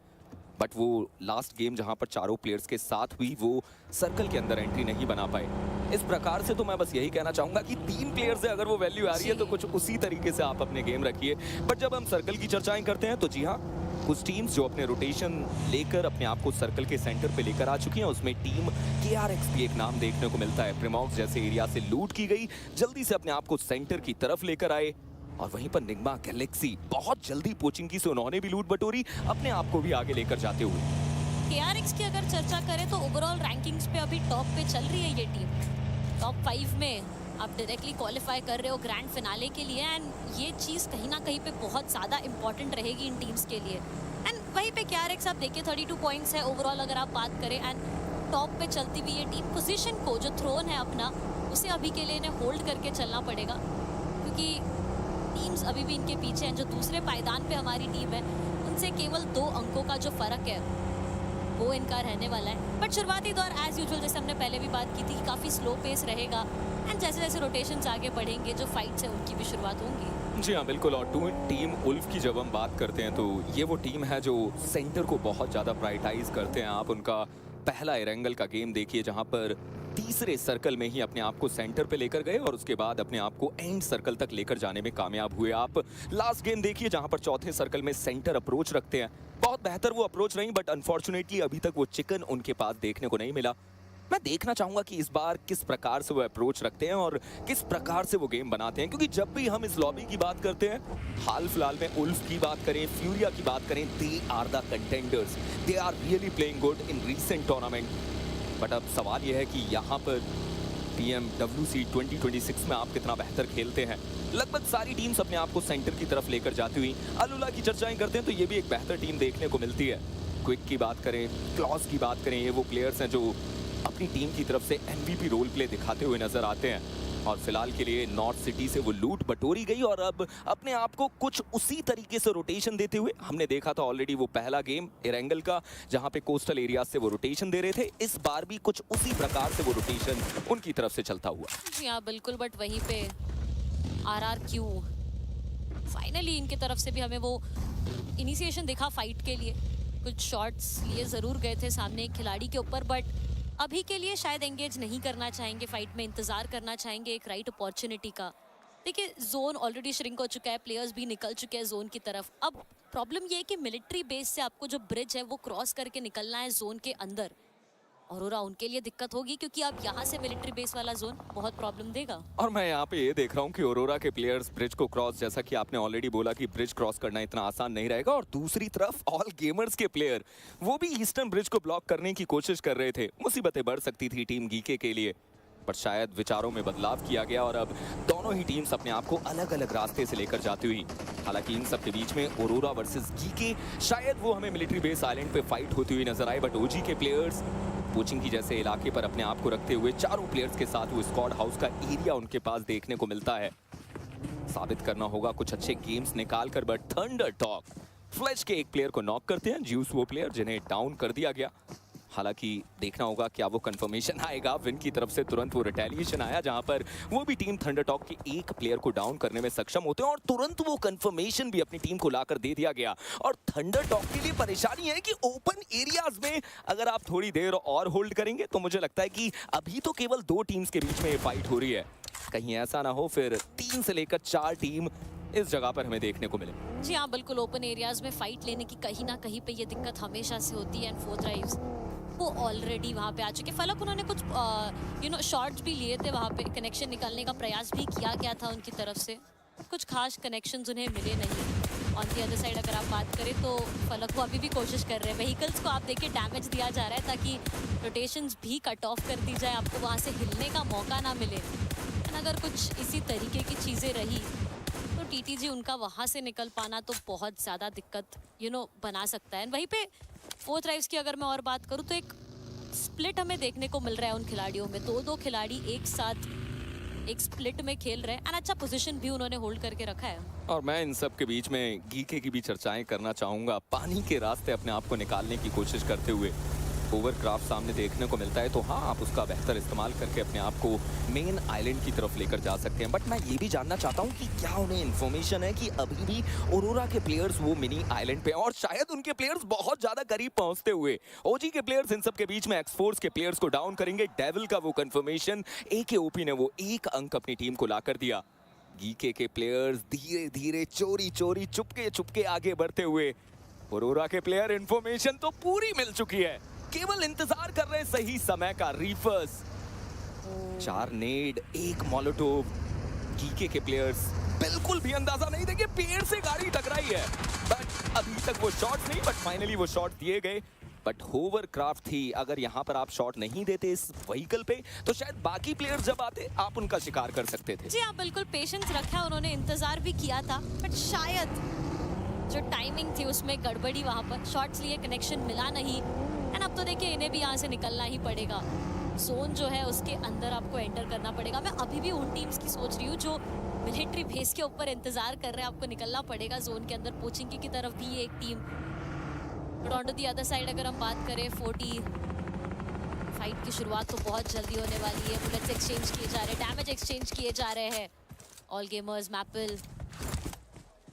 बट वो लास्ट गेम जहां पर चारों प्लेयर्स के साथ हुई, वो सर्कल के अंदर एंट्री नहीं बना पाए। इस प्रकार से तो मैं बस यही कहना चाहूंगा कि 3 प्लेयर्स से अगर वो वैल्यू आ रही है तो कुछ उसी तरीके से आप अपने गेम रखिए। बट जब हम सर्कल की चर्चाएं करते हैं तो जी हाँ, कुछ टीम्स जो अपने रोटेशन लेकर अपने आप को सर्कल के सेंटर पे लेकर आ चुकी हैं, उसमें टीम KRX भी एक नाम देखने को मिलता है। प्रिमॉक्स जैसे एरिया से लूट की गई, जल्दी से अपने आप को सेंटर की तरफ लेकर आए और वहीं पर निग्मा गैलेक्सी बहुत जल्दी पोचिंकी से उन्होंने भी लूट बटोरी, अपने आप को भी आगे लेकर जाते हुए। KRX की अगर चर्चा करें तो ओवरऑल रैंकिंग्स पे अभी टॉप पे चल रही है ये टीम। टॉप 5 में आप डायरेक्टली क्वालिफाई कर रहे हो ग्रैंड फिनाले के लिए एंड ये चीज़ कहीं ना कहीं पे बहुत ज़्यादा इंपॉर्टेंट रहेगी इन टीम्स के लिए। एंड वहीं पे KRX आप देखिए 32 पॉइंट्स है ओवरऑल अगर आप बात करें एंड टॉप पे चलती हुई ये टीम पोजीशन को जो थ्रोन है अपना, उसे अभी के लिए इन्हें होल्ड करके चलना पड़ेगा, क्योंकि टीम्स अभी भी इनके पीछे हैं। जो दूसरे पायदान पे हमारी टीम है उनसे केवल 2 अंकों का जो फ़र्क है वो इनका रहने वाला है। बट शुरुआती दौर एज यूजुअल जैसे हमने पहले भी बात की थी कि काफ़ी स्लो पेस रहेगा एंड जैसे जैसे रोटेशंस आगे बढ़ेंगे जो फाइट्स हैं उनकी भी शुरुआत होंगी। जी हाँ बिल्कुल। और टीम उल्फ की जब हम बात करते हैं तो ये वो टीम है जो सेंटर को बहुत ज़्यादा प्रायोरिटाइज करते हैं। आप उनका पहला एरेंगल का गेम देखिए जहाँ पर तीसरे सर्कल में ही अपने आप को सेंटर पे लेकर गए और उसके बाद अपने आप को एंड सर्कल तक लेकर जाने में कामयाब हुए। आप लास्ट गेम देखिए जहां पर चौथे सर्कल में सेंटर अप्रोच रखते हैं। बहुत बेहतर वो अप्रोच रही बट अनफॉर्चुनेटली अभी तक वो चिकन उनके पास देखने को नहीं मिला। मैं देखना चाहूंगा कि इस बार किस प्रकार से वो अप्रोच रखते हैं और किस प्रकार से वो गेम बनाते हैं, क्योंकि जब भी हम इस लॉबी की बात करते हैं, हाल फिलहाल में उल्फ की बात करें, फ्यूरिया की बात करें, they are the contenders, they are really playing good in recent tournament. But अब सवाल यह है कि यहाँ पर PMWC 2026 में आप कितना बेहतर खेलते हैं। लगभग सारी टीम्स अपने आप को सेंटर की तरफ लेकर जाती हुई ONLYI की चर्चाएं करते हैं तो ये भी एक बेहतर टीम देखने को मिलती है। क्विक की बात करें, क्लॉज की बात करें, ये वो प्लेयर्स हैं जो अपनी टीम की तरफ से MVP रोल प्ले दिखाते हुए नजर आते हैं। और फिलहाल के लिए नॉर्थ सिटी से वो लूट बटोरी गई और अब अपने आप को कुछ उसी तरीके से रोटेशन देते हुए हमने देखा था ऑलरेडी वो पहला गेम एरेंगल का जहां पे कोस्टल एरिया से वो रोटेशन दे रहे थे। इस बार भी कुछ उसी प्रकार से वो रोटेशन उनकी तरफ से चलता हुआ। जी हाँ बिल्कुल। बट वहीं पे RRQ फाइनली इनके तरफ से भी हमें वो इनिशिएशन दिखा फाइट के लिए। कुछ शॉट्स लिए ज़रूर गए थे सामने एक खिलाड़ी के ऊपर बट अभी के लिए शायद एंगेज नहीं करना चाहेंगे फाइट में, इंतज़ार करना चाहेंगे एक राइट अपॉर्चुनिटी का। देखिए जोन ऑलरेडी श्रिंक हो चुका है, प्लेयर्स भी निकल चुके हैं जोन की तरफ। अब प्रॉब्लम ये है कि मिलिट्री बेस से आपको जो ब्रिज है वो क्रॉस करके निकलना है जोन के अंदर। औरोरा उनके लिए दिक्कत होगी क्योंकि अब यहाँ से मिलिट्री बेस वाला जोन बहुत प्रॉब्लम देगा। और मैं यहाँ पे ये देख रहा हूँ कि औरोरा के प्लेयर्स ब्रिज को क्रॉस, जैसा कि आपने ऑलरेडी बोला कि ब्रिज क्रॉस करना इतना आसान नहीं रहेगा, और दूसरी तरफ ऑल गेमर्स के प्लेयर वो भी ईस्टर्न ब्रिज को ब्लॉक करने की कोशिश कर रहे थे। मुसीबतें बढ़ सकती थी टीम गीके के लिए, पर शायद विचारों में बदलाव किया गया और अब दोनों ही टीम्स अपने आप को अलग अलग रास्ते से लेकर जाती हुई। हालांकि इन सब के बीच में औरोरा वर्सेस गीके, शायद वो हमें मिलिट्री बेस आइलैंड पे फाइट होती हुई नजर आए, बट ओजी के प्लेयर्स कोचिंग की जैसे इलाके पर अपने आप को रखते हुए चारों प्लेयर्स के साथ वो स्क्वाड हाउस का एरिया उनके पास देखने को मिलता है। साबित करना होगा कुछ अच्छे गेम्स निकाल कर, बट थंडर टॉक फ्लैश के एक प्लेयर को नॉक करते हैं, ज्यूस वो प्लेयर जिन्हें डाउन कर दिया गया। हालांकि देखना होगा क्या वो कंफर्मेशन आएगा। विन की तरफ से तुरंत वो रिटेलिएशन आया जहां पर वो भी टीम थंडर टॉक के एक प्लेयर को डाउन करने में सक्षम होते हैं और तुरंत वो कंफर्मेशन भी अपनी टीम को लाकर दे दिया गया। और थंडर टॉक के लिए परेशानी है कि ओपन एरियाज में अगर आप थोड़ी देर और होल्ड करेंगे तो मुझे लगता है कि अभी तो केवल दो टीम्स के बीच में ये फाइट हो रही है, कहीं ऐसा ना हो फिर 3 से लेकर 4 टीम इस जगह पर हमें देखने को मिले। जी हाँ बिल्कुल, ओपन एरियाज में फाइट लेने की कहीं ना कहीं पे ये दिक्कत हमेशा से होती है। एंड 4 ड्राइव्स वो ऑलरेडी वहाँ पे आ चुके। फलक उन्होंने कुछ शॉट्स भी लिए थे, वहाँ पे कनेक्शन निकालने का प्रयास भी किया गया था उनकी तरफ से, कुछ खास कनेक्शंस उन्हें मिले नहीं। ऑन दी अदर साइड अगर आप बात करें तो फलक वो अभी भी कोशिश कर रहे हैं, व्हीकल्स को आप देखिए डैमेज दिया जा रहा है ताकि रोटेशंस भी कट ऑफ कर दी जाए, आपको वहाँ से हिलने का मौका ना मिले। अगर कुछ इसी तरीके की चीज़ें रही तो TTG उनका वहाँ से निकल पाना तो बहुत ज़्यादा दिक्कत बना सकता है। वहीं पे 4 ड्राइव्स की अगर मैं और बात करूँ तो एक स्प्लिट हमें देखने को मिल रहा है उन खिलाड़ियों में। 2 खिलाड़ी एक साथ एक स्प्लिट में खेल रहे हैं एंड अच्छा पोजीशन भी उन्होंने होल्ड करके रखा है। और मैं इन सब के बीच में गीके की भी चर्चाएं करना चाहूँगा। पानी के रास्ते अपने आप को निकालने की कोशिश करते हुए ओवरक्राफ्ट सामने देखने को मिलता है तो हाँ, आप उसका बेहतर इस्तेमाल करके अपने आप को मेन आइलैंड की तरफ लेकर जा सकते हैं। बट मैं ये भी जानना चाहता हूँ कि क्या उन्हें इन्फॉर्मेशन है कि अभी भी औरोरा के प्लेयर्स वो मिनी आइलैंड पे और शायद उनके प्लेयर्स बहुत ज्यादा करीब पहुंचते हुए ओजी के प्लेयर्स इन सब के बीच में एक्सफोर्स के प्लेयर्स को डाउन करेंगे। डेविल का वो कंफर्मेशन, AKOP ने वो 1 अंक अपनी टीम को ला कर दिया। गीके के प्लेयर्स धीरे धीरे चोरी चोरी चुपके चुपके आगे बढ़ते हुए, औरोरा के प्लेयर इन्फॉर्मेशन तो पूरी मिल चुकी है, केवल इंतजार कर रहे सही समय का। रीफर्स 4 नेड 1 मोलोटोव, गीके के प्लेयर्स बिल्कुल भी अंदाजा नहीं देंगे, पेड़ से गाड़ी टकराई है बट अभी तक वो शॉट नहीं, बट फाइनली वो शॉट दिए गए। बट होवरक्राफ्ट थी, अगर यहाँ पर आप शॉट नहीं देते इस व्हीकल पे तो शायद बाकी प्लेयर्स जब आते आप उनका शिकार कर सकते थे। जी हाँ बिल्कुल, पेशेंस रखा उन्होंने, इंतजार भी किया था, बट शायद जो टाइमिंग थी उसमें गड़बड़ी, वहाँ पर शॉट्स लिए कनेक्शन मिला नहीं। एंड अब तो देखिए इन्हें भी यहाँ से निकलना ही पड़ेगा, जोन जो है उसके अंदर आपको एंटर करना पड़ेगा। मैं अभी भी उन टीम्स की सोच रही हूँ जो मिलिट्री बेस के ऊपर इंतजार कर रहे हैं, आपको निकलना पड़ेगा जोन के अंदर। पोचिंग की तरफ भी एक team but on to the other side अगर हम बात करें 40 फाइट की शुरुआत तो बहुत जल्दी होने वाली है। बुलेट्स एक्सचेंज किए जा रहे हैं, डैमेज एक्सचेंज किए जा रहे हैं। ऑल गेमर्स मैपल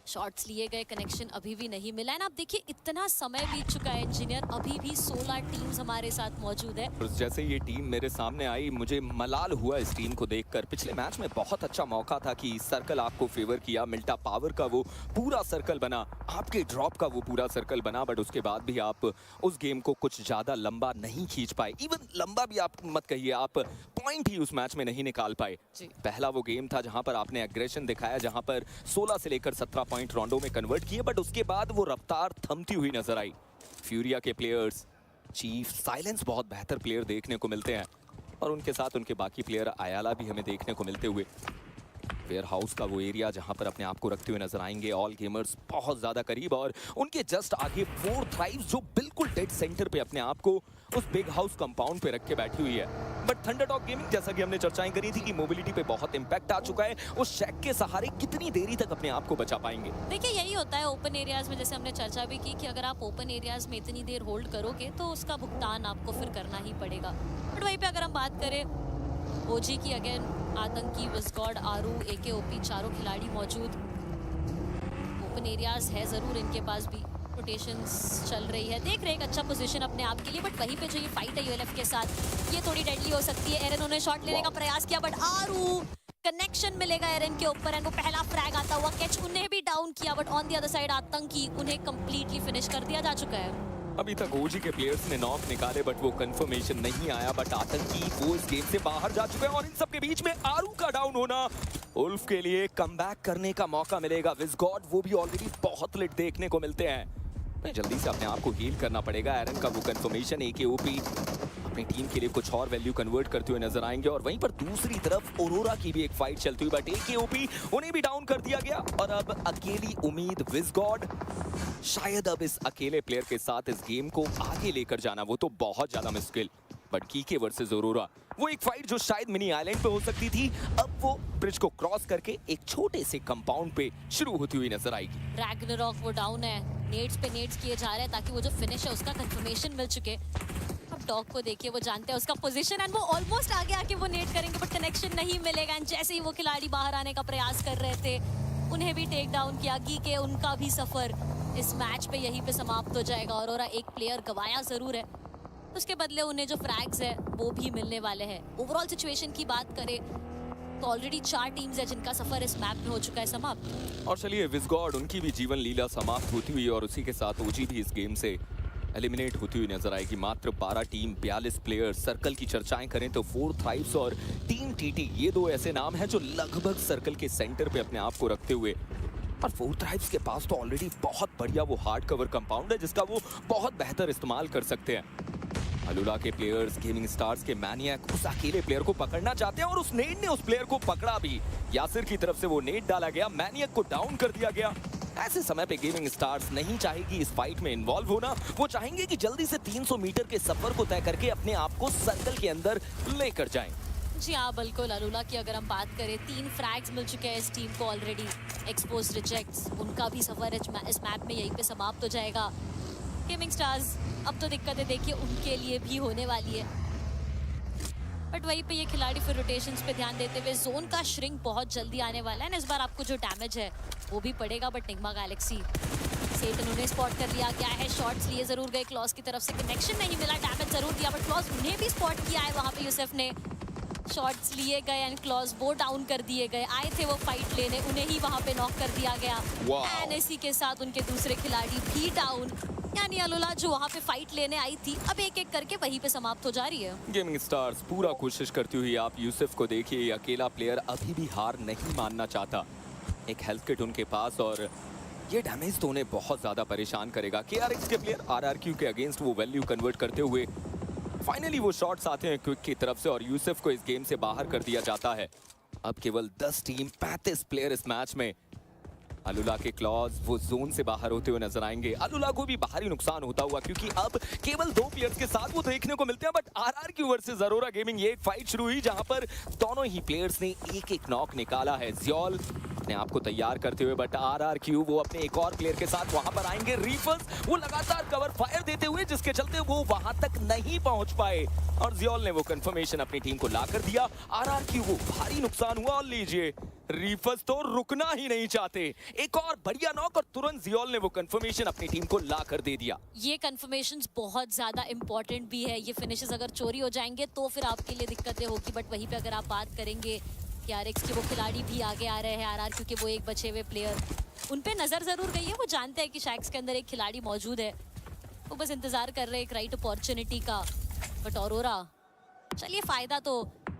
शॉट्स लिए गए, कनेक्शन अभी भी नहीं मिला है ना। आप देखिए इतना समय बीत चुका है इंजीनियर, अभी भी 16 टीम्स हमारे साथ मौजूद है। जैसे ये टीम मेरे सामने आई मुझे मलाल हुआ इस टीम को देखकर। पिछले मैच में बहुत अच्छा मौका था कि सर्कल आपको फेवर किया, मिल्टा पावर का वो पूरा सर्कल बना, आपके ड्रॉप का वो पूरा सर्कल बना, बट उसके बाद भी आप उस गेम को कुछ ज्यादा लंबा नहीं खींच पाए। इवन लंबा भी आप मत कहिए, आप पॉइंट ही उस मैच में नहीं निकाल पाए। पहला वो गेम था जहां पर आपने एग्रेशन दिखाया, जहां पर 16 से लेकर 17 पॉइंट रोंडो में कन्वर्ट किए, बट उसके बाद वो रफ्तार थमती हुई नजर आई। फ्यूरिया के प्लेयर्स, चीफ, साइलेंस बहुत बेहतर प्लेयर देखने को मिलते हैं और उनके साथ उनके बाकी प्लेयर आयाला भी हमें देखने को मिलते हुए। वेयर हाउस का वो एरिया जहां पर अपने आप को रखते हुए नजर आएंगे ऑल गेमर्स बहुत ज्यादा करीब, और उनके जस्ट आगे 4 थ्राइव्स जो बिल्कुल डेड सेंटर पे अपने आप को उस बिग हाउस कंपाउंड पे रख के बैठी हुई है। बट थंडरडॉग गेमिंग, जैसा कि हमने चर्चाएं करी थी कि मोबिलिटी पे बहुत इंपैक्ट आ चुका है, उस शैक के सहारे कितनी देरी तक अपने आप को बचा पाएंगे। देखिए यही होता है ओपन एरियाज में, जैसे हमने चर्चा भी की कि अगर आप ओपन एरियाज में इतनी देर होल्ड करोगे तो उसका भुगतान आपको फिर करना ही पड़ेगा। बट वहीं पे अगर हम बात करें ओजी की, अगेन आतंकी, विस्गॉड, आरू, एकेओपी चारों खिलाड़ी मौजूद। ओपन एरियाज है जरूर इनके पास भी, रोटेशंस चल रही है, देख रहे हैं एक अच्छा पोजीशन अपने आप के लिए। बट वहीं पे जो ये फाइट है यूएलएफ के साथ, ये थोड़ी डेडली हो सकती है। एरन उन्हें शॉट लेने का प्रयास किया, बट आरू कनेक्शन मिलेगा एरन के ऊपर, एंड वो पहला फ्रैग आता हुआ कैच, उन्हें भी डाउन किया। But on the other side आतंकी, उन्हें कंप्लीटली फिनिश कर दिया जा चुका है। अभी तक ओजी के प्लेयर्स ने नॉक निकाले बट वो कंफर्मेशन नहीं आया, बट आतंकी वो इस गेम से बाहर जा चुके हैं और इन सब के बीच में आरू का डाउन होना, उल्फ के लिए कमबैक करने का मौका मिलेगा। विस्गॉड वो भी ऑलरेडी बहुत लेट देखने को मिलते हैं, जल्दी से अपने आप को हील करना पड़ेगा। एरन का वो कंफर्मेशन, एकेओपी अपनी टीम के लिए कुछ और वैल्यू कन्वर्ट करते हुए नजर आएंगे, और वहीं पर दूसरी तरफ औरोरा की भी एक फाइट चलती हुई, बट एकेओपी उन्हें भी डाउन कर दिया गया। और अब अकेली उम्मीद विस्गॉड, शायद अब इस अकेले प्लेयर के साथ इस गेम को आगे लेकर जाना वो तो बहुत ज्यादा मुश्किल। बट कीके वर्सेस औरोरा, वो एक फाइट जो शायद मिनी आइलैंड पे हो सकती थी, अब वो ब्रिज को क्रॉस करके एक छोटे से कंपाउंड पे शुरू होती हुई नजर आएगी। रैग्नारॉक वो डाउन है, नेड्स पे नेड्स किए जा रहे हैं ताकि वो जो फिनिश है उसका कंफर्मेशन मिल चुके। अब डॉग को देखिए, वो जानते हैं उसका पोजीशन, एंड वो ऑलमोस्ट आगे आके वो नेड करेंगे, बट कनेक्शन नहीं मिलेगा। एंड जैसे ही वो खिलाड़ी बाहर आने का प्रयास कर रहे थे, उन्हें भी टेक डाउन किया। गीके, उनका भी सफर इस मैच पे यहीं पे समाप्त हो जाएगा। औरोरा एक प्लेयर गवाया जरूर है, उसके बदले उन्हें जो फ्रैग्स है वो भी मिलने वाले हैं। ओवरऑल सिचुएशन की बात करें तो ऑलरेडी 4 टीम्स है जिनका सफर इस मैप में हो चुका है समाप्त। और चलिए विस्गॉड, उनकी भी जीवन लीला समाप्त होती हुई और उसी के साथ ओजी भी इस गेम से एलिमिनेट होती हुई नजर आएगी। मात्र 12 टीम, 42 प्लेयर। सर्कल की चर्चाएं करें तो 4 थ्राइव्स और टीम टीटी, ये 2 ऐसे नाम हैं जो लगभग सर्कल के सेंटर पे अपने आप को रखते हुए, और 4 थ्राइव्स के पास तो ऑलरेडी बहुत बढ़िया वो हार्ड कवर कंपाउंड है जिसका वो बहुत बेहतर इस्तेमाल कर सकते हैं। अलुला के प्लेयर्स, गेमिंग स्टार्स के मैनियक उस अकेले प्लेयर को पकड़ना चाहते हैं, और उस नेड ने उस प्लेयर को पकड़ा भी। यासिर की तरफ से वो नेड डाला गया, मैनियक को डाउन कर दिया गया। ऐसे समय पे गेमिंग स्टार्स नहीं चाहेगी इस फाइट में इन्वॉल्व होना, वो चाहेंगे कि जल्दी से 300 मीटर के सफर को तय करके अपने आप को सर्कल के अंदर लेकर जाएं। जी हाँ बिल्कुल, अलुला की अगर हम बात करें 3 फ्रैग्स मिल चुके हैं इस टीम को ऑलरेडी। एक्सपोज रिजेक्ट्स, उनका भी सफर इस मैप में यहीं पे समाप्त हो जाएगा। गेमिंग स्टार्स, अब तो दिक्कतें देखिए उनके लिए भी होने वाली है, बट वहीं पे ये खिलाड़ी फिर रोटेशंस पे ध्यान देते हुए, जोन का श्रिंक बहुत जल्दी आने वाला है ना, इस बार आपको जो डैमेज है वो भी पड़ेगा। बट निग्मा गैलेक्सी सेट उन्होंने स्पॉट कर लिया गया है, शॉट्स लिए जरूर गए, क्लॉज की तरफ से कनेक्शन नहीं मिला, डैमेज जरूर दिया, बट क्लॉज उन्हें भी स्पॉट किया है वहाँ पे यूसुफ ने। शॉट्स लिए गए एंड क्लॉज वो डाउन कर दिए गए, आए थे वो फाइट लेने, उन्हें ही वहाँ पे नॉक कर दिया गया। एंड इसी के साथ उनके दूसरे खिलाड़ी भी डाउन, यानी अलुला जो वहाँ पे फाइट लेने आई थी अब एक एक करके वहीं पे समाप्त हो जा रही है। गेमिंग स्टार्स पूरा कोशिश करती हुई, आप यूसुफ को देखिए, अकेला प्लेयर अभी भी हार नहीं मानना चाहता। एक हेल्थ किट उनके पास, और ये डैमेज तो उन्हें बहुत ज्यादा परेशान करेगा। KRX के प्लेयर RRQ के अगेंस्ट वो वैल्यू कन्वर्ट करते हुए फाइनली वो शॉट्स आते हैं क्विक की तरफ से और यूसुफ को इस गेम से बाहर कर दिया जाता है। अब केवल 10 टीम, 35 प्लेयर इस मैच में। अलुला के क्लॉज वो जोन से बाहर होते हुए नजर आएंगे। अलुला को भी बाहरी नुकसान होता हुआ, क्योंकि अब केवल 2 प्लेयर्स के साथ वो देखने को मिलते हैं। But RRQ versus Arora gaming, ये एक फाइट शुरू हुई जहां पर दोनों ही प्लेयर्स ने एक एक नॉक निकाला है। ज़ियोल अपने आप को तैयार करते हुए, बट RRQ वो अपने एक और प्लेयर के साथ वहां पर आएंगे। रीफर्स वो लगातार कवर फायर देते हुए, जिसके चलते वो वहां तक नहीं पहुंच पाए और जियोल ने वो कंफर्मेशन अपनी टीम को ला कर दिया। RRQ वो भारी नुकसान हुआ और लीजिए रीफर्स तो रुकना ही नहीं चाहते। एक और बढ़िया नॉक और तुरंत जियोल ने वो कंफर्मेशन अपनी टीम को ला कर दे दिया। ये कंफर्मेशंस बहुत ज्यादा इंपॉर्टेंट भी है। ये फिनिशेस अगर चोरी हो जाएंगे तो फिर आपके लिए दिक्कतें होगी, बट वहीं पे अगर आप बात करेंगे कि RX के वो खिलाड़ी भी आगे आ रहे हैं, RRQ के वो एक बचे हुए प्लेयर, उन पे नजर जरूर गई है। वो जानते हैं कि शैक्स के अंदर एक खिलाड़ी मौजूद है, वो बस इंतजार कर रहे हैं एक राइट अपॉर्चुनिटी का। बट ऑरोरा, चलिए फायदा तो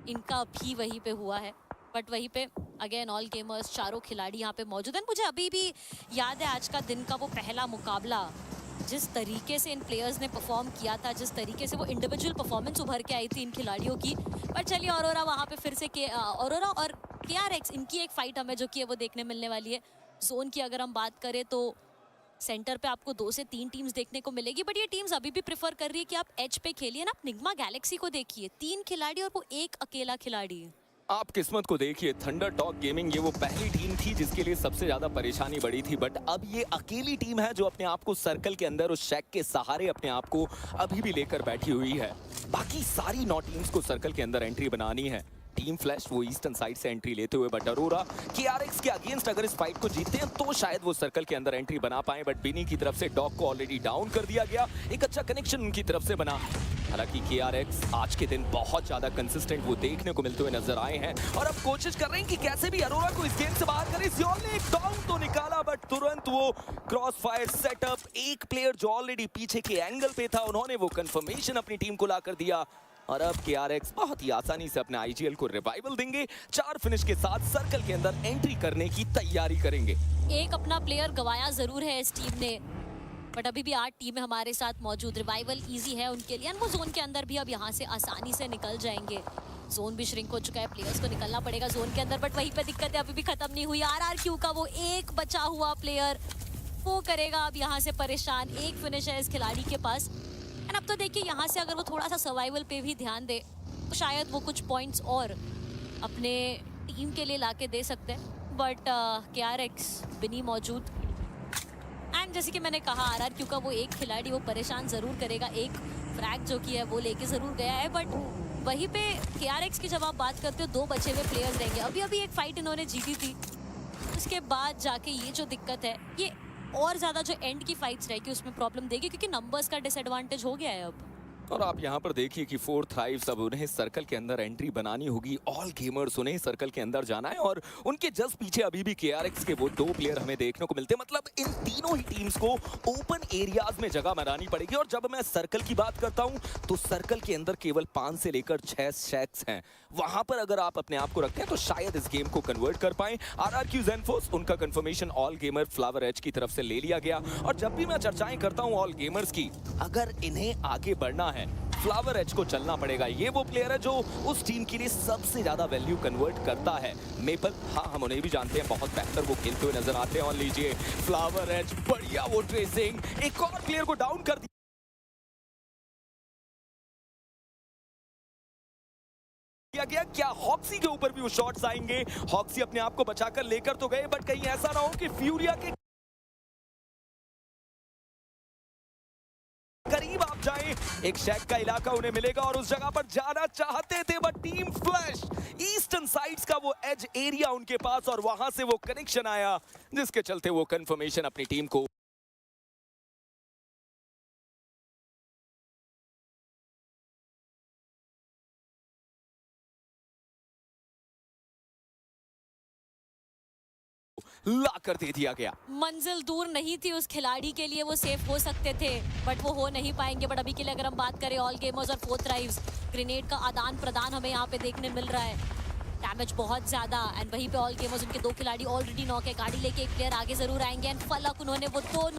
इनका भी वहीं पे हुआ है, बट वहीं पे अगेन ऑल गेमर्स चारों खिलाड़ी यहाँ पे मौजूद हैं। मुझे अभी भी याद है आज का दिन का वो पहला मुकाबला, जिस तरीके से इन प्लेयर्स ने परफॉर्म किया था, जिस तरीके से वो इंडिविजुअल परफॉर्मेंस उभर के आई थी इन खिलाड़ियों की। पर चलिए ऑरोरा वहाँ पे फिर से ऑरोरा और KRX, इनकी एक फाइट हमें जो कि है वो देखने मिलने वाली है। जोन की अगर हम बात करें तो सेंटर पे आपको 2 से 3 टीम्स देखने को मिलेगी, बट ये टीम्स अभी भी प्रेफर कर रही है कि आप एज पे खेलिए ना। आप निग्मा गैलेक्सी को देखिए, 3 खिलाड़ी और वो एक अकेला खिलाड़ी। आप किस्मत को देखिए, थंडर टॉक गेमिंग ये वो पहली टीम थी जिसके लिए सबसे ज्यादा परेशानी बड़ी थी, बट अब ये अकेली टीम है जो अपने आप को सर्कल के अंदर उस शैक के सहारे अपने आप को अभी भी लेकर बैठी हुई है। बाकी सारी 9 टीम्स को सर्कल के अंदर एंट्री बनानी है। टीम फ्लैश वो ईस्टर्न साइड से एंट्री लेते हुए, बट अरोरा KRX के अगेंस्ट अगर इस फाइट को जीतते हैं तो शायद वो सर्कल के अंदर एंट्री बना पाए, बट बिनी की तरफ से डॉग को ऑलरेडी डाउन कर दिया गया। एक अच्छा कनेक्शन उनकी तरफ से बना। हालांकि KRX आज के दिन बहुत ज्यादा कंसिस्टेंट वो देखने को मिलते हुए नजर आए हैं और अब कोशिश कर रहे हैं कि कैसे भी अरोरा को इस गेम से बाहर करें। जियोल ने एक डाउन तो निकाला, बट तुरंत वो क्रॉस फायर सेटअप, एक प्लेयर जो ऑलरेडी पीछे के एंगल पे था, उन्होंने वो कंफर्मेशन अपनी टीम को ला कर दिया और अब KRX बहुत ही आसानी से अपने IGL को रिवाइवल देंगे। 4 फिनिश के साथ सर्कल के अंदर एंट्री करने की तैयारी करेंगे। एक अपना प्लेयर गवाया जरूर है इस टीम ने, बट अभी भी 8 टीमें हमारे साथ मौजूद। रिवाइवल इजी है उनके लिए, वो जोन के अंदर भी अब यहाँ से आसानी से निकल जाएंगे। जोन भी श्रिंक हो चुका है, प्लेयर्स को निकलना पड़ेगा जोन के अंदर, बट वहीं पे दिक्कतें अभी भी खत्म नहीं हुई। RRQ का वो एक बचा हुआ प्लेयर वो करेगा अब यहाँ से परेशान। एक फिनिश है इस खिलाड़ी के पास। एंड अब तो देखिए यहाँ से अगर वो थोड़ा सा सर्वाइवल पे भी ध्यान दे तो शायद वो कुछ पॉइंट्स और अपने टीम के लिए लाके दे सकते हैं, बट KRX बिनी मौजूद। एंड जैसे कि मैंने कहा RRQ का वो एक खिलाड़ी वो परेशान ज़रूर करेगा। एक फ्रैग जो कि है वो लेके ज़रूर गया है, बट वहीं पे KRX की जब आप बात करते हो 2 बचे हुए प्लेयर्स रहेंगे। अभी एक फाइट इन्होंने जीती थी, उसके बाद जाके ये जो दिक्कत है ये और ज़्यादा जो एंड की फाइट्स रहेगी उसमें प्रॉब्लम देगी, क्योंकि नंबर्स का डिसएडवांटेज हो गया है अब। और आप यहाँ पर देखिए कि 4 थ्राइव्स अब उन्हें सर्कल के अंदर एंट्री बनानी होगी। ऑल गेमर्स उन्हें सर्कल के अंदर जाना है और उनके जस्ट पीछे अभी भी KRX के वो 2 प्लेयर हमें देखने को मिलते हैं। मतलब इन तीनों ही टीम्स को ओपन एरियाज में जगह बनानी पड़ेगी। और जब मैं सर्कल की बात करता हूँ तो सर्कल के अंदर केवल 5 से लेकर 6 शैक्स हैं। वहां पर अगर आप अपने आप को रखते हैं तो शायद इस गेम को कन्वर्ट कर पाए। RRQ ज़ेनफोर्स उनका confirmation all gamer flower edge की तरफ से ले लिया गया। और जब भी मैं चर्चाएं करता हूं ऑल गेमर्स की, अगर इन्हें आगे बढ़ना है फ्लावर एज को चलना पड़ेगा। ये वो प्लेयर है जो उस टीम के लिए सबसे ज्यादा वैल्यू कन्वर्ट करता है। मेपल, हाँ हम उन्हें भी जानते हैं, बहुत बेहतर वो खेलते हुए नजर आते हैं। और लीजिए फ्लावर एज, बढ़िया वो ट्रेसिंग, एक और प्लेयर को डाउन कर दिया गया। क्या हॉक्सी के ऊपर भी वो शॉट्स आएंगे? हॉक्सी अपने आप को बचाकर लेकर तो गए, बट कहीं ऐसा ना हो कि फ्यूरिया के करीब आप जाएं। एक शैक का इलाका उन्हें मिलेगा और उस जगह पर जाना चाहते थे, but team flash eastern sides का वो एज एरिया उनके पास और वहां से वो कनेक्शन आया, जिसके चलते वो कंफर्मेशन अपनी टीम को ला कर दे दिया गया। मंजिल दूर नहीं थी उस खिलाड़ी के लिए, वो सेफ हो सकते थे बट वो हो नहीं पाएंगे। बट अभी के लिए अगर हम बात करें ऑल गेमर्स और 4 थ्राइव्स, ग्रेनेड का आदान प्रदान हमें यहाँ पे देखने मिल रहा है। डैमेज बहुत ज्यादा एंड वहीं पे ऑल गेमर्स उनके 2 खिलाड़ी ऑलरेडी नॉक है। गाड़ी लेके एक प्लेयर आगे जरूर आएंगे एंड फलक उन्होंने वो 2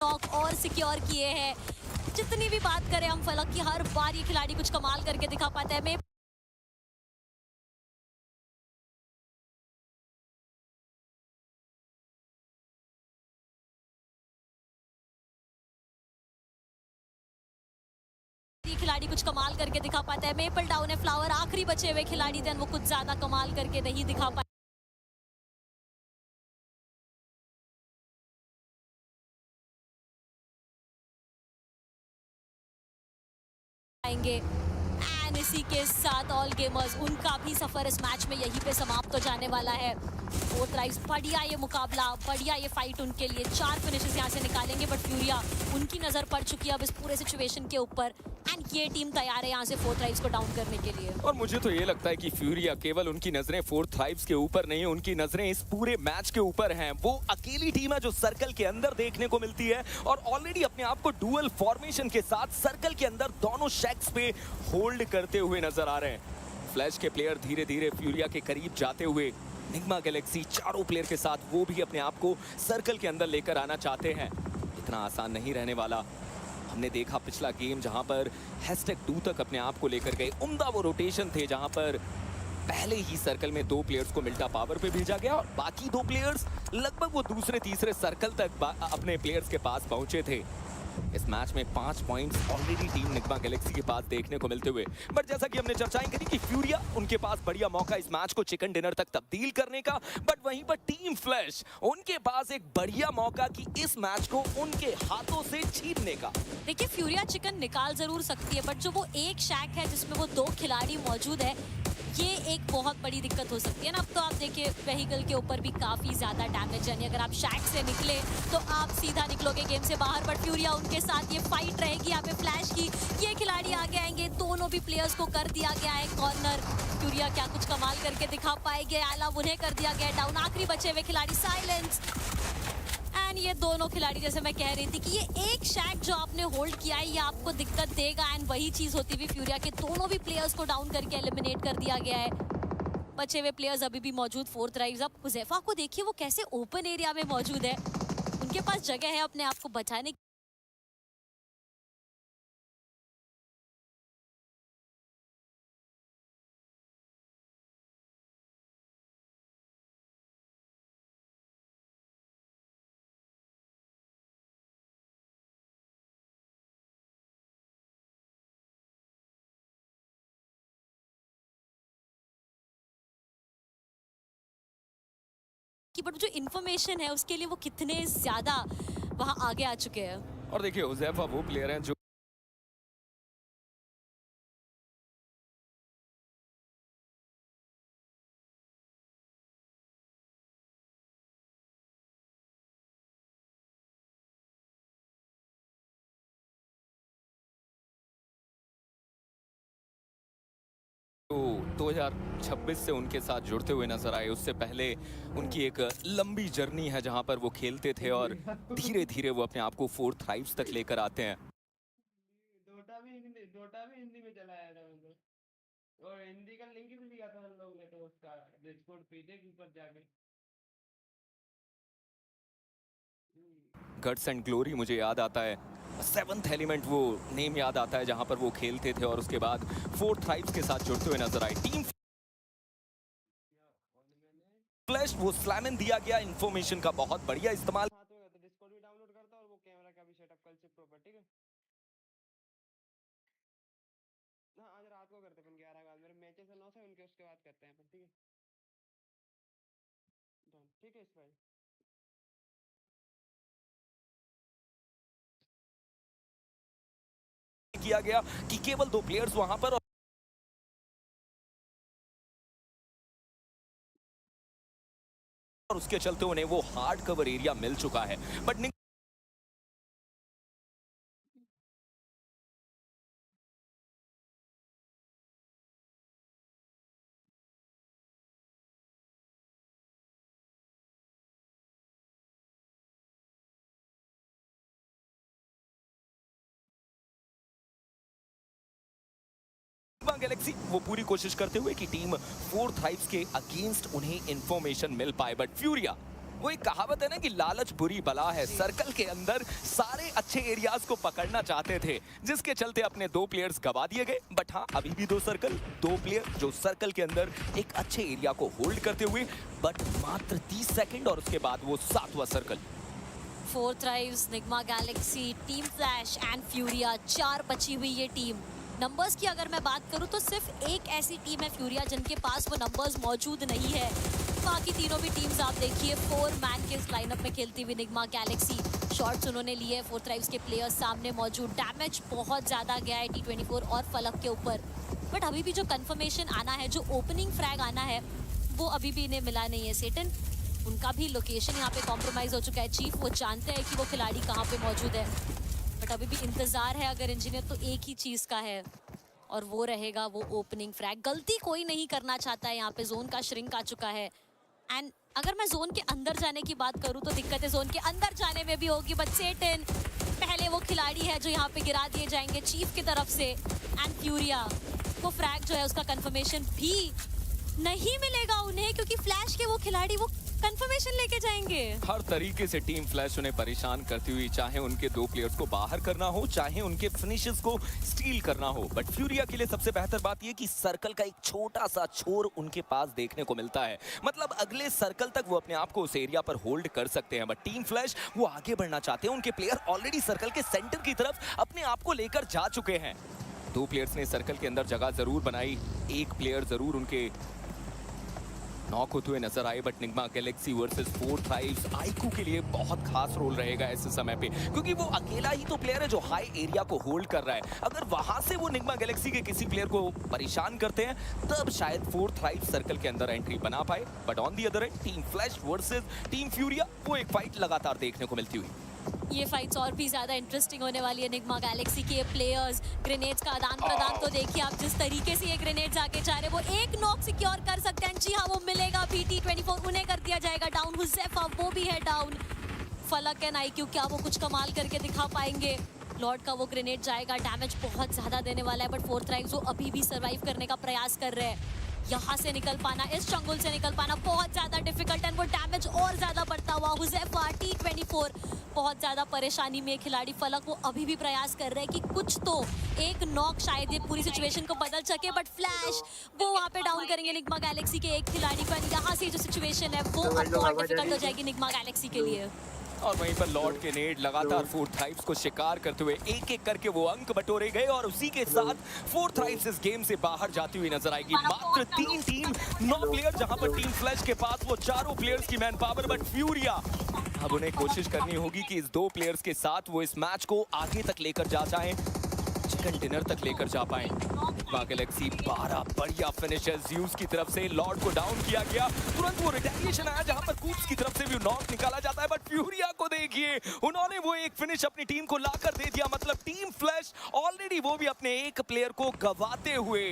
नॉक और सिक्योर किए हैं। जितनी भी बात करें हम फलक की, हर बार ये खिलाड़ी कुछ कमाल करके दिखा पाता है। खिलाड़ी कुछ कमाल करके दिखा पाता है। मेपल डाउन है, फ्लावर आखिरी बचे हुए खिलाड़ी थे, वो कुछ ज्यादा कमाल करके नहीं दिखा पाएंगे। एंड इसी के साथ ऑल गेमर्स उनका भी सफर इस मैच में यहीं पे समाप्त हो जाने वाला है। फोर्थ राइज बढ़िया ये मुकाबला, बढ़िया ये फाइट उनके लिए, 4 फिनिशेस यहाँ से निकालेंगे, बट फ्यूरिया उनकी नजर पड़ चुकी है अब इस पूरे सिचुएशन के ऊपर। एंड ये टीम तैयार है यहाँ से फोर्थ राइज को डाउन करने के लिए। और मुझे तो ये लगता है कि फ्यूरिया केवल उनकी नजरें फोर्थ राइव्स के ऊपर नहीं, उनकी नजरें इस पूरे मैच के ऊपर हैं। वो अकेली टीम है जो सर्कल के अंदर देखने को मिलती है और ऑलरेडी अपने आप को डुअल फॉर्मेशन के साथ सर्कल के अंदर दोनों शैक्स पे होल्ड करते हुए नजर आ रहे हैं। फ्लैश के प्लेयर धीरे धीरे फ्यूरिया के करीब जाते हुए, निग्मा गैलेक्सी चारों प्लेयर के साथ वो भी अपने आप को सर्कल के अंदर लेकर आना चाहते हैं। इतना आसान नहीं रहने वाला। हमने देखा पिछला गेम जहां पर #2 तक अपने आप को लेकर गए, उम्दा वो रोटेशन थे जहां पर पहले ही सर्कल में 2 प्लेयर्स को मिल्टा पावर पे भेजा गया और बाकी 2 प्लेयर्स लगभग वो दूसरे तीसरे सर्कल तक अपने प्लेयर्स के पास पहुंचे थे। इस मैच में 5 points already team Nigma Galaxy के पास देखने को मिलते हुए, बट जैसा कि हमने चर्चाएं करी कि फ्यूरिया उनके पास बढ़िया मौका इस मैच को चिकन डिनर तक तब्दील करने का, बट वहीं पर टीम फ्लैश उनके पास एक बढ़िया मौका कि इस मैच को उनके हाथों से छीनने का। देखिए फ्यूरिया चिकन निकाल जरूर सकती है, बट जो वो एक शैक है जिसमें वो 2 खिलाड़ी मौजूद है, ये एक बहुत बड़ी दिक्कत हो सकती है ना। अब तो आप देखिए व्हीकल के ऊपर भी काफी ज्यादा डैमेज है, अगर आप शैक से निकले तो आप सीधा निकलोगे गेम से बाहर। बट फ्यूरिया उनके साथ ये फाइट रहेगी यहाँ पे फ्लैश की, ये खिलाड़ी आगे आएंगे, दोनों भी प्लेयर्स को कर दिया गया है कॉर्नर। फ्यूरिया क्या कुछ कमाल करके दिखा पाएंगे, आला उन्हें कर दिया गया डाउन, आखिरी बचे हुए खिलाड़ी साइलेंस। एंड ये दोनों खिलाड़ी, जैसे मैं कह रही थी कि ये एक शैक जो आपने होल्ड किया है ये आपको दिक्कत देगा। एंड वही चीज होती हुई फ्यूरिया के दोनों भी प्लेयर्स को डाउन करके एलिमिनेट कर दिया गया है। बचे हुए प्लेयर्स अभी भी मौजूद फोर्थ राइव्स। अब हुज़ैफा को देखिए वो कैसे ओपन एरिया में मौजूद है, उनके पास जगह है अपने आप को बचाने की। बट जो इन्फॉर्मेशन है उसके लिए वो कितने ज्यादा वहां आगे आ चुके हैं। और देखिए हुज़ैफा वो प्लेयर हैं जो तो 2026 से उनके साथ जुड़ते हुए नजर आए। उससे पहले उनकी एक लंबी जर्नी है जहां पर वो खेलते थे और धीरे धीरे वो अपने आप को फोर्थ राइव्स तक लेकर आते हैं। डोटा भी हिंदी में चलाया था उनको, और हिंदी का लिंक भी दिया था हम लोग ने, तो उसका डिस्कॉर्ड पे देख ऊपर जाके। गट्स एंड ग्लोरी मुझे याद आता है, 7th एलिमेंट वो नेम याद आता है जहां पर वो खेलते थे और उसके बाद फोर्थ राइव्स के साथ जुड़ते हुए नजर आए। टीम फ्लैश वो स्लैमन दिया गया इंफॉर्मेशन का बहुत बढ़िया इस्तेमाल। तो डिस्कॉर्ड भी डाउनलोड करता और वो कैमरा का भी सेटअप कल से प्रॉपर, ठीक है। हाँ आज रात को करते हैं 11 के बाद, मेरे मैचेस है 9 से, उनके उसके बाद करते हैं अपन, ठीक है। डन, ठीक है इस भाई। किया गया कि केवल 2 प्लेयर्स वहां पर और उसके चलते उन्हें वो हार्ड कवर एरिया मिल चुका है। बट गैलेक्सी वो पूरी कोशिश करते हुए कि टीम फोर्थ राइव्स के अगेंस्ट उन्हें इंफॉर्मेशन मिल पाए। बट फ्यूरिया वो एक कहावत है ना कि लालच बुरी बला है, सर्कल के अंदर सारे अच्छे एरियाज को पकड़ना चाहते थे, जिसके चलते अपने 2 प्लेयर्स गवा दिए गए। बट हाँ अभी भी 2 प्लेयर जो सर्कल के अंदर एक अच्छे एरिया को होल्ड करते हुए, बट मात्र 30 सेकंड और उसके बाद वो 7वां सर्कल। Four thrives, Nigma Galaxy, team Flash and Furia, 4 बची हुई ये टीम। नंबर्स की अगर मैं बात करूं तो सिर्फ एक ऐसी टीम है फ्यूरिया जिनके पास वो नंबर्स मौजूद नहीं है। बाकी तीनों भी टीम्स आप देखिए 4 मैन के इस लाइनअप में खेलती हुई निग्मा गैलेक्सी। शॉट्स उन्होंने लिए, 4 थ्राइव्स के प्लेयर्स सामने मौजूद। डैमेज बहुत ज़्यादा गया है T24 और फलक के ऊपर, बट अभी भी जो कंफर्मेशन आना है, जो ओपनिंग फ्रैग आना है, वो अभी भी इन्हें मिला नहीं है। सेटन, उनका भी लोकेशन यहाँ पे कॉम्प्रोमाइज़ हो चुका है। चीफ वो जानते हैं कि वो खिलाड़ी कहाँ पे मौजूद है, बट अभी भी इंतज़ार है अगर इंजीनियर तो एक ही चीज़ का है, और वो रहेगा वो ओपनिंग फ्रैग। गलती कोई नहीं करना चाहता है यहाँ पे, जोन का श्रिंक आ चुका है। एंड अगर मैं जोन के अंदर जाने की बात करूँ तो दिक्कतें जोन के अंदर जाने में भी होगी, बट सेटन पहले वो खिलाड़ी है जो यहाँ पे गिरा दिए जाएंगे चीफ की तरफ से। एंड फ्यूरिया को फ्रैग जो है उसका कंफर्मेशन भी नहीं मिलेगा उन्हें, क्योंकि फ्लैश के वो खिलाड़ी वो कंफर्मेशन लेके जाएंगे। हर तरीके से टीम फ्लैश उन्हें परेशान करती हुई, चाहे उनके 2 प्लेयर्स को बाहर करना हो, चाहे उनके फिनिशेस को स्टील करना हो। बट फ्यूरिया के लिए सबसे बेहतर बात यह कि सर्कल का एक छोटा सा छोर उनके पास देखने को मिलता है। मतलब अगले सर्कल तक वो अपने आप को उस एरिया पर होल्ड कर सकते हैं। बट टीम फ्लैश वो आगे बढ़ना चाहते हैं। उनके प्लेयर ऑलरेडी सर्कल के सेंटर की तरफ अपने आप को लेकर जा चुके हैं। 2 प्लेयर्स ने सर्कल के अंदर जगह जरूर बनाई, एक प्लेयर जरूर उनके नॉक होते हुए नजर आए। But Nigma Galaxy versus 4 Thrives आईकू के लिए बहुत खास रोल रहेगा ऐसे समय पे, क्योंकि वो अकेला ही तो प्लेयर है जो हाई एरिया को होल्ड कर रहा है। अगर वहां से वो निग्मा गैलेक्सी के किसी प्लेयर को परेशान करते हैं, तब शायद 4 थ्राइव्स सर्कल के अंदर एंट्री बना पाए। But on the other end team Flash versus team Furia, वो एक फाइट लगातार देखने को मिलती हुई। ये फाइट्स और भी ज्यादा इंटरेस्टिंग होने वाली है। निग्मा गैलेक्सी के प्लेयर्स ग्रेनेड्स का आदान प्रदान तो देखिए आप, जिस तरीके से ये ग्रेनेड्स आगे जा रहे हैं, वो एक नॉक सिक्योर कर सकते हैं। जी हाँ, वो मिलेगा भी। T24 उन्हें कर दिया जाएगा डाउन। हुज़ैफा वो भी है डाउन। फलक एंड आईक्यू, क्या वो कुछ कमाल करके दिखा पाएंगे? लॉर्ड का वो ग्रेनेड जाएगा, डैमेज बहुत ज्यादा देने वाला है, बट 4 थ्राइव्स वो अभी भी सर्वाइव करने का प्रयास कर रहे हैं। यहाँ से निकल पाना, इस चंगुल से निकल पाना बहुत ज्यादा डिफिकल्ट है। वो डैमेज और ज्यादा बढ़ता हुआ। हुज़ैफा T24 बहुत ज्यादा परेशानी में खिलाड़ी। फलक वो अभी भी प्रयास कर रहे हैं कि कुछ तो एक नॉक शायद ये पूरी सिचुएशन को बदल सके, बट फ्लैश वो वहाँ पे डाउन करेंगे निग्मा गैलेक्सी के एक खिलाड़ी को। यहाँ से जो सिचुएशन है वो अब बहुत डिफिकल्ट हो जाएगी निग्मा गैलेक्सी के लिए। और वहीं पर लॉर्ड के नेड लगातार 4 थ्राइव्स को शिकार करते हुए एक एक करके वो अंक बटोरे गए, और उसी के साथ 4 थ्राइव्स इस गेम से बाहर जाती हुई नजर आएगी। मात्र 3 टीम 9 प्लेयर, जहां पर टीम फ्लैश के पास वो चारों प्लेयर्स की मैन पावर। बट फ्यूरिया अब उन्हें कोशिश करनी होगी कि इस 2 प्लेयर्स के साथ वो इस मैच को आगे तक लेकर जा चाहें, चिकन डिनर तक लेकर जा पाएं। निग्मा गैलेक्सी 12 बढ़िया फिनिशर्स यूज की तरफ से लॉर्ड को डाउन किया गया। तुरंत वो रिटेलिएशन आया जहां पर कूप्स की तरफ से भी नॉक निकाला जाता है। बट फ्यूरिया को देखिए, उन्होंने वो एक फिनिश अपनी टीम को लाकर दे दिया। मतलब टीम फ्लैश ऑलरेडी वो भी अपने एक प्लेयर को गवाते हुए।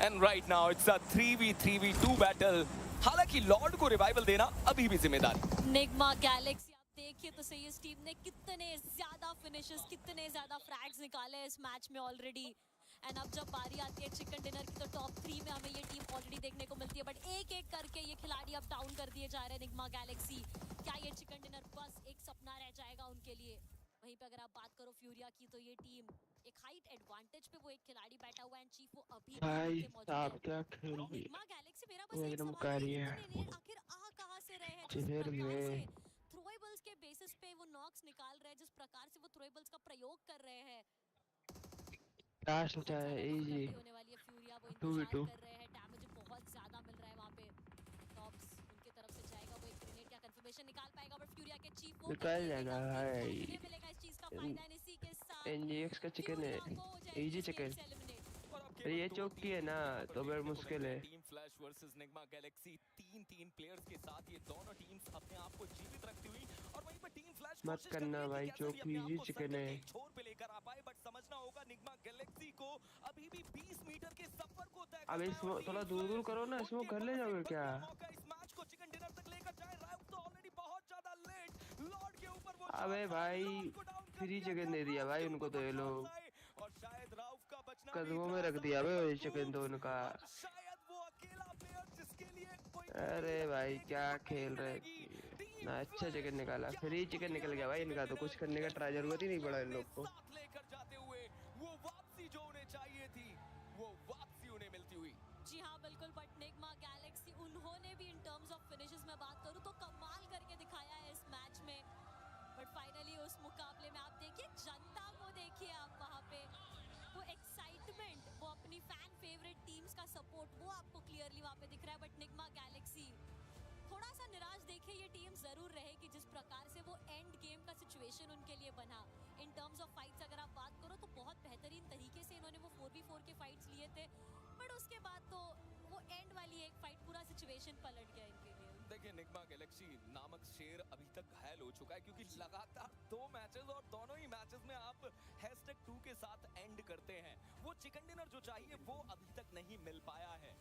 And right now it's a 3v2 battle. हालांकि लॉर्ड को रिवाइवल देना अभी भी जिम्मेदारी निग्मा गैलेक्सी। देखिए तो सही, इस टीम ने कितने ज्यादा फिनिशेस, कितने ज्यादा फ्रैग्स निकाले इस मैच में ऑलरेडी। एंड अब जब बारी आती है चिकन डिनर की, तो टॉप 3 में हमें ये टीम ऑलरेडी देखने को मिलती है। बट एक एक करके ये खिलाड़ी अब डाउन कर दिए जा रहे हैं निग्मा गैलेक्सी। क्या ये चिकन डिनर बस एक सपना रह जाएगा उनके लिए? वहीं पे अगर आप बात करो फ्यूरिया की, तो ये टीम एक हाइट एडवांटेज पे वो एक खिलाड़ी बैठा हुआ है। चीफ वो अभी भाई मौजूद है। साहब क्या खेल रही निग्मा गैलेक्सी, मेरा बस एक एकदम सवाल कारी है, है इन्होंने आखिर आ कहां से रहे हैं? जिस चिहर प्रकार में से थ्रोएबल्स के बेसिस पे वो नॉक्स निकाल रहे हैं, जिस प्रकार से वो थ्रोएबल्स का प्रयोग कर रहे हैं, लास्ट होता है इजी होने वाली है। फ्यूरिया वो 2v2 इंतजार कर रहे हैं, डैमेज बहुत ज्यादा मिल रहा है वहां पे। टॉप्स उनके तरफ से जाएगा, वो एक ग्रेनेड का कंफर्मेशन निकाल पाएगा, बट फ्यूरिया के चीफ वो निकाल जाएगा भाई। मिलेगा इस चीज का फायदा। एंड इसी के साथ एनजीएक्स का चिकन है, इजी चिकन। अरे ये चौकी है ना, तो फिर मुश्किल है। Team Flash versus Nigma Galaxy, 3 players के साथ ये दोनों टीम्स अपने आप को जीवित रखती हुई। और वहीं पर टीम फ्लैश मत करना भाई, चौकी इजी चिकन है। छोर पे लेकर आ पाए, बट समझना होगा निग्मा गैलेक्सी को अभी भी 20 मीटर के सफर को तय अब इस थोड़ा दूर करो ना, इसमें घर ले जाओगे क्या? इस मैच को चिकन डिनर तक लेकर जाए। राउफ तो ऑलरेडी बहुत ज्यादा लेट। लॉर्ड के ऊपर वो अबे भाई फ्री चिकन दे दिया भाई उनको, तो ये लोग और शायद राउफ का बचना कदमों में रख दिया भाई चिकन तो उनका। शायद वो अकेला प्लेयर जिसके लिए कोई अरे भाई क्या खेल रहे ना, अच्छा चिकन निकाला, फ्री चिकन निकल गया भाई इनका, तो कुछ करने का ट्राई जरूरत ही नहीं पड़ा इन लोग को। लेकर जाते हुए वो वापसी जो उन्हें चाहिए थी, वो वापसी उन्हें मिलती हुई। जी हाँ बिल्कुल, बट निग्मा गैलेक्सी उन्होंने भी इन टर्म्स ऑफ फिनिशेस में बात करूं तो कमाल करके दिखाया है इस मैच में। बट फाइनली उस मुकाबले में आप देखिए जनता को, देखिए आप वहाँ पे वो एक्साइटमेंट सिचुएशन उनके लिए बना। इन टर्म्स ऑफ फाइट्स अगर आप बात करो तो बहुत बेहतरीन तरीके से इन्होंने वो 4v4 के फाइट्स लिए थे, बट उसके बाद तो वो एंड वाली एक फाइट पूरा सिचुएशन पलट गया इनके लिए। देखिए निग्मा गैलेक्सी नामक शेर अभी तक घायल हो चुका है क्योंकि लगातार 2 मैचेस और दोनों ही मैचेस में आप #2 के साथ एंड करते हैं। वो चिकन डिनर जो चाहिए वो अभी तक नहीं मिल पाया है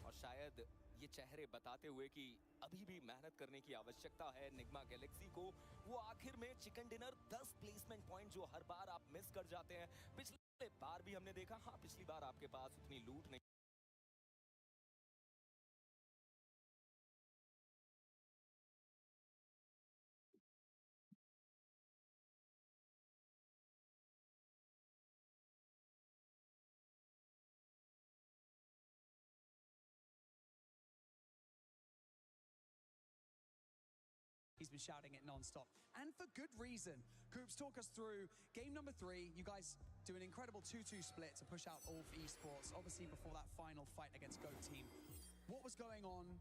और शायद ये चेहरे बताते हुए कि अभी भी मेहनत करने की आवश्यकता है निग्मा गैलेक्सी को। वो आखिर में चिकन डिनर 10 प्लेसमेंट पॉइंट जो हर बार आप मिस कर जाते हैं, पिछले बार भी हमने देखा, हाँ पिछली बार आपके पास उतनी लूट नहीं। He's been shouting it non-stop, and for good reason. Coops, talk us through game number 3. You guys do an incredible 2-2 split to push out ONLYI Esports, obviously before that final fight against GOAT team. What was going on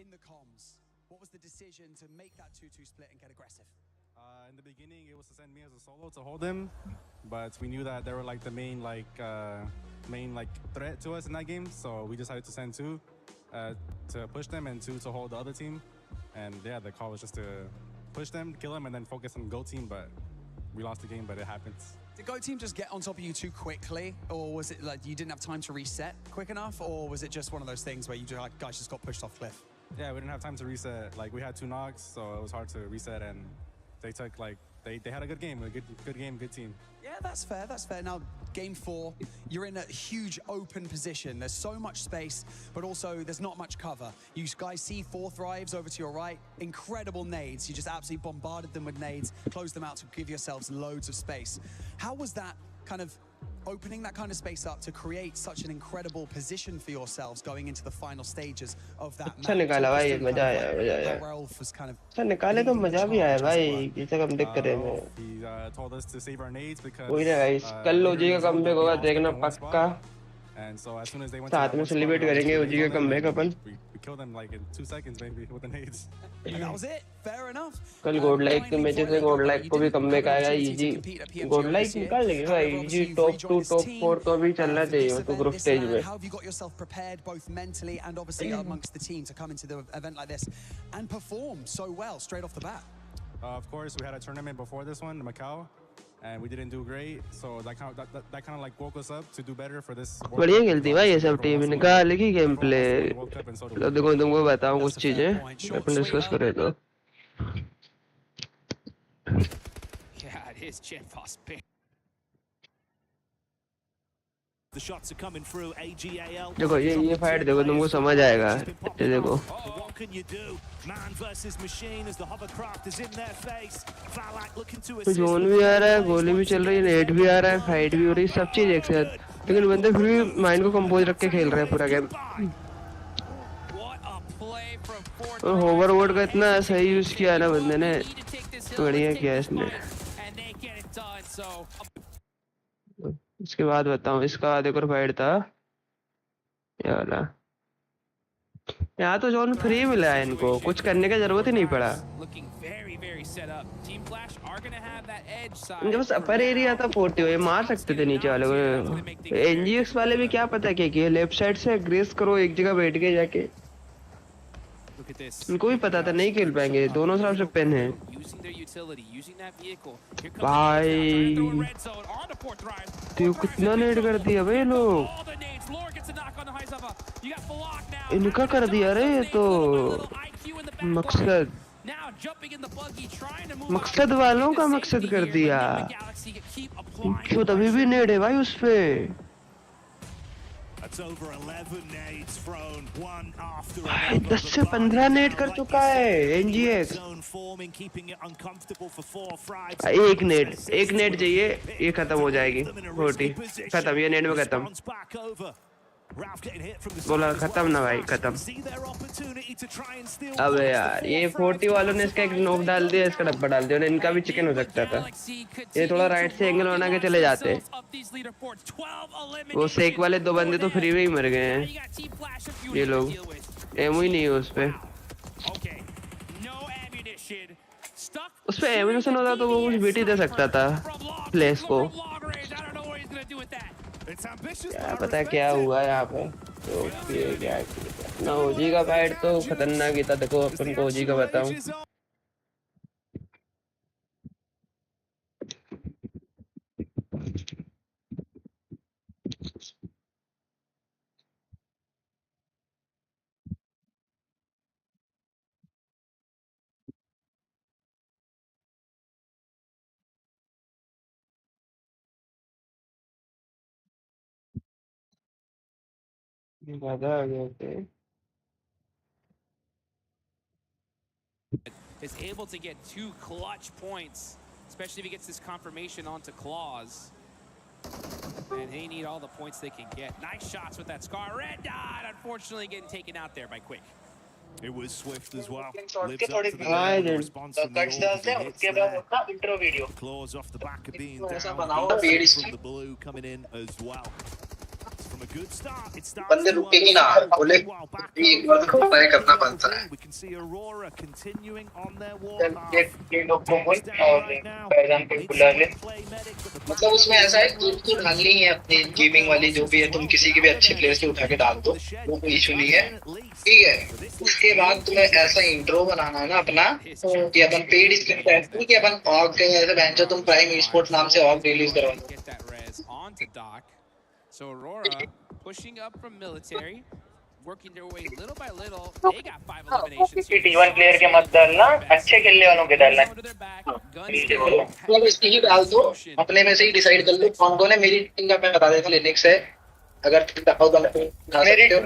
in the comms? What was the decision to make that 2-2 split and get aggressive? In the beginning, it was to send me as a solo to hold them, but we knew that they were like the main threat to us in that game, so we decided to send 2 to push them and 2 to hold the other team. And yeah, the call was just to push them, kill them, and then focus on the GOAT team, but we lost the game, but it happens. Did GOAT team just get on top of you too quickly, or was it like you didn't have time to reset quick enough, or was it just one of those things where you guys just got pushed off cliff? Yeah, we didn't have time to reset. Like, we had 2 knocks, so it was hard to reset, and they took, like, they had a good game, good game, good team. Yeah, that's fair, that's fair. Now, game 4, you're in a huge open position. There's so much space, but also there's not much cover. You guys see 4 thrives over to your right, incredible nades. You just absolutely bombarded them with nades, closed them out to give yourselves loads of space. How was that kind of opening that kind of space up to create such an incredible position for yourselves going into the final stages of that match? निकाला भाई, मजा आया, मजा आया। अच्छा निकाले तो मजा भी आया भाई, पीछे कम देख करे में। वही ना गाइस, कल ओजी का कमबैक होगा, देखना पक्का। साथ में सेलिब्रेट करेंगे ओजी का comeback upon. We killed them like in 2 seconds, maybe, with the nades. And that was it. Fair enough. कल गोल्ड लाइक के मैचेस में गोल्ड लाइक को भी कमबैक आएगा इजी। गोल्ड लाइक निकाल लेंगे भाई, इजी टॉप 2 टॉप 4 तो अभी चलना चाहिए तो ग्रुप स्टेज में। How have you got yourself prepared both mentally and obviously amongst the team to come into the event like this and perform so well straight off the bat? Of course, we had a tournament before this one, Macau, and we didn't do great, so that kind of like woke us up to do better for this. बढ़िया खेलती भाई ये सब team, निकाल की game play. तो देखो तुमको बताऊं कुछ चीजें, अपन डिस्कस करें तो। Yeah, it is Jet Boss big. The shots are coming through. AGAL. देखो ये फाइट देखो तुमको समझ आएगा। ये देखो। What can you do? Man versus machine as the hovercraft is in their face. Valak looking to assist. Zone भी आ रहा है, गोली भी चल रही है, नेट भी आ रहा है, फाइट भी हो रही है, सब चीज एक साथ। लेकिन बंदे फिर भी माइंड को कंपोज रख के खेल रहे हैं पूरा गेम। और होवरवर्ड का इतना सही यूज किया है ना बंदे ने, बढ़िया किया है इसने। इसके बाद बताऊं, इसका बाद एक और फाइट था ये वाला। यहाँ तो जोन फ्री मिला है इनको, कुछ करने की जरूरत ही नहीं पड़ा। इनके पास अपर एरिया था 40, ये मार सकते थे नीचे वाले को। एनजीएक्स वाले भी क्या पता क्या किए, लेफ्ट साइड से ग्रेस करो एक जगह बैठ के जाके। इनको भी पता था नहीं खेल पाएंगे, दोनों तरफ से पेन है भाई। तो कितना नेट कर दिया भाई लोग, इनका कर दिया रे। तो मकसद वालों का मकसद कर दिया, क्यों तभी भी नेट है भाई उस पे। That's over 11 nades thrown, one after 10 से 15 नेट कर चुका है एनजीएक्स। एक नेट चाहिए, ये खत्म हो जाएगी 40, खत्म, ये नेट में खत्म। बोला खत्म ना भाई, खत्म। अबे यार ये 40 वालों ने इसका एक नोक डाल दिया, इसका डब्बा डाल दिया, इनका भी चिकन हो सकता था। ये थोड़ा राइट से एंगल बना के चले जाते। वो सेक वाले 2 बंदे तो फ्री में ही मर गए हैं, ये लोग एमो ही नहीं है उस पे। उस पे एमिनेशन होता तो वो कुछ बीट ही दे सकता था प्लेस को। क्या पता क्या हुआ यहाँ पे। तो क्या ना ओजी का फाइट तो खतरनाक ही था। देखो अपन को ओजी का बताऊं, मजा आ गया थे। Is able to get 2 clutch points, especially if he gets this confirmation onto Claws. And they need all the points they can get. Nice shots with that Scar. Red dot, unfortunately getting taken out there by Quick. It was swift as well. Lives up to the level of response from the orders he hits there. Claws off the back of being down. From the blue coming in as well. From a good start, it starts बंदे रुकेंगे ना, बोले एक बार तो try करना बनता है। We can see Aurora continuing on their warpath. ये लोग को बोल और पैदान पे बुला ले। मतलब उसमें ऐसा है तुम डालनी है अपनी गेमिंग वाली जो भी है, तुम किसी के भी अच्छे प्लेयर से उठा के डाल दो, वो कोई इशू नहीं है, ठीक है। उसके बाद तुम्हें ऐसा इंट्रो बनाना है ना अपना कि अपन पेड इसके कि अपन ऑग के ऐसे बेंचो तुम प्राइम स्पोर्ट्स नाम से ऑग रिलीज करवाओ। So Aurora pushing up from military, working their way little by little. They got 5 eliminations. T1 player के मत डालना, अच्छे खेलने वालों के डालना। मतलब इसकी ही डाल दो, अपने में से ही डिसाइड कर लो कौन कौन है। मेरी टीम का मैं बता देता हूँ, लिनक्स है, अगर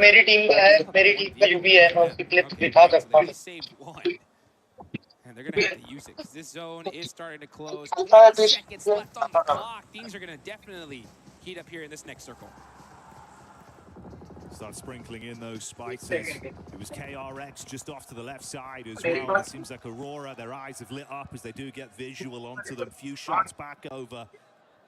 मेरी टीम है, मेरी टीम का यूबी है, मैं उसकी प्लेयर दिखा सकता हूँ। And they're going to have to use it because this zone is starting to close. 8 seconds left on the clock. Things are going to definitely heat up here in this next circle. Start sprinkling in those spices. It was KRX just off to the left side as well. It seems like Aurora, their eyes have lit up as they do get visual onto them. Few shots back over.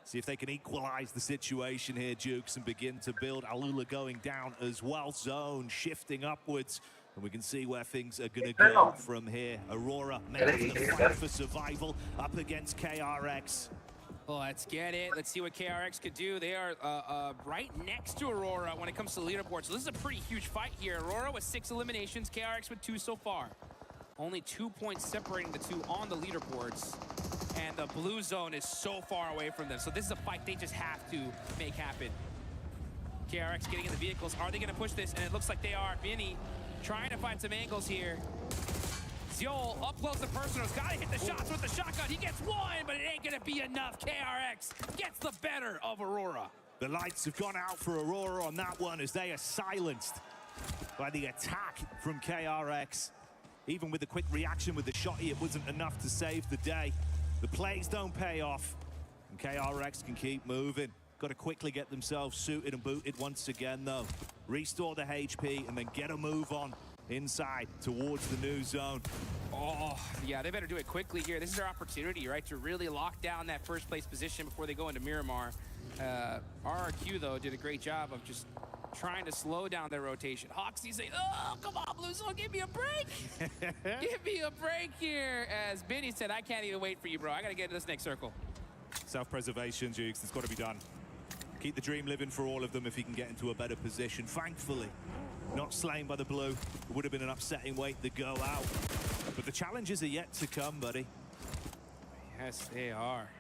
See if they can equalize the situation here, Jukes, and begin to build. Alula going down as well. Zone shifting upwards. And we can see where things are going to go from here. Aurora making the fight for survival up against KRX. Well, let's get it. Let's see what KRX could do. They are right next to Aurora when it comes to leaderboard. So this is a pretty huge fight here. Aurora with 6 eliminations, KRX with 2 so far. Only 2 points separating the two on the leaderboards. And the blue zone is so far away from them. So this is a fight they just have to make happen. KRX getting in the vehicles. Are they going to push this? And it looks like they are. Vinny trying to find some angles here. Ziol up close and personal. He's got to hit the shots with the shotgun. He gets one, but it ain't going to be enough. KRX gets the better of Aurora. The lights have gone out for Aurora on that one as they are silenced by the attack from KRX. Even with the quick reaction with the shotty, it wasn't enough to save the day. The plays don't pay off, and KRX can keep moving. Got to quickly get themselves suited and booted once again, though. Restore the HP and then get a move on inside towards the new zone. Oh, yeah, they better do it quickly here. This is their opportunity, right, to really lock down that first place position before they go into Miramar. RRQ, though, did a great job of just trying to slow down their rotation. Hoxie saying, oh, come on, Blue Zone, give me a break. Give me a break here. As Benny said, I can't even wait for you, bro. I got to get to this next circle. Self-preservation, Jukes, it's got to be done. Keep the dream living for all of them if he can get into a better position. Thankfully, not slain by the blue. It would have been an upsetting way to go out. But the challenges are yet to come, buddy. Yes, they are.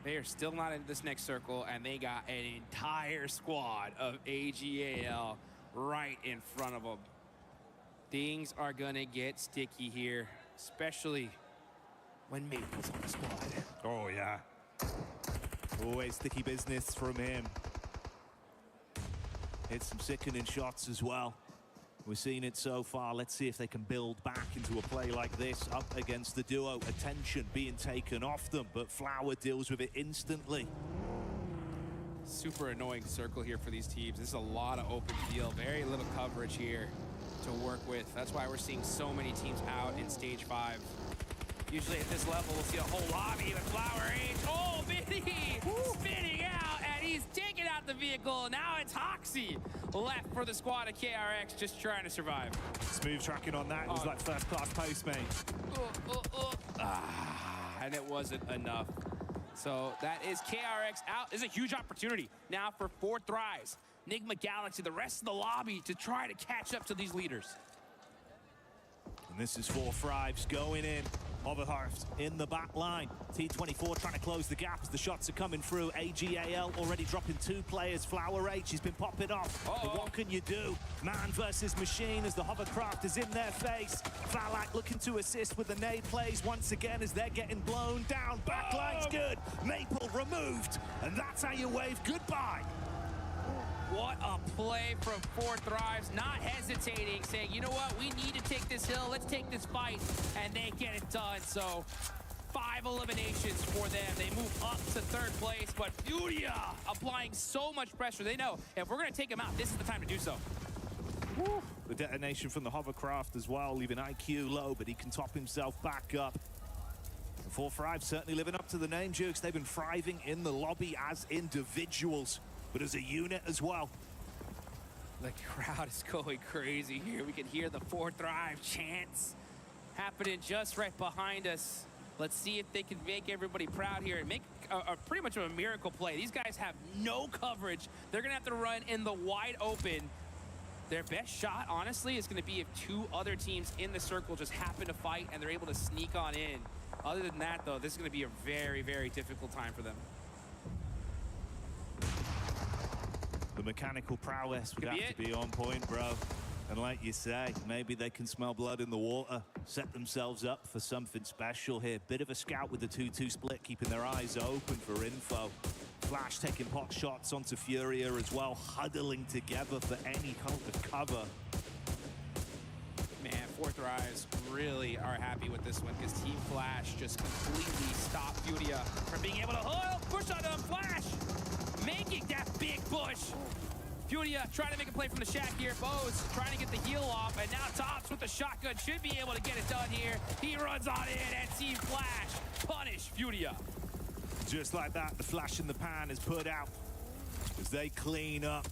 They are still not in this next circle, and they got an entire squad of AGAL right in front of them. Things are going to get sticky here, especially when Maple's on the squad. Oh, yeah. Always sticky business from him. Hit some sickening shots as well. We've seen it so far. Let's see if they can build back into a play like this up against the duo. Attention being taken off them, but Flower deals with it instantly. Super annoying circle here for these teams. This is a lot of open field, very little coverage here to work with. That's why we're seeing so many teams out in stage 5. Usually at this level, we'll see a whole lobby with Flower H. Oh, Vinny spinning out, and he's taking out the vehicle. Now it's Hoxie left for the squad of KRX, just trying to survive. Smooth tracking on that. It was like first-class postmate. And it wasn't enough. So that is KRX out. This is a huge opportunity now for 4 Thrives, Nigma Galaxy, the rest of the lobby to try to catch up to these leaders. And this is 4 Thrives going in. Hoverhurst in the back line. T24 trying to close the gap as the shots are coming through. AGAL already dropping 2 players. Flower H, he's been popping off. But what can you do? Man versus machine as the hovercraft is in their face. Valak looking to assist with the nade plays once again as they're getting blown down. Backline's good. Maple removed. And that's how you wave goodbye. What a play from 4 Thrives, not hesitating, saying, you know what, we need to take this hill, let's take this fight, and they get it done. So 5 eliminations for them. They move up to 3rd place, but Furia applying so much pressure. They know if we're going to take them out, this is the time to do so. Woo. The detonation from the hovercraft as well, leaving IQ low, but he can top himself back up. 4 Thrives certainly living up to the name, Jukes. They've been thriving in the lobby as individuals, but as a unit as well. The crowd is going crazy here. We can hear the 4 Thrive chants happening just right behind us. Let's see if they can make everybody proud here and make a pretty much of a miracle play. These guys have no coverage. They're gonna have to run in the wide open. Their best shot, honestly, is gonna be if 2 other teams in the circle just happen to fight and they're able to sneak on in. Other than that, though, this is gonna be a very, very difficult time for them. The mechanical prowess would have to be on point, bro. And like you say, maybe they can smell blood in the water, set themselves up for something special here. Bit of a scout with the 2-2 split, keeping their eyes open for info. Flash taking pot shots onto Furia as well, huddling together for any kind of cover. Man, 4 Thrives really are happy with this one because Team Flash just completely stopped Furia from being able to push on them. Flash making that big push. Furia trying to make a play from the shack here. Bose trying to get the heal off, and now Tops with the shotgun should be able to get it done here. He runs on in, and Team Flash punish Furia. Just like that, the flash in the pan is put out as they clean up.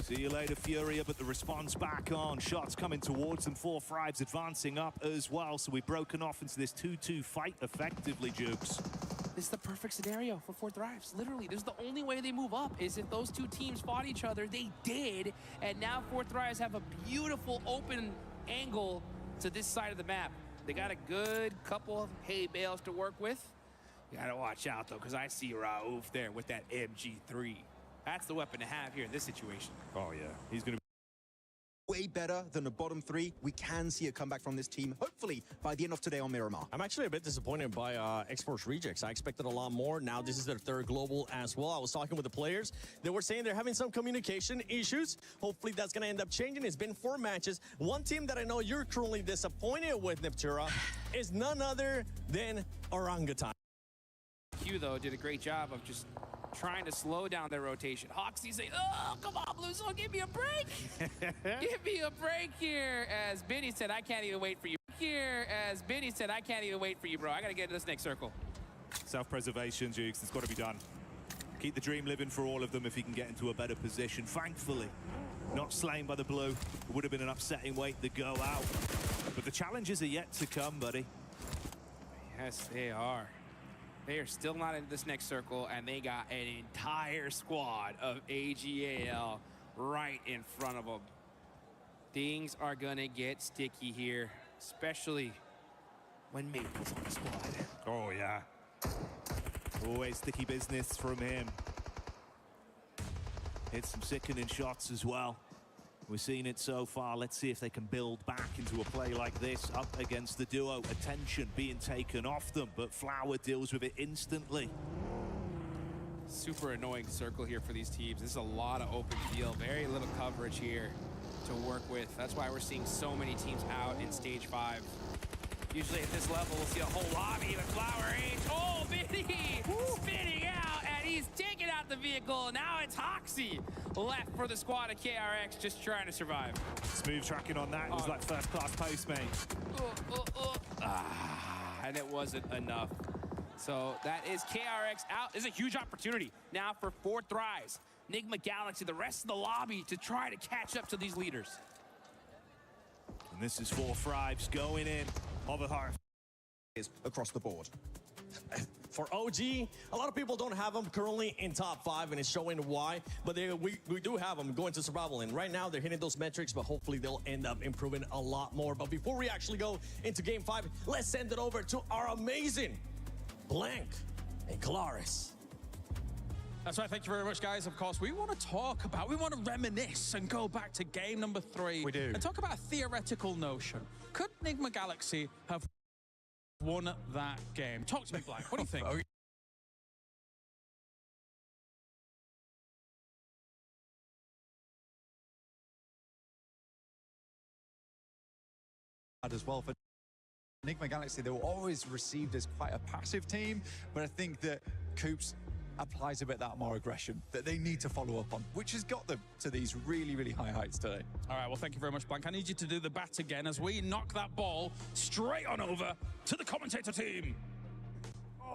See you later, Furia, but the response back on. Shots coming towards them. 4 Thrives advancing up as well, so we've broken off into this 2-2 fight effectively, Jukes. This is the perfect scenario for 4 Thrives. Literally, this is the only way they move up is if those 2 teams fought each other. They did, and now 4 Thrives have a beautiful open angle to this side of the map. They got a good couple of hay bales to work with. You gotta watch out, though, because I see Raouf there with that MG3. That's the weapon to have here in this situation. Oh, yeah. He's going to way better than the bottom 3. We can see a comeback from this team, hopefully, by the end of today on Miramar. I'm actually a bit disappointed by Esports Rejects. I expected a lot more. Now this is their 3rd global as well. I was talking with the players. They were saying they're having some communication issues. Hopefully that's going to end up changing. It's been 4 matches. One team that I know you're currently disappointed with, Neptura, is none other than Orangutan. Q, though, did a great job of just trying to slow down their rotation. Hoxie saying, oh, come on, Blue Zone, give me a break. Give me a break here. As Benny said, I can't even wait for you. As Benny said, I can't even wait for you, bro. I got to get into this next circle. self-preservation, Jukes. It's got to be done. Keep the dream living for all of them if he can get into a better position. Thankfully, not slain by the blue. It would have been an upsetting way to go out. But the challenges are yet to come, buddy. Yes, they are. They are still not in this next circle, and they got an entire squad of AGAL right in front of them. Things are gonna get sticky here, especially when Maple's on the squad. Oh, yeah. Always sticky business from him. Hit some sickening shots as well. We're seeing it so far. Let's see if they can build back into a play like this up against the duo. Attention being taken off them, but Flower deals with it instantly. Super annoying circle here for these teams. This is a lot of open field, very little coverage here to work with. That's why we're seeing so many teams out in stage 5. Usually at this level, we'll see a whole lobby with Flower H. Oh, Vinny spinning out, and he's taking out the vehicle. Now it's Hoxie left for the squad of KRX, just trying to survive. Smooth tracking on that. It was like first-class postmate. And it wasn't enough. So that is KRX out. This is a huge opportunity now for 4 Thrives. Nigma Galaxy, the rest of the lobby, to try to catch up to these leaders. And this is 4 Thrives going in. Overheart across the board. For OG, a lot of people don't have them currently in top 5, and it's showing why. But we do have them going to survival, and right now they're hitting those metrics, but hopefully they'll end up improving a lot more. But before we actually go into Game 5, let's send it over to our amazing Blank and Claris. That's right, thank you very much, guys. Of course, we want to reminisce and go back to game number 3. We do. And talk about a theoretical notion. Could Nigma Galaxy have won that game? Talk to me, Blank. What do you think? As well for Nigma Galaxy, they were always received as quite a passive team, but I think that Coops applies a bit that more aggression that they need to follow up on, which has got them to these really, really high heights today. All right, well, thank you very much, Blank. I need you to do the bat again as we knock that ball straight on over to the commentator team.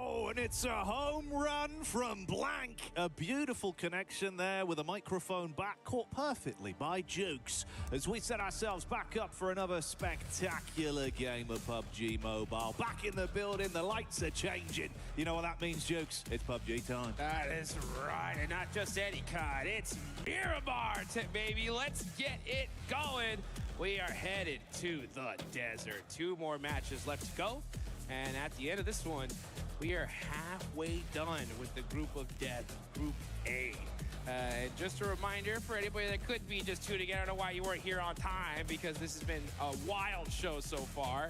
Oh, and it's a home run from Blank. A beautiful connection there with a microphone back, caught perfectly by Jukes as we set ourselves back up for another spectacular game of PUBG Mobile. Back in the building, the lights are changing. You know what that means, Jukes? It's PUBG time. That is right, and not just any kind. It's Miramar, baby. Let's get it going. We are headed to the desert. 2 more matches left to go, and at the end of this one, we are halfway done with the group of death, Group A. And just a reminder for anybody that could be just tuning in, I don't know why you weren't here on time, because this has been a wild show so far.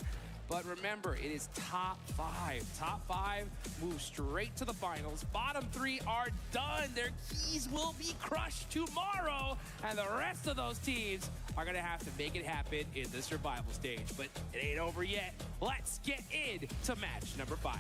But remember, it is top 5. Top 5 move straight to the finals. Bottom 3 are done. Their keys will be crushed tomorrow. And the rest of those teams are going to have to make it happen in the survival stage. But it ain't over yet. Let's get into match number 5.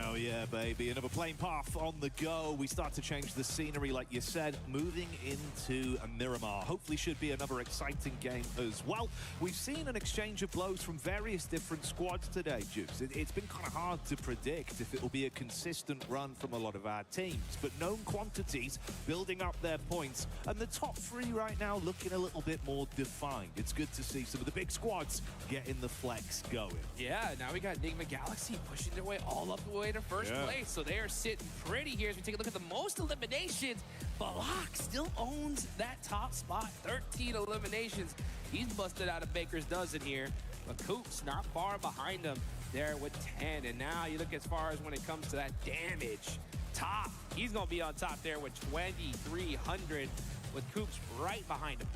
Oh yeah, baby. Another plane path on the go. We start to change the scenery, like you said, moving into a Miramar. Hopefully should be another exciting game as well. We've seen an exchange of blows from various different squads today, Juice. It's been kind of hard to predict if it will be a consistent run from a lot of our teams, but known quantities building up their points, and the top 3 right now looking a little bit more defined. It's good to see some of the big squads getting the flex going. Yeah, now we got Nigma Galaxy pushing their way all up the way to first place, so they are sitting pretty here. As we take a look at the most eliminations, Balak still owns that top spot, 13 eliminations. He's busted out a baker's dozen here, but Coops not far behind him there with 10. And now you look as far as when it comes to that damage, top, he's gonna be on top there with 2,300, with Coops right behind him.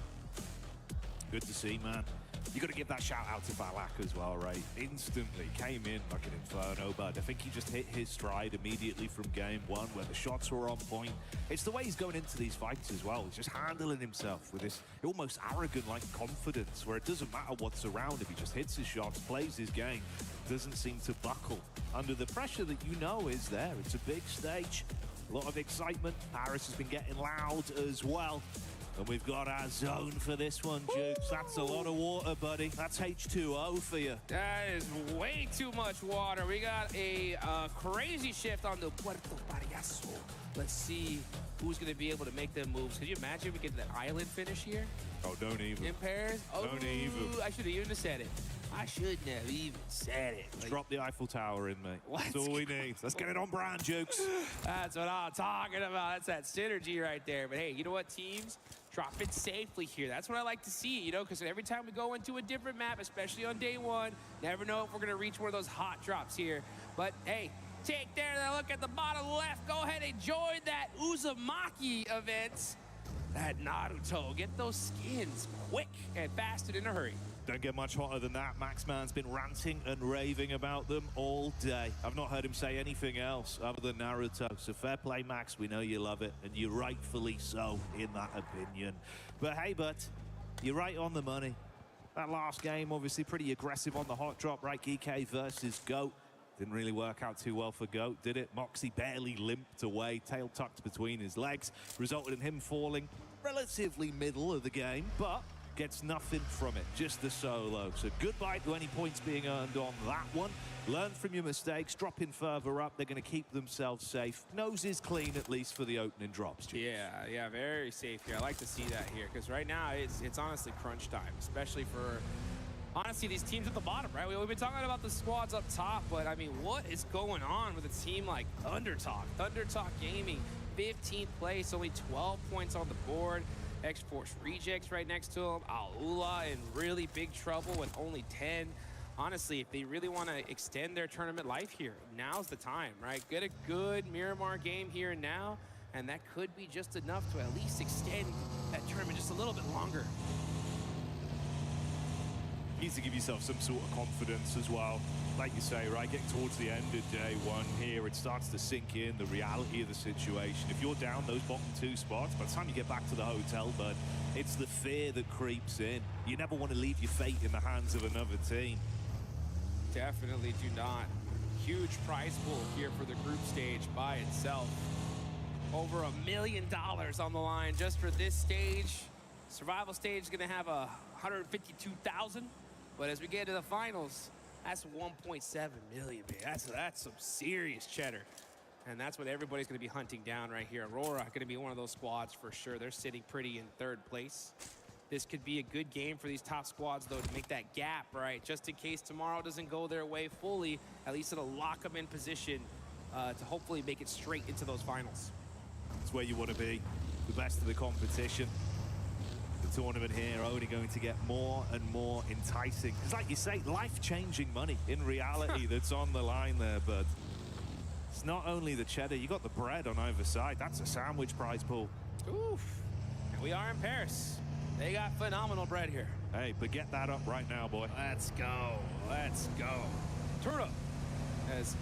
Good to see, man. You got to give that shout out to Balak as well, right? Instantly came in like an inferno, but I think he just hit his stride immediately from game 1 where the shots were on point. It's the way he's going into these fights as well. He's just handling himself with this almost arrogant like confidence where it doesn't matter what's around him. He just hits his shots, plays his game, doesn't seem to buckle under the pressure that you know is there. It's a big stage, a lot of excitement. Paris has been getting loud as well. And we've got our zone for this one, Jukes. That's a lot of water, buddy. That's H2O for you. That is way too much water. We got a crazy shift on the Puerto Payaso. Let's see who's going to be able to make them moves. Could you imagine if we get that island finish here? Oh, don't even. In Paris? Oh, don't even. I should have even said it. I shouldn't have even said it. Like, drop the Eiffel Tower in, mate. That's all we need. Let's get it on brand, Jukes. That's what I'm talking about. That's that synergy right there. But hey, you know what, teams? Drop it safely here. That's what I like to see, you know, because every time we go into a different map, especially on day 1, never know if we're going to reach one of those hot drops here. But hey, take a look at the bottom left. Go ahead and join that Uzumaki event. That Naruto. Get those skins quick and fast and in a hurry. Don't get much hotter than that. Maxman's been ranting and raving about them all day. I've not heard him say anything else other than Naruto. So fair play, Max. We know you love it, and you're rightfully so in that opinion. But hey, you're right on the money. That last game, obviously pretty aggressive on the hot drop, right? GK versus GOAT. Didn't really work out too well for GOAT, did it? Moxie barely limped away, tail tucked between his legs, resulted in him falling relatively middle of the game, but gets nothing from it, just the solo. So goodbye to any points being earned on that one. Learn from your mistakes, drop in further up. They're going to keep themselves safe. Nose is clean, at least for the opening drops. Yeah, very safe here. I like to see that here, because right now it's honestly crunch time, especially for, honestly, these teams at the bottom, right? We've been talking about the squads up top, but I mean, what is going on with a team like Thundertalk? Thundertalk Gaming, 15th place, only 12 points on the board. Esports Rejects right next to him. ONLYI in really big trouble with only 10. Honestly, if they really want to extend their tournament life here, now's the time, right? Get a good Miramar game here and now, and that could be just enough to at least extend that tournament just a little bit longer. Needs to give yourself some sort of confidence as well. Like you say, right, getting towards the end of day one here, it starts to sink in, the reality of the situation. If you're down those bottom 2 spots, by the time you get back to the hotel, bud, it's the fear that creeps in. You never want to leave your fate in the hands of another team. Definitely do not. Huge prize pool here for the group stage by itself. Over $1 million on the line just for this stage. Survival stage is going to have 152,000, but as we get to the finals, that's 1.7 million, man. That's some serious cheddar. And that's what everybody's going to be hunting down right here. Aurora going to be one of those squads for sure. They're sitting pretty in 3rd place. This could be a good game for these top squads, though, to make that gap, right? Just in case tomorrow doesn't go their way fully, at least it'll lock them in position to hopefully make it straight into those finals. It's where you want to be, the best of the competition. The tournament here only going to get more and more enticing. Because like you say, life-changing money in reality that's on the line there, but it's not only the cheddar, you got the bread on either side. That's a sandwich prize pool. Oof. And we are in Paris. They got phenomenal bread here. Hey, but get that up right now, boy. Let's go. Let's go. Turn up. As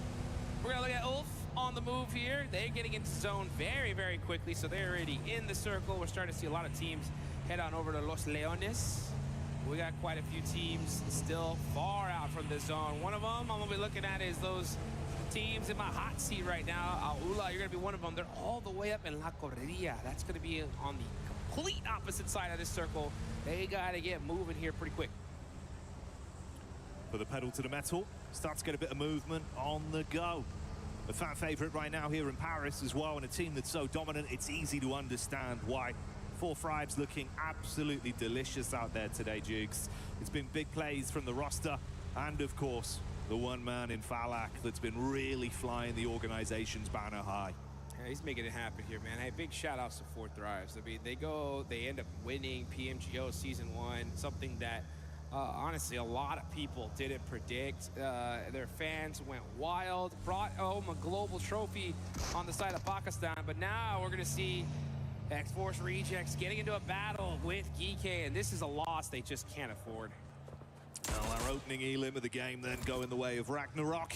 we're going to look at Ulf on the move here. They're getting into zone very, very quickly, so they're already in the circle. We're starting to see a lot of teams head on over to Los Leones. We got quite a few teams still far out from the zone. One of them I'm going to be looking at is those teams in my hot seat right now. ONLYI, you're going to be one of them. They're all the way up in La Correria. That's going to be on the complete opposite side of this circle. They got to get moving here pretty quick. For the pedal to the metal, start to get a bit of movement on the go. A fan favorite right now here in Paris as well, and a team that's so dominant, it's easy to understand why. 4 Fribes looking absolutely delicious out there today, Jukes. It's been big plays from the roster, and of course, the one man in Falak that's been really flying the organization's banner high. Yeah, he's making it happen here, man. Hey, big shout outs to 4 Thrives. I mean, they end up winning PMGO Season 1, something that honestly a lot of people didn't predict. Their fans went wild, brought home a global trophy on the side of Pakistan, but now we're going to see Esports Rejects getting into a battle with Geeky, and this is a loss they just can't afford. Well, our opening elim of the game then going the way of Ragnarok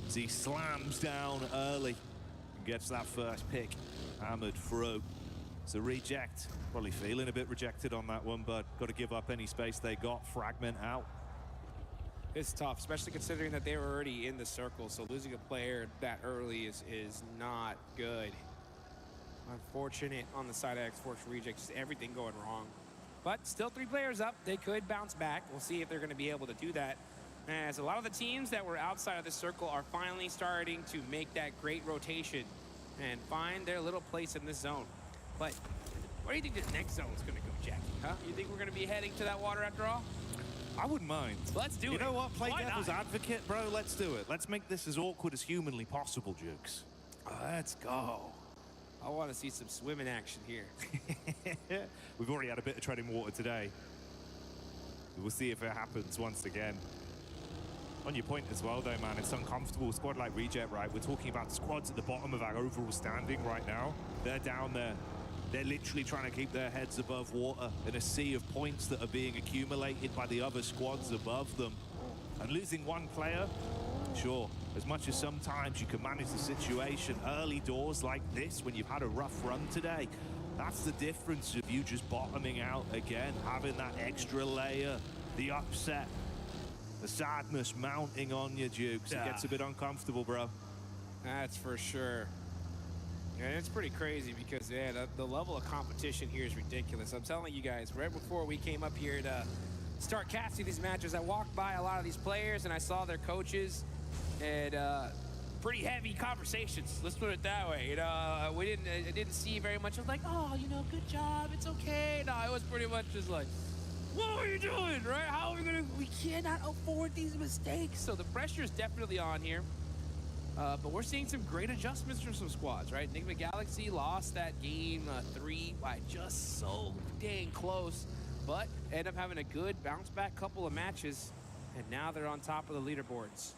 as he slams down early and gets that first pick hammered through. So Reject probably feeling a bit rejected on that one, but got to give up any space they got. Fragment out. It's tough, especially considering that they were already in the circle, so losing a player that early is not good. Unfortunate on the side of Esports Rejects, just everything going wrong. But still 3 players up. They could bounce back. We'll see if they're going to be able to do that, as a lot of the teams that were outside of the circle are finally starting to make that great rotation and find their little place in this zone. But where do you think the next zone is going to go, Jackie? Huh? You think we're going to be heading to that water after all? I wouldn't mind. Let's do it. You know what? Play Why devil's not? advocate, bro. Let's do it. Let's make this as awkward as humanly possible, Jukes. Let's go. I want to see some swimming action here. We've already had a bit of treading water today. We'll see if it happens once again. On your point as well, though, man, it's uncomfortable. A squad like Reject, right? We're talking about squads at the bottom of our overall standing right now. They're down there. They're literally trying to keep their heads above water in a sea of points that are being accumulated by the other squads above them. And losing one player, sure, as much as sometimes you can manage the situation early doors like this when you've had a rough run today, that's the difference of you just bottoming out again, having that extra layer, the upset, the sadness mounting on you, Dukes. It gets a bit uncomfortable, bro. That's for sure. And it's pretty crazy because, yeah, the level of competition here is ridiculous. I'm telling you guys, right before we came up here to start casting these matches, I walked by a lot of these players and I saw their coaches, and pretty heavy conversations. Let's put it that way. You know, I didn't see very much of like, oh, you know, good job, it's okay. No, it was pretty much just like, what are you doing, right? How are we gonna? We cannot afford these mistakes. So the pressure is definitely on here. But we're seeing some great adjustments from some squads, right? Enigma Galaxy lost that game 3 by just so dang close, but end up having a good bounce back couple of matches, and now they're on top of the leaderboards.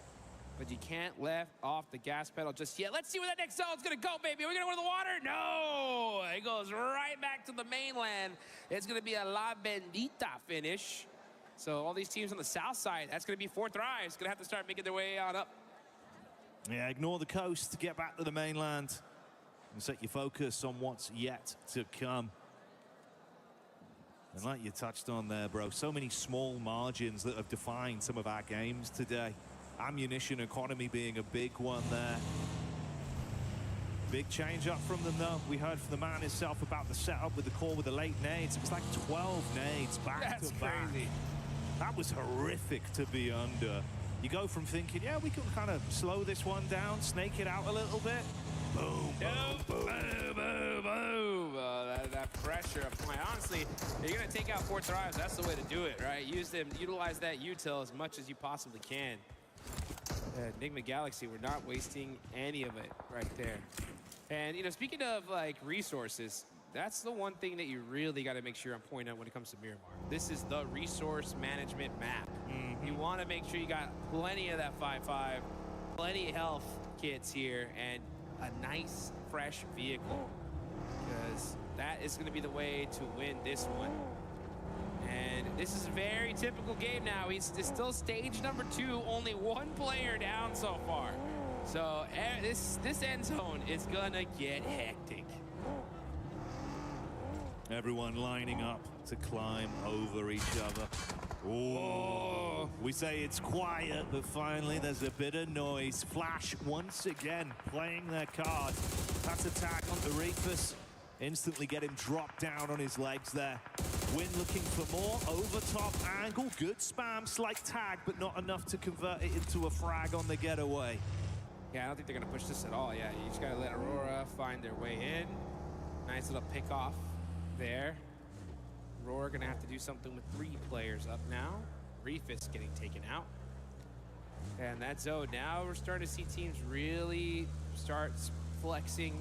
But you can't let off the gas pedal just yet. Let's see where that next zone's gonna go, baby. Are we gonna go to the water? No! It goes right back to the mainland. It's gonna be a La Bendita finish. So all these teams on the south side, that's gonna be 4 Thrives. Gonna have to start making their way on up. Yeah, ignore the coast, get back to the mainland and set your focus on what's yet to come. And like you touched on there, bro, so many small margins that have defined some of our games today. Ammunition economy being a big one there. Big change up from them, though. We heard from the man himself about the setup with the call with the late nades. It was like 12 nades back to back. Crazy. That was horrific to be under. You go from thinking, yeah, we can kind of slow this one down, snake it out a little bit. Boom, boom, boom, boom, boom, boom. That pressure applying. Honestly, if you're gonna take out 4 Thrives, that's the way to do it, right? Utilize that util as much as you possibly can. Enigma Galaxy, we're not wasting any of it right there. And, you know, speaking of, like, resources, that's the one thing that you really got to make sure I'm pointing out when it comes to Miramar. This is the resource management map. You want to make sure you got plenty of that 5.5, plenty of health kits here, and a nice, fresh vehicle. Because that is going to be the way to win this one. And this is a very typical game now. It's still stage number 2, only 1 player down so far. So this end zone is gonna get hectic. Everyone lining up to climb over each other. Oh, we say it's quiet, but finally there's a bit of noise. Flash once again playing their card. That's a tag on the Reefus. Instantly get him dropped down on his legs there. Win looking for more, over top angle, good spam, slight tag, but not enough to convert it into a frag on the getaway. Yeah, I don't think they're gonna push this at all. Yeah, you just gotta let Aurora find their way in. Nice little pick off there. Aurora gonna have to do something with 3 players up now. Reefus getting taken out. And that zone, now we're starting to see teams really start flexing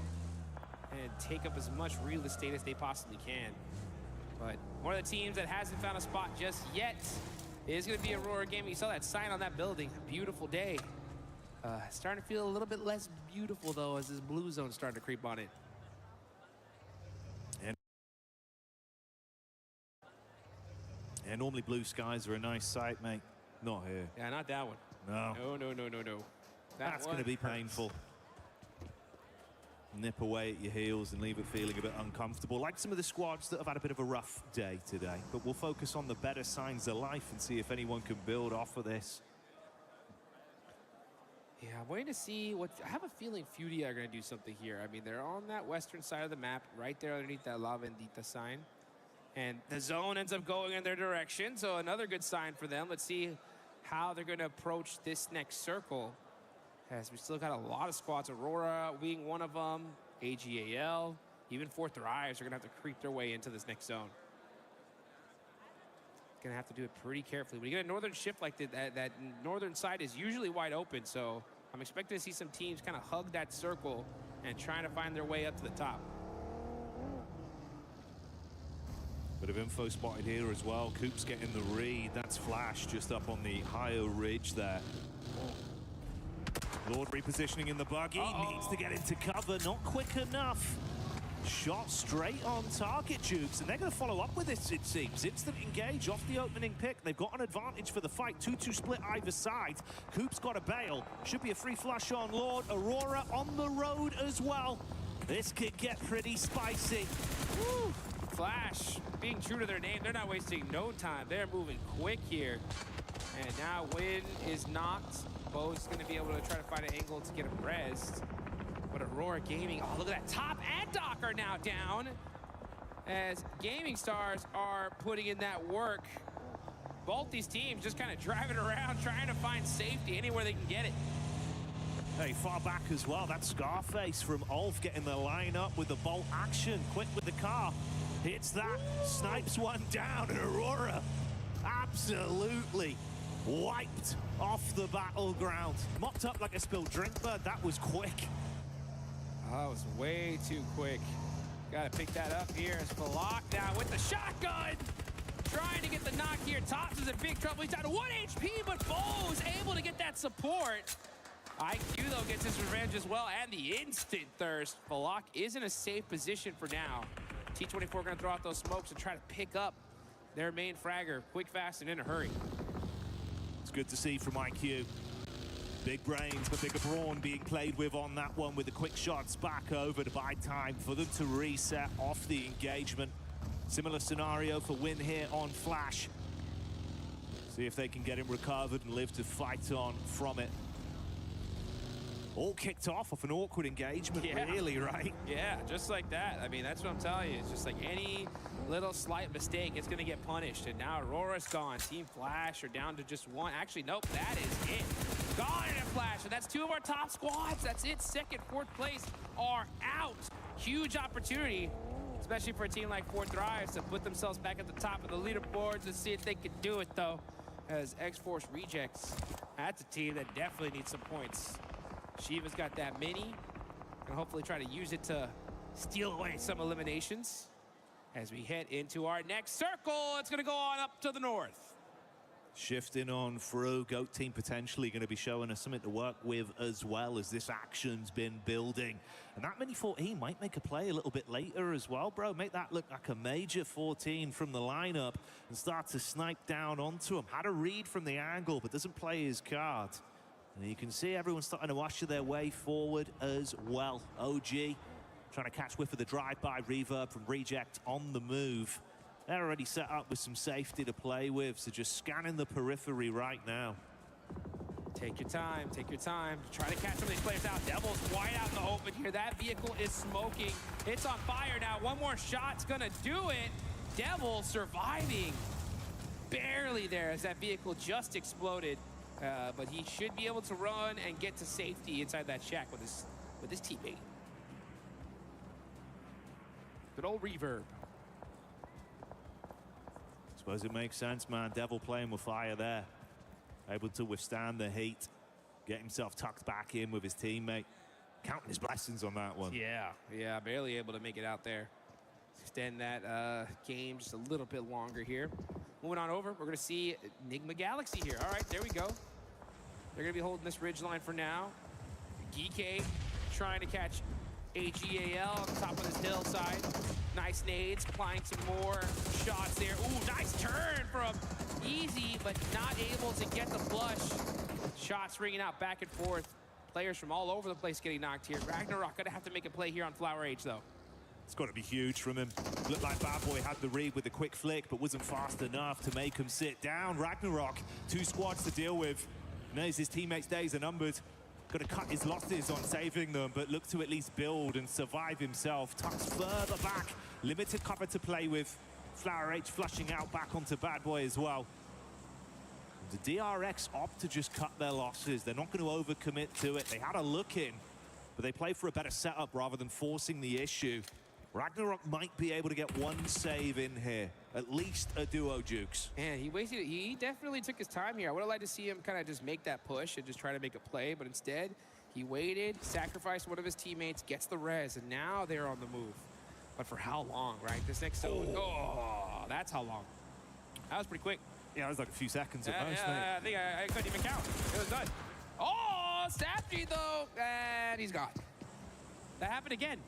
and take up as much real estate as they possibly can. But one of the teams that hasn't found a spot just yet is going to be Aurora Gaming. You saw that sign on that building. Beautiful day. Starting to feel a little bit less beautiful, though, as this blue zone starting to creep on it. And normally blue skies are a nice sight, mate. Not here. Yeah, not that one. No. No. That's going to be painful. Nip away at your heels and leave it feeling a bit uncomfortable, like some of the squads that have had a bit of a rough day today. But we'll focus on the better signs of life and see if anyone can build off of this. Yeah, I'm waiting to see what... I have a feeling Furia are going to do something here. I mean, they're on that western side of the map, right there underneath that La Bendita sign. And the zone ends up going in their direction, so another good sign for them. Let's see how they're going to approach this next circle. As we still got a lot of squads, Aurora being one of them, AGAL, even 4 Thrives are gonna have to creep their way into this next zone. Gonna have to do it pretty carefully. When you get a northern shift like that northern side is usually wide open, so I'm expecting to see some teams kind of hug that circle and trying to find their way up to the top. Bit of info spotted here as well. Coop's getting the read. That's Flash just up on the higher ridge there. Lord repositioning in the buggy, needs to get into cover, not quick enough. Shot straight on target, Jukes, and they're going to follow up with this, it seems. Instant engage off the opening pick. They've got an advantage for the fight. 2-2 split either side. Coop's got a bail. Should be a free flush on Lord. Aurora on the road as well. This could get pretty spicy. Woo. Flash, being true to their name, they're not wasting no time. They're moving quick here. And now Win is knocked. Bo's going to be able to try to find an angle to get him rezzed. But Aurora Gaming, oh, look at that. Top and Doc are now down as Gaming Stars are putting in that work. Both these teams just kind of driving around, trying to find safety anywhere they can get it. Hey, far back as well. That Scarface from Ulf getting the line up with the bolt action. Quick with the car. Hits that. Snipes one down. And Aurora absolutely wiped off the battleground. Mopped up like a spilled drink, but that was quick. Oh, that was way too quick. Got to pick that up here as Falak now with the shotgun. Trying to get the knock here. Tops is in big trouble. He's down to 1 HP, but Bo's able to get that support. IQ, though, gets his revenge as well, and the instant thirst. Falak is in a safe position for now. T24 going to throw out those smokes and try to pick up their main fragger quick, fast, and in a hurry. It's good to see from IQ. Big brains, but bigger brawn being played with on that one with the quick shots back over to buy time for them to reset off the engagement. Similar scenario for Win here on Flash. See if they can get him recovered and live to fight on from it. All kicked off an awkward engagement, really, right? Yeah, just like that. I mean, that's what I'm telling you. It's just like any little slight mistake, it's going to get punished. And now Aurora's gone. Team Flash are down to just one. Actually, nope, that is it. Gone in a Flash. And that's two of our top squads. That's it. Second, fourth place are out. Huge opportunity, especially for a team like Four Thrives, to put themselves back at the top of the leaderboards and see if they can do it, though. As X-Force Rejects, that's a team that definitely needs some points. Shiva's got that mini, and hopefully try to use it to steal away some eliminations. As we head into our next circle, it's gonna go on up to the north. Shifting on through, GOAT team potentially going to be showing us something to work with as well as this action's been building. And that mini 14 might make a play a little bit later as well, bro. Make that look like a major 14 from the lineup and start to snipe down onto him. Had a read from the angle, but doesn't play his card. And you can see everyone's starting to usher their way forward as well. OG trying to catch whiff of the drive-by reverb from Reject on the move. They're already set up with some safety to play with, so just scanning the periphery right now. Take your time, take your time. Try to catch some of these players out. Devil's wide out in the open here. That vehicle is smoking. It's on fire now. One more shot's gonna do it. Devil surviving. Barely there as that vehicle just exploded. But he should be able to run and get to safety inside that shack with his teammate. Good old reverb. Suppose it makes sense, man. Devil playing with fire there. Able to withstand the heat. Get himself tucked back in with his teammate. Counting his blessings on that one. Yeah, barely able to make it out there. Extend that game just a little bit longer here. Moving on over, we're going to see Enigma Galaxy here. All right, there we go. They're going to be holding this ridge line for now. Geekay trying to catch AGAL on top of this hillside. Nice nades, applying some more shots there. Ooh, nice turn from Easy, but not able to get the flush. Shots ringing out back and forth. Players from all over the place getting knocked here. Ragnarok going to have to make a play here on Flower Age, though. It's got to be huge from him. Looked like Bad Boy had the read with the quick flick, but wasn't fast enough to make him sit down. Ragnarok, two squads to deal with. Knows his teammates' days are numbered. Got to cut his losses on saving them, but look to at least build and survive himself. Tucks further back. Limited cover to play with. Flower H flushing out back onto Bad Boy as well. The DRX opt to just cut their losses. They're not going to overcommit to it. They had a look in, but they play for a better setup rather than forcing the issue. Ragnarok might be able to get one save in here. At least a duo Jukes. Man, he definitely took his time here. I would have liked to see him kind of just make that push and just try to make a play, but instead, he waited, sacrificed one of his teammates, gets the res, and now they're on the move. But for how long, right? This next zone, that's how long. That was pretty quick. Yeah, it was like a few seconds at most, mate. I think I couldn't even count. It was done. Oh, Sapji, though, and he's gone. That happened again.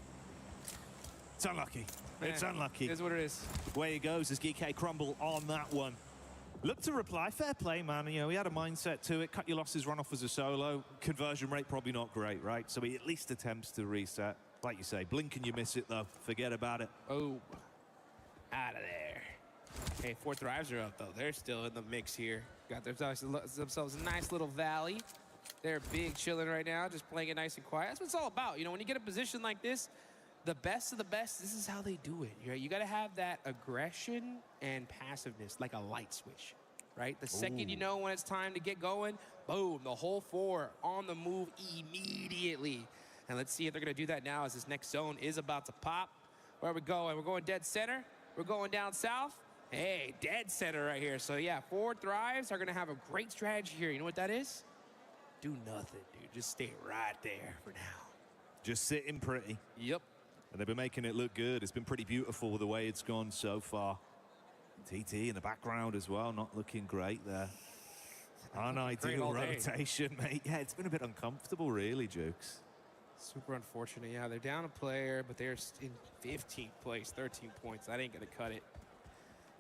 It's unlucky. It's unlucky. It is what it is. Way he goes as GK crumble on that one. Look to reply. Fair play, man. You know, he had a mindset to it. Cut your losses, run off as a solo. Conversion rate probably not great, right? So he at least attempts to reset. Like you say, blink and you miss it, though. Forget about it. Oh, out of there. Hey, Four Thrives are up, though. They're still in the mix here. Got themselves a nice little valley. They're big chilling right now, just playing it nice and quiet. That's what it's all about. You know, when you get a position like this, the best of the best, this is how they do it. You got to have that aggression and passiveness, like a light switch, right? The second you know when it's time to get going, boom, the whole four on the move immediately. And let's see if they're going to do that now as this next zone is about to pop. Where are we going? We're going dead center. We're going down south. Hey, dead center right here. So yeah, 4 Thrives are going to have a great strategy here. You know what that is? Do nothing, dude. Just stay right there for now. Just sitting pretty. Yep. And they've been making it look good. It's been pretty beautiful the way it's gone so far. TT in the background as well, not looking great there. Unideal rotation, mate. Yeah, it's been a bit uncomfortable, really, Jukes. Super unfortunate. Yeah, they're down a player, but they're in 15th place, 13 points. That ain't going to cut it.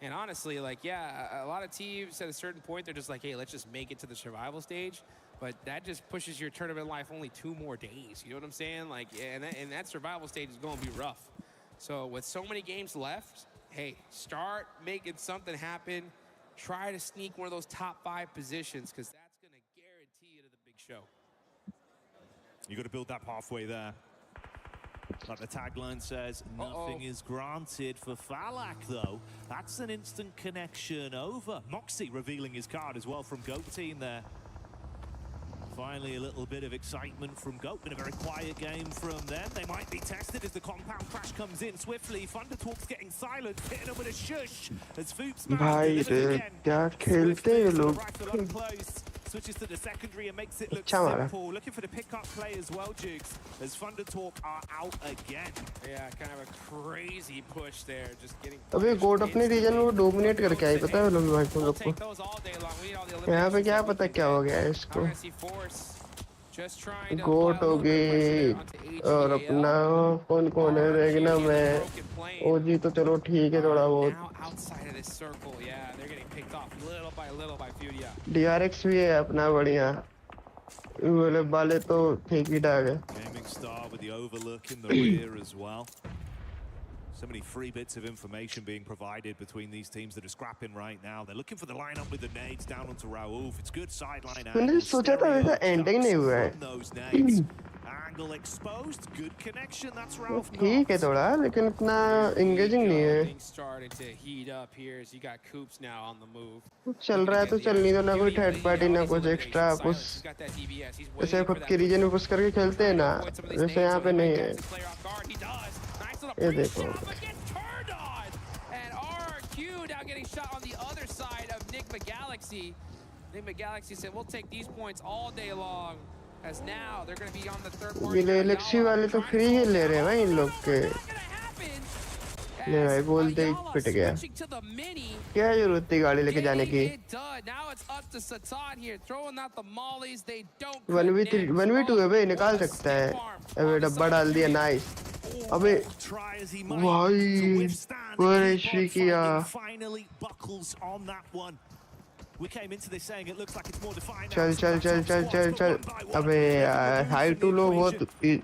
And honestly, like, yeah, a lot of teams at a certain point, they're just like, hey, let's just make it to the survival stage. But that just pushes your tournament life only 2 more days. You know what I'm saying? Like, and that survival stage is going to be rough. So with so many games left, hey, start making something happen. Try to sneak one of those top 5 positions, because that's going to guarantee you to the big show. You got to build that pathway there. Like the tagline says, nothing is granted for Falak, though. That's an instant connection over. Moxie revealing his card as well from Goat Team there. Finally, a little bit of excitement from Goat. Been a very quiet game from them. They might be tested as the compound crash comes in swiftly. Thunder Talk's getting silent, hitting them with a shush as Foops भाई रे क्या खेलते हैं लोग switches to the secondary and makes it look simple. Looking for the pickup play as well, Jukes, as Thunder Talk are out again. Yeah, kind of a crazy push there, just getting. अबे गोट अपने reason में वो dominate करके आई, पता है लोग भाई तुम लोग को यहाँ पे क्या पता क्या हो गया है इसको गोट हो गई और अपना कौन कौन है रेगना में ओजी तो चलो ठीक है थोड़ा बहुत DRX भी है अपना बढ़िया बोले बाले तो ठीक ही ठाक है Gaming Star with the overlook in the rear as well. So many free bits of information being provided between these teams that are scrapping right now. They're looking for the lineup with the nades down onto Raouf. It's good sideline angles. मैंने सोचा था वैसा ending नहीं हुआ है Angle exposed, good connection. That's Raouf. ठीक है थोड़ा लेकिन इतना engaging नहीं है starting to heat up here as you got Coops now on the move. चल रहा है तो चलनी दो ना कोई थर्ड पार्टी ना कुछ एक्स्ट्रा पुश ऐसे खुद के रीजन में पुश करके खेलते हैं ना वैसे यहाँ पे नहीं है ये देखो and RQ now getting shot on the other side of Nigma Galaxy. Nigma Galaxy said we'll take these points all day long. As now they're going to be on the third party. ये Alexei वाले तो free ही ले रहे हैं भाई इन लोग के ले भाई बोल दे पिट गया क्या जरूरत थी गाड़ी लेके जाने की 1v2 है भाई निकाल सकता है अबे डब्बा डाल दिया नाइस अबे भाई पूरा श्री किया We came into this saying it looks like it's more defined. चल अबे हाई टू लो बहुत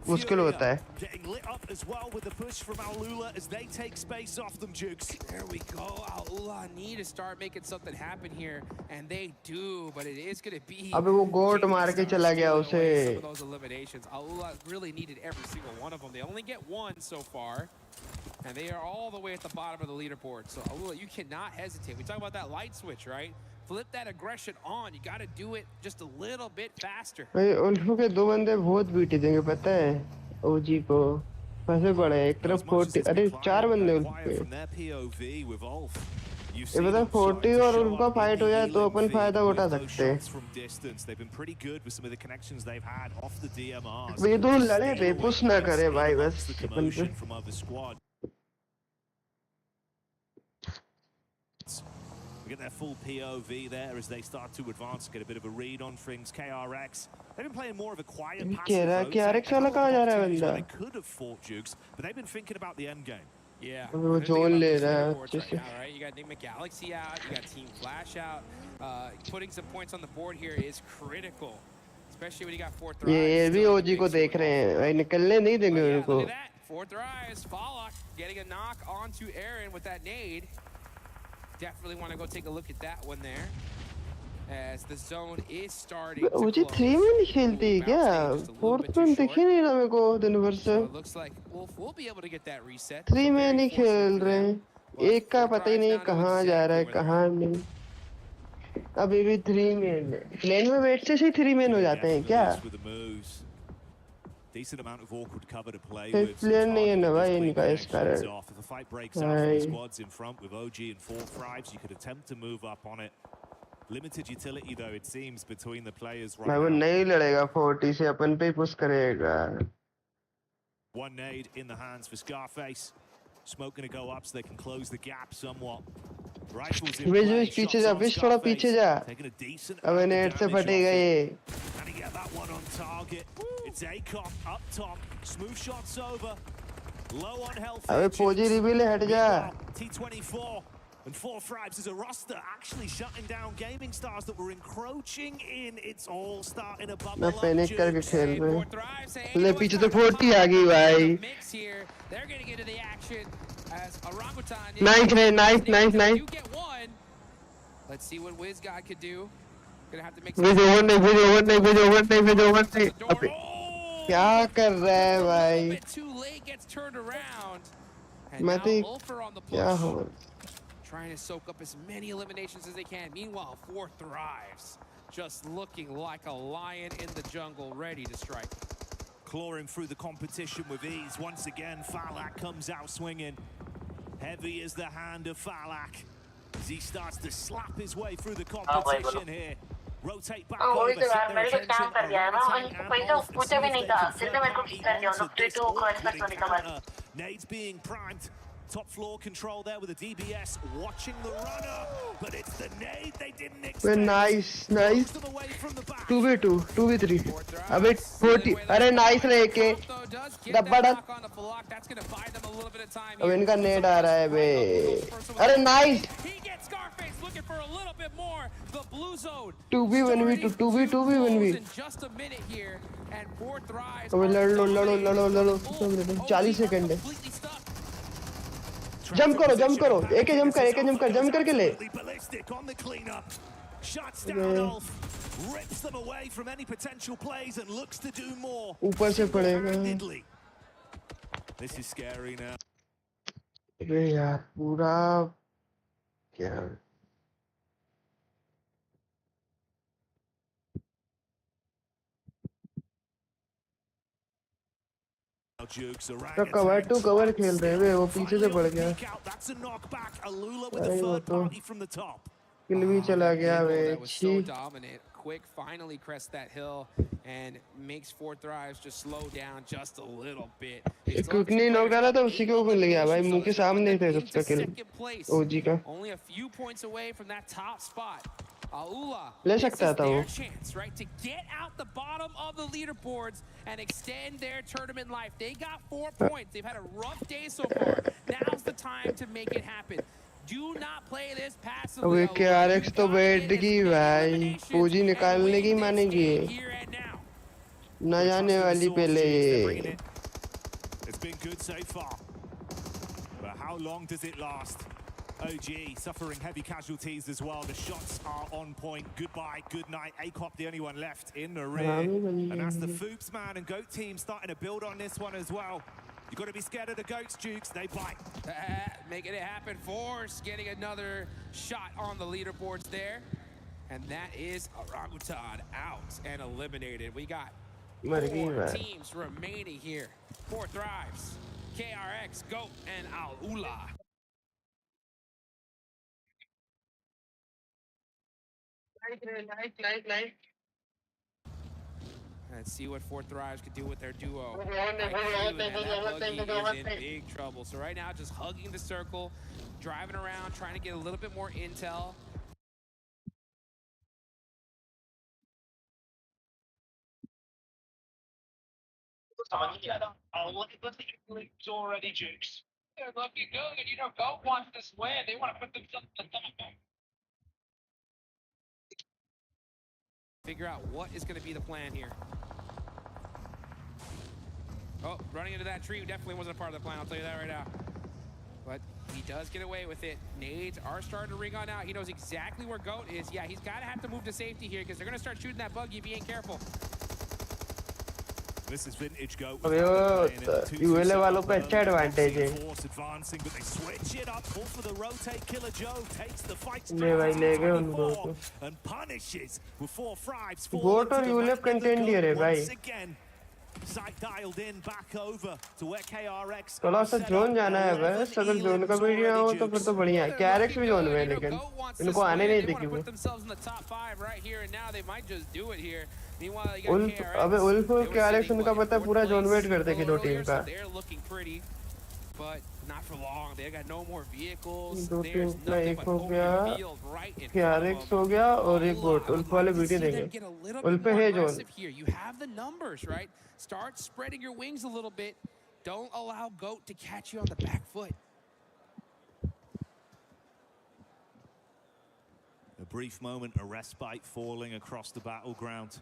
मुश्किल होता है Getting lit up as well with the push from ONLYI as they take space off them, Jukes. There we go. ONLYI need to start making something happen here, and they do. But it is going to be. अबे वो गोट मार के चला गया उसे. Some of those eliminations. ONLYI really needed every single one of them. They only get 1 so far, and they are all the way at the bottom of the leaderboard. So ONLYI, you cannot hesitate. We talk about that light switch, right? Flip that aggression on. You got to do it just a little bit faster. भाई उल्फू के 2 बंदे बहुत बीटे देंगे पता है ओजी को फंसे पड़े एक तरफ 40 अरे 4 बंदे उल्फू पे ये पता 40 और उनका फाइट हो जाए तो अपन फायदा उठा सकते हैं ये दोनों लड़े पे पुश ना करे भाई बस अपन We get their full POV there as they start to advance, get a bit of a read on things. KRX, they've been playing more of a quiet passive KRX वाला कहाँ जा रहा है बंदा? They could have fought Jukes, but they've been thinking about the end game. Yeah. वो zone ले रहा है अच्छे से. Right, you got Nigma Galaxy out, you got Team Flash out. Putting some points on the board here is critical, especially when you got 4 Thrives. ये भी ओजी को देख रहे हैं, भाई निकलने नहीं देंगे उनको. 4 Thrives, Falak getting a knock onto Aaron with that nade. Definitely want to go take a look at that one there. as the zone is starting to मुझे close. 3 में नहीं खेलती क्या? 4th में दिखे नहीं ना मेरे को दिन भर से. So it looks like we'll be able to get that reset. 3 में नहीं खेल रहे हैं. एक का पता ही नहीं कहाँ जा रहा है कहाँ नहीं. अभी भी 3 में लेन में बैठ से 3 में हो जाते हैं क्या? Decent amount of awkward cover to play एक with. प्लेयर नहीं है ना भाई इनका इस कारण. If the fight breaks out from the squads in front with OG and 4 thrives, you could attempt to move up on it. Limited utility though it seems between the players right मैं वो now. नहीं लड़ेगा 40 से अपन पे push करेगा. One nade in the hands for Scarface. Smoke gonna go up so they can close the gap somewhat. Rifles in Vij play, Vij पीछे shots जा on Vij थोड़ा पीछे जा. taking a decent अब amount नेट of से damage फटेगा off ये. it. And to get that one on target. It's ACOP up top. Smooth shots over. Low on health. अबे फौजी रिवील हट जा. T24 and 4 thrives as a roster actually shutting down gaming stars that were encroaching in. It's all starting to bubble मैं up. Panic करके खेल रहे हैं. ले पीछे तो 40 आ गई भाई. They're getting into the action as Orangutan. Nice. Let's see what WizGod could do. Gonna have to make विज ओवर नहीं. अबे क्या कर रहा है भाई? मैं तो क्या हो? Trying to soak up as many eliminations as they can. Meanwhile, 4 thrives, just looking like a lion in the jungle, ready to strike. Clawing through the competition with ease. Once again, Falak comes out swinging. Heavy is the hand of Falak as he starts to slap his way through the competition here. Rotate back over, set their attention around. Nades being primed. Top floor control there with the DBS watching the runner, but it's the nade they didn't expect. Nice. 2v3. अबे 40. अरे nice लेके डब्बा डाल. अब इनका net आ रहा है बे. अरे नाइस. 2v1v. अबे लड़ो 40 सेकंड है. जंप करो. एक जंप कर. जंप करके ले. ऊपर से पड़ेगा. अरे यार पूरा क्या तो कवर टू कवर खेल रहे हैं वो पीछे से पड़ गया. अरे वो तो किल भी चला गया वे. Quick finally crests that hill and makes 4 thrives just slow down just a little bit. कितनी नॉक डाला था उसी के ऊपर ले गया भाई. मुंह के सामने थे उसका किल ओजी का. Only a few points away from that top spot. ले सकता था वो. Chance, right, to get out the bottom of the leaderboards and extend their tournament life. They got 4 points. They've had a rough day so far. Now's the time to make it happen. Do not play this passively. अब KRX तो बैठ गई भाई. पूजी निकालने की मानेगी. न जाने वाली पहले. It's been good so far. But how long does it last? OG suffering heavy casualties as well. The shots are on point. Goodbye, good night. ACOP the only one left in the rear. And that's the Foops man and Goat team starting to build on this one as well. You got to be scared of the Goats, Dukes. They bite. Making it happen. Force getting another shot on the leaderboards there. And that is Orangutan out and eliminated. We got 4 teams remaining here. 4 thrives. KRX, Goat, and ONLYI. Nice. Let's see what 4 thrives could do with their duo. That buggy is in big trouble. So right now, just hugging the circle, driving around, trying to get a little bit more intel. It's already Dukes. They're looking good. You know, Goat wants this win. They want to put themselves at the top. Figure out what is going to be the plan here. Oh, running into that tree definitely wasn't a part of the plan, I'll tell you that right now. But he does get away with it. Nades are starting to ring on out. He knows exactly where GOAT is. Yeah, he's got to have to move to safety here because they're going to start shooting that buggy if he ain't careful. This is vintage GOAT. अबे वो ULA वालों पे अच्छा advantage है। ले भाई ले गए उनको। गोट और यूएलए कंटेंडियर है भाई। थोड़ा सा जोन जाना है बस, अगर जोन का वीडियो हो तो फिर तो बढ़िया है। कैरेक्स भी जोन में है लेकिन इनको आने नहीं देगी वो। अबे उल्फ और कैरेक्स उनका पता है पूरा जोन वेट कर देगी दो टीम का। दो टीम का एक हो गया, कैरेक्स हो गया और एक गोट। उल्फ वाले वीडियो देंगे। उल्फ पे है zone. Start spreading your wings a little bit. Don't allow GOAT to catch you on the back foot. A brief moment, a respite falling across the battleground.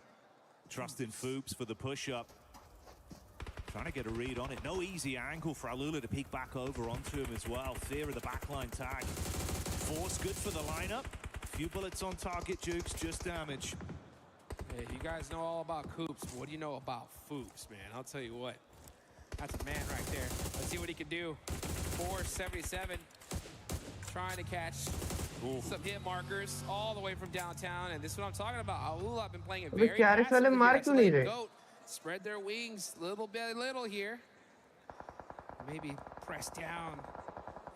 Trusting Foobs for the push-up. Trying to get a read on it. No easy angle for ONLYI to peek back over onto him as well. Fear of the backline tag. Force good for the lineup. Few bullets on target, Jukes, just damage. Hey, you guys know all about Coops, but what do you know about Foobs, man? I'll tell you what. That's a man right there. Let's see what he can do. 477. Trying to catch some hit markers all the way from downtown. And this is what I'm talking about. ONLYI have been playing it very passively. GOAT spread their wings little by little here. Maybe press down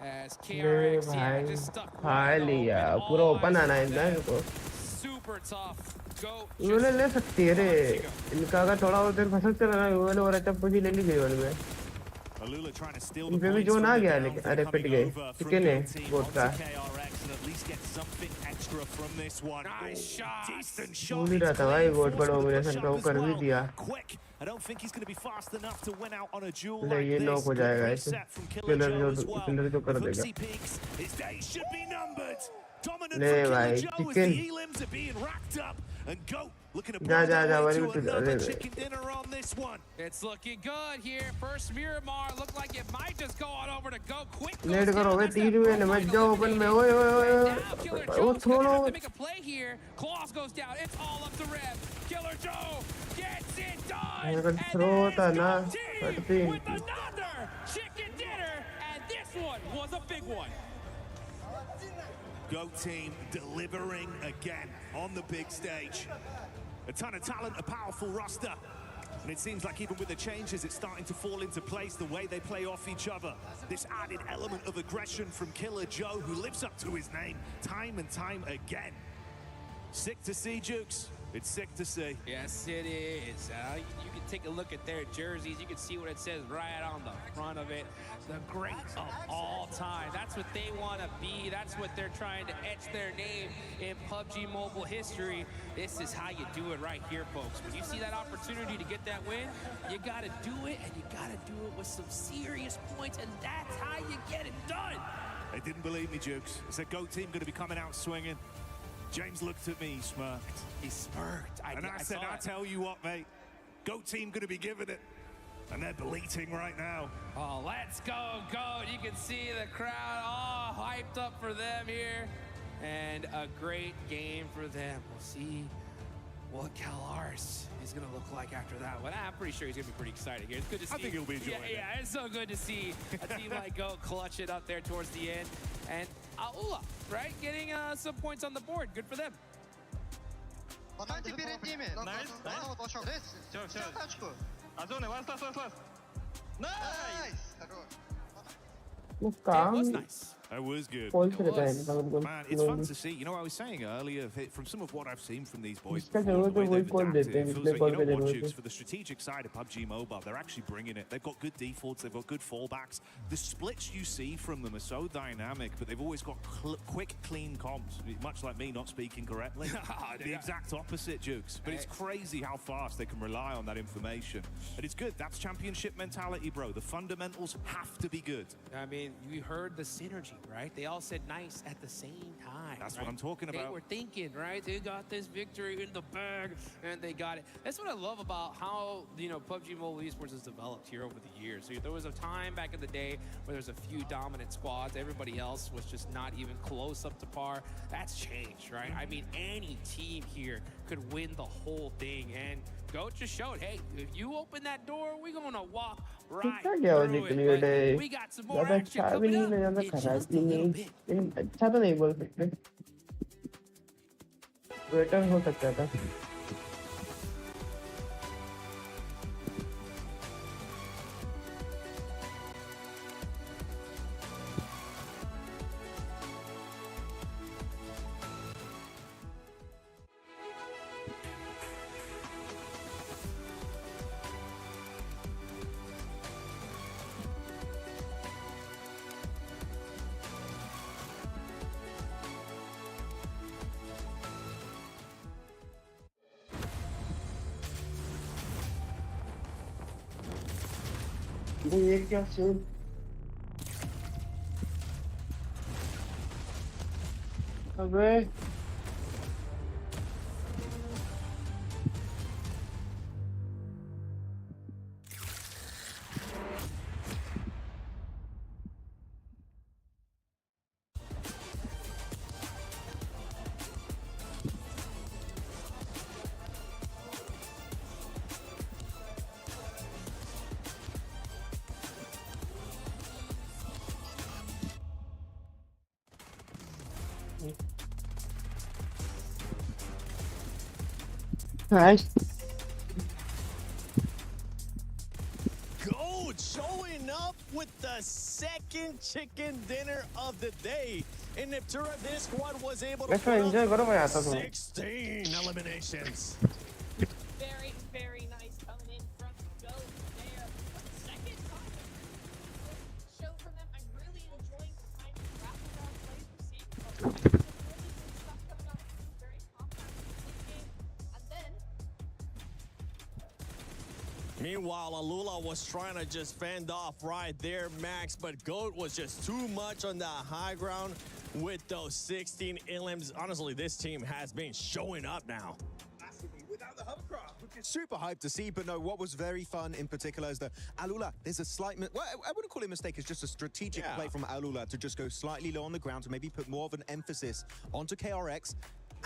as KRX just stuck super tough. ULA ले सकती है रे। इनका अगर थोड़ा और देर फंस चला ना यूएलए और अच्छा पोजीशन ले ली यूएलए में। इनपे भी जोन आ गया लेकिन अरे पिट गए। चिकन है गोट का। बोल ही रहा था भाई गोट बड़ा डोमिनेशन का वो कर भी दिया। ले ये नॉक हो जाएगा ऐसे। किलर जो कर देगा। ले भाई चिकन। जा वाली तो It's looking good here. First Miramar looked like it might just go on over to GOAT. Quick. Net करो वे 3 में न मत जाओ ओपन में। ओए वो throw make a play here. Claws goes down. It's all up to Rev. Killer Joe gets it done. अगर throw था ना with another chicken dinner, and this one was a big one. GOAT team delivering again on the big stage. A ton of talent, a powerful roster. And it seems like even with the changes, it's starting to fall into place the way they play off each other. This added element of aggression from Killer Joe, who lives up to his name time and time again. Sick to see, Jukes. It's sick to see. Yes, it is. You can take a look at their jerseys. You can see what it says right on the front of it. The greats of all time. That's what they want to be. That's what they're trying to etch their name in PUBG Mobile history. This is how you do it right here, folks. When you see that opportunity to get that win, you got to do it, and you got to do it with some serious points, and that's how you get it done. They didn't believe me, Jukes. It's a GOAT team going to be coming out swinging. James looked at me, he smirked. He smirked. I said, I tell you what, mate. GOAT team going to be giving it. And they're bleating right now. Oh, let's go, GOAT. You can see the crowd all hyped up for them here. And a great game for them. We'll see what CalArts is going to look like after that one. I'm pretty sure he's going to be pretty excited here. It's good to see. I think he'll be enjoying it. Yeah, it's so good to see a team like GOAT clutch it up there towards the end. And ONLYI, right? Getting some points on the board. Good for them. That was nice. That was good. Man, it's fun to see. You know, I was saying earlier, from some of what I've seen from these boys, before, the way they've adapted, it feels like, you know what, Jukes, for the strategic side of PUBG Mobile, they're actually bringing it. They've got good defaults, they've got good fallbacks. The splits you see from them are so dynamic, but they've always got quick, clean comms, much like me not speaking correctly. The exact opposite, Jukes. But it's crazy how fast they can rely on that information. And it's good. That's championship mentality, bro. The fundamentals have to be good. I mean, you heard the synergy. right? They all said nice at the same time. That's right? what I'm talking about. They were thinking, right? They got this victory in the bag, and they got it. That's what I love about how, PUBG Mobile Esports has developed here over the years. So there was a time back in the day where there was a few dominant squads. Everybody else was just not even close up to par. That's changed, right? I mean, any team here could win the whole thing, and GOAT just showed, hey, if you open that door, we're gonna walk right through it. We got some more action coming up in just a little bit. अच्छा तो नहीं बोल सकते, better हो सकता था. ये क्या सीन? अबे Nice. GOAT showing up with the second chicken dinner of the day. In Neptura, this squad was able to put up 16 eliminations. Very, very nice coming in from GOAT there. For the second time, show from them. I'm really enjoying the kind of rapid round plays we're seeing from them. Meanwhile, Alula was trying to just fend off right there, Max, but GOAT was just too much on that high ground with those 16 elims. Honestly, this team has been showing up now. Without the hovercraft, which is super hyped to see, but no, what was very fun in particular is that Alula, there's a slight, well, I wouldn't call it a mistake, it's just a strategic play from Alula to just go slightly low on the ground to maybe put more of an emphasis onto KRX.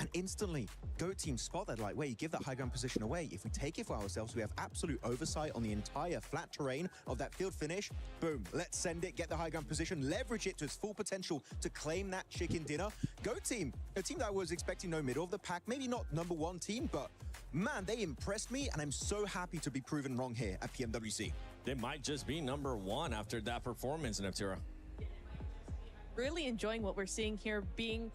And instantly, GOAT team spot that, like, wait, give that high ground position away. If we take it for ourselves, we have absolute oversight on the entire flat terrain of that field finish. Boom, let's send it, get the high ground position, leverage it to its full potential to claim that chicken dinner. GOAT team, a team that I was expecting no middle of the pack, maybe not #1 team, but man, they impressed me, and I'm so happy to be proven wrong here at PMWC. They might just be #1 after that performance in Neptura. Really enjoying what we're seeing here, being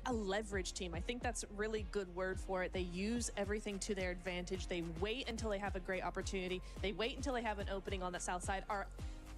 a leverage team. I think that's a really good word for it. They use everything to their advantage. They wait until they have a great opportunity. They wait until they have an opening on the south side,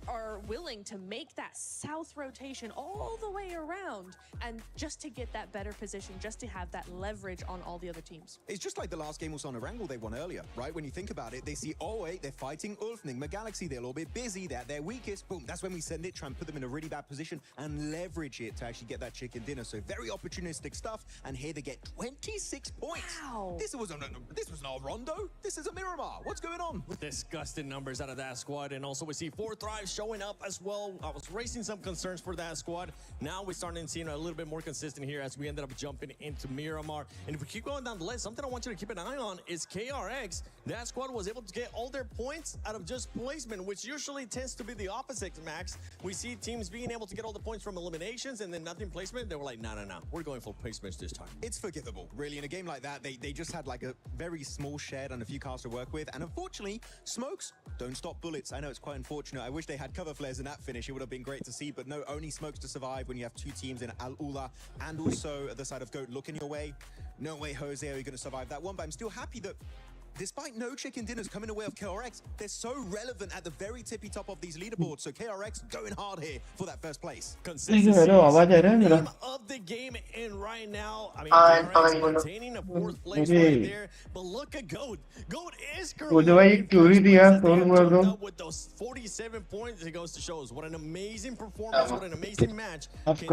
are willing to make that south rotation all the way around, and just to get that better position, just to have that leverage on all the other teams. It's just like the last game was on a wrangle they won earlier, right? When you think about it, they see, oh wait, they're fighting Ulf, Nigma Galaxy, they're a little bit busy, they're at their weakest, boom, that's when we send it, try and put them in a really bad position and leverage it to actually get that chicken dinner. So very opportunistic stuff, and here they get 26 points. Wow. This was not a Rondo, this is a Miramar. What's going on? Disgusting numbers out of that squad, and also we see 4 Thrives showing up as well. I was raising some concerns for that squad. Now we're starting to see a little bit more consistent here as we ended up jumping into Miramar. And if we keep going down the list, something I want you to keep an eye on is KRX. That squad was able to get all their points out of just placement, which usually tends to be the opposite, Max. We see teams being able to get all the points from eliminations and then nothing placement. They were like, no, we're going for placements this time. It's forgivable, really. In a game like that, they just had like a very small shed and a few cars to work with. And unfortunately, smokes don't stop bullets. I know it's quite unfortunate. I wish they had cover flares in that finish. It would have been great to see, but no, only smokes to survive when you have 2 teams in Alula and also at the side of GOAT looking your way. No way, Jose, are you going to survive that one? But I'm still happy that despite no chicken dinners coming away of KRX, they're so relevant at the very tippy top of these leaderboards. So KRX going hard here for that first place. Consistency is the name of of the game in right now. I mean, DRX maintaining a 4th place right there. But look at GOAT. GOAT is currently in first place. They have jumped up with those 47 points. It goes to show us what an amazing performance, what an amazing match. Really,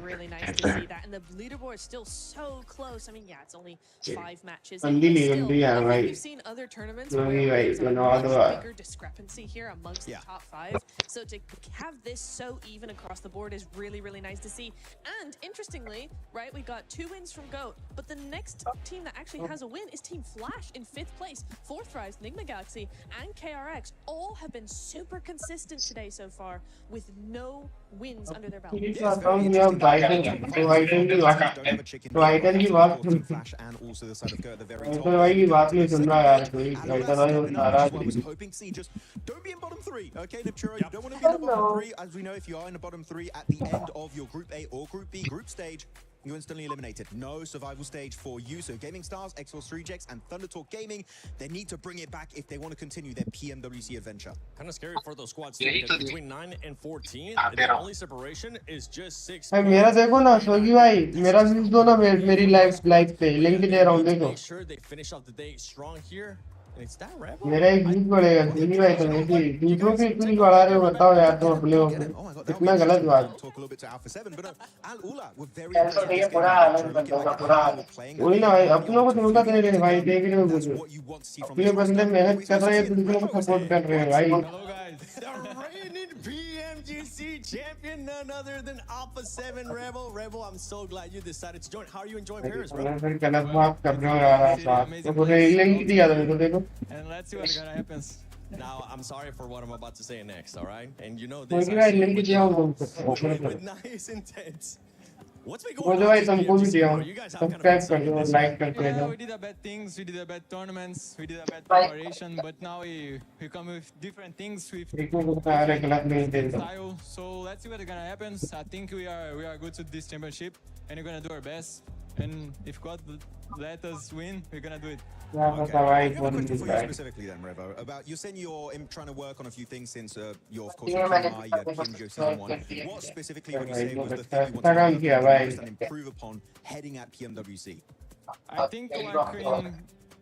really nice to see that. And the leaderboard is still so close. I mean, yeah, it's only 5 matches. Still, I think we've seen other tournaments where there's a much bigger discrepancy here amongst the top 5. So to have this so even across the board is really, really nice to see. And interestingly, right, we got 2 wins from GOAT, but the next team that actually has a win is Team Flash in 5th place. 4th Rise, Nigma Galaxy, and KRX all have been super consistent today so far with no wins under their belt. Don't be in bottom 3, okay, Nipchiro? You don't want to be in the bottom 3. As we know, if you are in the bottom 3 at the end of your Group A or Group B group stage, you're instantly eliminated. No survival stage for you. So Gaming Stars, Xforce Rejects, and Thunder Talk Gaming, they need to bring it back if they want to continue their PMWC adventure. Kind of scary for those squads too, because between 9 and 14, the only separation is just 6 भाई मेरा देखो ना सोगी भाई मेरा views दो ना मेरी लाइव पे लिंक दे रहा हूँ देखो make sure they finish off the day strong here. It's that Rebel. मेरा एक व्यूज बढ़ेगा सोगी भाई तो देखिए दूसरों की इतनी बढ़ा रहे हो बताओ यार तुम प्ले हो इतना गलत बात Talk a little bit to Alpha 7, but ONLYI were very वही ना भाई अपनों को धोखा दे रहे हैं भाई देख रहे हो कुछ अपने बंदे मेहनत कर रहे हैं दूसरों को सपोर्ट कर रहे हैं भाई The reigning PMGC champion, none other than Alpha 7 Rebel. Rebel, I'm so glad you decided to join. How are you enjoying Paris, bro? फिर गलत बात कर रहे हो यार तो पूरे लिंक दिया था मेरे को देखो And let's see what's gonna happen. Now, I'm sorry for what I'm about to say next, all right? And you know this. With nice intent. What's been going on? You guys have kind of yeah, we did a bad things, we did a bad tournaments, we did a bad preparation, but now we come with different things with style. So let's see what's gonna happen. I think we are good to this championship, and we're gonna do our best. And if God let us win, we're gonna do it. Okay. I have a question for you specifically then, Revo, about you're saying you're trying to work on a few things since you're of course PMI, PMGO season 1. What specifically would you say was the thing you want to work and improve upon heading at PMWC? I think like in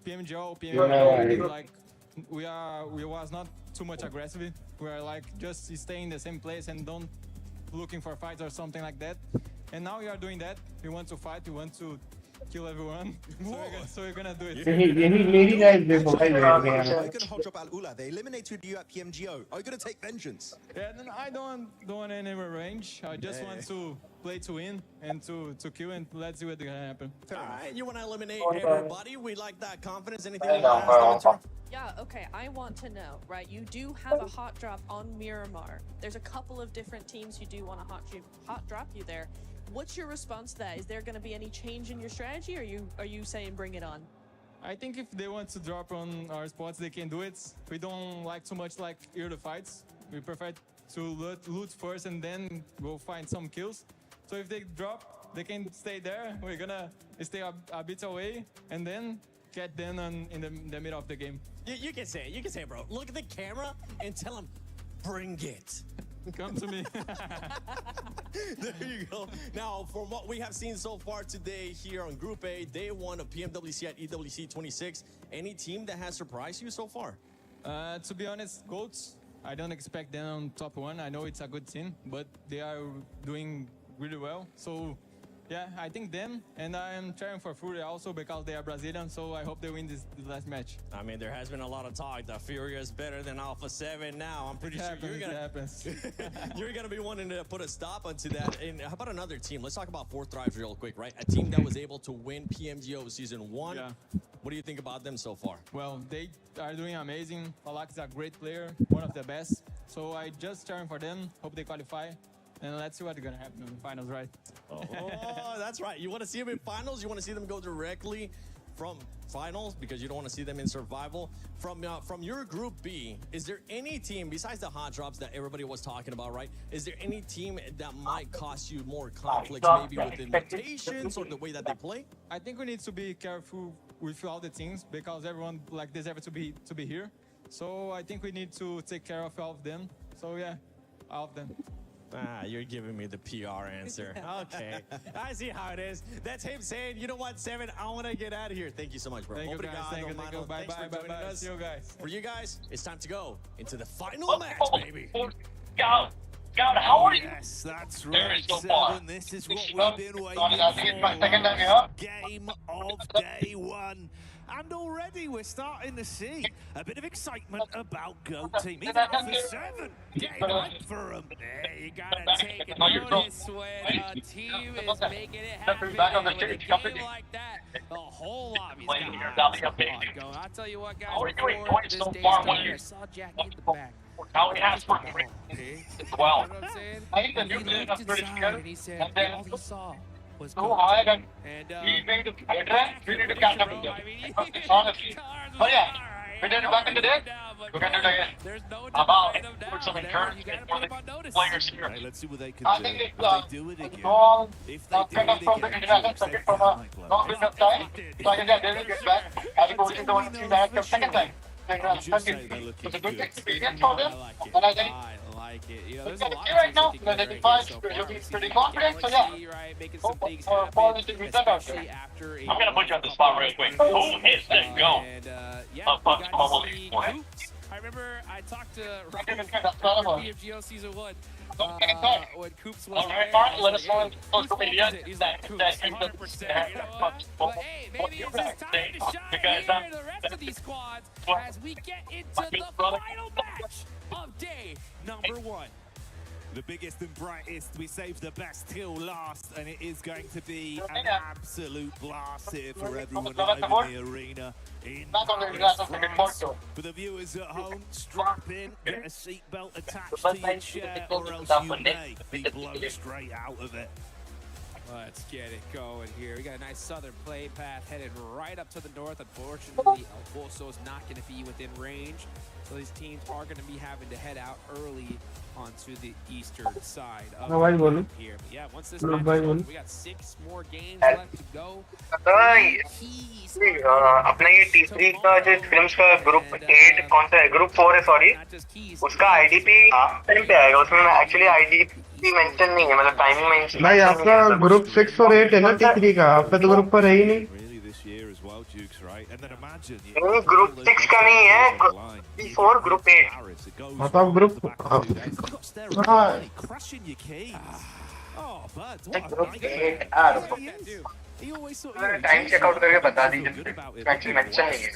PMGO, PMI, like we was not too much aggressive. We are like just staying in the same place and don't looking for fights or something like that. And now we are doing that. We want to fight. We want to kill everyone. So we're gonna do it. Are you going to hot drop ONLYI? They eliminated you at PMGO. Are you going to take vengeance? Yeah, no, I don't want any revenge. I just want to play to win and to kill, and let's see what's gonna happen. All right, you want to eliminate everybody? We like that confidence. Anything you want to ask? Yeah, okay, I want to know, right? You do have a hot drop on Miramar. There's a couple of different teams who do want to hot drop you there. What's your response to that? Is there going to be any change in your strategy, or are you saying bring it on? I think if they want to drop on our spots, they can do it. We don't like too much like early fights. We prefer to loot first and then go find some kills. So if they drop, they can stay there. We're gonna stay a bit away and then get them in the middle of the game. You can say it. You can say it, bro. Look at the camera and tell them, bring it. Come to me. There you go. Now, from what we have seen so far today here on Group A, day 1 of PMWC at EWC 26, any team that has surprised you so far? To be honest, GOATs, I don't expect them on top 1. I know it's a good team, but they are doing really well. So, yeah, I think them, and I am cheering for Fury also because they are Brazilian, so I hope they win this last match. I mean, there has been a lot of talk that Fury is better than Alpha 7 now. I'm pretty sure you're gonna be wanting to put a stop onto that. And how about another team? Let's talk about 4th Rise real quick, right? A team that was able to win PMGO Season 1. Yeah. What do you think about them so far? Well, they are doing amazing. Falak is a great player, one of the best. So I just cheering for them, hope they qualify. And let's see what's going to happen in the finals, right? Oh, that's right. You want to see them in finals? You want to see them go directly from finals because you don't want to see them in survival? From your Group B, is there any team, besides the hot drops that everybody was talking about, right? Is there any team that might cost you more conflicts, maybe with the limitations or the way that they play? I think we need to be careful with all the teams because everyone like deserves to be here. So I think we need to take care of all of them. So yeah, all of them. You're giving me the PR answer. Okay. I see how it is. That's him saying, you know what, Seven, I want to get out of here. Thank you so much, bro. Thank you, guys. Thank you. Bye, bye, bye, bye. See you guys. For you guys, it's time to go into the final match, baby. God, how are you? Yes, that's There right, is no bar. Seven. This is what we've been waiting for. Game of day one. And already we're starting to see a bit of excitement about Go Team. Even for Seven, getting hype for them. Yeah, you gotta take it notice when a team is making it happen. Back on the With a stage, game like that, the whole lobby's got going. I'll tell you what, guys, How are you doing? before Points this so day far, started, I saw Jack in the back. Now he has for Okay. well. You know what I'm saying? I think the new He position looked is pretty inside good. and he said And then all he saw was so gold. high that And he's going to we need to catch up with him. Honestly. But yeah, we did it back in the day. We're going to do it again. About put some encouragement for the players here. Right, let's see what they can I do. think If it's they do it again. all If they do kind of it from the again. international circuit from a not enough time. So I think that they will get back as opposed to going to that second time. It's a good experience for them. And I think like it. You know, it's there's a lot right now. of things They're they getting can fine. so You'll be far. pretty confident. So yeah. Right, making some things Positive result out there. I'm going to put you on the spot real quick. Who is this go? And yeah, we got to see Coops. I remember I talked to PMWC Season 1 when Coops was Alright, Mark, let us know on Coops social media. He's like, Coops, 100%. You know what? But hey, maybe it's his time to shine here in the rest of these squads as we get into the final match of day number 1. The biggest and brightest, we saved the best till last, and it is going to be an absolute blast here for everyone live in the arena in Paris, France. For the viewers at home, strap in, get a seatbelt attached to your chair, or else you may be blown straight out of it. Let's get it going here. We got a nice southern play path headed right up to the north. Unfortunately, El Pozo is not going to be within range, so these teams are going to be having to head out early onto the eastern side of here. But yeah, once this match is over, we got 6 more games left to go. अपना ये T3 का जो films का group 8 कौन सा है group 4 है sorry उसका आईडीपी टाइम पे आएगा उसमें एक्चुअली आईडीपी मेंशन नहीं है मतलब टाइमिंग मेंशन भाई आपका ग्रुप 6 और 8 है ना T3 का आपका तो ग्रुप पर है ही नहीं ग्रुप 6 का नहीं है T4 ग्रुप 8 मतलब ग्रुप टाइम चेकआउट करके बता दीजिए एक्चुअली मेंशन नहीं है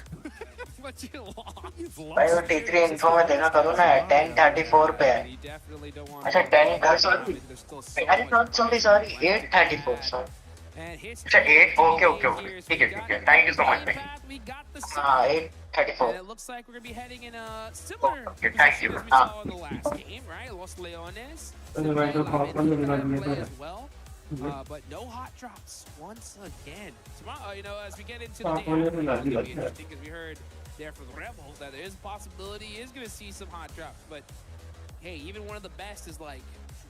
भाई वो T3 इन्फो में देखा करो ना 10:34 पे है अच्छा 10 सॉरी अरे नॉट सॉरी 8:34 सॉरी अच्छा 8 ओके ठीक है थैंक यू सो मच भाई हाँ 8:34 And it looks like we're going to be heading in a similar thank you as we saw in the last game, right? Los Leones as well. But no hot drops once again. Tomorrow, you know, as we get into the day after, it's going to be interesting because we heard there from the Rebels that there is a possibility he is going to see some hot drops. But hey, even one of the best is like,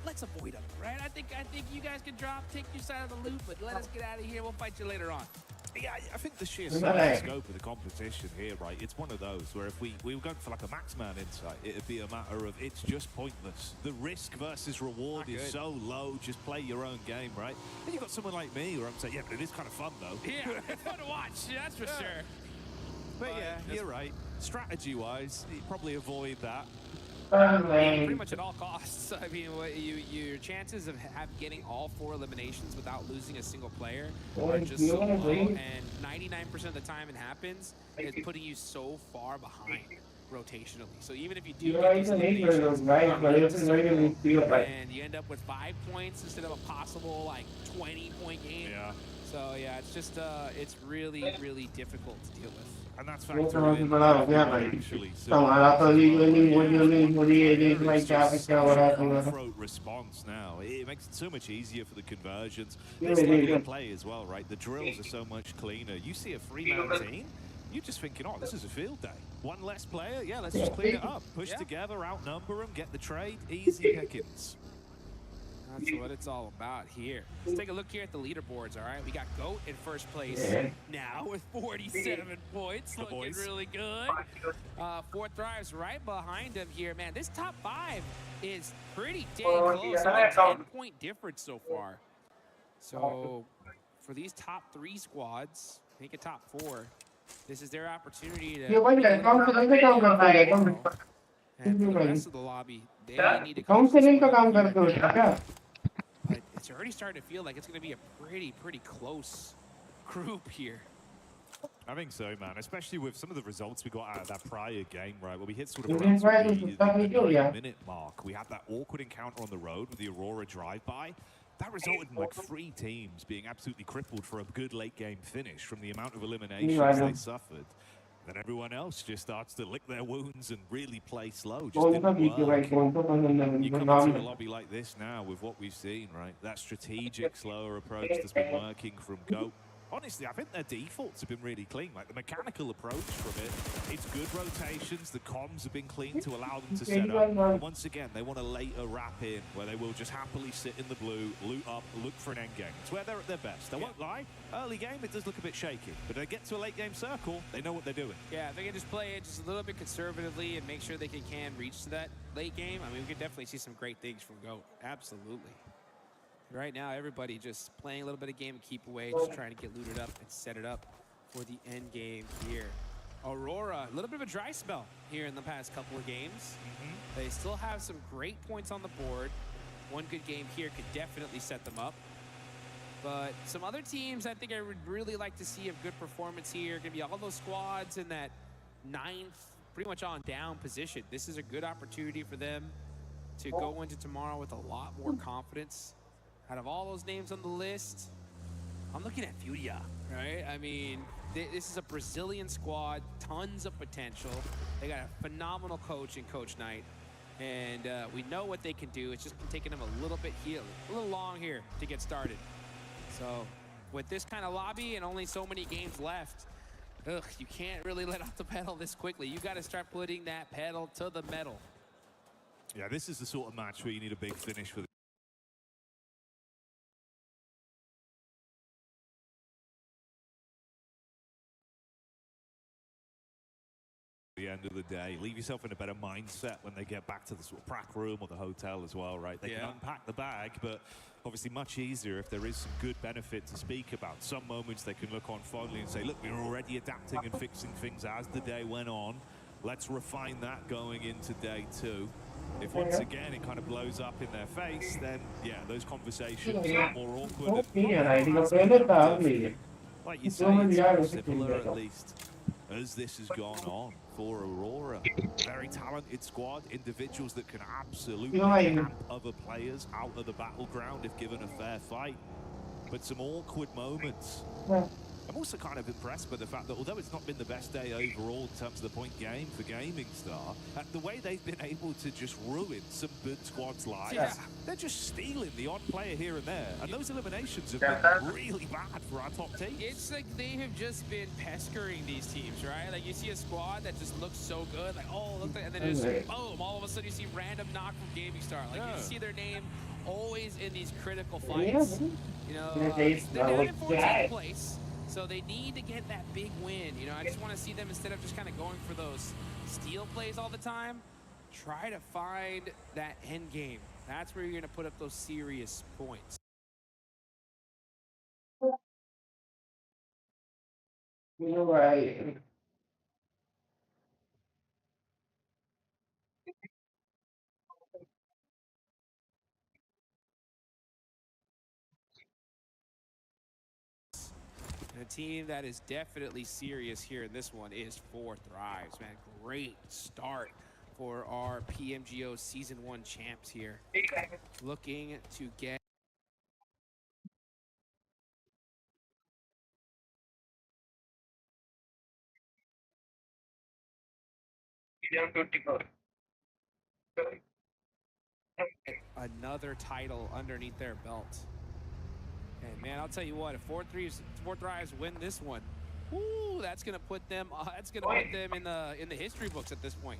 let's avoid them, right? I think you guys can drop, take your side of the loot, but let us get out of here. We'll fight you later on. Yeah, I think the sheer size and scope of the competition here, right, it's one of those where if we were going for like a max man insight, it'd be a matter of it's just pointless. The risk versus reward is so low, just play your own game, right? And you've got someone like me where I'm saying, yeah, but it is kind of fun though. Yeah, it's fun to watch, that's for sure. But yeah, you're right. Strategy-wise, you probably avoid that. Pretty much at all costs. I mean, your chances of getting all 4 eliminations without losing a single player are just so low, and 99% of the time it happens, it's putting you so far behind rotationally. So even if you do get these eliminations, and you end up with 5 points instead of a possible like 20-point game. Yeah. So yeah, it's just it's really, really difficult to deal with. And that's factored in actually. So response now. It makes it so much easier for the conversions. This level of play as well, right? The drills are so much cleaner. You see a 3-man team, you're just thinking, oh, this is a field day. One less player, yeah, let's just clean it up. Push together, outnumber them, get the trade, easy pickings. That's what it's all about here. Let's take a look here at the leaderboards, all right? We got GOAT in first place now with 47 points, looking really good. 4 Thrives right behind him here. Man, this top 5 is pretty dang close. Only 10-point difference so far. So for these top 3 squads, make a top 4. This is their opportunity to. And for the rest of the lobby, they need to come. But it's already starting to feel like it's going to be a pretty close group here. I think so, man. Especially with some of the results we got out of that prior game, right? Where we hit sort of around the 9-minute mark. We had that awkward encounter on the road with the Aurora drive-by. That resulted in like 3 teams being absolutely crippled for a good late game finish from the amount of eliminations they suffered. Then everyone else just starts to lick their wounds and really play slow. Just didn't work. You come into a lobby like this now with what we've seen, right? That strategic, slower approach that's been working from GOAT. Honestly, I think their defaults have been really clean. Like the mechanical approach from it, it's good rotations. The comms have been clean to allow them to set up. And once again, they want a later wrap in where they will just happily sit in the blue, loot up, look for an end game. It's where they're at their best. I won't lie. Early game, it does look a bit shaky. But they get to a late game circle, they know what they're doing. Yeah, if they can just play it just a little bit conservatively and make sure they can reach to that late game, I mean, we could definitely see some great things from GOAT. Absolutely. Right now, everybody just playing a little bit of game and keep away, just trying to get looted up and set it up for the end game here. Aurora, a little bit of a dry spell here in the past couple of games. They still have some great points on the board. One good game here could definitely set them up. But some other teams I think I would really like to see a good performance here. Gonna be all those squads in that 9th, pretty much on down position. This is a good opportunity for them to go into tomorrow with a lot more confidence. Out of all those names on the list, I'm looking at Furia, right? I mean, this is a Brazilian squad, tons of potential. They got a phenomenal coach in Coach Knight, and we know what they can do. It's just been taking them a little long here to get started. So with this kind of lobby and only so many games left, you can't really let off the pedal this quickly. You got to start putting that pedal to the metal. Yeah, this is the sort of match where you need a big finish for the end of the day. Leave yourself in a better mindset when they get back to the sort of prac room or the hotel as well, right? They can unpack the bag, but obviously much easier if there is some good benefit to speak about. Some moments they can look on fondly and say, look, we were already adapting and fixing things as the day went on. Let's refine that going into day 2. If once again it kind of blows up in their face, then yeah, those conversations are more awkward. Like you say, it's similar at least as this has gone on for Aurora. Very talented squad, individuals that can absolutely camp other players out of the battleground if given a fair fight. But some awkward moments. I'm also kind of impressed by the fact that although it's not been the best day overall in terms of the point game for Gaming Star, the way they've been able to just ruin some good squads' lives, they're just stealing the odd player here and there. And those eliminations have been really bad for our top teams. It's like they have just been pestering these teams, right? Like you see a squad that just looks so good, like, oh, look, and then it's boom, all of a sudden you see random knock from Gaming Star. Like you see their name always in these critical fights. You know, they're in 14th place. So they need to get that big win. You know, I just want to see them, instead of just kind of going for those steal plays all the time, try to find that end game. That's where you're going to put up those serious points. You're right. And a team that is definitely serious here in this one is 4 Thrives, man. Great start for our PMGO Season 1 champs here. Looking to get... another title underneath their belt. And man, I'll tell you what, if 4 Thrives win this one, ooh, that's gonna put them in the history books at this point.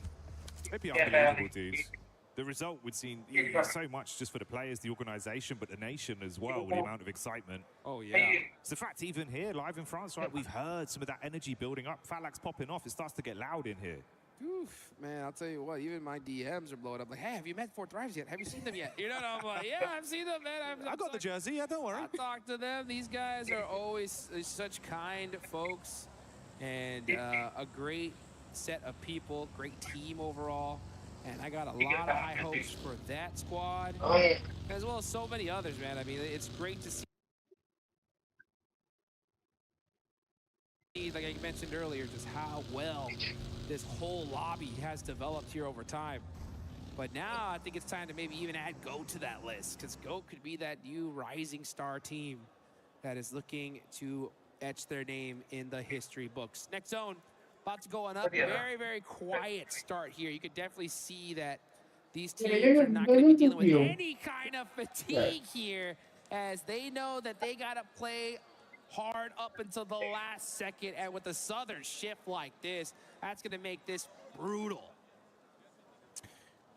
It'd be unbelievable, dudes. The result would seem so much just for the players, the organization, but the nation as well, with the amount of excitement. Oh, yeah. It's the fact even here, live in France, right, we've heard some of that energy building up. Falak's popping off. It starts to get loud in here. Oof, man, I'll tell you what, even my DMs are blowing up. Like, hey, have you met Fourth Thrives yet? Have you seen them yet? You know, and I'm like, yeah, I've seen them, man. I got the jersey, yeah, don't worry. I talk to them. These guys are always such kind folks and a great set of people, great team overall. And I got a lot of high hopes for that squad, as well as so many others, man. I mean, it's great to see, like I mentioned earlier, just how well this whole lobby has developed here over time. But now I think it's time to maybe even add GOAT to that list, because GOAT could be that new rising star team that is looking to etch their name in the history books. Next zone. About to go on up. Very, very quiet start here. You could definitely see that these teams are not going to be dealing with any kind of fatigue here, as they know that they got to play hard up until the last second. And with a southern shift like this, that's going to make this brutal.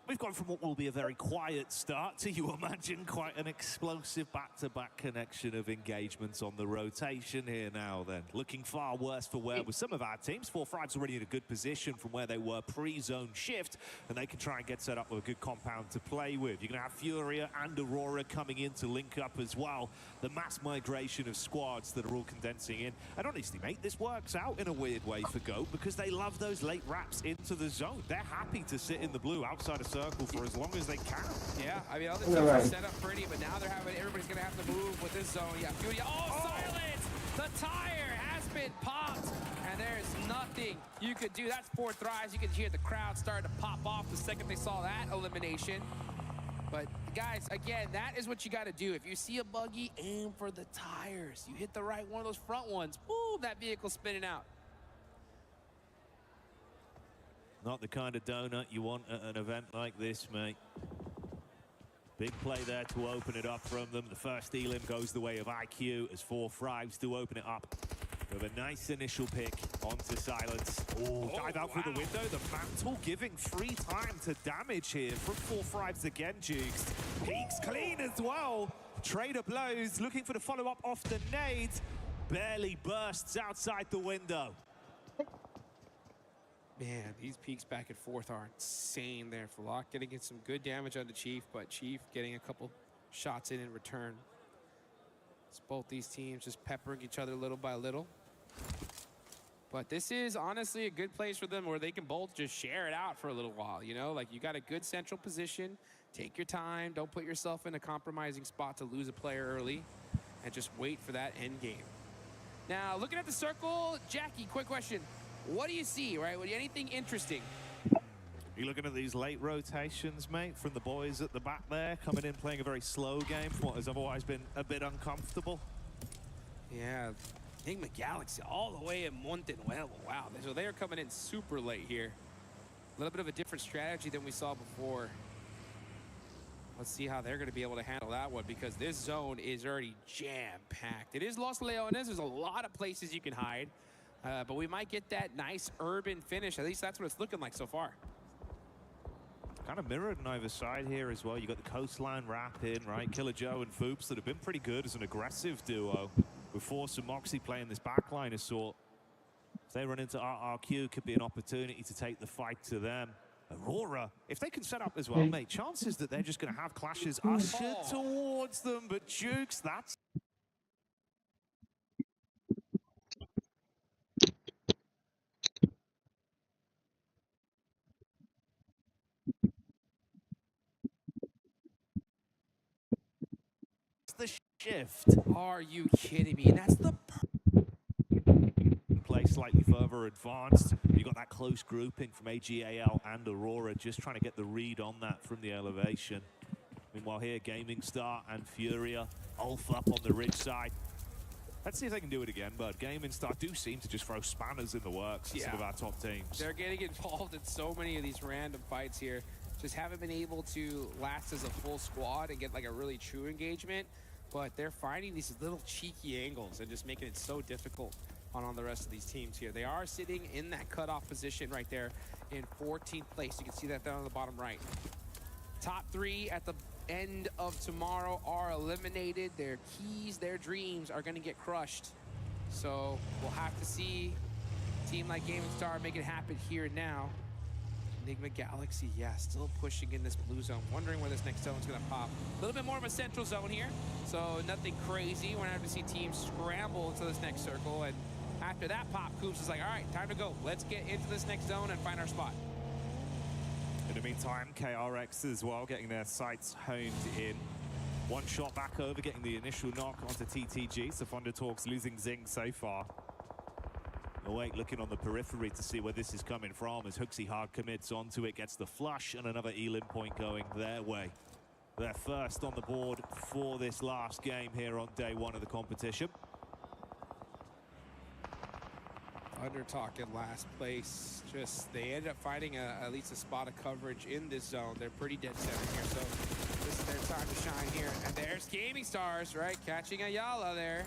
We've gone from what will be a very quiet start to, you imagine, quite an explosive back-to-back connection of engagements on the rotation here now then. Looking far worse for wear with some of our teams. 4-5's already in a good position from where they were pre-zone shift, and they can try and get set up with a good compound to play with. You're going to have Furia and Aurora coming in to link up as well. The mass migration of squads that are all condensing in. And honestly, mate, this works out in a weird way for GOAT, because they love those late wraps into the zone. They're happy to sit in the blue outside of circle for as long as they can. Yeah, I mean, other teams are set up pretty, but now they're having, everybody's going to have to move with this zone. Yeah, Furia, silence! The tire has been popped, and there's nothing you could do. That's Fourth Thrives. You could hear the crowd start to pop off the second they saw that elimination. But guys, again, that is what you got to do. If you see a buggy, aim for the tires. You hit the right one of those front ones, boom, that vehicle's spinning out. Not the kind of donut you want at an event like this, mate. Big play there to open it up from them. The first elim goes the way of IQ as 4-5s to open it up with a nice initial pick onto silence. Oh, dive out through the window. The mantle giving free time to damage here from 4-5s again, Jukes. Peaks clean as well. Trader blows, looking for the follow-up off the nade. Barely bursts outside the window. Man, these peaks back and forth are insane there. Falak getting in some good damage on the Chief, but Chief getting a couple shots in return. It's both these teams just peppering each other little by little. But this is honestly a good place for them where they can both just share it out for a little while, you know? Like, you got a good central position. Take your time. Don't put yourself in a compromising spot to lose a player early, and just wait for that end game. Now, looking at the circle, Jackie, quick question. What do you see, right? Anything interesting? You're looking at these late rotations, mate, from the boys at the back there, coming in playing a very slow game from what has otherwise been a bit uncomfortable. Yeah, Enigma Galaxy all the way in Montenuevo. Wow, so they are coming in super late here. A little bit of a different strategy than we saw before. Let's see how they're going to be able to handle that one, because this zone is already jam-packed. It is Los Leones. There's a lot of places you can hide. But we might get that nice urban finish. At least that's what it's looking like so far. Kind of mirrored on either side here as well. You got the coastline wrap in, right? Killer Joe and Foops that have been pretty good as an aggressive duo. With Force and Moxie playing this backline assault. If they run into RRQ, could be an opportunity to take the fight to them. Aurora, if they can set up as well, mate, chances that they're just going to have clashes ushered towards them. But Jukes, that's... the shift. Are you kidding me? That's the play slightly further advanced. You got that close grouping from AGAL and Aurora, just trying to get the read on that from the elevation. Meanwhile here, Gaming Star and Furia, Ulf up on the ridge side. Let's see if they can do it again, but Gaming Star do seem to just throw spanners in the works in some of our top teams. They're getting involved in so many of these random fights here. Just haven't been able to last as a full squad and get like a really true engagement. But they're finding these little cheeky angles and just making it so difficult on the rest of these teams here. They are sitting in that cutoff position right there in 14th place. You can see that down on the bottom right. Top 3 at the end of tomorrow are eliminated. Their keys, their dreams are going to get crushed. So we'll have to see a team like Gaming Star make it happen here and now. Enigma Galaxy, yeah, still pushing in this blue zone. Wondering where this next zone's going to pop. A little bit more of a central zone here, so nothing crazy. We're going to have to see teams scramble into this next circle. And after that pop, Coops is like, all right, time to go. Let's get into this next zone and find our spot. In the meantime, KRX as well, getting their sights honed in. One shot back over, getting the initial knock onto TTG. So Thunder Talks losing Zing so far. Awake looking on the periphery to see where this is coming from as Hooksy hard commits onto it, gets the flush, and another Elim point going their way. They're first on the board for this last game here on day 1 of the competition. Thunder Talk in last place. Just, they ended up finding at least a spot of coverage in this zone. They're pretty dead center here, so this is their time to shine here. And there's Gaming Stars, right? Catching Ayala there.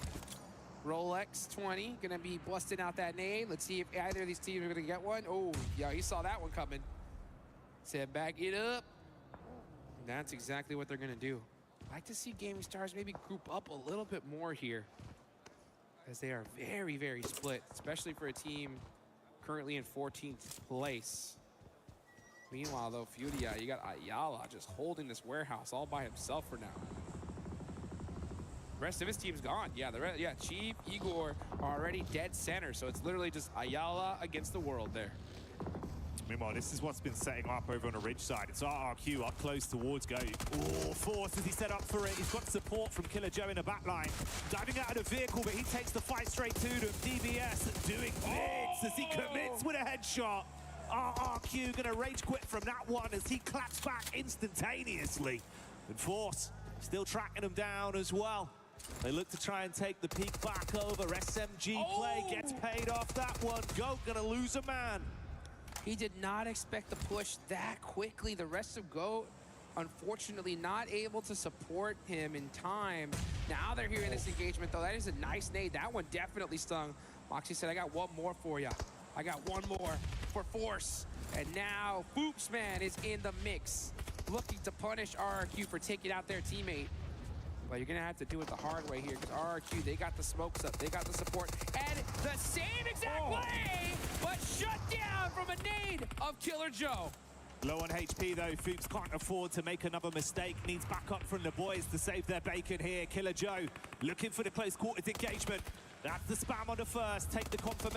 Rolex 20 gonna be busting out that nade. Let's see if either of these teams are gonna get one. Oh, yeah, you saw that one coming. Said back it up. And that's exactly what they're gonna do. I'd like to see Gaming Stars maybe group up a little bit more here, as they are very, very split, especially for a team currently in 14th place. Meanwhile, though, Furia, you got Ayala just holding this warehouse all by himself for now. The rest of his team's gone. Yeah, Chief, Igor are already dead center, so it's literally just Ayala against the world there. Meanwhile, this is what's been setting up over on the ridge side. It's RRQ up close towards Go. Oh, Force as he set up for it. He's got support from Killer Joe in the back line. Diving out of the vehicle, but he takes the fight straight to them. DBS doing blitz as he commits with a headshot. RRQ gonna rage quit from that one as he claps back instantaneously. And Force still tracking him down as well. They look to try and take the peak back over. SMG play gets paid off that one. Goat gonna lose a man. He did not expect the push that quickly. The rest of GOAT, unfortunately, not able to support him in time. Now they're hearing this engagement, though. That is a nice nade. That one definitely stung. Moxie said, I got one more for you. I got one more for Force. And now Foops Man is in the mix, looking to punish RRQ for taking out their teammate. But you're gonna have to do it the hard way here, because RRQ, they got the smokes up, they got the support, and the same exact play, but shut down from a nade of Killer Joe. Low on HP though, Foops can't afford to make another mistake, needs backup from the boys to save their bacon here. Killer Joe looking for the close quarters engagement. That's the spam on the first, take the confirmation.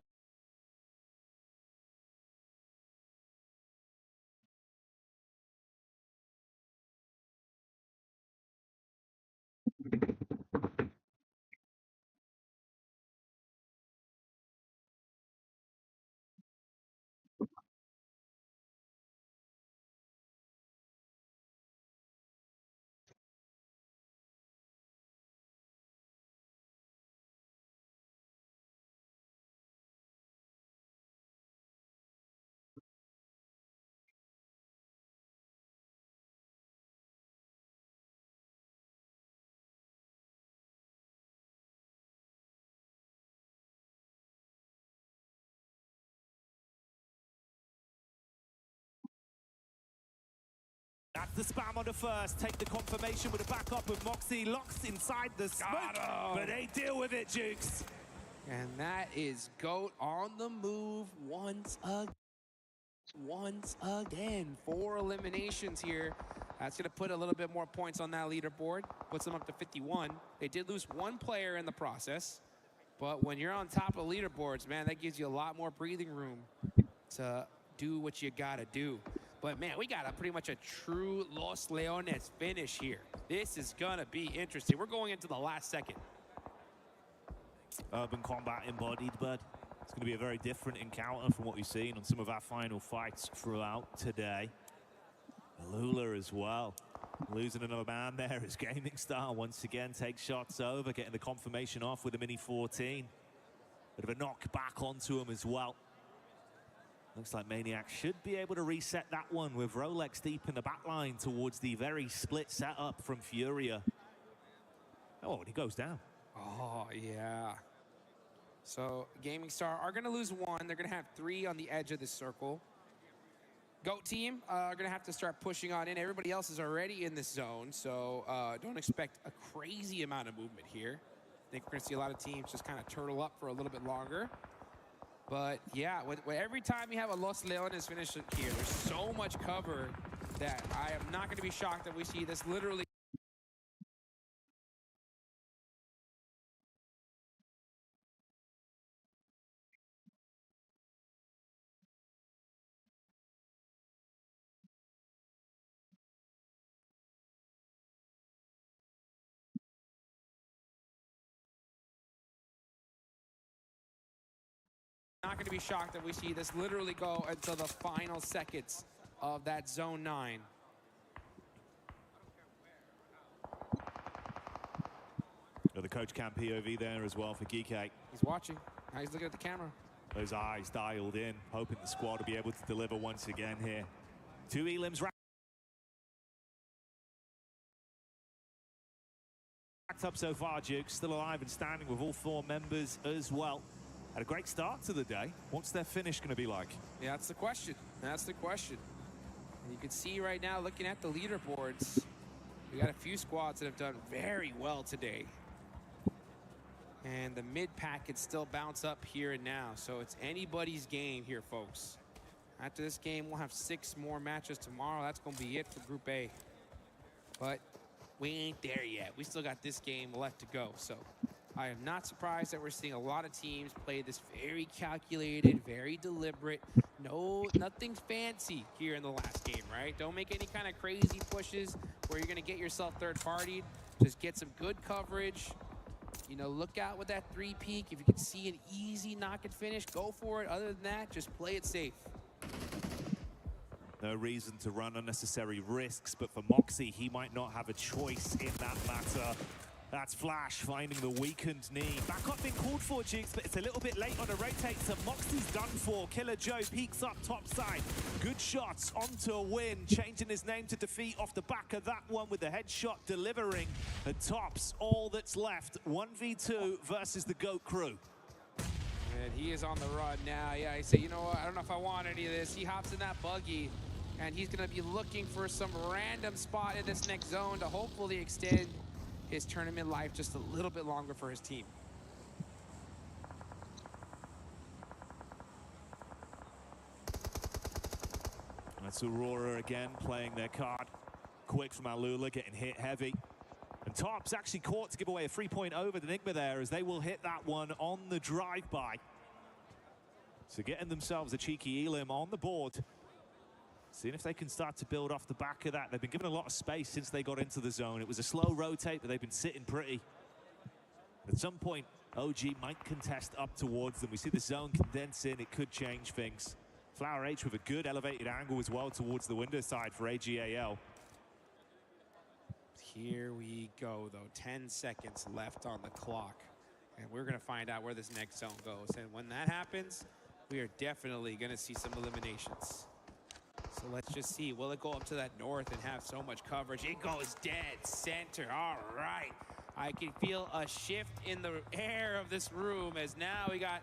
That's the spam on the first. Take the confirmation with a backup of Moxie. Locks inside the smoke, but they deal with it, Jukes. And that is GOAT on the move once again. 4 eliminations here. That's going to put a little bit more points on that leaderboard. Puts them up to 51. They did lose 1 player in the process. But when you're on top of leaderboards, man, that gives you a lot more breathing room to do what you got to do. But, man, we got pretty much a true Los Leones finish here. This is going to be interesting. We're going into the last second. Urban combat embodied, but it's going to be a very different encounter from what we've seen on some of our final fights throughout today. Alula as well. Losing another man there as Gaming Star once again takes shots over, getting the confirmation off with a Mini 14. Bit of a knock back onto him as well. Looks like Maniac should be able to reset that one with Rolex deep in the back line towards the very split setup from Furia. Oh, and he goes down. Oh, yeah. So Gaming Star are going to lose 1. They're going to have 3 on the edge of this circle. GOAT team are going to have to start pushing on in. Everybody else is already in this zone, so don't expect a crazy amount of movement here. I think we're going to see a lot of teams just kind of turtle up for a little bit longer. But yeah, every time you have a Los Leones finish here, there's so much cover that I am not going to be shocked that we see this literally. Not going to be shocked that we see this literally go until the final seconds of that zone 9. The coach cam POV there as well for Geekake. He's watching. Now he's looking at the camera. Those eyes dialed in, hoping the squad will be able to deliver once again here. 2 elims racked up so far, Duke. Still alive and standing with all 4 members as well. Had a great start to the day. What's their finish going to be like? Yeah, that's the question. That's the question. And you can see right now, looking at the leaderboards, we got a few squads that have done very well today. And the mid-pack can still bounce up here and now. So it's anybody's game here, folks. After this game, we'll have 6 more matches tomorrow. That's going to be it for Group A. But we ain't there yet. We still got this game left to go. So I am not surprised that we're seeing a lot of teams play this very calculated, very deliberate. Nothing fancy here in the last game, right? Don't make any kind of crazy pushes where you're going to get yourself third-partied. Just get some good coverage. You know, look out with that 3-peak. If you can see an easy knock and finish, go for it. Other than that, just play it safe. No reason to run unnecessary risks, but for Moxie, he might not have a choice in that matter. That's Flash finding the weakened knee. Back up being called for, Jukes, but it's a little bit late on a rotate, so Moxie's done for. Killer Joe peeks up top side. Good shots onto a win, changing his name to defeat off the back of that one with the headshot delivering. And tops all that's left. 1v2 versus the GOAT crew. And he is on the run now. Yeah, he said, you know what, I don't know if I want any of this. He hops in that buggy, and he's going to be looking for some random spot in this next zone to hopefully extend his tournament life just a little bit longer for his team. That's Aurora again playing their card. Quick from Alula, getting hit heavy. And Top's actually caught to give away a 3-point over to Enigma there, as they will hit that one on the drive-by. So getting themselves a cheeky elim on the board. Seeing if they can start to build off the back of that. They've been given a lot of space since they got into the zone. It was a slow rotate, but they've been sitting pretty. At some point, OG might contest up towards them. We see the zone condense in. It could change things. Flower H with a good elevated angle as well towards the window side for AGAL. Here we go, though. 10 seconds left on the clock. And we're going to find out where this next zone goes. And when that happens, we are definitely going to see some eliminations. So let's just see, will it go up to that north and have so much coverage? It goes dead center. All right. I can feel a shift in the air of this room, as now we got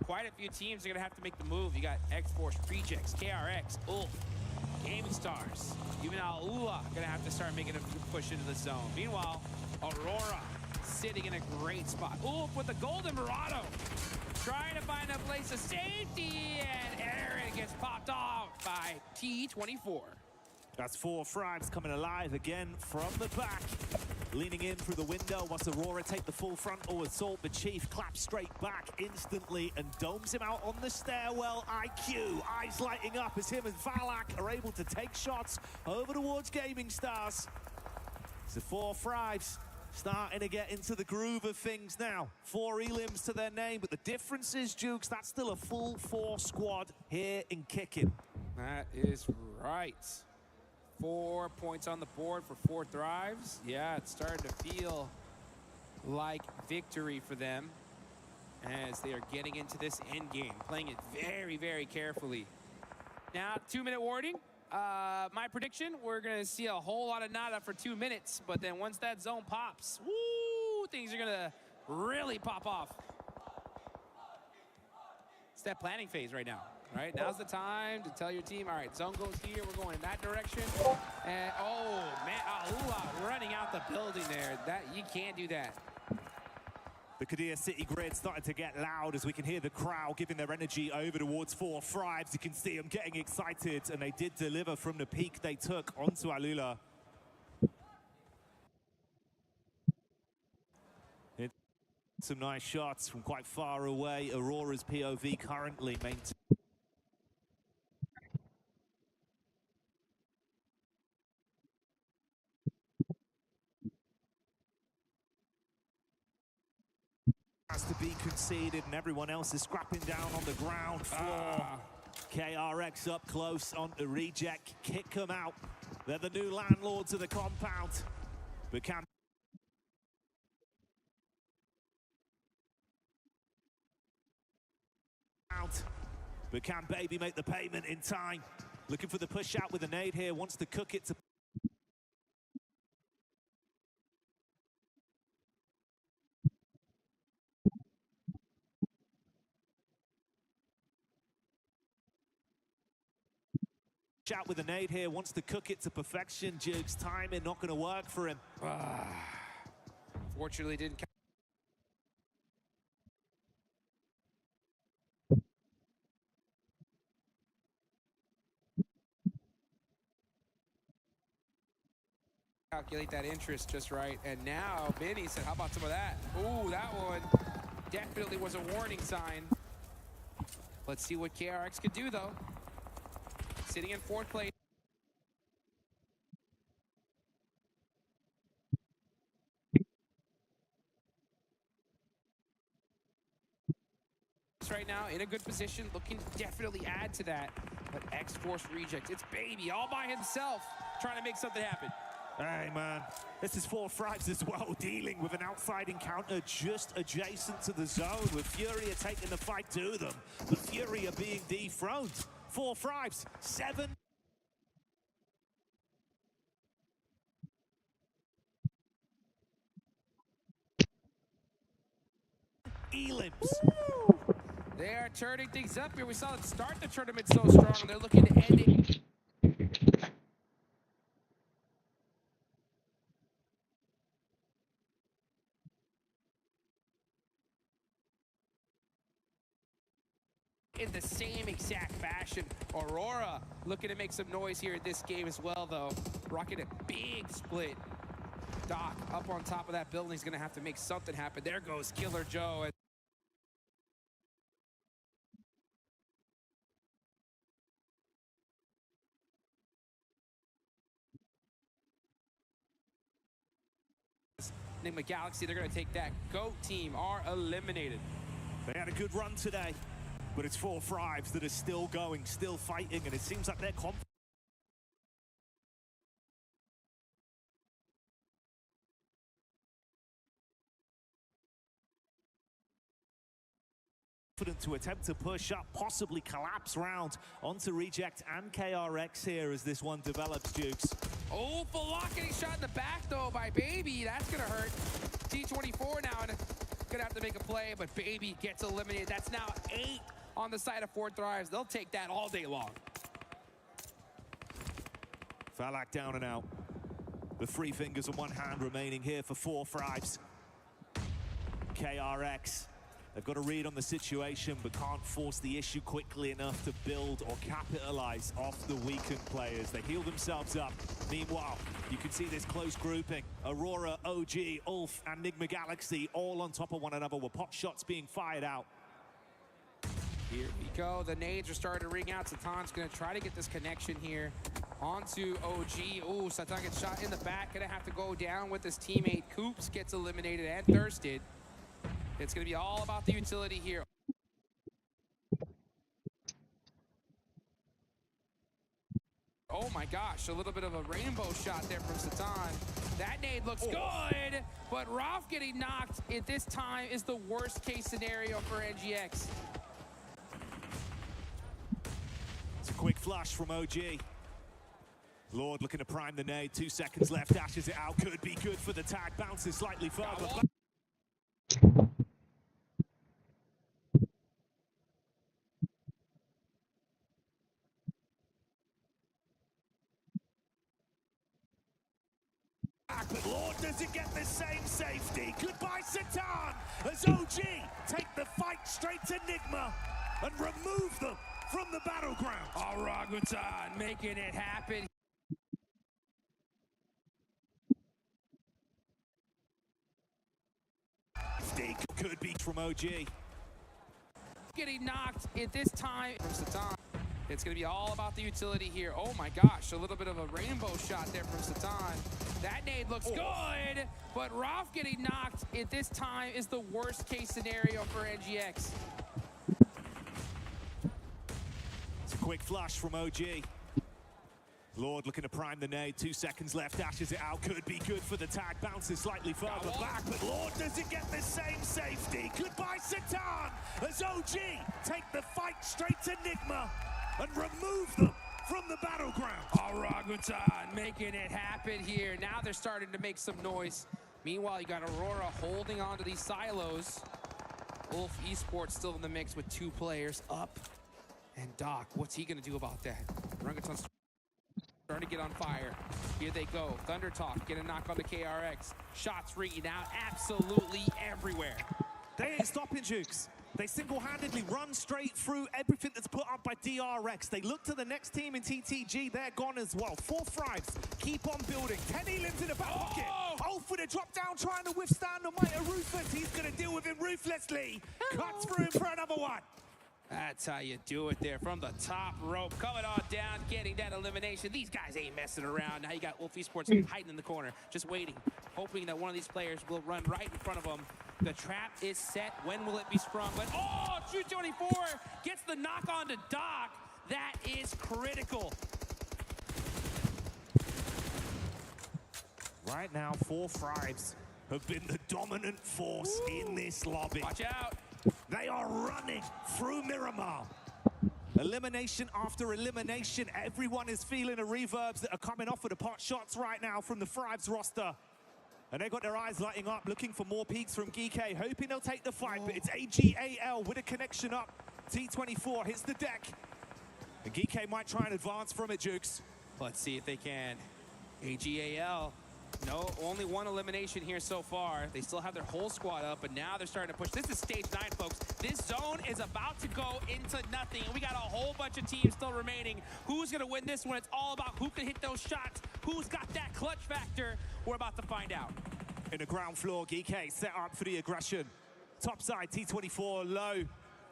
quite a few teams that are going to have to make the move. You got X-Force, Rejects, KRX, Ulf, Gaming Stars. Even ONLYI going to have to start making a push into the zone. Meanwhile, Aurora sitting in a great spot. Ulf with the Golden Murado, trying to find a place of safety, and Aaron gets popped off by T24. That's 4 Frags coming alive again from the back. Leaning in through the window, whilst Aurora take the full frontal assault, but Chief claps straight back instantly and domes him out on the stairwell. IQ, eyes lighting up as him and Valak are able to take shots over towards Gaming Stars. So 4 Frags starting to get into the groove of things now. 4 elims to their name, but the difference is, Jukes, that's still a full 4 squad here in kicking. That is right. 4 points on the board for 4 Thrives. Yeah, it's starting to feel like victory for them as they are getting into this end game, playing it very, very carefully. Now, 2-minute warning. My prediction, we're going to see a whole lot of nada for 2 minutes, but then once that zone pops, woo, things are going to really pop off. It's that planning phase right now. Right, now's the time to tell your team, all right, zone goes here, we're going in that direction. And, oh, man, ONLYI running out the building there. You can't do that. The Qiddiya City grid starting to get loud as we can hear the crowd giving their energy over towards 4-5. You can see them getting excited, and they did deliver from the peak they took onto AlUla. Some nice shots from quite far away. Aurora's POV currently maintained. Has to be conceded, and everyone else is scrapping down on the ground floor. KRX up close on the reject. Kick them out. They're the new landlords of the compound. But can Baby make the payment in time? Looking for the push out with a nade here. Wants to cook it to. Out with a nade here, wants to cook it to perfection. Jukes timing not going to work for him. Fortunately, didn't. Calculate that interest just right, and now Benny said, how about some of that? Ooh, that one definitely was a warning sign. Let's see what KRX could do, though. Sitting in fourth place. Right now, in a good position, looking to definitely add to that. But X-Force rejects. It's Baby all by himself, trying to make something happen. Hey, man, this is 4-5 as well, dealing with an outside encounter just adjacent to the zone, with Furia taking the fight to them, but Furia being dethroned. 4-5, 7. Elims. They are turning things up here. We saw them start the tournament so strong, and they're looking to end it. In the same exact fashion. Aurora looking to make some noise here in this game as well, though. Rocking a big split. Doc up on top of that building is going to have to make something happen. There goes Killer Joe. Enigma Galaxy, they're going to take that. GOAT team are eliminated. They had a good run today, but it's 4-5s that are still going, still fighting, and it seems like they're confident to attempt to push up, possibly collapse round onto Reject and KRX here as this one develops, Jukes. Oh, Falak getting shot in the back, though, by Baby. That's going to hurt. T24 now, and going to have to make a play, but Baby gets eliminated. That's now 8 on the side of 4-5s. They'll take that all day long. Falak down and out. The 3 fingers on one hand remaining here for 4-5s. KRX. They've got a read on the situation, but can't force the issue quickly enough to build or capitalize off the weakened players. They heal themselves up. Meanwhile, you can see this close grouping. Aurora, OG, Ulf, and Enigma Galaxy all on top of one another with pot shots being fired out. Here we go. The nades are starting to ring out. Satan's going to try to get this connection here onto OG. Ooh, Satan gets shot in the back. Going to have to go down with his teammate. Coops gets eliminated and thirsted. It's going to be all about the utility here. Oh my gosh, a little bit of a rainbow shot there from Satan. That nade looks good, but Ralph getting knocked at this time is the worst case scenario for NGX. It's a quick flush from OG. Lord looking to prime the nade. 2 seconds left, dashes it out. Could be good for the tag. Bounces slightly further. does it get the same safety? Goodbye, Satan, as OG take the fight straight to Nigma and remove them from the battleground. Orangutan making it happen. Could be from OG. Getting knocked at this time from Satan. It's going to be all about the utility here. Oh my gosh, a little bit of a rainbow shot there from Satan. That nade looks good, but Ralph getting knocked at this time is the worst case scenario for NGX. It's a quick flush from OG. Lord looking to prime the nade, 2 seconds left, dashes it out, could be good for the tag, bounces slightly further back, but Lord does it get the same safety? Goodbye, Satan, as OG take the fight straight to Nigma and remove them from the battleground. Orangutan making it happen here. Now they're starting to make some noise. Meanwhile, you got Aurora holding on to these silos. Wolf Esports still in the mix with 2 players up. And Doc, what's he gonna do about that? Orangutan's starting to get on fire. Here they go. Thunder Talk, get a knock on the KRX. Shots ringing out absolutely everywhere. They ain't stopping, Jukes. They single-handedly run straight through everything that's put up by DRX. They look to the next team in TTG. They're gone as well. 4 Thrives keep on building. 10 Elims in the back pocket. Oh, for the drop down, trying to withstand the might of Ruthless. He's going to deal with him ruthlessly. Cuts through him for another one. That's how you do it there from the top rope. Coming on down, getting that elimination. These guys ain't messing around. Now you got Wolf Esports hiding in the corner, just waiting, hoping that one of these players will run right in front of them. The trap is set. When will it be sprung? But oh, Shoot 24 gets the knock on to Doc. That is critical. Right now, 4 Thrives have been the dominant force in this lobby. Watch out. They are running through Miramar. Elimination after elimination. Everyone is feeling the reverbs that are coming off of the pot shots right now from the Thrives roster. And they got their eyes lighting up, looking for more peaks from Geek, hoping they'll take the fight, but it's AGAL with a connection up. T24 hits the deck. And Geek might try and advance from it, Jukes. Let's see if they can. AGAL. No, only 1 elimination here so far. They still have their whole squad up, but now they're starting to push. This is stage 9, folks. This zone is about to go into nothing. And we got a whole bunch of teams still remaining. Who's going to win this one? It's all about who can hit those shots. Who's got that clutch factor? We're about to find out. In the ground floor, Geek set up for the aggression. Top side, T24 low.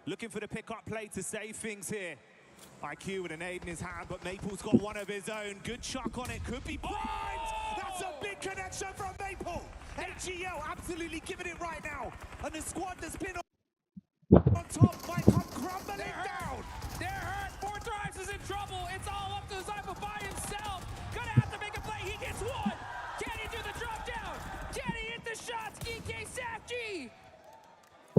Looking for the pick-up play to save things here. IQ with a nade in his hand, but Maple's got one of his own. Good chuck on it, could be primed! That's a big connection from Maple! AGL absolutely giving it right now. And the squad that's been on top might come crumbling down. They're hurt. 4 Thrives is in trouble. It's all up to Zypher by himself. Gonna have to make a play. He gets 1. Can he do the drop down? Can he hit the shots? EK Safji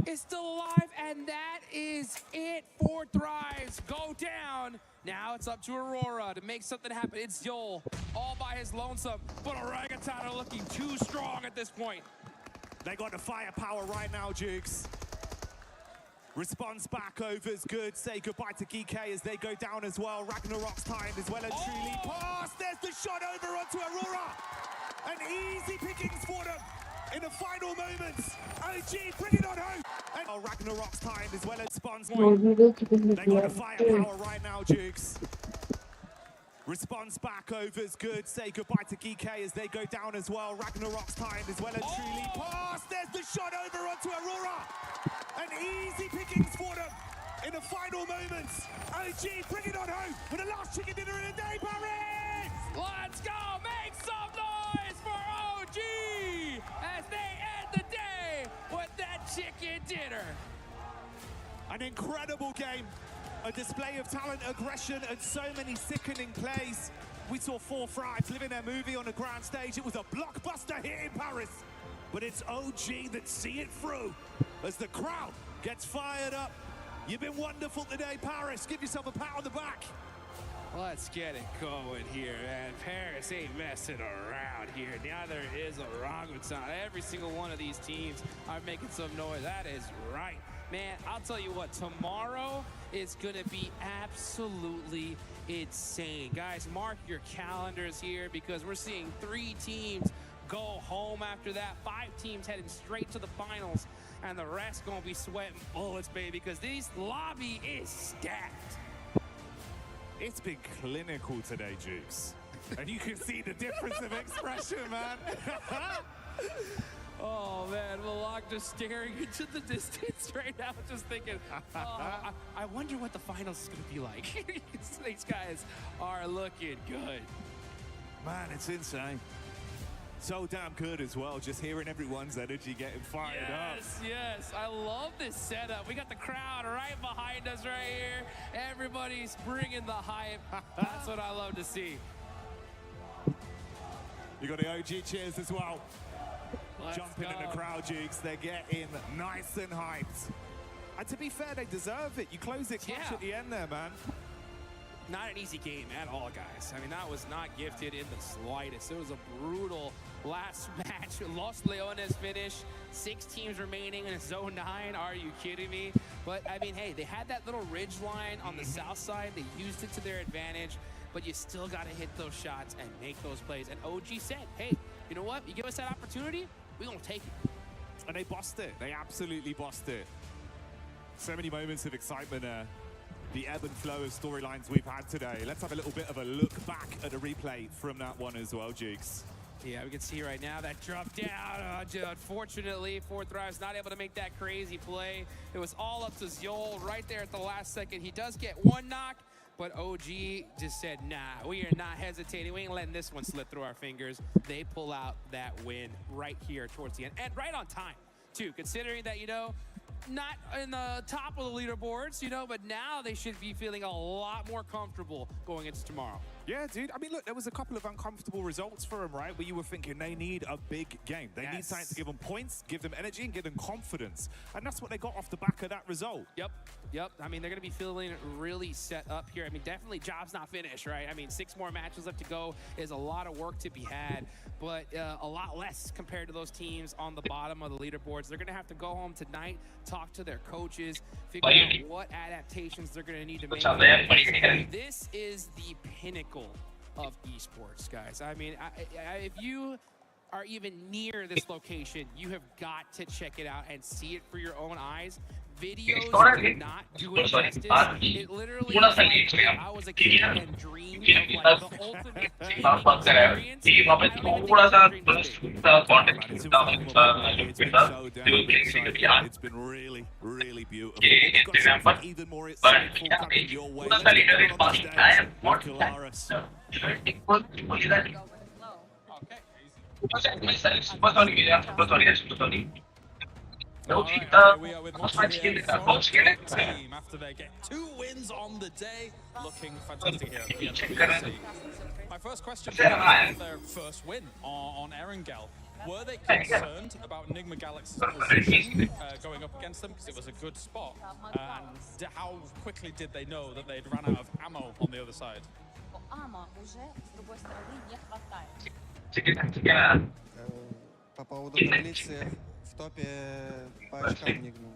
is still alive, and that is it. 4 Thrives go down. Now it's up to Aurora to make something happen. It's Yol all by his lonesome, but Orangutan are looking too strong at this point. They got the firepower right now, Jukes. Response back over's good. Say goodbye to Geek as they go down as well. Ragnarok's time as well, and truly pass. There's the shot over onto Aurora. And easy pickings for them in the final moments. OG, bring it on home. And Ragnarok's time as well as Spawn's point. They got the firepower right now, Jukes. Response back over's good. Say goodbye to Geek as they go down as well. Ragnarok's time as well, and truly pass. There's the shot over onto Aurora. And easy pickings for them in the final moments. OG, bring it on home with the last chicken dinner of the day, Paris! Let's go! Make some noise for OG as they end the day with that chicken dinner. An incredible game. A display of talent, aggression, and so many sickening plays. We saw 4 Thrives living their movie on the grand stage. It was a blockbuster hit in Paris. But it's OG that see it through as the crowd gets fired up. You've been wonderful today, Paris. Give yourself a pat on the back. Let's get it going here, man. Paris ain't messing around here. Neither is Orangutan. Every single one of these teams are making some noise. That is right. Man, I'll tell you what, tomorrow is going to be absolutely insane. Guys, mark your calendars here because we're seeing 3 teams go home after that. 5 teams heading straight to the finals, and the rest gonna be sweating bullets, baby, because this lobby is stacked. It's been clinical today, Jukes. And you can see the difference of expression, man. Oh man, Malak just staring into the distance right now, just thinking, I wonder what the finals is gonna be like. These guys are looking good. Man, it's insane. So damn good as well, just hearing everyone's energy getting fired up. Yes, I love this setup. We got the crowd right behind us right here. Everybody's bringing the hype. That's what I love to see. You got the OG cheers as well. Let's Jumping go. in the crowd, Jukes. They're getting nice and hyped. And to be fair, they deserve it. You close it clutch at the end there, man. Not an easy game at all, guys. I mean, that was not gifted in the slightest. It was a brutal last match. Los Leones finish. 6 teams remaining in Zone 9. Are you kidding me? But, I mean, hey, they had that little ridge line on the south side. They used it to their advantage. But you still got to hit those shots and make those plays. And OG said, hey, you know what? You give us that opportunity, we're going to take it. And they bossed it. They absolutely bossed it. So many moments of excitement there. The ebb and flow of storylines we've had today. Let's have a little bit of a look back at a replay from that one as well, Jukes. Yeah, we can see right now that drop down. Unfortunately, Fourth Thrive's not able to make that crazy play. It was all up to Zjol right there at the last second. He does get 1 knock, but OG just said, nah, we are not hesitating. We ain't letting this one slip through our fingers. They pull out that win right here towards the end. And right on time, too, considering that, you know, not in the top of the leaderboards, you know, but now they should be feeling a lot more comfortable going into tomorrow. Yeah, dude. I mean, look, there was a couple of uncomfortable results for them, right? Where you were thinking they need a big game. They need something to give them points, give them energy, and give them confidence. And that's what they got off the back of that result. Yep. I mean, they're going to be feeling really set up here. I mean, definitely job's not finished, right? I mean, 6 more matches left to go is a lot of work to be had, but a lot less compared to those teams on the bottom of the leaderboards. They're going to have to go home tonight, talk to their coaches, figure out what adaptations they're going to need to make. This is the pinnacle of esports, guys. I mean, if you are even near this location, you have got to check it out and see it for your own eyes. Videos do not do it justice. It literally is like I was a kid and dreamed of like the ultimate gaming experience. It's been really, really beautiful. Even more insightful coming your way. We are with team after they get 2 wins on the day. Looking fantastic here. My first question is their first win on Erangel. Were they concerned about Enigma Galaxy's position going up against them because it was a good spot? And how quickly did they know that they'd run out of ammo on the other side? По поводу таблицы в топе по очкам Enigma.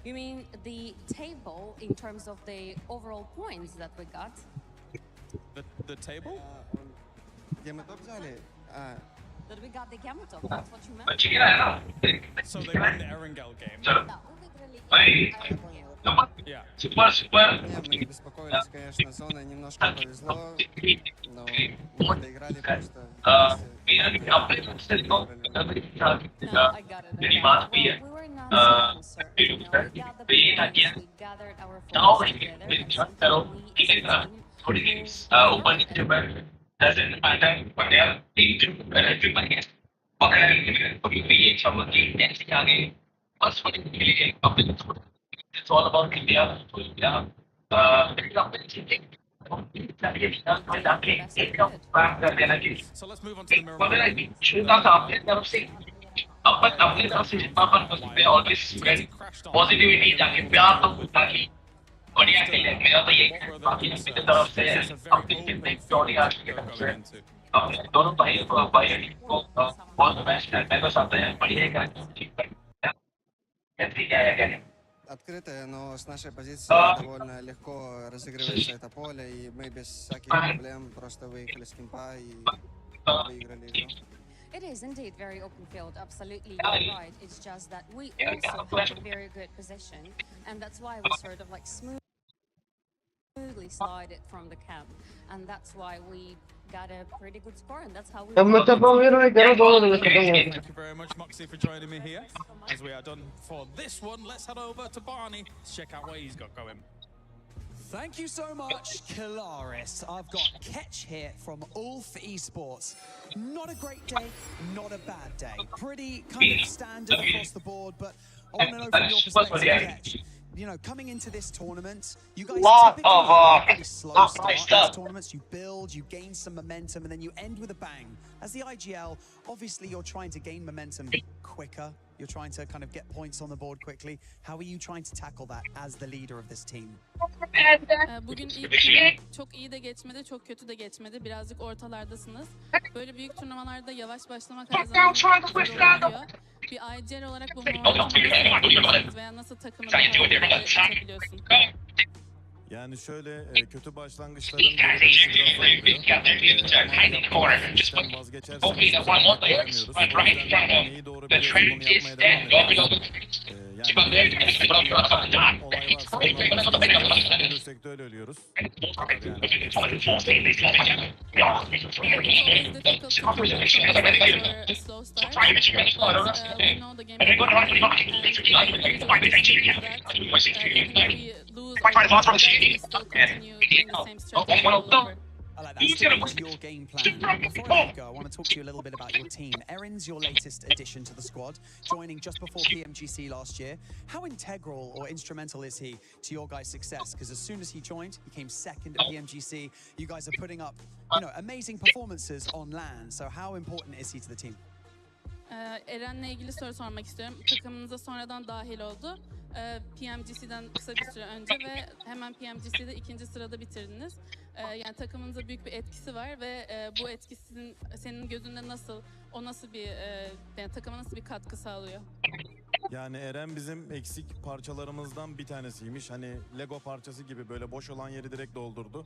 You mean the table in terms of the overall points that we got? The table? Где мы топ взяли? That we got the gamma top, that's what you meant? So they won the Erangel game. Yeah. Мы беспокоились, конечно, зоной немножко повезло, но мы доиграли просто. No, I got it. Well, we were not so concerned. You know, we got the points, we gathered our forces together, and it's all about India. So let's move on to the mirror. अपने तरफ से जितना अपन हो सकते हैं always spread positivity ताकि प्यार तो ताकि बढ़िया खेले मेरा तो यही है बाकी अपनी तरफ से अपनी कितने जोड़ी आज की तरफ से अपने दोनों भाई को बहुत बेस्ट करने को चाहते हैं बढ़िया करना है Открытая, но с нашей позиции довольно легко разыгрывается это поле, и мы без всяких проблем просто выехали с кемпа и выиграли игру. It is indeed very open field, absolutely, you're right. It's just that we also have a very good position, and that's why we sort of like smoothly slide it from the camp, and that's why we got a pretty good score, and that's how we Thank you very much, Moxie, for joining me here. As we are done for this one, let's head over to Barney to check out what he's got going. Thank you so much, Kalaris. I've got Ketch here from ONLYI Esports. Not a great day, not a bad day. Pretty kind of standard across the board, but I want to know from your perspective, Ketch, you know, coming into this tournament, you guys typically have a pretty slow start in these tournaments. You build, you gain some momentum, and then you end with a bang. As the IGL, obviously you're trying to gain momentum quicker. You're trying to kind of get points on the board quickly. How are you trying to tackle that as the leader of this team? Bugün ilk gün çok iyi de geçmedi, çok kötü de geçmedi. Birazcık ortalardasınız. Böyle büyük turnuvalarda yavaş başlamak her zaman zor oluyor. Bir IGL olarak bu momentumu veya nasıl takımı yapabiliyorsun? Yani şöyle kötü başlangıçların görülmesi biraz oluyor. Vazgeçerseniz yapamıyoruz. Neyi doğru biliyorsun onu yapmaya devam ediyoruz. Yani olay varsa ölürsek de öyle ölüyoruz. I like that. Stick to your game plan. Before I go, I want to talk to you a little bit about your team. Erin's your latest addition to the squad, joining just before PMGC last year. How integral or instrumental is he to your guys' success? Because as soon as he joined, he came second at PMGC. You guys are putting up, you know, amazing performances on LAN. So how important is he to the team? Eren'le ilgili soru sormak istiyorum. Takımınıza sonradan dahil oldu. PMGC'den kısa bir süre önce ve hemen PMGC'de ikinci sırada bitirdiniz. Yani takımınıza büyük bir etkisi var ve bu etkisi senin gözünde nasıl, o nasıl bir, yani takıma nasıl bir katkı sağlıyor? Yani Eren bizim eksik parçalarımızdan bir tanesiymiş. Hani Lego parçası gibi böyle boş olan yeri direkt doldurdu.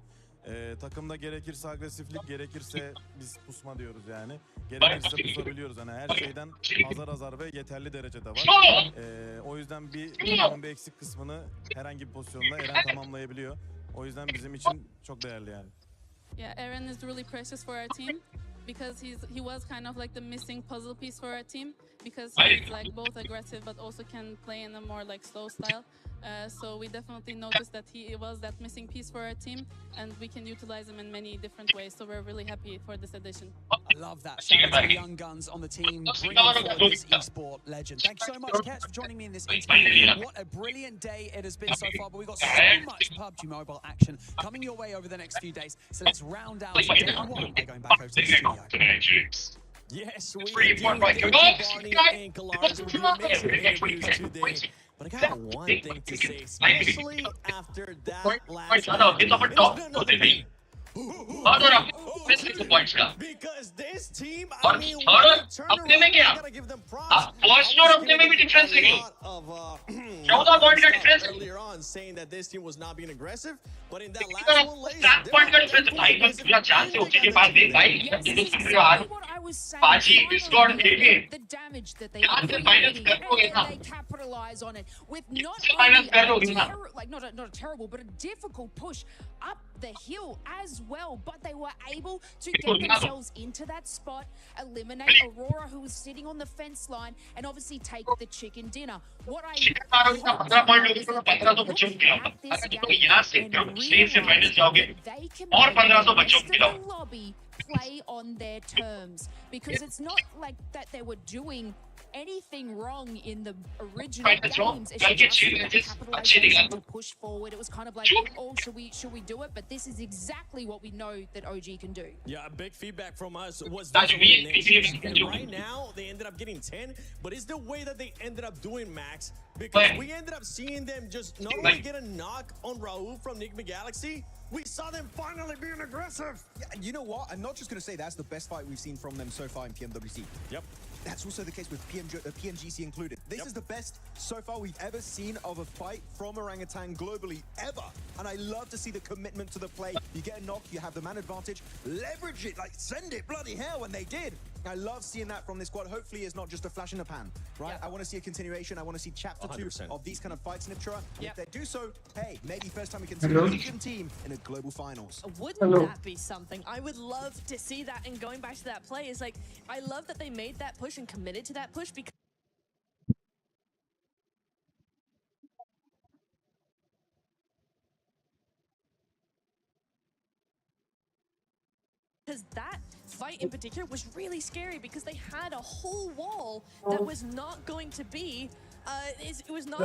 Takımda gerekirse agresiflik, gerekirse biz pusma diyoruz yani. Gerekirse pusabiliyoruz. Yani her şeyden azar azar ve yeterli derecede var. O yüzden bir eksik kısmını herhangi bir pozisyonda Eren tamamlayabiliyor. O yüzden bizim için çok değerli yani. Yeah, Eren is really precious for our team because he was kind of like the missing puzzle piece for our team because he's like both aggressive but also can play in a more like slow style. So we definitely noticed that he was that missing piece for our team, and we can utilize him in many different ways. So we're really happy for this addition. I love that. Shout out to the young guns on the team, bringing forward this esport legend. Thank you so much, Ketch, for joining me in this interview. What a brilliant day it has been so far, but we've got so much PUBG Mobile action coming your way over the next few days. So let's round out day one by going back over to the studio. Yes, we do. Barney and Kalaris for doing amazing interviews today. But I got one thing to say, especially after that last round. Because this team, I mean, gotta give them props. Earlier on saying that this team was not being aggressive, but in that last one, ladies, the damage that they capitalize on it with not only not a terrible but a difficult push up the hill as well, but they were able to get themselves into that spot, eliminate Aurora, who was sitting on the fence line, and obviously take the chicken dinner. What I hope is that they look at this game and realize they can make the rest of the lobby play on their terms, because it's not like that they were doing anything wrong in the original games. It's just capitalization to push forward. It was kind of like, oh, should we do it? But this is exactly what we know that OG can do. Yeah, big feedback from us was those eliminations. And right now, they ended up getting 10, but it's the way that they ended up doing, Max, because we ended up seeing them just not only get a knock on Raul from Nigma Galaxy, we saw them finally being aggressive. Yeah, and you know what? I'm not just going to say that's the best fight we've seen from them so far in PMWC. Yep. That's also the case with PMGC included. This is the best so far we've ever seen of a fight from Orangutan globally ever. And I love to see the commitment to the play. You get a knock, you have the man advantage, leverage it, like send it, bloody hell, and they did. I love seeing that from this squad. Hopefully it's not just a flash in the pan, right? I want to see a continuation. I want to see chapter 2 of these kind of fights, Niptura. And if they do so, hey, maybe first time we can see an Asian team in a global finals. Wouldn't that be something? I would love to see that. And going back to that play is like, I love that they made that push and committed to that push because that fight in particular was really scary because they had a whole wall that was not going to be it was not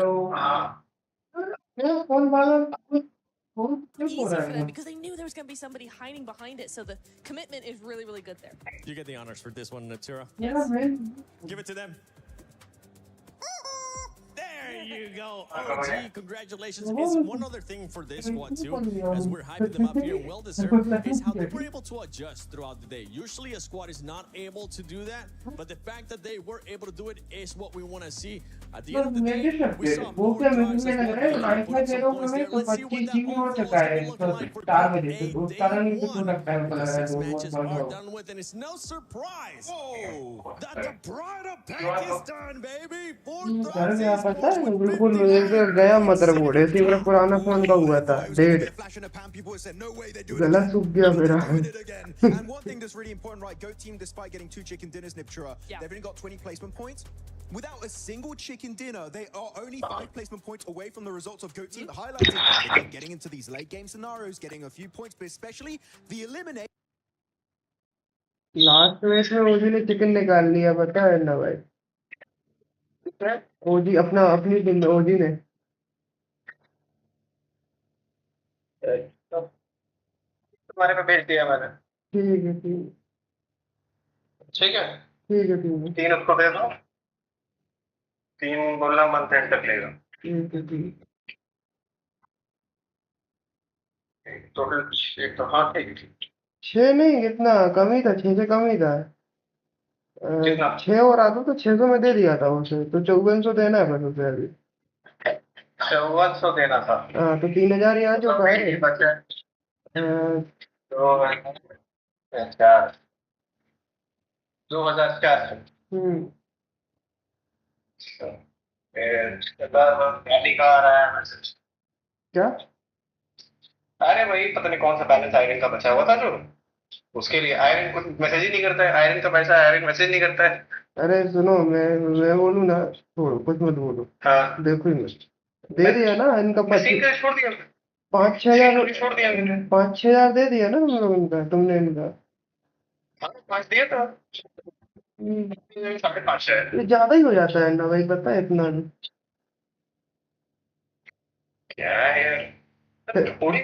easy for them because they knew there was going to be somebody hiding behind it, so the commitment is really, really good there. You get the honors for this one, Natura. Yes. Give it to them. There you go. OG, congratulations. Is one other thing for this one too, as we're hyping them up here, well deserved, is how they were able to adjust throughout the day. Usually a squad is not able to do that, but the fact that they were able to do it is what we want to see. At the end of the day, we saw more drives as well. Put some points there. Let's see what that overall is going to look like for day 1 as 6 matches are done with, and it's no surprise that the pride of Pakistan, baby, 4,000 बिल्कुल गया motherboard ऐसे मेरा पुराना phone का हुआ था 1.5 गला सूख गया मेरा. And one thing that's really important, right? Goat team, despite getting 2 chicken dinners, Niptura, they've only got 20 placement points. Without a single chicken dinner, they are only 5 placement points away from the results of Goat team, highlighting again, getting into these late game scenarios, getting a few points, but especially the eliminate. Last match में ओजी ने chicken निकाल लिया, पता है ना भाई? ओजी अपनी team में ओजी ने तुम्हारे पे भेज दिया मैंने. ठीक है ठीक है 3 उसको दे दो. 3 बोलना मंथ एंड तक लेगा. ठीक है टोटल एक तो हाँ ठीक 6 नहीं, कितना कम ही था, 6 से कम ही था. 6 और आता तो 600 में दे दिया था उसे, तो 5400 देना है बस उसे अभी. 5400 देना था. हाँ तो 3000 यहाँ जो है 2004. क्या? अरे वही पता नहीं कौन सा बैलेंस आयरन का बचा हुआ था जो उसके लिए आयरन कुछ मैसेज ही नहीं करता है. आयरन का पैसा आयरन मैसेज नहीं करता है. अरे सुनो, मैं बोलूँ ना, छोड़ो कुछ मत बोलो. हाँ देखो ही मत, दे दिया ना इनका 5-6 हजार दे दिया ना तुम लोग इनका, तुमने इनका 5 दिया था. 5.5 है. ये ज्यादा ही हो जाता है ना भाई, पता है इतना भी. क्या है यार, थोड़ी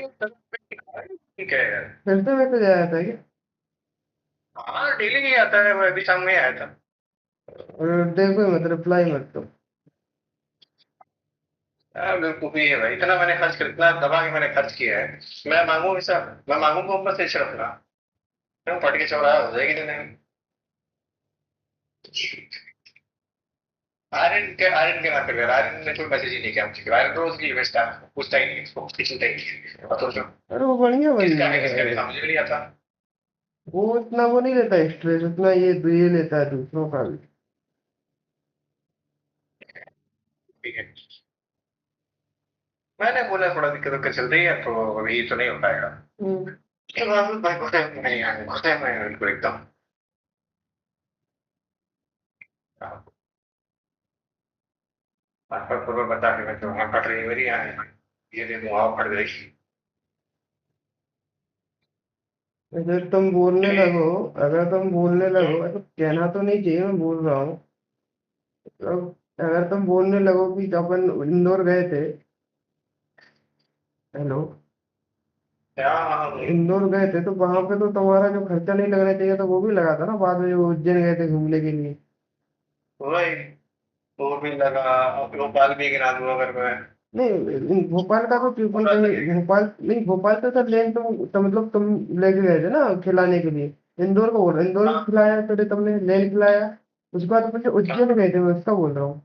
ठीक है यार. फिर से मैसेज आया था क्या? हाँ डेली ही आता है, अभी शाम में आया था. देखो मत, रिप्लाई मत दो. बेवकूफी है भाई, इतना मैंने खर्च कर, इतना दबा के मैंने खर्च किया है. मैं मांगू ऐसा, मैं मांगू को ऊपर से छिड़कना, फट के चौराहा हो जाएगी. नहीं आयरन के ना कर यार, आयरन ने कोई मैसेज ही नहीं किया मुझे. आयरन रोज की भेजता है, पूछता ही नहीं, उसको खींचता ही नहीं. अरे वो बढ़िया किसका बंदा है किसका है, नहीं समझ नहीं आता. वो इतना वो नहीं लेता स्ट्रेस, उतना ये लेता है दूसरों का भी. ठीक है, मैंने बोला थोड़ा दिक्कत चल रही है तो अभी तो नहीं हो पाएगा. भाई गुस्से में बिल्कुल एकदम. बता के मैं तो वहाँ कट रही मेरी यहाँ ये दे दूँ आप कट देगी. अगर तुम बोलने लगो तो कहना तो नहीं चाहिए, मैं बोल रहा हूँ. मतलब अगर तुम बोलने लगो कि अपन इंदौर गए थे, हेलो, इंदौर गए थे तो वहां पे तो तुम्हारा जो खर्चा नहीं लगना चाहिए तो वो भी लगा था ना. बाद में जो उज्जैन गए थे घूमने के लिए, वही वो भी लगा. भोपाल भी गिरा दूँ अगर मैं. नहीं भोपाल का तो ट्रिपल भोपाल तो सर लेन तो मतलब तुम लेके गए थे ना खिलाने के लिए. इंदौर को बोल रहा, इंदौर में खिलाया तो तुमने लेन खिलाया. उसके बाद अपन उज्जैन गए थे, मैं उसका बोल रहा हूँ.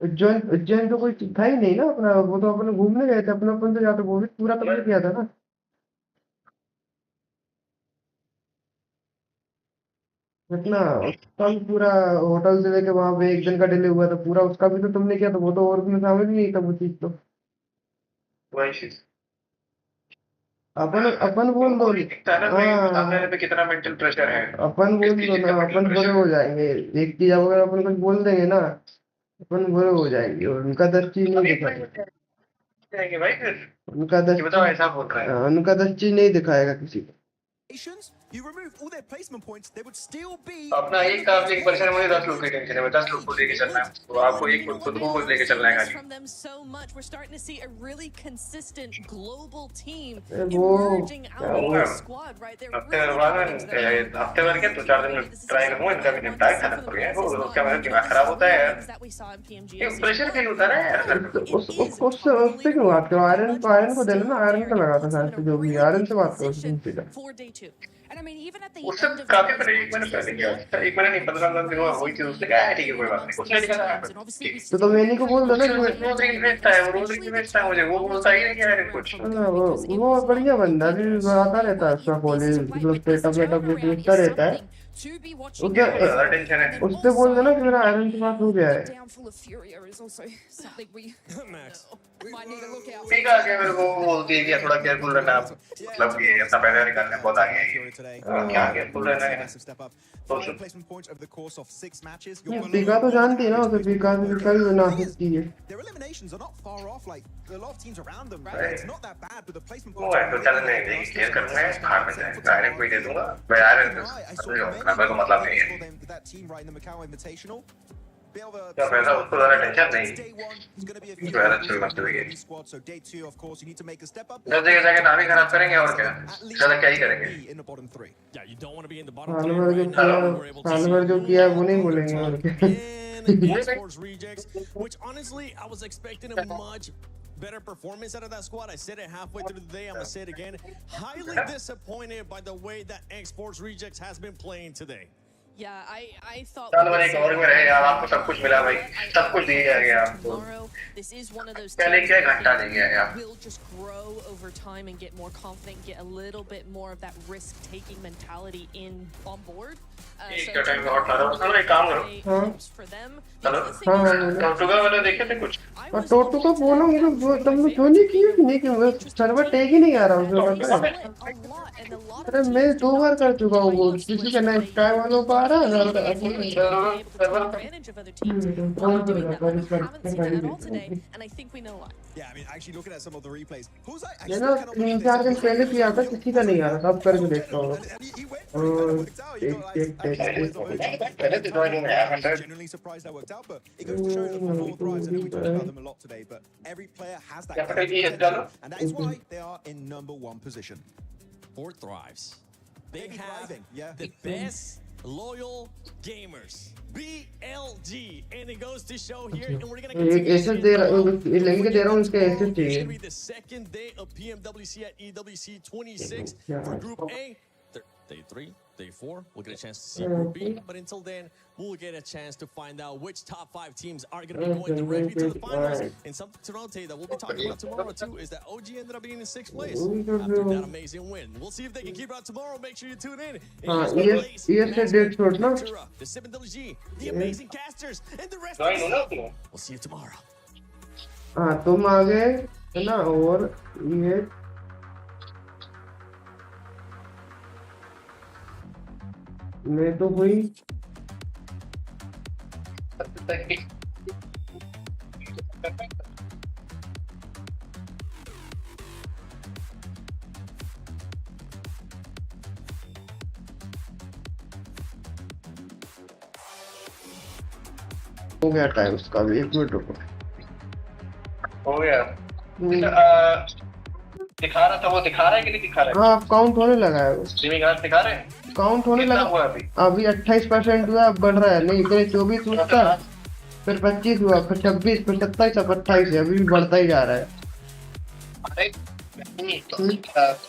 उज्जैन तो कोई था ही नहीं ना अपना, वो तो अपन घूमने गए थे अपना. अपन तो जाते वो भी पूरा तुमने किया था ना. इतना उसका भी पूरा होटल से लेके वहां पे एक दिन का डिले हुआ था पूरा, उसका भी तो तुमने किया, तो वो तो और भी शामिल नहीं था वो चीज तो। वही चीज अपन अपन बोल दो। सामने पे कितना मेंटल प्रेशर है। अपन बोल दो ना, अपन बुरे हो जाएंगे। एक चीज अगर अपन कुछ बोल देंगे ना, अपन बुरे हो जाएंगे। और उनका 10 चीज नहीं दिखाएगा भाई फिर उनका 10 बताओ ऐसा बोल रहा है। उनका 10 चीज नहीं दिखाएगा किसी को। You remove all their placement points, they would still be. अपना एक काम एक परेशान, मुझे 10 लोग की टेंशन है, 10 लोग को लेके चलना है, तो आपको एक खुद को लेके चलना है खाली। From them so much, we're starting to see a really consistent global team वो emerging out of the squad, right? They're हफ्ते भर के 2-4 दिन ट्राई करूंगा, इनका भी निपटाए खत्म हो गया। वो क्या मेरा दिमाग खराब होता है यार, ये प्रेशर फील होता है यार। उससे क्यों बात करो? आयरन को देना ना, आयरन को लगा था शायद, जो भी आयरन से बात करो। उससे काफी पहले, एक महीने पहले किया, एक महीने नहीं 15 दिन हुआ, वही चीज उसने कहा है ठीक है कोई बात नहीं, कुछ नहीं दिखा। तो मैंने को बोल दो ना, रोज रिंग भेजता है, वो रोज रिंग भेजता है मुझे, वो बोलता ही नहीं कि यार कुछ। वो बढ़िया बंदा भी आता रहता है, उसका कॉलेज मतलब सेटअप भेजता रहता है। उससे बोल देना कि मेरा आयरन के पास हो गया है। ठीक है, मेरे को बोलती है कि थोड़ा केयरफुल रहना, मतलब ये अपना पैसा निकालने बहुत आगे है, क्या केयरफुल रहना है। पीका तो जानती है ना, उसे पीका से कल ना सकती है। वो है तो चल नहीं देगी, क्लियर करूंगा, हार में जाए डायरेक्ट भी दे दूंगा, मैं आयरन नंबर को मतलब नहीं है। क्या पैसा उसको ज़्यादा टेंशन नहीं, जो है अच्छी बात है। 10 जगह जाके नाम ही खराब करेंगे और क्या, ज़्यादा क्या ही करेंगे। साल भर जो किया वो नहीं बोलेंगे और क्या। Esports Rejects, which honestly I was expecting a much better performance out of that squad. I said it halfway through the day, I'm gonna say it again. Highly disappointed by the way that Esports Rejects has been playing today. Yeah, I thought साल भर एक और में रहे यार, आपको सब कुछ मिला भाई, सब कुछ दिया गया आपको। this is one of those पहले क्या घंटा नहीं गया यार। will just grow over time and get more confident, get a little bit more of that risk-taking mentality on board. एक टाइम में और सारा उसका एक काम करो। For them, टोटुगा वाला देखे थे कुछ? और टोटू को बोलो मुझे, तुमने क्यों नहीं किया? सर्वर टैग ही नहीं आ रहा उसमें। अरे मैं 2 बार कर चुका हूँ वो, किसी का ना स्काई वालों का आ रहा है ना। 3-4 दिन पहले किया था, किसी का नहीं आ रहा था, अब करके देखता हूँ। Genuinely surprised that worked out, but it goes to show that for 4 Thrives, and we talked about them a lot today, but every player has that capability, and that is why they are in #1 position. 4 Thrives. They have the best loyal gamers. BLG, and it goes to show here, and we're gonna continue. Access दे रहा हूँ, लेंगे दे रहा हूँ, इसके assess चाहिए। It's gonna be the second day of PMWC at EWC 26 for Group A. Day 3, Day 4, we'll get a chance to see Group B, but until then, we'll get a chance to find out which top 5 teams are going to be going directly to the finals. And something to note that we'll be talking about tomorrow too is that OG ended up being in 6th place after that amazing win. We'll see if they can keep it out tomorrow. Make sure you tune in. The 7WG, the amazing casters, and the rest of the we'll see you tomorrow. हाँ, तुम आ गए है ना, और ये मैं तो हुई हो गया टाइम उसका भी। 1 मिनट रुको, हो गया। दिखा रहा था, वो दिखा रहा है कि नहीं दिखा रहा है? हाँ, काउंट होने लगा है, स्ट्रीमिंग आज दिखा रहे हैं, काउंट होने लगा। अभी 28% हुआ, बढ़ रहा है। नहीं पहले 24 हुआ था, फिर 25 हुआ, फिर 26, फिर 27, अब 28 है, अभी भी बढ़ता ही जा रहा है।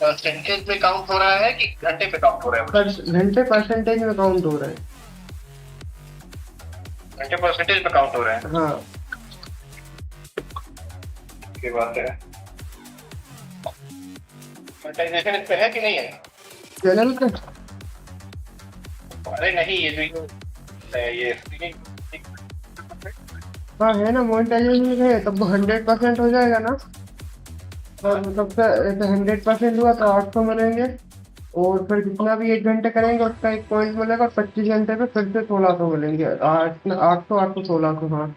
परसेंटेज में काउंट हो रहा है कि घंटे पे काउंट हो रहा है? घंटे परसेंटेज में काउंट हो रहा है। घंटे परसेंटेज में काउंट हो रहा है? हाँ, ये बात है। मोनेटाइजेशन इस पे है कि नहीं है? चैनल पे अरे नहीं ये हाँ है ना, मोनेटाइजेशन है तब तो 100% हो जाएगा ना। और मतलब से 100% हुआ तो 800 मिलेंगे, और फिर जितना भी 1 घंटे करेंगे उसका 1 पॉइंट मिलेगा, और 25 घंटे पे फिर से 1600 मिलेंगे। 800 1600, हाँ।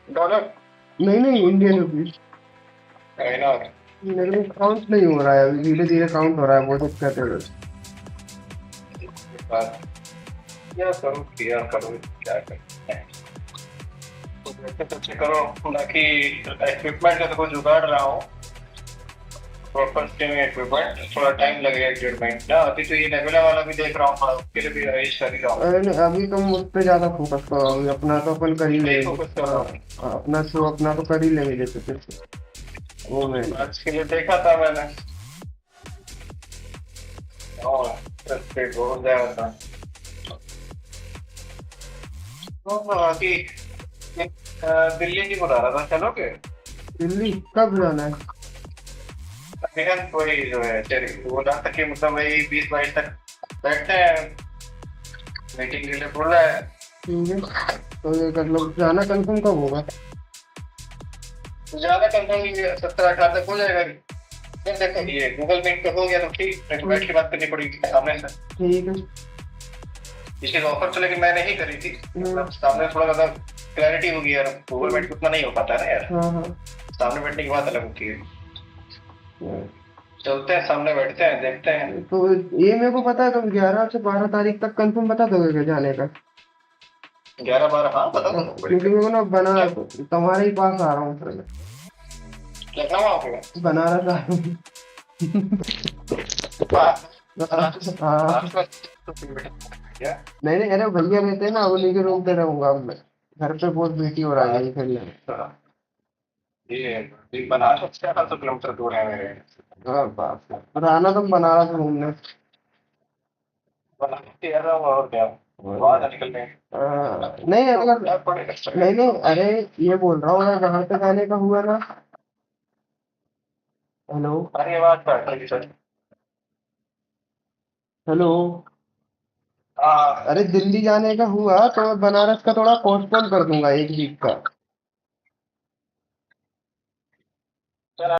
डॉलर? नहीं नहीं, इंडियन रुपीज। मेरे को काउंट नहीं हो रहा है अभी, धीरे धीरे काउंट हो रहा है वो सब कहते हुए। क्या करूँ क्या करो, बाकी इक्विपमेंट का तो कुछ जुगाड़ रहा हूँ, प्रॉपर इक्विपमेंट, थोड़ा टाइम लगेगा 1.5 महीना। अभी तो ये नेबुला वाला भी देख रहा हूँ, उसके लिए भी अरेंज कर ही रहा हूँ। अभी तुम उस पे ज्यादा फोकस करो, अभी अपना तो अपन कर ही लेंगे, अपना शो अपना तो कर ही लेंगे जैसे तैसे। वो मैं आज के लिए देखा था मैंने, और हो जाएगा था तो बाकी दिल्ली नहीं बुला रहा था, चलोगे? दिल्ली कब जाना है? कोई जो है बोला था कि मतलब वही 20-22 तक बैठते हैं, मीटिंग के लिए बोला है। ठीक है, तो ये कर लो। जाना कंफर्म कब होगा? जाना कंफर्म 17-18 तक हो जाएगा। देखो ये गूगल मीट पे हो गया तो ठीक, नहीं तो बैठ के बात करनी पड़ेगी सामने से। ठीक है। इसकी ऑफर चले कि मैंने ही करी थी, मतलब सामने थोड़ा ज्यादा क्लैरिटी होगी यार, गूगल मीट उतना नहीं हो पाता है ना यार। हाँ। सामने बैठने की बात अलग होती है। चलते हैं, सामने बैठते हैं, देखते हैं। तो ये मेरे को पता है, तुम 11 से 12 तारीख तक कंफर्म बता दोगे क्या जाने का? 11-12 हाँ बता दो, क्योंकि मेरे को ना बनारस तुम्हारे ही पास आ रहा हूँ फिर। लखनऊ आओगे? बनारस आ रहा हूँ। नहीं नहीं, अरे भैया रहते हैं ना, उन्हीं के रूम पे रहूंगा मैं। घर पे बहुत बेटी हो रहा है फिर। ये बनारस 400 किलोमीटर दूर है मेरे। हाँ बाप रे, और आना तुम बनारस घूमने। और क्या बाहर निकल गए? नहीं अगर नहीं नहीं, अरे ये बोल रहा हूँ मैं, बाहर पे जाने का हुआ ना। हेलो, अरे आवाज काट रही है। हेलो, अरे दिल्ली जाने का हुआ तो मैं बनारस का थोड़ा पोस्टपोन कर दूंगा 1 वीक का।